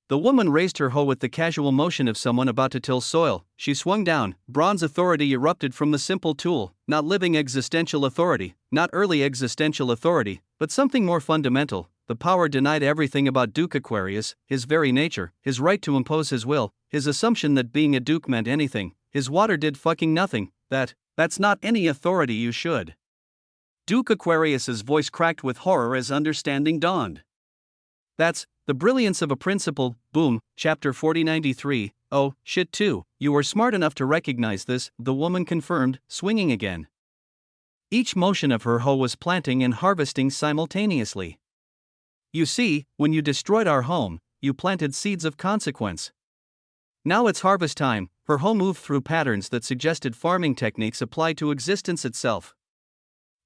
The woman raised her hoe with the casual motion of someone about to till soil. She swung down. Bronze authority erupted from the simple tool, not living existential authority, not early existential authority, but something more fundamental. The power denied everything about Duke Aquarius, his very nature, his right to impose his will, his assumption that being a duke meant anything. His water did fucking nothing. That's not any authority you should. Duke Aquarius's voice cracked with horror as understanding dawned. That's the brilliance of a principle. Boom, chapter 4093. Oh, shit too, you were smart enough to recognize this, the woman confirmed, swinging again. Each motion of her hoe was planting and harvesting simultaneously. You see, when you destroyed our home, you planted seeds of consequence. Now it's harvest time. Her hoe moved through patterns that suggested farming techniques applied to existence itself.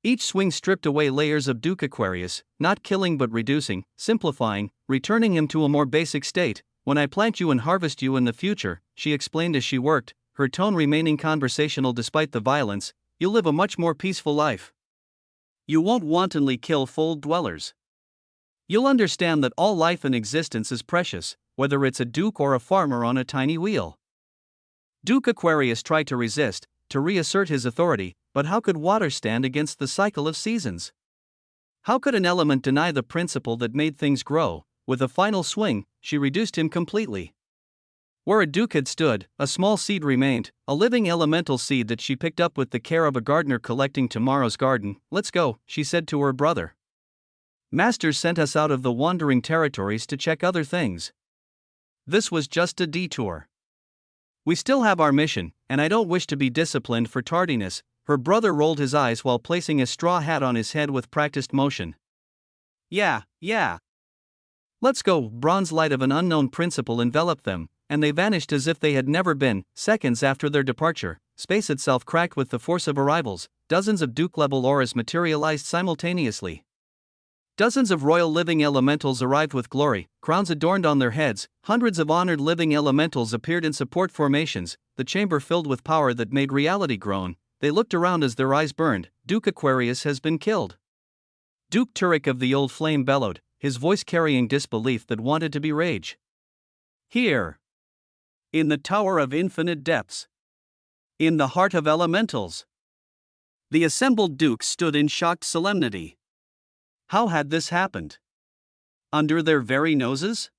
Each swing stripped away layers of Duke Aquarius, not killing but reducing, simplifying, returning him to a more basic state. When I plant you and harvest you in the future, she explained as she worked, her tone remaining conversational despite the violence, you'll live a much more peaceful life. You won't wantonly kill fold dwellers. You'll understand that all life and existence is precious, whether it's a duke or a farmer on a tiny wheel. Duke Aquarius tried to resist, to reassert his authority, but how could water stand against the cycle of seasons? How could an element deny the principle that made things grow? With a final swing, she reduced him completely. Where a duke had stood, a small seed remained, a living elemental seed that she picked up with the care of a gardener collecting tomorrow's garden. "Let's go," she said to her brother. "Masters sent us out of the wandering territories to check other things. This was just a detour. We still have our mission, and I don't wish to be disciplined for tardiness." Her brother rolled his eyes while placing a straw hat on his head with practiced motion. Yeah. Let's go." Bronze light of an unknown principle enveloped them, and they vanished as if they had never been. Seconds after their departure, space itself cracked with the force of arrivals. Dozens of Duke-level auras materialized simultaneously. Dozens of royal living elementals arrived with glory, crowns adorned on their heads. Hundreds of honored living elementals appeared in support formations, the chamber filled with power that made reality groan. They looked around as their eyes burned. "Duke Aquarius has been killed." Duke Turek of the Old Flame bellowed, his voice carrying disbelief that wanted to be rage. "Here. In the Tower of Infinite Depths. In the heart of elementals." The assembled dukes stood in shocked solemnity. How had this happened? Under their very noses?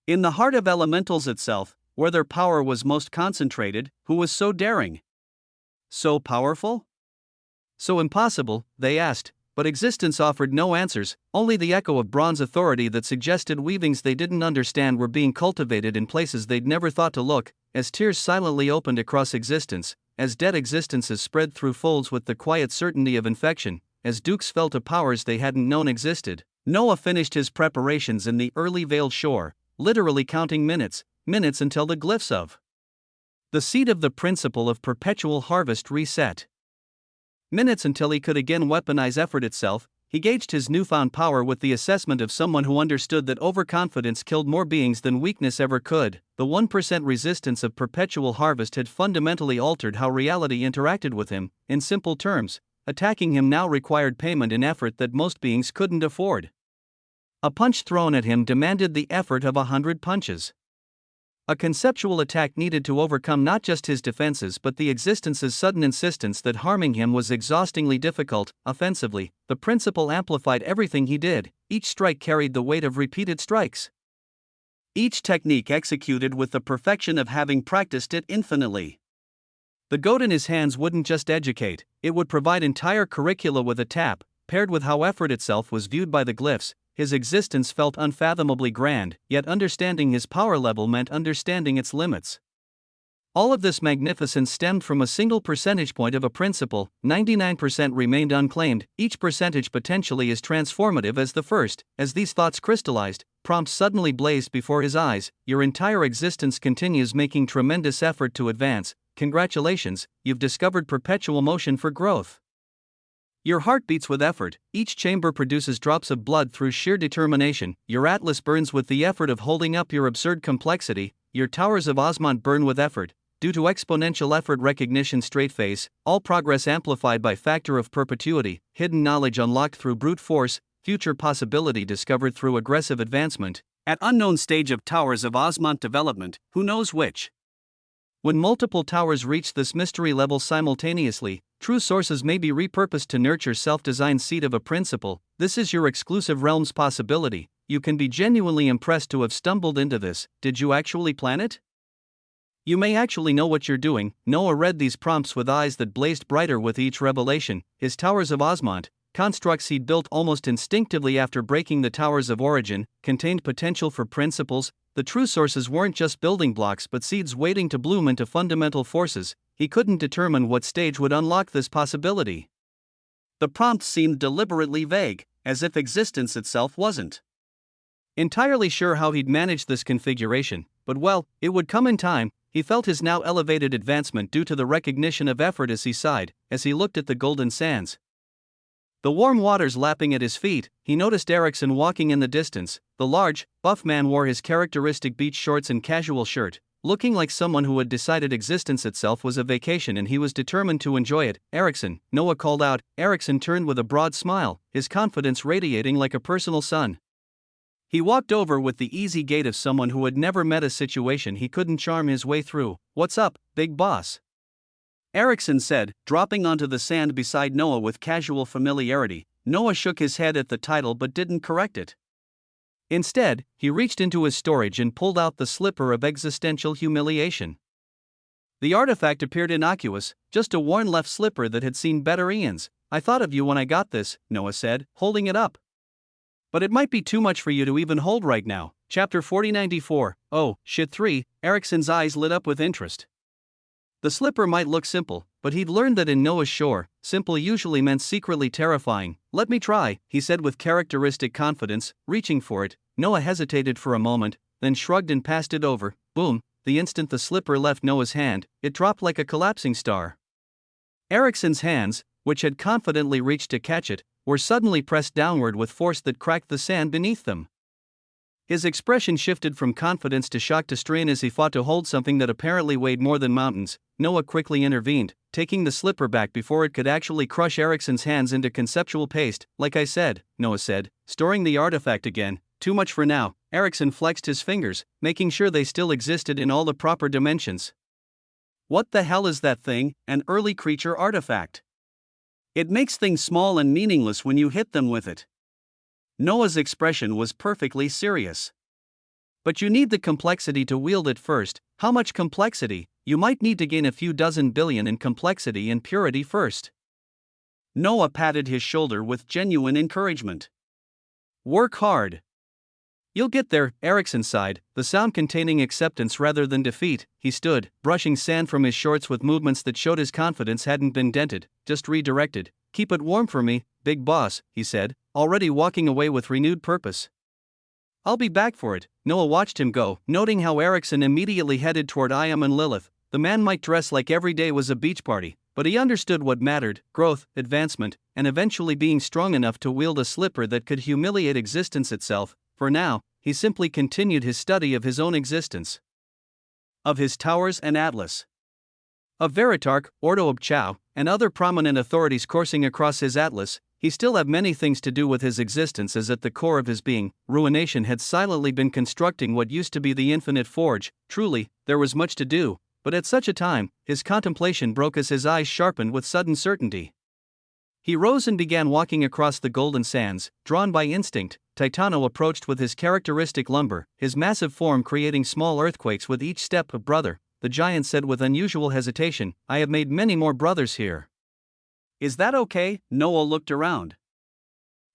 In the heart of elementals itself, where their power was most concentrated. Who was so daring? So powerful? So impossible, they asked, but existence offered no answers, only the echo of bronze authority that suggested weavings they didn't understand were being cultivated in places they'd never thought to look. As tears silently opened across existence, as dead existences spread through folds with the quiet certainty of infection, as dukes fell to powers they hadn't known existed, Noah finished his preparations in the early veiled shore, literally counting minutes until the glyphs of the seed of the principle of perpetual harvest reset. Minutes until he could again weaponize effort itself. He gauged his newfound power with the assessment of someone who understood that overconfidence killed more beings than weakness ever could. The 1% resistance of perpetual harvest had fundamentally altered how reality interacted with him. In simple terms, attacking him now required payment in effort that most beings couldn't afford. A punch thrown at him demanded the effort of 100 punches. A conceptual attack needed to overcome not just his defenses but the existence's sudden insistence that harming him was exhaustingly difficult. Offensively, the principle amplified everything he did. Each strike carried the weight of repeated strikes. Each technique executed with the perfection of having practiced it infinitely. The goad in his hands wouldn't just educate, it would provide entire curricula with a tap. Paired with how effort itself was viewed by the glyphs, his existence felt unfathomably grand, yet understanding his power level meant understanding its limits. All of this magnificence stemmed from a single percentage point of a principle. 99% remained unclaimed, each percentage potentially as transformative as the first. As these thoughts crystallized, prompts suddenly blazed before his eyes. Your entire existence continues making tremendous effort to advance. Congratulations, you've discovered perpetual motion for growth. Your heart beats with effort, each chamber produces drops of blood through sheer determination, your atlas burns with the effort of holding up your absurd complexity, your towers of Osmont burn with effort, due to exponential effort recognition straight face, all progress amplified by factor of perpetuity, hidden knowledge unlocked through brute force, future possibility discovered through aggressive advancement, at unknown stage of towers of Osmont development, who knows which? When multiple towers reach this mystery level simultaneously, true sources may be repurposed to nurture self-designed seed of a principle. This is your exclusive realm's possibility. You can be genuinely impressed to have stumbled into this. Did you actually plan it? You may actually know what you're doing. Noah read these prompts with eyes that blazed brighter with each revelation. His towers of Osmont, constructs he'd built almost instinctively after breaking the towers of origin, contained potential for principles. The true sources weren't just building blocks but seeds waiting to bloom into fundamental forces. He couldn't determine what stage would unlock this possibility. The prompt seemed deliberately vague, as if existence itself wasn't entirely sure how he'd manage this configuration, but well, it would come in time. He felt his now elevated advancement due to the recognition of effort as he sighed, as he looked at the golden sands. The warm waters lapping at his feet. He noticed Erickson walking in the distance. The large, buff man wore his characteristic beach shorts and casual shirt, looking like someone who had decided existence itself was a vacation and he was determined to enjoy it. "Erickson," Noah called out. Erickson turned with a broad smile, his confidence radiating like a personal sun. He walked over with the easy gait of someone who had never met a situation he couldn't charm his way through. "What's up, big boss?" Erickson said, dropping onto the sand beside Noah with casual familiarity. Noah shook his head at the title but didn't correct it. Instead, he reached into his storage and pulled out the slipper of existential humiliation. The artifact appeared innocuous, just a worn left slipper that had seen better eons. "I thought of you when I got this," Noah said, holding it up. "But it might be too much for you to even hold right now." Chapter 4094. Oh, shit 3. Ericsson's eyes lit up with interest. The slipper might look simple, but he'd learned that in Noah's shore, simple usually meant secretly terrifying. "Let me try," he said with characteristic confidence, reaching for it. Noah hesitated for a moment, then shrugged and passed it over. Boom! The instant the slipper left Noah's hand, it dropped like a collapsing star. Ericsson's hands, which had confidently reached to catch it, were suddenly pressed downward with force that cracked the sand beneath them. His expression shifted from confidence to shock to strain as he fought to hold something that apparently weighed more than mountains. Noah quickly intervened, taking the slipper back before it could actually crush Ericsson's hands into conceptual paste. "Like I said," Noah said, storing the artifact again. "Too much for now." Ericsson flexed his fingers, making sure they still existed in all the proper dimensions. "What the hell is that thing? An early creature artifact? It makes things small and meaningless when you hit them with it." Noah's expression was perfectly serious. "But you need the complexity to wield it first." "How much complexity?" "You might need to gain a few dozen billion in complexity and purity first." Noah patted his shoulder with genuine encouragement. "Work hard. You'll get there," Ericsson sighed, the sound containing acceptance rather than defeat. He stood, brushing sand from his shorts with movements that showed his confidence hadn't been dented, just redirected. "Keep it warm for me, big boss," he said, already walking away with renewed purpose. "I'll be back for it." Noah watched him go, noting how Ericsson immediately headed toward Iam and Lilith. The man might dress like every day was a beach party, but he understood what mattered: growth, advancement, and eventually being strong enough to wield a slipper that could humiliate existence itself. For now, he simply continued his study of his own existence. Of his towers and Atlas. Of Veritarch, Ordo of Chow, and other prominent authorities coursing across his Atlas, he still had many things to do with his existence, as at the core of his being, Ruination had silently been constructing what used to be the Infinite Forge. Truly, there was much to do, but at such a time, his contemplation broke as his eyes sharpened with sudden certainty. He rose and began walking across the golden sands, drawn by instinct. Titano approached with his characteristic lumber, his massive form creating small earthquakes with each step. "Brother," the giant said with unusual hesitation, "I have made many more brothers here. Is that okay?" Noah looked around,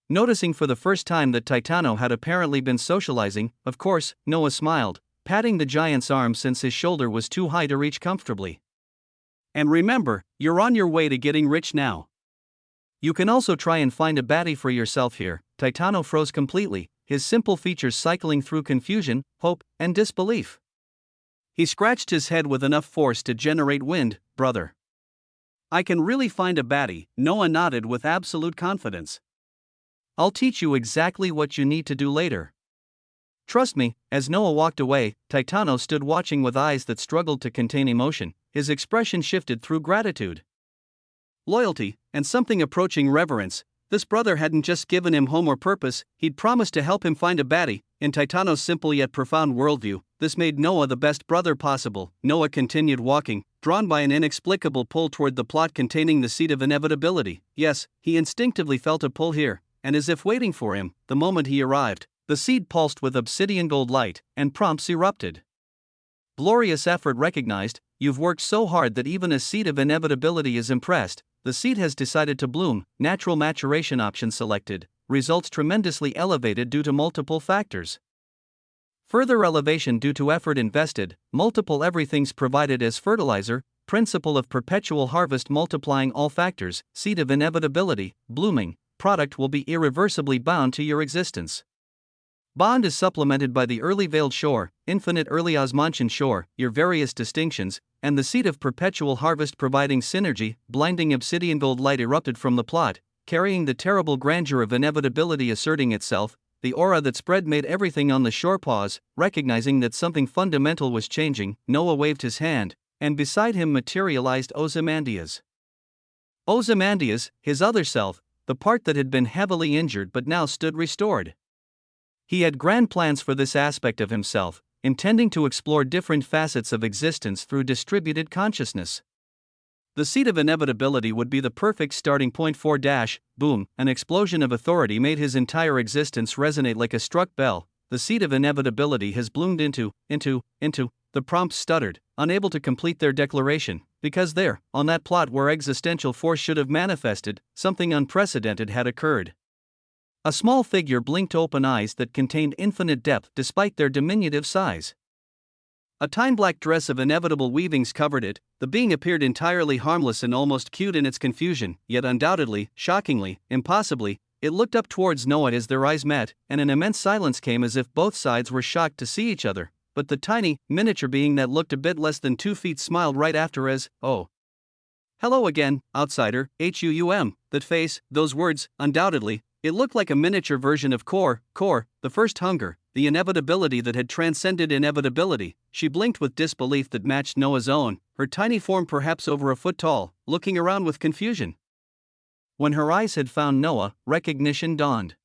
noticing for the first time that Titano had apparently been socializing. "Of course," Noah smiled, patting the giant's arm since his shoulder was too high to reach comfortably. "And remember, you're on your way to getting rich now. You can also try and find a baddie for yourself here." Titano froze completely, his simple features cycling through confusion, hope, and disbelief. He scratched his head with enough force to generate wind. "Brother, I can really find a baddie," Noah nodded with absolute confidence. "I'll teach you exactly what you need to do later. Trust me." As Noah walked away, Titano stood watching with eyes that struggled to contain emotion. His expression shifted through gratitude, loyalty, and something approaching reverence. This brother hadn't just given him home or purpose, he'd promised to help him find a baddie. In Titano's simple yet profound worldview, this made Noah the best brother possible. Noah continued walking, drawn by an inexplicable pull toward the plot containing the seed of inevitability. Yes, he instinctively felt a pull here, and as if waiting for him, the moment he arrived, the seed pulsed with obsidian gold light, and prompts erupted. Glorious effort recognized. You've worked so hard that even a seed of inevitability is impressed. The seed has decided to bloom. Natural maturation option selected. Results tremendously elevated due to multiple factors. Further elevation due to effort invested. Multiple everythings provided as fertilizer. Principle of perpetual harvest multiplying all factors. Seed of inevitability, blooming. Product will be irreversibly bound to your existence. Bond is supplemented by the early veiled shore, infinite early Osmantian shore, your various distinctions, and the seed of perpetual harvest providing synergy. Blinding obsidian gold light erupted from the plot, carrying the terrible grandeur of inevitability asserting itself. The aura that spread made everything on the shore pause, recognizing that something fundamental was changing. Noah waved his hand, and beside him materialized Ozymandias. Ozymandias, his other self, the part that had been heavily injured but now stood restored. He had grand plans for this aspect of himself, intending to explore different facets of existence through distributed consciousness. The seed of inevitability would be the perfect starting point for boom, an explosion of authority made his entire existence resonate like a struck bell. the seed of inevitability has bloomed into, the prompt stuttered, unable to complete their declaration, because there, on that plot where existential force should have manifested, something unprecedented had occurred. A small figure blinked open eyes that contained infinite depth despite their diminutive size. A time-black dress of inevitable weavings covered it. The being appeared entirely harmless and almost cute in its confusion, yet undoubtedly, shockingly, impossibly, it looked up towards Noah as their eyes met, and an immense silence came as if both sides were shocked to see each other, but the tiny, miniature being that looked a bit less than 2 feet smiled right after as, "Oh. Hello again, outsider, that face, those words, undoubtedly, it looked like a miniature version of Core, the first hunger, the inevitability that had transcended inevitability." She blinked with disbelief that matched Noah's own, her tiny form perhaps over a foot tall, looking around with confusion. When her eyes had found Noah, recognition dawned.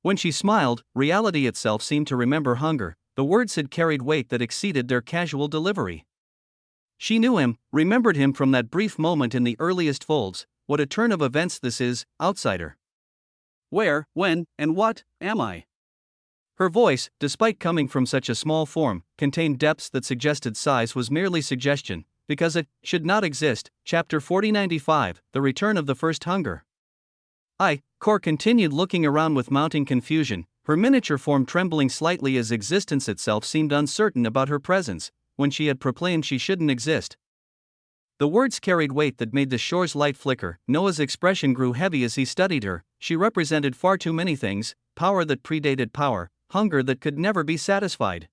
When she smiled, reality itself seemed to remember hunger. The words had carried weight that exceeded their casual delivery. She knew him, remembered him from that brief moment in the earliest folds. What a turn of events this is, outsider. Where, when, and what am I? Her voice, despite coming from such a small form, contained depths that suggested size was merely suggestion, because it should not exist. Chapter 4095, The Return of the First Hunger. Core continued looking around with mounting confusion, her miniature form trembling slightly as existence itself seemed uncertain about her presence, when she had proclaimed she shouldn't exist. The words carried weight that made the shore's light flicker. Noah's expression grew heavy as he studied her. She represented far too many things: power that predated power, hunger that could never be satisfied.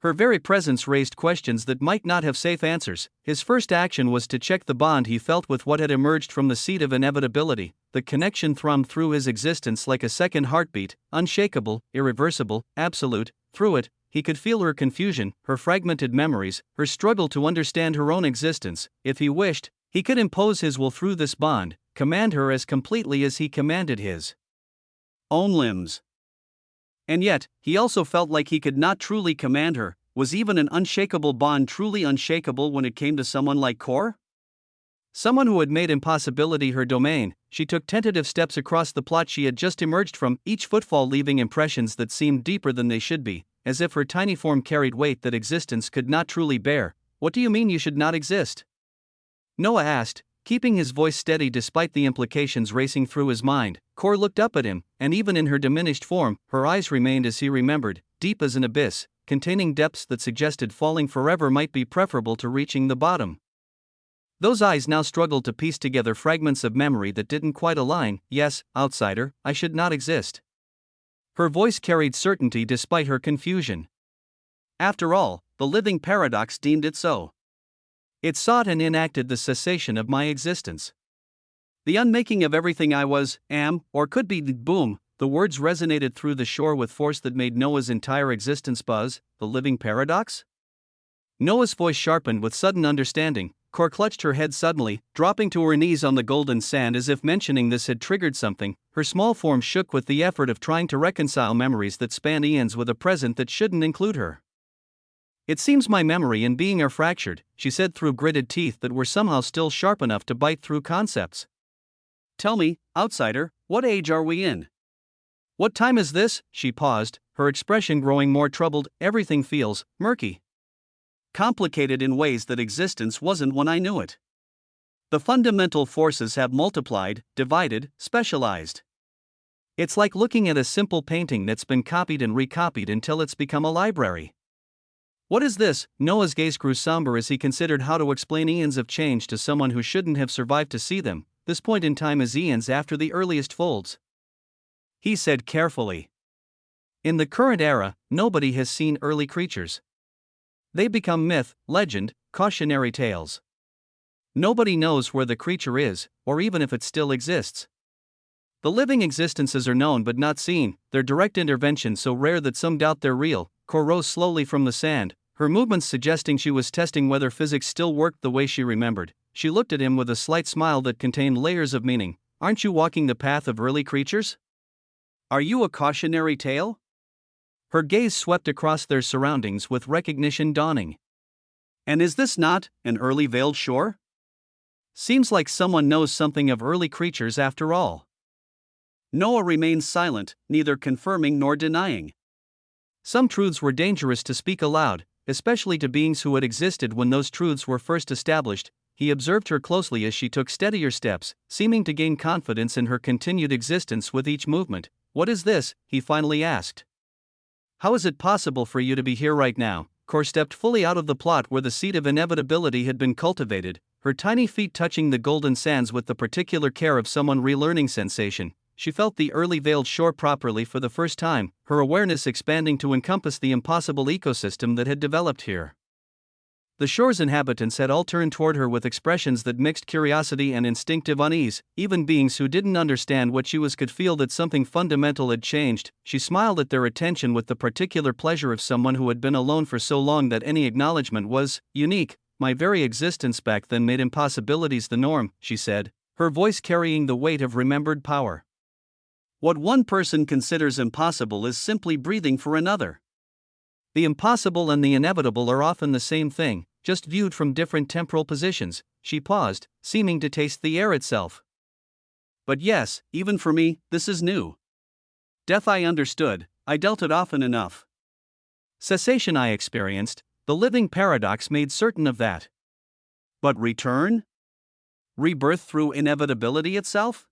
Her very presence raised questions that might not have safe answers. His first action was to check the bond he felt with what had emerged from the seed of inevitability. The connection thrummed through his existence like a second heartbeat, unshakable, irreversible, absolute. Through it, he could feel her confusion, her fragmented memories, her struggle to understand her own existence. If he wished, he could impose his will through this bond, command her as completely as he commanded his own limbs. And yet, he also felt like he could not truly command her. Was even an unshakable bond truly unshakable when it came to someone like Core? Someone who had made impossibility her domain. She took tentative steps across the plot she had just emerged from, each footfall leaving impressions that seemed deeper than they should be, as if her tiny form carried weight that existence could not truly bear. "What do you mean you should not exist?" Noah asked, keeping his voice steady despite the implications racing through his mind. Core looked up at him, and even in her diminished form, her eyes remained as he remembered, deep as an abyss, containing depths that suggested falling forever might be preferable to reaching the bottom. Those eyes now struggled to piece together fragments of memory that didn't quite align. "Yes, outsider, I should not exist." Her voice carried certainty despite her confusion. After all, the living paradox deemed it so. It sought and enacted the cessation of my existence. The unmaking of everything I was, am, or could be. Boom, the words resonated through the shore with force that made Noah's entire existence buzz. The living paradox? Noah's voice sharpened with sudden understanding. Core clutched her head suddenly, dropping to her knees on the golden sand as if mentioning this had triggered something. Her small form shook with the effort of trying to reconcile memories that span eons with a present that shouldn't include her. "It seems my memory and being are fractured," she said through gritted teeth that were somehow still sharp enough to bite through concepts. "Tell me, outsider, what age are we in? What time is this?" She paused, her expression growing more troubled. "Everything feels murky. Complicated in ways that existence wasn't when I knew it. The fundamental forces have multiplied, divided, specialized. It's like looking at a simple painting that's been copied and recopied until it's become a library. What is this?" Noah's gaze grew somber as he considered how to explain eons of change to someone who shouldn't have survived to see them. "This point in time is eons after the earliest folds," he said carefully. "In the current era, nobody has seen early creatures. They become myth, legend, cautionary tales. Nobody knows where the creature is, or even if it still exists. The living existences are known but not seen, their direct intervention so rare that some doubt they're real." Core rose slowly from the sand, her movements suggesting she was testing whether physics still worked the way she remembered. She looked at him with a slight smile that contained layers of meaning. "Aren't you walking the path of early creatures? Are you a cautionary tale?" Her gaze swept across their surroundings with recognition dawning. "And is this not an early veiled shore? Seems like someone knows something of early creatures after all." Noah remained silent, neither confirming nor denying. Some truths were dangerous to speak aloud, especially to beings who had existed when those truths were first established. He observed her closely as she took steadier steps, seeming to gain confidence in her continued existence with each movement. "What is this?" he finally asked. "How is it possible for you to be here right now?" Cor stepped fully out of the plot where the seed of inevitability had been cultivated, her tiny feet touching the golden sands with the particular care of someone relearning sensation. She felt the early veiled shore properly for the first time, her awareness expanding to encompass the impossible ecosystem that had developed here. The shore's inhabitants had all turned toward her with expressions that mixed curiosity and instinctive unease. Even beings who didn't understand what she was could feel that something fundamental had changed. She smiled at their attention with the particular pleasure of someone who had been alone for so long that any acknowledgement was unique. "My very existence back then made impossibilities the norm," she said, her voice carrying the weight of remembered power. "What one person considers impossible is simply breathing for another. The impossible and the inevitable are often the same thing, just viewed from different temporal positions." She paused, seeming to taste the air itself. "But yes, even for me, this is new. Death I understood, I dealt it often enough. Cessation I experienced, the living paradox made certain of that. But return? Rebirth through inevitability itself?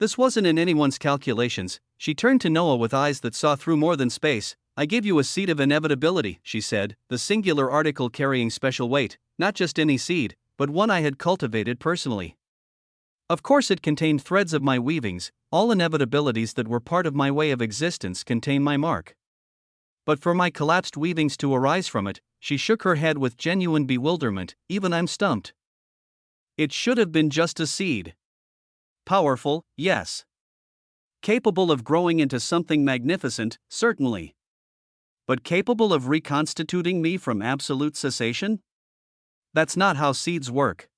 This wasn't in anyone's calculations." She turned to Noah with eyes that saw through more than space. "I gave you a seed of inevitability," she said, the singular article carrying special weight, "not just any seed, but one I had cultivated personally. Of course it contained threads of my weavings, all inevitabilities that were part of my way of existence contain my mark. But for my collapsed weavings to arise from it," she shook her head with genuine bewilderment, "even I'm stumped. It should have been just a seed. Powerful, yes. Capable of growing into something magnificent, certainly. But capable of reconstituting me from absolute cessation? That's not how seeds work.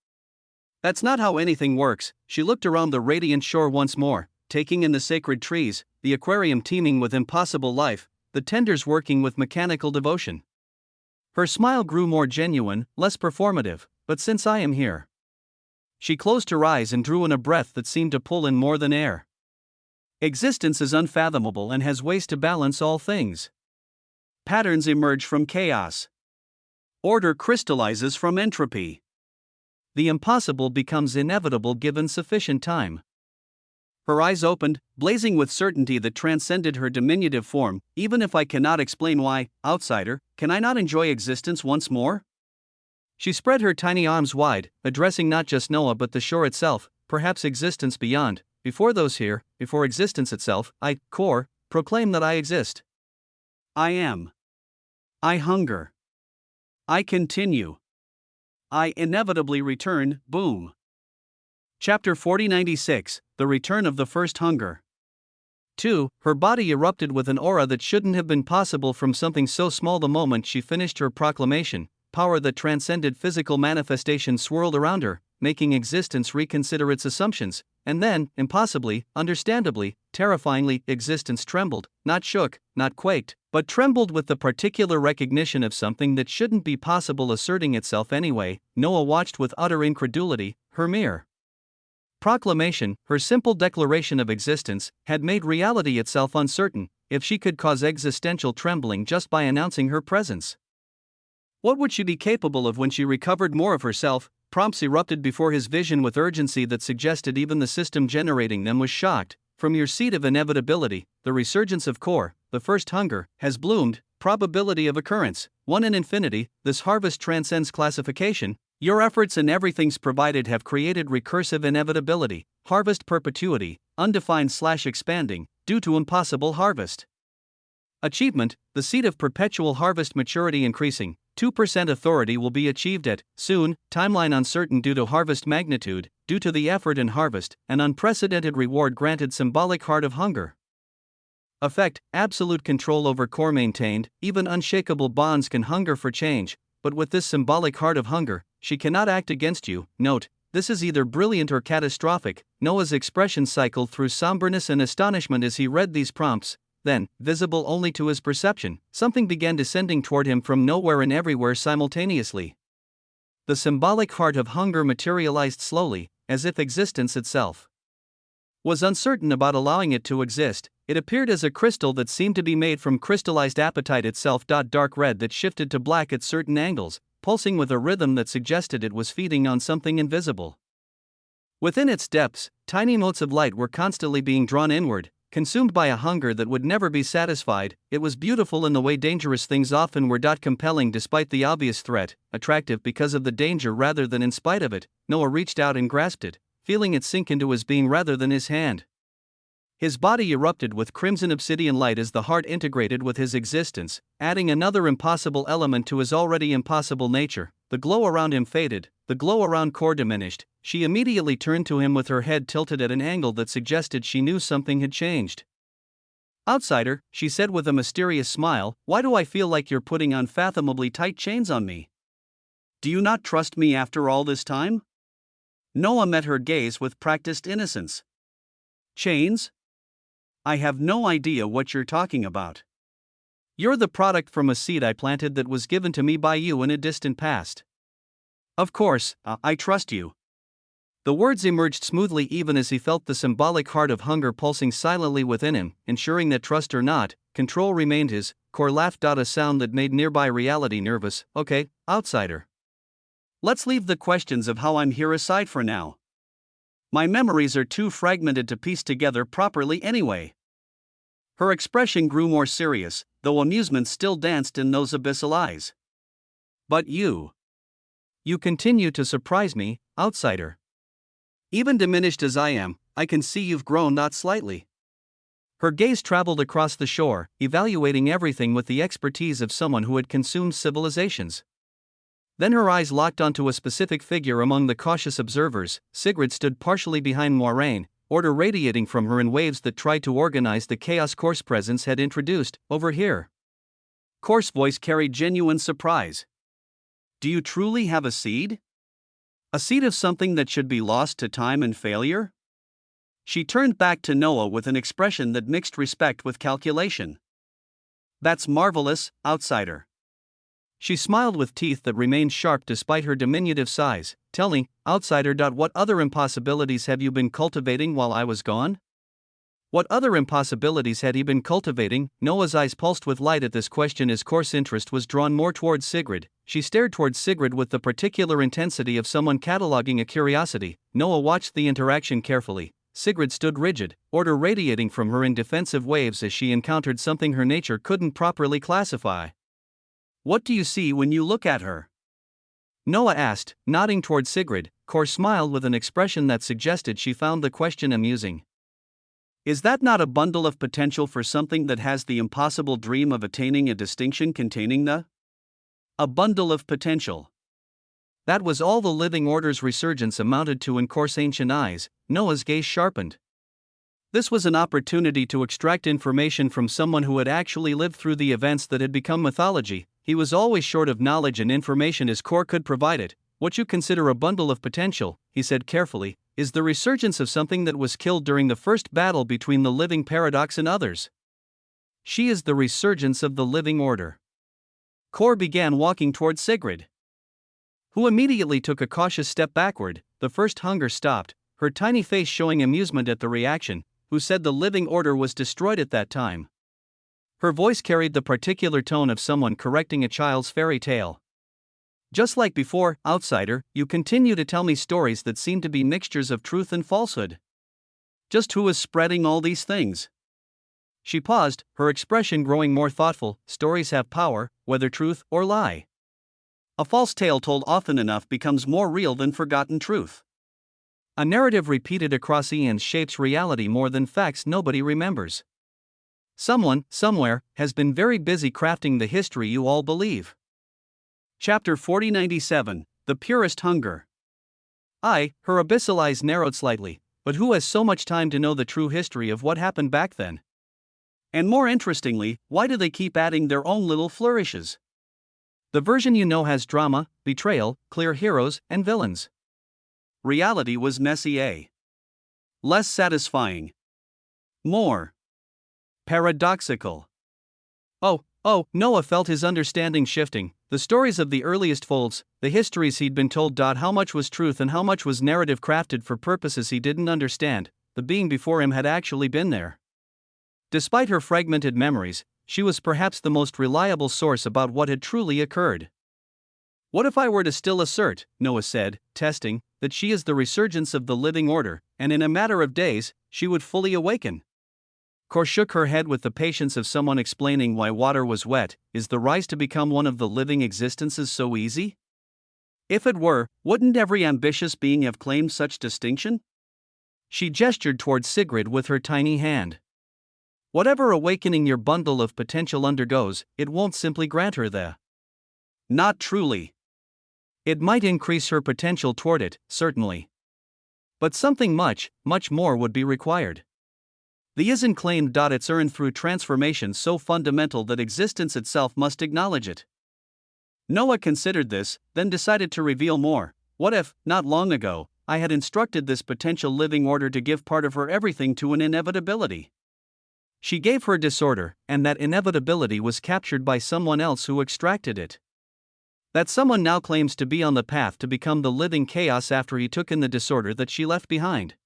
That's not how anything works." She looked around the radiant shore once more, taking in the sacred trees, the aquarium teeming with impossible life, the tenders working with mechanical devotion. Her smile grew more genuine, less performative. "But since I am here." She closed her eyes and drew in a breath that seemed to pull in more than air. "Existence is unfathomable and has ways to balance all things. Patterns emerge from chaos. Order crystallizes from entropy. The impossible becomes inevitable given sufficient time." Her eyes opened, blazing with certainty that transcended her diminutive form. "Even if I cannot explain why, outsider, can I not enjoy existence once more?" She spread her tiny arms wide, addressing not just Noah but the shore itself, perhaps existence beyond. "Before those here, before existence itself, I, Cor, proclaim that I exist. I am. I hunger. I continue. I inevitably return." Boom. Chapter 4096, The Return of the First Hunger. 2. Her body erupted with an aura that shouldn't have been possible from something so small. The moment she finished her proclamation, power that transcended physical manifestation swirled around her, making existence reconsider its assumptions. And then, impossibly, understandably, terrifyingly, existence trembled, not shook, not quaked, but trembled with the particular recognition of something that shouldn't be possible asserting itself anyway. Noah watched with utter incredulity. Her mere proclamation, her simple declaration of existence, had made reality itself uncertain. If she could cause existential trembling just by announcing her presence, what would she be capable of when she recovered more of herself? Prompts erupted before his vision with urgency that suggested even the system generating them was shocked. "From your seed of inevitability, the resurgence of Cor, the first hunger, has bloomed. Probability of occurrence, 1 in infinity. This harvest transcends classification. Your efforts and everything's provided have created recursive inevitability. Harvest perpetuity, undefined/expanding, due to impossible harvest. Achievement, the seed of perpetual harvest maturity increasing. 2% authority will be achieved at soon. Timeline uncertain due to harvest magnitude, due to the effort in harvest, an unprecedented reward granted. Symbolic heart of hunger. Effect, absolute control over Cor maintained. Even unshakable bonds can hunger for change, but with this symbolic heart of hunger, she cannot act against you. Note, this is either brilliant or catastrophic. Noah's expression cycled through somberness and astonishment as he read these prompts. Then, visible only to his perception, something began descending toward him from nowhere and everywhere simultaneously. The symbolic heart of hunger materialized slowly, as if existence itself was uncertain about allowing it to exist. It appeared as a crystal that seemed to be made from crystallized apatite itself. Dark red that shifted to black at certain angles, pulsing with a rhythm that suggested it was feeding on something invisible. Within its depths, tiny motes of light were constantly being drawn inward, consumed by a hunger that would never be satisfied. It was beautiful in the way dangerous things often were. Compelling despite the obvious threat, attractive because of the danger rather than in spite of it. Noah reached out and grasped it, feeling it sink into his being rather than his hand. His body erupted with crimson obsidian light as the heart integrated with his existence, adding another impossible element to his already impossible nature. The glow around him faded, the glow around Core diminished. She immediately turned to him with her head tilted at an angle that suggested she knew something had changed. "Outsider," she said with a mysterious smile, "why do I feel like you're putting unfathomably tight chains on me? Do you not trust me after all this time?" Noah met her gaze with practiced innocence. "Chains? I have no idea what you're talking about. You're the product from a seed I planted that was given to me by you in a distant past. Of course, I trust you." The words emerged smoothly even as he felt the symbolic heart of hunger pulsing silently within him, ensuring that trust or not, control remained his. Core laughed out a sound that made nearby reality nervous. "Okay, outsider. Let's leave the questions of how I'm here aside for now. My memories are too fragmented to piece together properly anyway." Her expression grew more serious, though amusement still danced in those abyssal eyes. "But you continue to surprise me, outsider. Even diminished as I am, I can see you've grown not slightly." Her gaze traveled across the shore, evaluating everything with the expertise of someone who had consumed civilizations. Then her eyes locked onto a specific figure among the cautious observers. Sigrid stood partially behind Moiraine, order radiating from her in waves that tried to organize the chaos Core's presence had introduced. "Over here." Core's voice carried genuine surprise. "Do you truly have a seed? A seed of something that should be lost to time and failure?" She turned back to Noah with an expression that mixed respect with calculation. "That's marvelous, outsider." She smiled with teeth that remained sharp despite her diminutive size. "Tell me, outsider, what other impossibilities have you been cultivating while I was gone?" What other impossibilities had he been cultivating? Noah's eyes pulsed with light at this question as Core's interest was drawn more towards Sigrid. She stared towards Sigrid with the particular intensity of someone cataloging a curiosity. Noah watched the interaction carefully. Sigrid stood rigid, order radiating from her in defensive waves as she encountered something her nature couldn't properly classify. "What do you see when you look at her?" Noah asked, nodding toward Sigrid. Core smiled with an expression that suggested she found the question amusing. "Is that not a bundle of potential for something that has the impossible dream of attaining a distinction containing a bundle of potential?" That was all the living order's resurgence amounted to in Core's ancient eyes. Noah's gaze sharpened. This was an opportunity to extract information from someone who had actually lived through the events that had become mythology. He was always short of knowledge and information as Core could provide it. "What you consider a bundle of potential," he said carefully, "is the resurgence of something that was killed during the first battle between the living paradox and others. She is the resurgence of the living order." Core began walking toward Sigrid, who immediately took a cautious step backward. The first hunger stopped, her tiny face showing amusement at the reaction. "Who said the living order was destroyed at that time?" Her voice carried the particular tone of someone correcting a child's fairy tale. "Just like before, outsider, you continue to tell me stories that seem to be mixtures of truth and falsehood. Just who is spreading all these things?" She paused, her expression growing more thoughtful. "Stories have power, whether truth or lie. A false tale told often enough becomes more real than forgotten truth. A narrative repeated across eons shapes reality more than facts nobody remembers. Someone, somewhere, has been very busy crafting the history you all believe." Chapter 4097, The Purest Hunger. Her abyssal eyes narrowed slightly, "But who has so much time to know the true history of what happened back then? And more interestingly, why do they keep adding their own little flourishes? The version you know has drama, betrayal, clear heroes, and villains. Reality was messy, less satisfying, more paradoxical." Noah felt his understanding shifting. The stories of the earliest folds, the histories he'd been told. How much was truth and how much was narrative crafted for purposes he didn't understand? The being before him had actually been there. Despite her fragmented memories, she was perhaps the most reliable source about what had truly occurred. What if I were to still assert, Noah said, testing, that she is the resurgence of the living order, and in a matter of days, she would fully awaken? Kor shook her head with the patience of someone explaining why water was wet. Is the rise to become one of the living existences so easy? If it were, wouldn't every ambitious being have claimed such distinction? She gestured toward Sigrid with her tiny hand. Whatever awakening your bundle of potential undergoes, it won't simply grant her the. Not truly. It might increase her potential toward it, certainly. But something much, much more would be required. The isn't claimed. It's earned through transformation so fundamental that existence itself must acknowledge it. Noah considered this, then decided to reveal more. What if, not long ago, I had instructed this potential living order to give part of her everything to an inevitability? She gave her disorder, and that inevitability was captured by someone else who extracted it. That someone now claims to be on the path to become the living chaos after he took in the disorder that she left behind.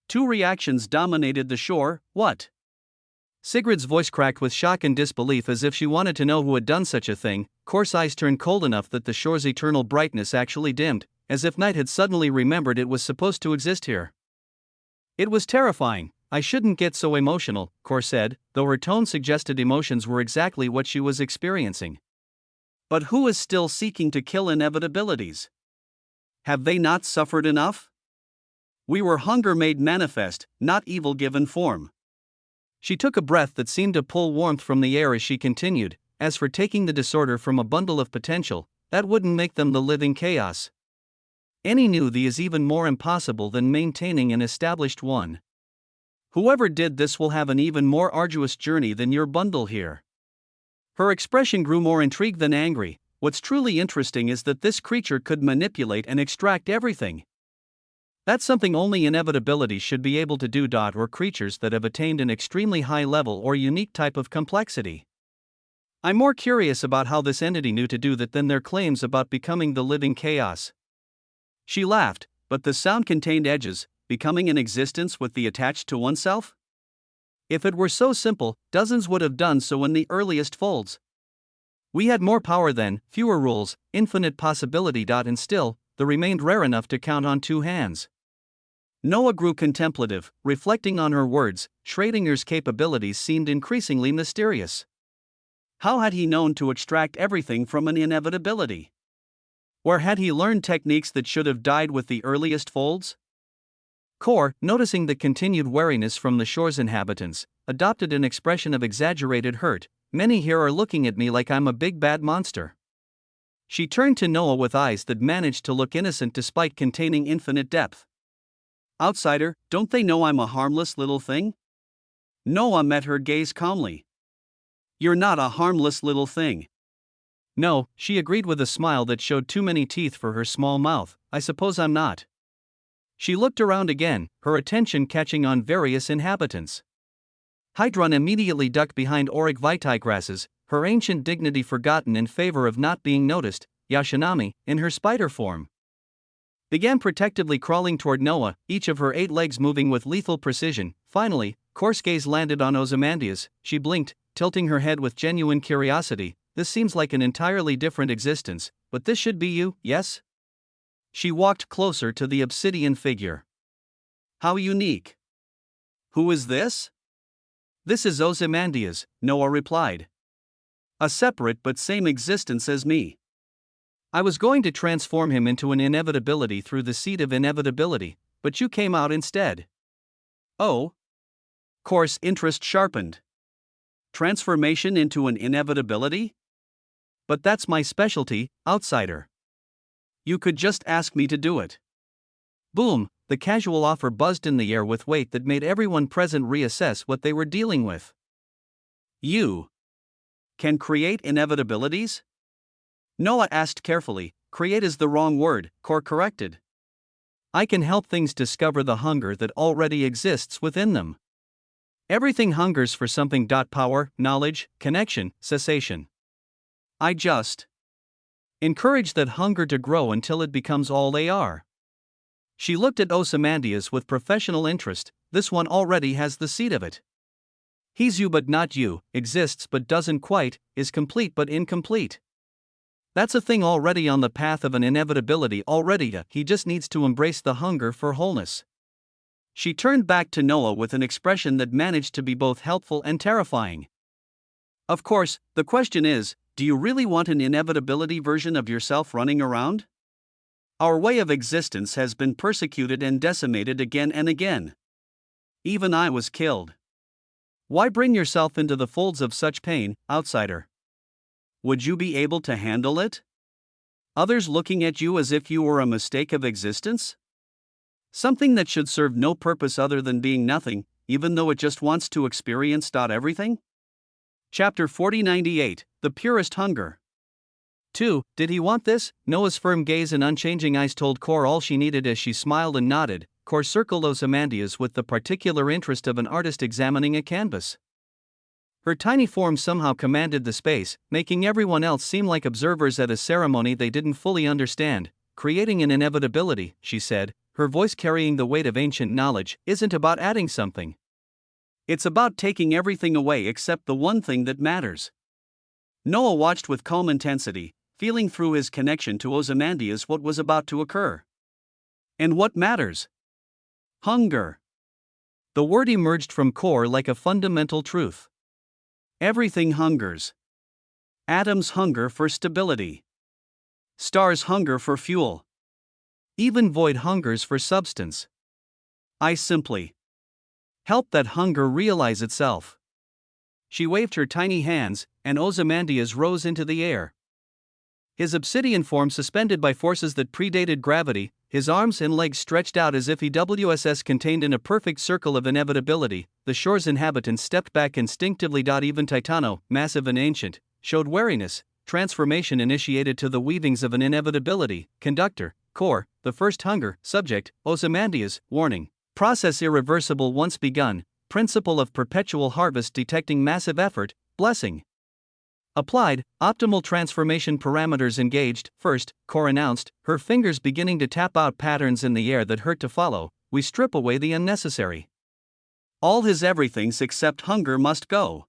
Two reactions dominated the shore. What? Sigrid's voice cracked with shock and disbelief as if she wanted to know who had done such a thing. Kor's eyes turned cold enough that the shore's eternal brightness actually dimmed, as if night had suddenly remembered it was supposed to exist here. It was terrifying. I shouldn't get so emotional, Kor said, though her tone suggested emotions were exactly what she was experiencing. But who is still seeking to kill inevitabilities? Have they not suffered enough? We were hunger made manifest, not evil given form. She took a breath that seemed to pull warmth from the air as she continued. As for taking the disorder from a bundle of potential, that wouldn't make them the living chaos. Any new the is even more impossible than maintaining an established one. Whoever did this will have an even more arduous journey than your bundle here. Her expression grew more intrigued than angry. What's truly interesting is that this creature could manipulate and extract everything. That's something only inevitability should be able to do. Or creatures that have attained an extremely high level or unique type of complexity. I'm more curious about how this entity knew to do that than their claims about becoming the living chaos. She laughed, but the sound contained edges. Becoming an existence with the attached to oneself? If it were so simple, dozens would have done so in the earliest folds. We had more power then, fewer rules, infinite possibility. And still, there remained rare enough to count on two hands. Noah grew contemplative, reflecting on her words. Schrodinger's capabilities seemed increasingly mysterious. How had he known to extract everything from an inevitability? Or had he learned techniques that should have died with the earliest folds? Kor, noticing the continued wariness from the shore's inhabitants, adopted an expression of exaggerated hurt. Many here are looking at me like I'm a big bad monster. She turned to Noah with eyes that managed to look innocent despite containing infinite depth. Outsider, don't they know I'm a harmless little thing? Noah met her gaze calmly. You're not a harmless little thing. No, she agreed with a smile that showed too many teeth for her small mouth. I suppose I'm not. She looked around again, her attention catching on various inhabitants. Hydron immediately ducked behind auric vitae grasses, her ancient dignity forgotten in favor of not being noticed. Yashinami, in her spider form, began protectively crawling toward Noah, each of her 8 legs moving with lethal precision. Finally, Kor's gaze landed on Ozymandias. She blinked, tilting her head with genuine curiosity. This seems like an entirely different existence, but this should be you, yes? She walked closer to the obsidian figure. How unique. Who is this? This is Ozymandias, Noah replied. A separate but same existence as me. I was going to transform him into an inevitability through the seed of inevitability, but you came out instead. Oh? Kor's interest sharpened. Transformation into an inevitability? But that's my specialty, outsider. You could just ask me to do it. Boom, the casual offer buzzed in the air with weight that made everyone present reassess what they were dealing with. You can create inevitabilities? Noah asked carefully. Create is the wrong word, Kor corrected. I can help things discover the hunger that already exists within them. Everything hungers for something. Power, knowledge, connection, cessation. I just encourage that hunger to grow until it becomes all they are. She looked at Ozymandias with professional interest. This one already has the seed of it. He's you but not you, exists but doesn't quite, is complete but incomplete. That's a thing already on the path of an inevitability already. He just needs to embrace the hunger for wholeness. She turned back to Noah with an expression that managed to be both helpful and terrifying. Of course, the question is, do you really want an inevitability version of yourself running around? Our way of existence has been persecuted and decimated again and again. Even I was killed. Why bring yourself into the folds of such pain, outsider? Would you be able to handle it? Others looking at you as if you were a mistake of existence? Something that should serve no purpose other than being nothing, even though it just wants to experience everything? Chapter 4098, The Purest Hunger. 2. Did he want this? Noah's firm gaze and unchanging eyes told Cor all she needed as she smiled and nodded. Cor circled Ozymandias with the particular interest of an artist examining a canvas. Her tiny form somehow commanded the space, making everyone else seem like observers at a ceremony they didn't fully understand. Creating an inevitability, she said, her voice carrying the weight of ancient knowledge, isn't about adding something. It's about taking everything away except the one thing that matters. Noah watched with calm intensity, feeling through his connection to Ozymandias what was about to occur. And what matters? Hunger. The word emerged from Cor like a fundamental truth. Everything hungers. Atoms hunger for stability. Stars hunger for fuel. Even void hungers for substance. I simply help that hunger realize itself. She waved her tiny hands, and Ozymandias rose into the air. His obsidian form suspended by forces that predated gravity, his arms and legs stretched out as if he was contained in a perfect circle of inevitability. The shore's inhabitants stepped back instinctively. Even Titano, massive and ancient, showed wariness. Transformation initiated to the weavings of an inevitability. Conductor, Cor, the first hunger. Subject, Ozymandias, warning. Process irreversible once begun. Principle of perpetual harvest detecting massive effort. Blessing. Applied, optimal transformation parameters engaged. First, Cor announced, her fingers beginning to tap out patterns in the air that hurt to follow. We strip away the unnecessary. All his everythings except hunger must go.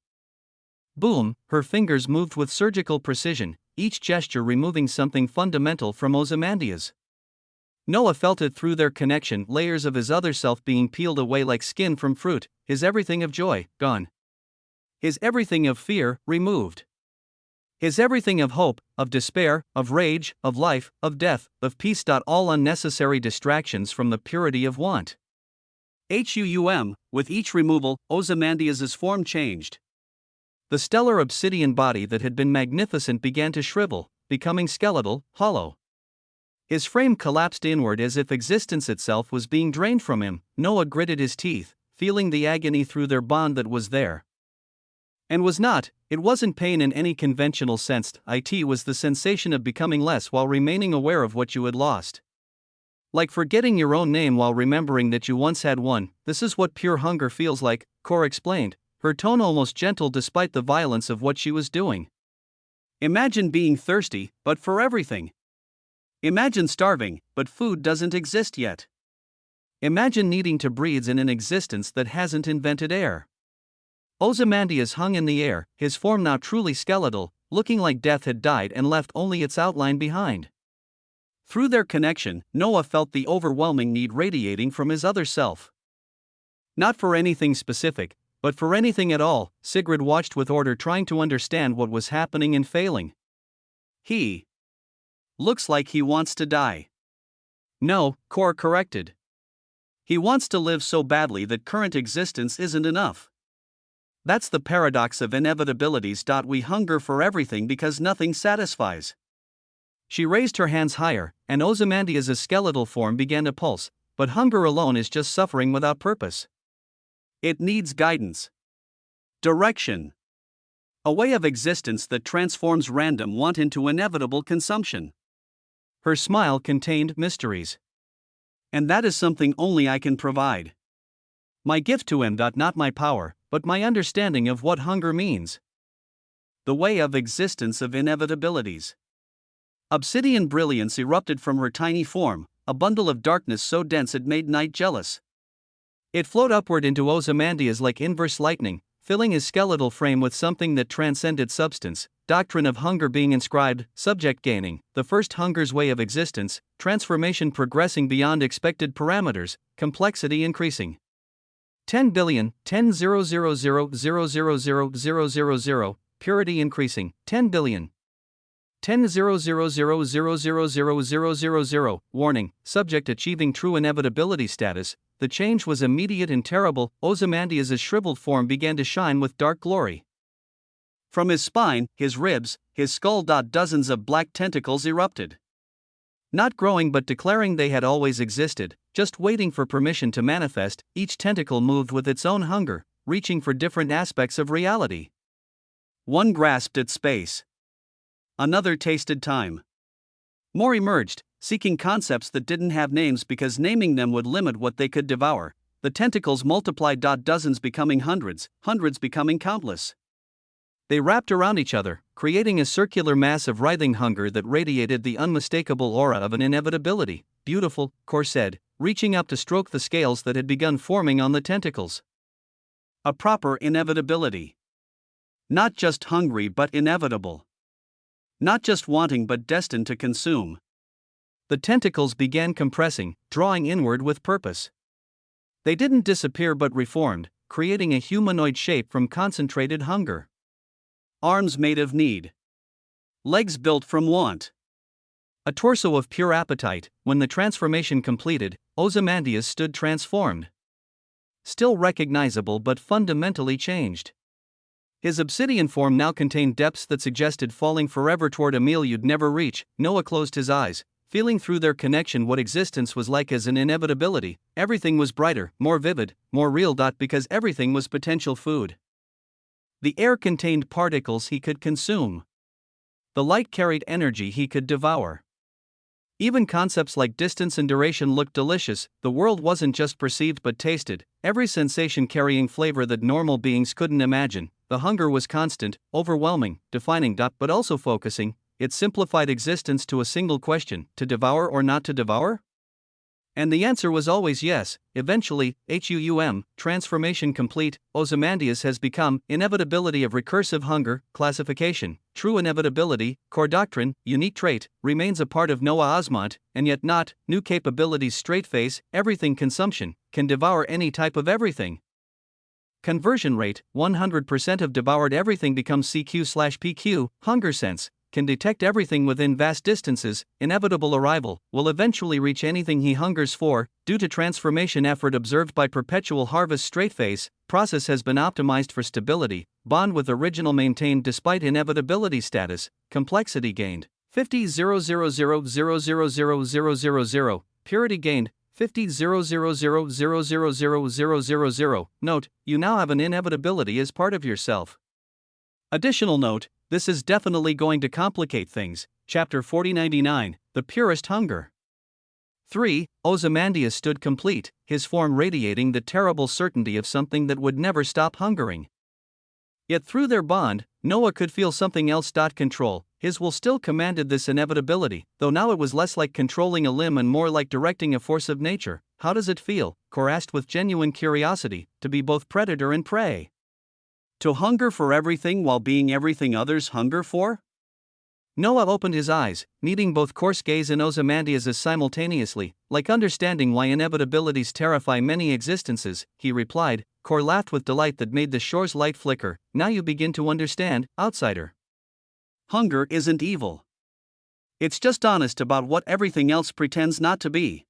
Boom, her fingers moved with surgical precision, each gesture removing something fundamental from Ozymandias. Noah felt it through their connection, layers of his other self being peeled away like skin from fruit, his everything of joy, gone. His everything of fear, removed. His everything of hope, of despair, of rage, of life, of death, of peace. All unnecessary distractions from the purity of want. With each removal, Ozymandias' form changed. The stellar obsidian body that had been magnificent began to shrivel, becoming skeletal, hollow. His frame collapsed inward as if existence itself was being drained from him. Noah gritted his teeth, feeling the agony through their bond that was there. And was not, it wasn't pain in any conventional sense, it was the sensation of becoming less while remaining aware of what you had lost. Like forgetting your own name while remembering that you once had one. This is what pure hunger feels like, Cor explained, her tone almost gentle despite the violence of what she was doing. Imagine being thirsty, but for everything. Imagine starving, but food doesn't exist yet. Imagine needing to breathe in an existence that hasn't invented air. Ozymandias hung in the air, his form now truly skeletal, looking like death had died and left only its outline behind. Through their connection, Noah felt the overwhelming need radiating from his other self. Not for anything specific, but for anything at all. Sigrid watched with order, trying to understand what was happening and failing. He looks like he wants to die. No, Cor corrected. He wants to live so badly that current existence isn't enough. That's the paradox of inevitabilities. We hunger for everything because nothing satisfies. She raised her hands higher, and Ozymandias' skeletal form began to pulse, but hunger alone is just suffering without purpose. It needs guidance. Direction. A way of existence that transforms random want into inevitable consumption. Her smile contained mysteries. And that is something only I can provide. My gift to him. Not my power, but my understanding of what hunger means. The way of existence of inevitabilities. Obsidian brilliance erupted from her tiny form, a bundle of darkness so dense it made night jealous. It flowed upward into Ozymandias like inverse lightning, filling his skeletal frame with something that transcended substance, doctrine of hunger being inscribed, subject gaining, the first hunger's way of existence, transformation progressing beyond expected parameters, complexity increasing. 10 billion, 10,000,000,000,000, purity increasing, 10 billion. 10,000,000,000,000, warning, subject achieving true inevitability status. The change was immediate and terrible. Ozymandias' shriveled form began to shine with dark glory. From his spine, his ribs, his skull. Dozens of black tentacles erupted. Not growing but declaring they had always existed, just waiting for permission to manifest. Each tentacle moved with its own hunger, reaching for different aspects of reality. One grasped at space. Another tasted time. More emerged, seeking concepts that didn't have names because naming them would limit what they could devour. The tentacles multiplied. Dozens becoming hundreds, hundreds becoming countless. They wrapped around each other, creating a circular mass of writhing hunger that radiated the unmistakable aura of an inevitability. Beautiful, Kor said, reaching up to stroke the scales that had begun forming on the tentacles. A proper inevitability. Not just hungry but inevitable. Not just wanting but destined to consume. The tentacles began compressing, drawing inward with purpose. They didn't disappear but reformed, creating a humanoid shape from concentrated hunger. Arms made of need. Legs built from want. A torso of pure appetite. When the transformation completed, Ozymandias stood transformed. Still recognizable but fundamentally changed. His obsidian form now contained depths that suggested falling forever toward a meal you'd never reach. Noah closed his eyes, feeling through their connection what existence was like as an inevitability. Everything was brighter, more vivid, more real. Because everything was potential food. The air contained particles he could consume. The light carried energy he could devour. Even concepts like distance and duration looked delicious. The world wasn't just perceived but tasted, every sensation carrying flavor that normal beings couldn't imagine. The hunger was constant, overwhelming, defining. But also focusing. It simplified existence to a single question: to devour or not to devour? And the answer was always yes. Eventually, transformation complete. Ozymandias has become inevitability of recursive hunger, classification, true inevitability, core doctrine, unique trait, remains a part of Noah Osmont, and yet not, new capabilities straight face, everything consumption, can devour any type of everything. Conversion rate, 100% of devoured everything becomes CQ/PQ, hunger sense, can detect everything within vast distances. Inevitable arrival, will eventually reach anything he hungers for. Due to transformation effort observed by perpetual harvest straight face, process has been optimized for stability, bond with original maintained despite inevitability status, complexity gained, 50,000,000,000,000, purity gained, 50,000,000,000,000. Note, you now have an inevitability as part of yourself. Additional note, this is definitely going to complicate things. Chapter 4099, The Purest Hunger. 3. Ozymandias stood complete, his form radiating the terrible certainty of something that would never stop hungering. Yet through their bond, Noah could feel something else. Control, his will still commanded this inevitability, though now it was less like controlling a limb and more like directing a force of nature. How does it feel? Kor asked with genuine curiosity, to be both predator and prey. To hunger for everything while being everything others hunger for? Noah opened his eyes, needing both Kor's gaze and Ozymandias' simultaneously, like understanding why inevitabilities terrify many existences. He replied. Kor laughed with delight that made the shore's light flicker. Now you begin to understand, outsider. Hunger isn't evil. It's just honest about what everything else pretends not to be.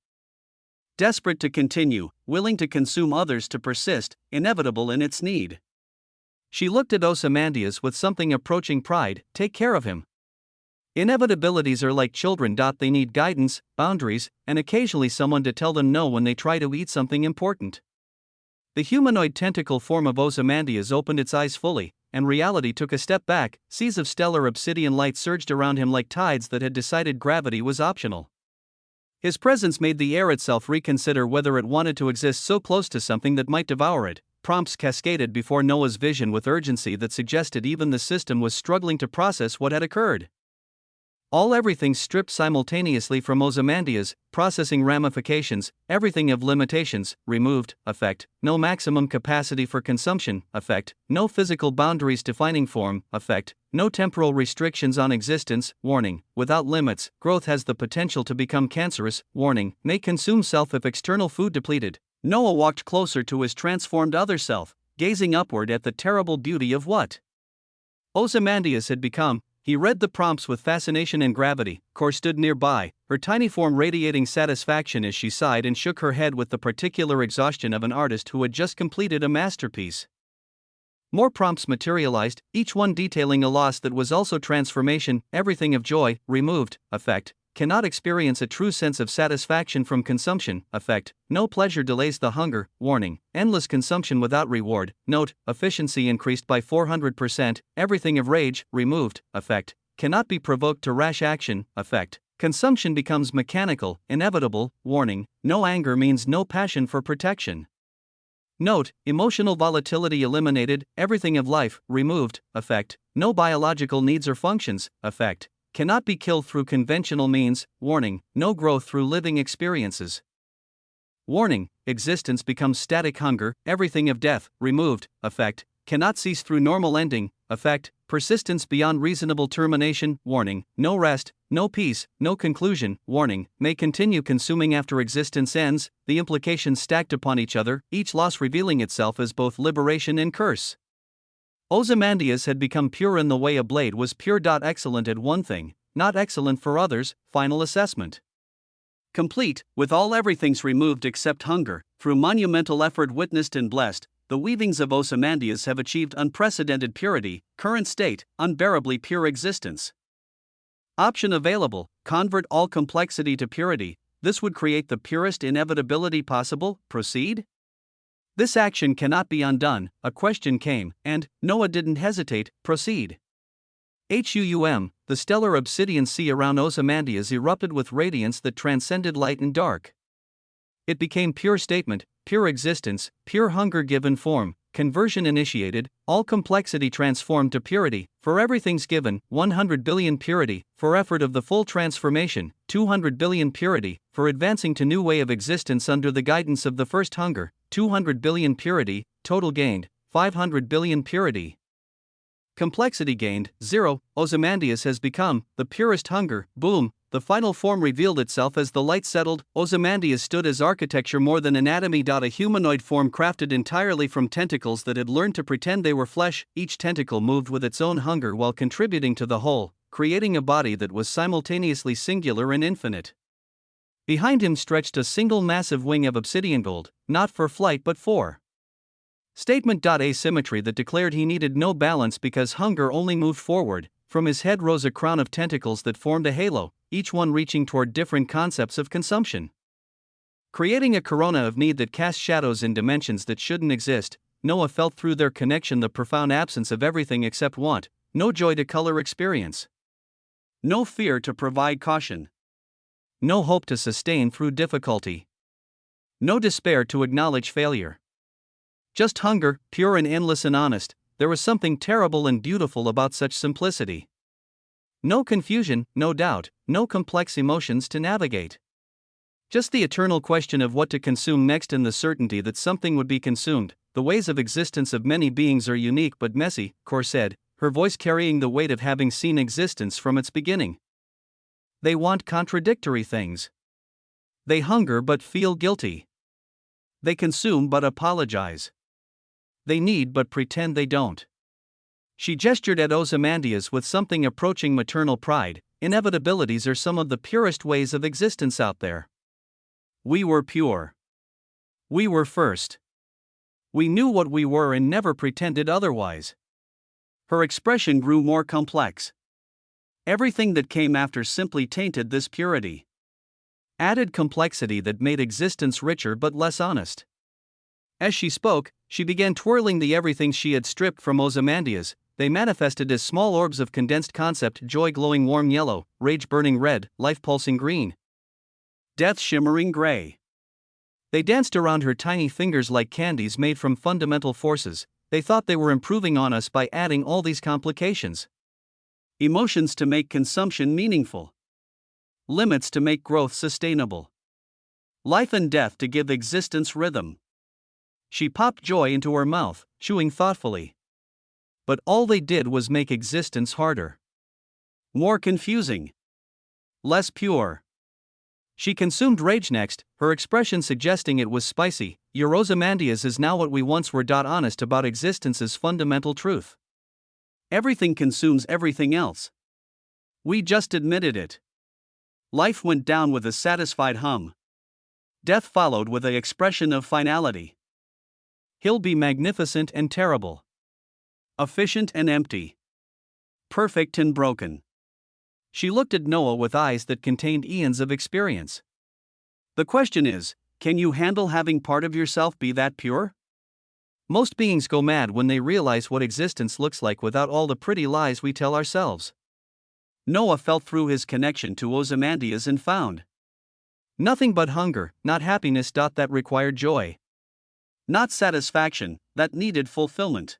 Desperate to continue, willing to consume others to persist, inevitable in its need. She looked at Ozymandias with something approaching pride. Take care of him. Inevitabilities are like children. They need guidance, boundaries, and occasionally someone to tell them no when they try to eat something important. The humanoid tentacle form of Ozymandias opened its eyes fully, and reality took a step back. Seas of stellar obsidian light surged around him like tides that had decided gravity was optional. His presence made the air itself reconsider whether it wanted to exist so close to something that might devour it. Prompts cascaded before Noah's vision with urgency that suggested even the system was struggling to process what had occurred. All everything stripped simultaneously from Ozymandias, processing ramifications, everything of limitations, removed, effect, no maximum capacity for consumption, effect, no physical boundaries defining form, effect, no temporal restrictions on existence, warning, without limits, growth has the potential to become cancerous, warning, may consume self if external food depleted. Noah walked closer to his transformed other self, gazing upward at the terrible beauty of what Ozymandias had become. He read the prompts with fascination and gravity. Cor stood nearby, her tiny form radiating satisfaction as she sighed and shook her head with the particular exhaustion of an artist who had just completed a masterpiece. More prompts materialized, each one detailing a loss that was also transformation, everything of joy, removed, effect, cannot experience a true sense of satisfaction from consumption, effect, no pleasure delays the hunger, warning, endless consumption without reward, note, efficiency increased by 400%, everything of rage, removed, effect, cannot be provoked to rash action, effect, consumption becomes mechanical, inevitable, warning, no anger means no passion for protection. Note, emotional volatility eliminated, everything of life, removed, effect, no biological needs or functions, effect, cannot be killed through conventional means, warning, no growth through living experiences. Warning, existence becomes static hunger, everything of death, removed, effect, cannot cease through normal ending, effect, persistence beyond reasonable termination, warning, no rest, no peace, no conclusion, warning, may continue consuming after existence ends, the implications stacked upon each other, each loss revealing itself as both liberation and curse. Ozymandias had become pure in the way a blade was pure. Excellent at one thing, not excellent for others, final assessment. Complete, with all everythings removed except hunger, through monumental effort witnessed and blessed, the weavings of Ozymandias have achieved unprecedented purity, current state, unbearably pure existence. Option available, convert all complexity to purity, this would create the purest inevitability possible, proceed? This action cannot be undone, a question came, and Noah didn't hesitate, proceed. The stellar obsidian sea around Ozymandias erupted with radiance that transcended light and dark. It became pure statement, pure existence, pure hunger given form, conversion initiated, all complexity transformed to purity, for everything's given, 100 billion purity, for effort of the full transformation, 200 billion purity, for advancing to new way of existence under the guidance of the first hunger, 200 billion purity, total gained, 500 billion purity. Complexity gained, 0, Ozymandias has become, the purest hunger, boom, the final form revealed itself as the light settled, Ozymandias stood as architecture more than anatomy. A humanoid form crafted entirely from tentacles that had learned to pretend they were flesh, each tentacle moved with its own hunger while contributing to the whole, creating a body that was simultaneously singular and infinite. Behind him stretched a single massive wing of obsidian gold, not for flight but for statement. Asymmetry that declared he needed no balance because hunger only moved forward. From his head rose a crown of tentacles that formed a halo, each one reaching toward different concepts of consumption. Creating a corona of need that cast shadows in dimensions that shouldn't exist, Noah felt through their connection the profound absence of everything except want, no joy to color experience, no fear to provide caution, no hope to sustain through difficulty, no despair to acknowledge failure. Just hunger, pure and endless and honest. There was something terrible and beautiful about such simplicity. No confusion, no doubt, no complex emotions to navigate. Just the eternal question of what to consume next and the certainty that something would be consumed. The ways of existence of many beings are unique but messy, Cor said, her voice carrying the weight of having seen existence from its beginning. They want contradictory things. They hunger but feel guilty. They consume but apologize. They need but pretend they don't. She gestured at Ozymandias with something approaching maternal pride. Inevitabilities are some of the purest ways of existence out there. We were pure. We were first. We knew what we were and never pretended otherwise. Her expression grew more complex. Everything that came after simply tainted this purity. Added complexity that made existence richer but less honest. As she spoke, she began twirling the everything she had stripped from Ozymandias. They manifested as small orbs of condensed concept, joy glowing warm yellow, rage burning red, life pulsing green, death shimmering gray. They danced around her tiny fingers like candies made from fundamental forces. They thought they were improving on us by adding all these complications. Emotions to make consumption meaningful. Limits to make growth sustainable. Life and death to give existence rhythm. She popped joy into her mouth, chewing thoughtfully. But all they did was make existence harder. More confusing. Less pure. She consumed rage next, her expression suggesting it was spicy. Your Ozymandias is now what we once were. Honest about existence's fundamental truth. Everything consumes everything else. We just admitted it. Life went down with a satisfied hum. Death followed with an expression of finality. He'll be magnificent and terrible. Efficient and empty. Perfect and broken. She looked at Noah with eyes that contained eons of experience. The question is, can you handle having part of yourself be that pure? Most beings go mad when they realize what existence looks like without all the pretty lies we tell ourselves. Noah felt through his connection to Ozymandias and found nothing but hunger, not happiness. That required joy. Not satisfaction, that needed fulfillment.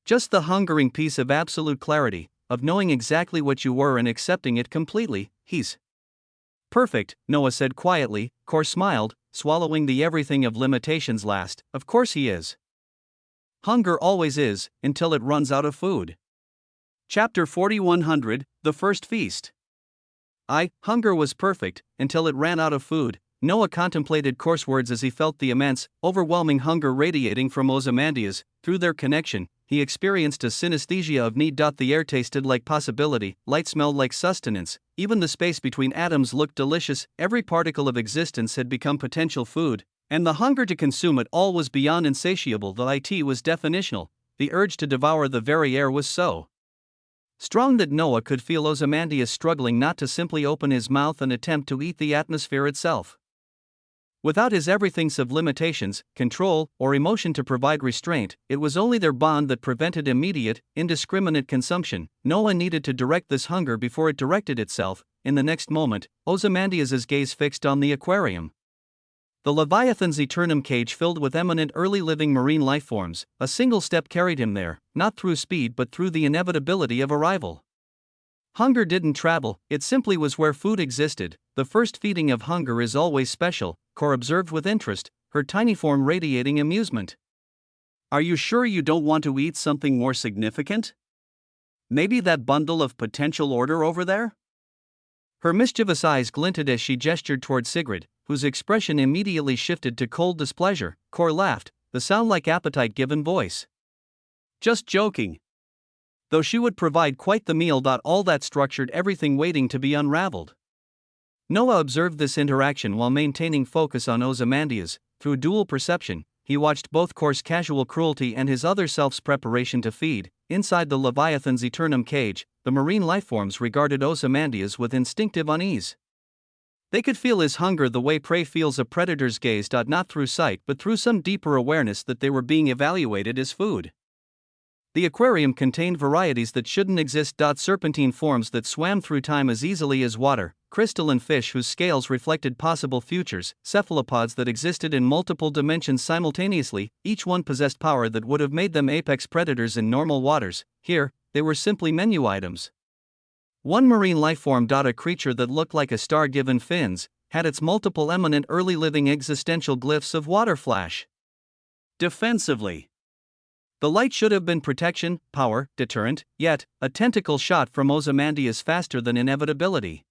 Just the hungering piece of absolute clarity, of knowing exactly what you were and accepting it completely. He's perfect, Noah said quietly. Kor smiled, swallowing the everything of limitations last. Of course he is. Hunger always is, until it runs out of food. Chapter 4100, The First Feast. Hunger was perfect, until it ran out of food. Noah contemplated Kor's words as he felt the immense, overwhelming hunger radiating from Ozymandias. Through their connection, he experienced a synesthesia of need. The air tasted like possibility, light smelled like sustenance, even the space between atoms looked delicious. Every particle of existence had become potential food, and the hunger to consume it all was beyond insatiable. The it was definitional, the urge to devour the very air was so strong that Noah could feel Ozymandias struggling not to simply open his mouth and attempt to eat the atmosphere itself. Without his everythings of limitations, control, or emotion to provide restraint, it was only their bond that prevented immediate, indiscriminate consumption. Noah needed to direct this hunger before it directed itself. In the next moment, Ozymandias' gaze fixed on the aquarium. The Leviathan's eternum cage filled with eminent early living marine lifeforms. A single step carried him there, not through speed but through the inevitability of arrival. Hunger didn't travel, it simply was where food existed. The first feeding of hunger is always special, Kor observed with interest, her tiny form radiating amusement. Are you sure you don't want to eat something more significant? Maybe that bundle of potential order over there? Her mischievous eyes glinted as she gestured toward Sigrid, whose expression immediately shifted to cold displeasure. Kor laughed, the sound like appetite given voice. Just joking. Though she would provide quite the meal. All that structured everything waiting to be unraveled. Noah observed this interaction while maintaining focus on Ozymandias. Through dual perception, he watched both Kor's casual cruelty and his other self's preparation to feed. Inside the Leviathan's eternum cage, the marine lifeforms regarded Ozymandias with instinctive unease. They could feel his hunger the way prey feels a predator's gaze. Not through sight but through some deeper awareness that they were being evaluated as food. The aquarium contained varieties that shouldn't exist. Serpentine forms that swam through time as easily as water, crystalline fish whose scales reflected possible futures, cephalopods that existed in multiple dimensions simultaneously, each one possessed power that would have made them apex predators in normal waters. Here, they were simply menu items. One marine lifeform. A creature that looked like a star given fins, had its multiple eminent early living existential glyphs of water flash. Defensively. The light should have been protection, power, deterrent, yet, a tentacle shot from Ozymandias faster than inevitability.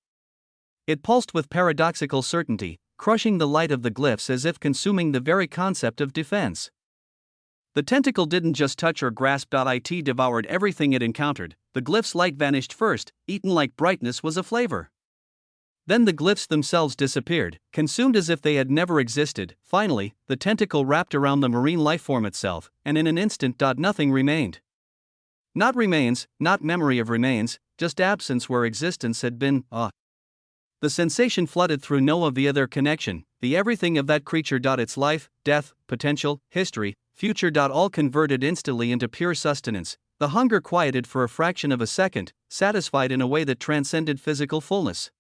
It pulsed with paradoxical certainty, crushing the light of the glyphs as if consuming the very concept of defense. The tentacle didn't just touch or grasp. It devoured everything it encountered. The glyph's light vanished first, eaten like brightness was a flavor. Then the glyphs themselves disappeared, consumed as if they had never existed. Finally, the tentacle wrapped around the marine lifeform itself, and in an instant. Nothing remained. Not remains, not memory of remains, just absence where existence had been. The sensation flooded through Noah via their connection, the everything of that creature. Its life, death, potential, history, future. All converted instantly into pure sustenance. The hunger quieted for a fraction of a second, satisfied in a way that transcended physical fullness.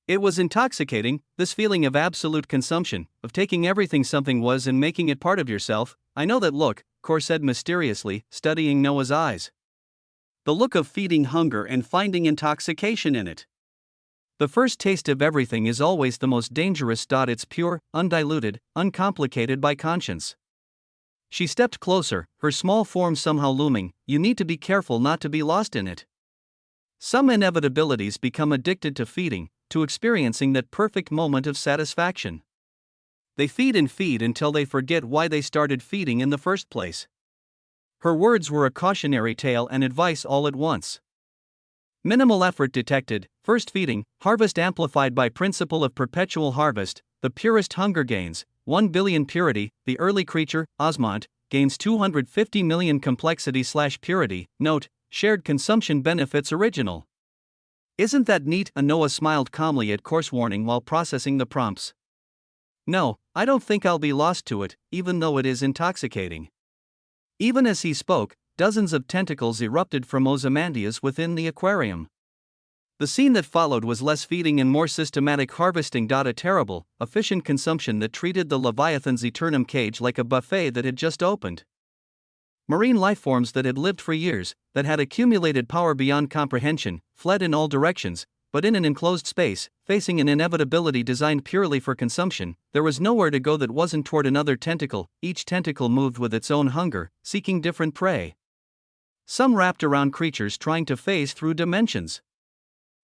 It was intoxicating, this feeling of absolute consumption, of taking everything something was and making it part of yourself. I know that look, Kor said mysteriously, studying Noah's eyes. the look of feeding hunger and finding intoxication in it. The first taste of everything is always the most dangerous. It's pure, undiluted, uncomplicated by conscience. She stepped closer, her small form somehow looming. You need to be careful not to be lost in it. Some inevitabilities become addicted to feeding, to experiencing that perfect moment of satisfaction. They feed and feed until they forget why they started feeding in the first place. Her words were a cautionary tale and advice all at once. Minimal effort detected, first feeding, harvest amplified by principle of perpetual harvest, the purest hunger gains, 1 billion purity, the early creature, osmont, gains 250 million complexity/purity, note, shared consumption benefits original. Isn't that neat? Noah smiled calmly at course warning while processing the prompts. No, I don't think I'll be lost to it, even though it is intoxicating. Even as he spoke, dozens of tentacles erupted from Ozymandias within the aquarium. The scene that followed was less feeding and more systematic harvesting. A terrible, efficient consumption that treated the Leviathan's eternum cage like a buffet that had just opened. Marine lifeforms that had lived for years, that had accumulated power beyond comprehension, fled in all directions, but in an enclosed space, facing an inevitability designed purely for consumption, there was nowhere to go that wasn't toward another tentacle. Each tentacle moved with its own hunger, seeking different prey. Some wrapped around creatures trying to phase through dimensions.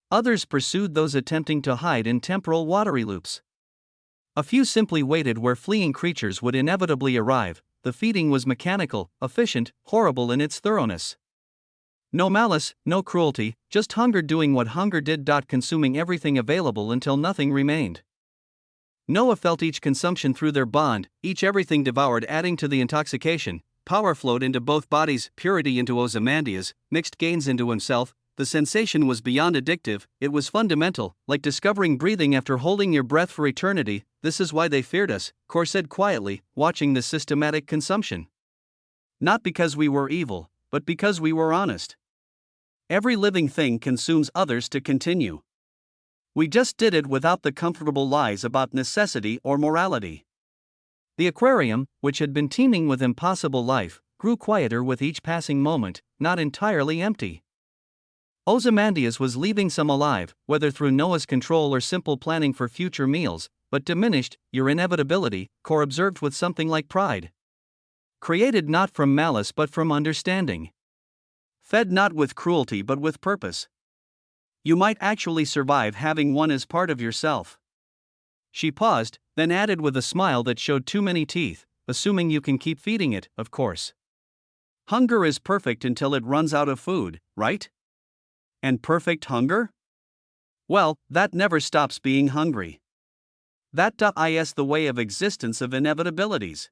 Others pursued those attempting to hide in temporal watery loops. A few simply waited where fleeing creatures would inevitably arrive. The feeding was mechanical, efficient, horrible in its thoroughness. No malice, no cruelty, just hunger doing what hunger did. Consuming everything available until nothing remained. Noah felt each consumption through their bond, each everything devoured adding to the intoxication. Power flowed into both bodies, purity into Ozymandias, mixed gains into himself. The sensation was beyond addictive, it was fundamental, like discovering breathing after holding your breath for eternity. This is why they feared us, Kor said quietly, watching this systematic consumption. Not because we were evil, but because we were honest. Every living thing consumes others to continue. We just did it without the comfortable lies about necessity or morality. The aquarium, which had been teeming with impossible life, grew quieter with each passing moment, not entirely empty. Ozymandias was leaving some alive, whether through Noah's control or simple planning for future meals, but diminished. Your inevitability, Kor observed with something like pride. Created not from malice but from understanding. Fed not with cruelty but with purpose. You might actually survive having one as part of yourself. She paused, then added with a smile that showed too many teeth, assuming you can keep feeding it, of course. Hunger is perfect until it runs out of food, right? And perfect hunger? Well, that never stops being hungry. That is the way of existence of inevitabilities.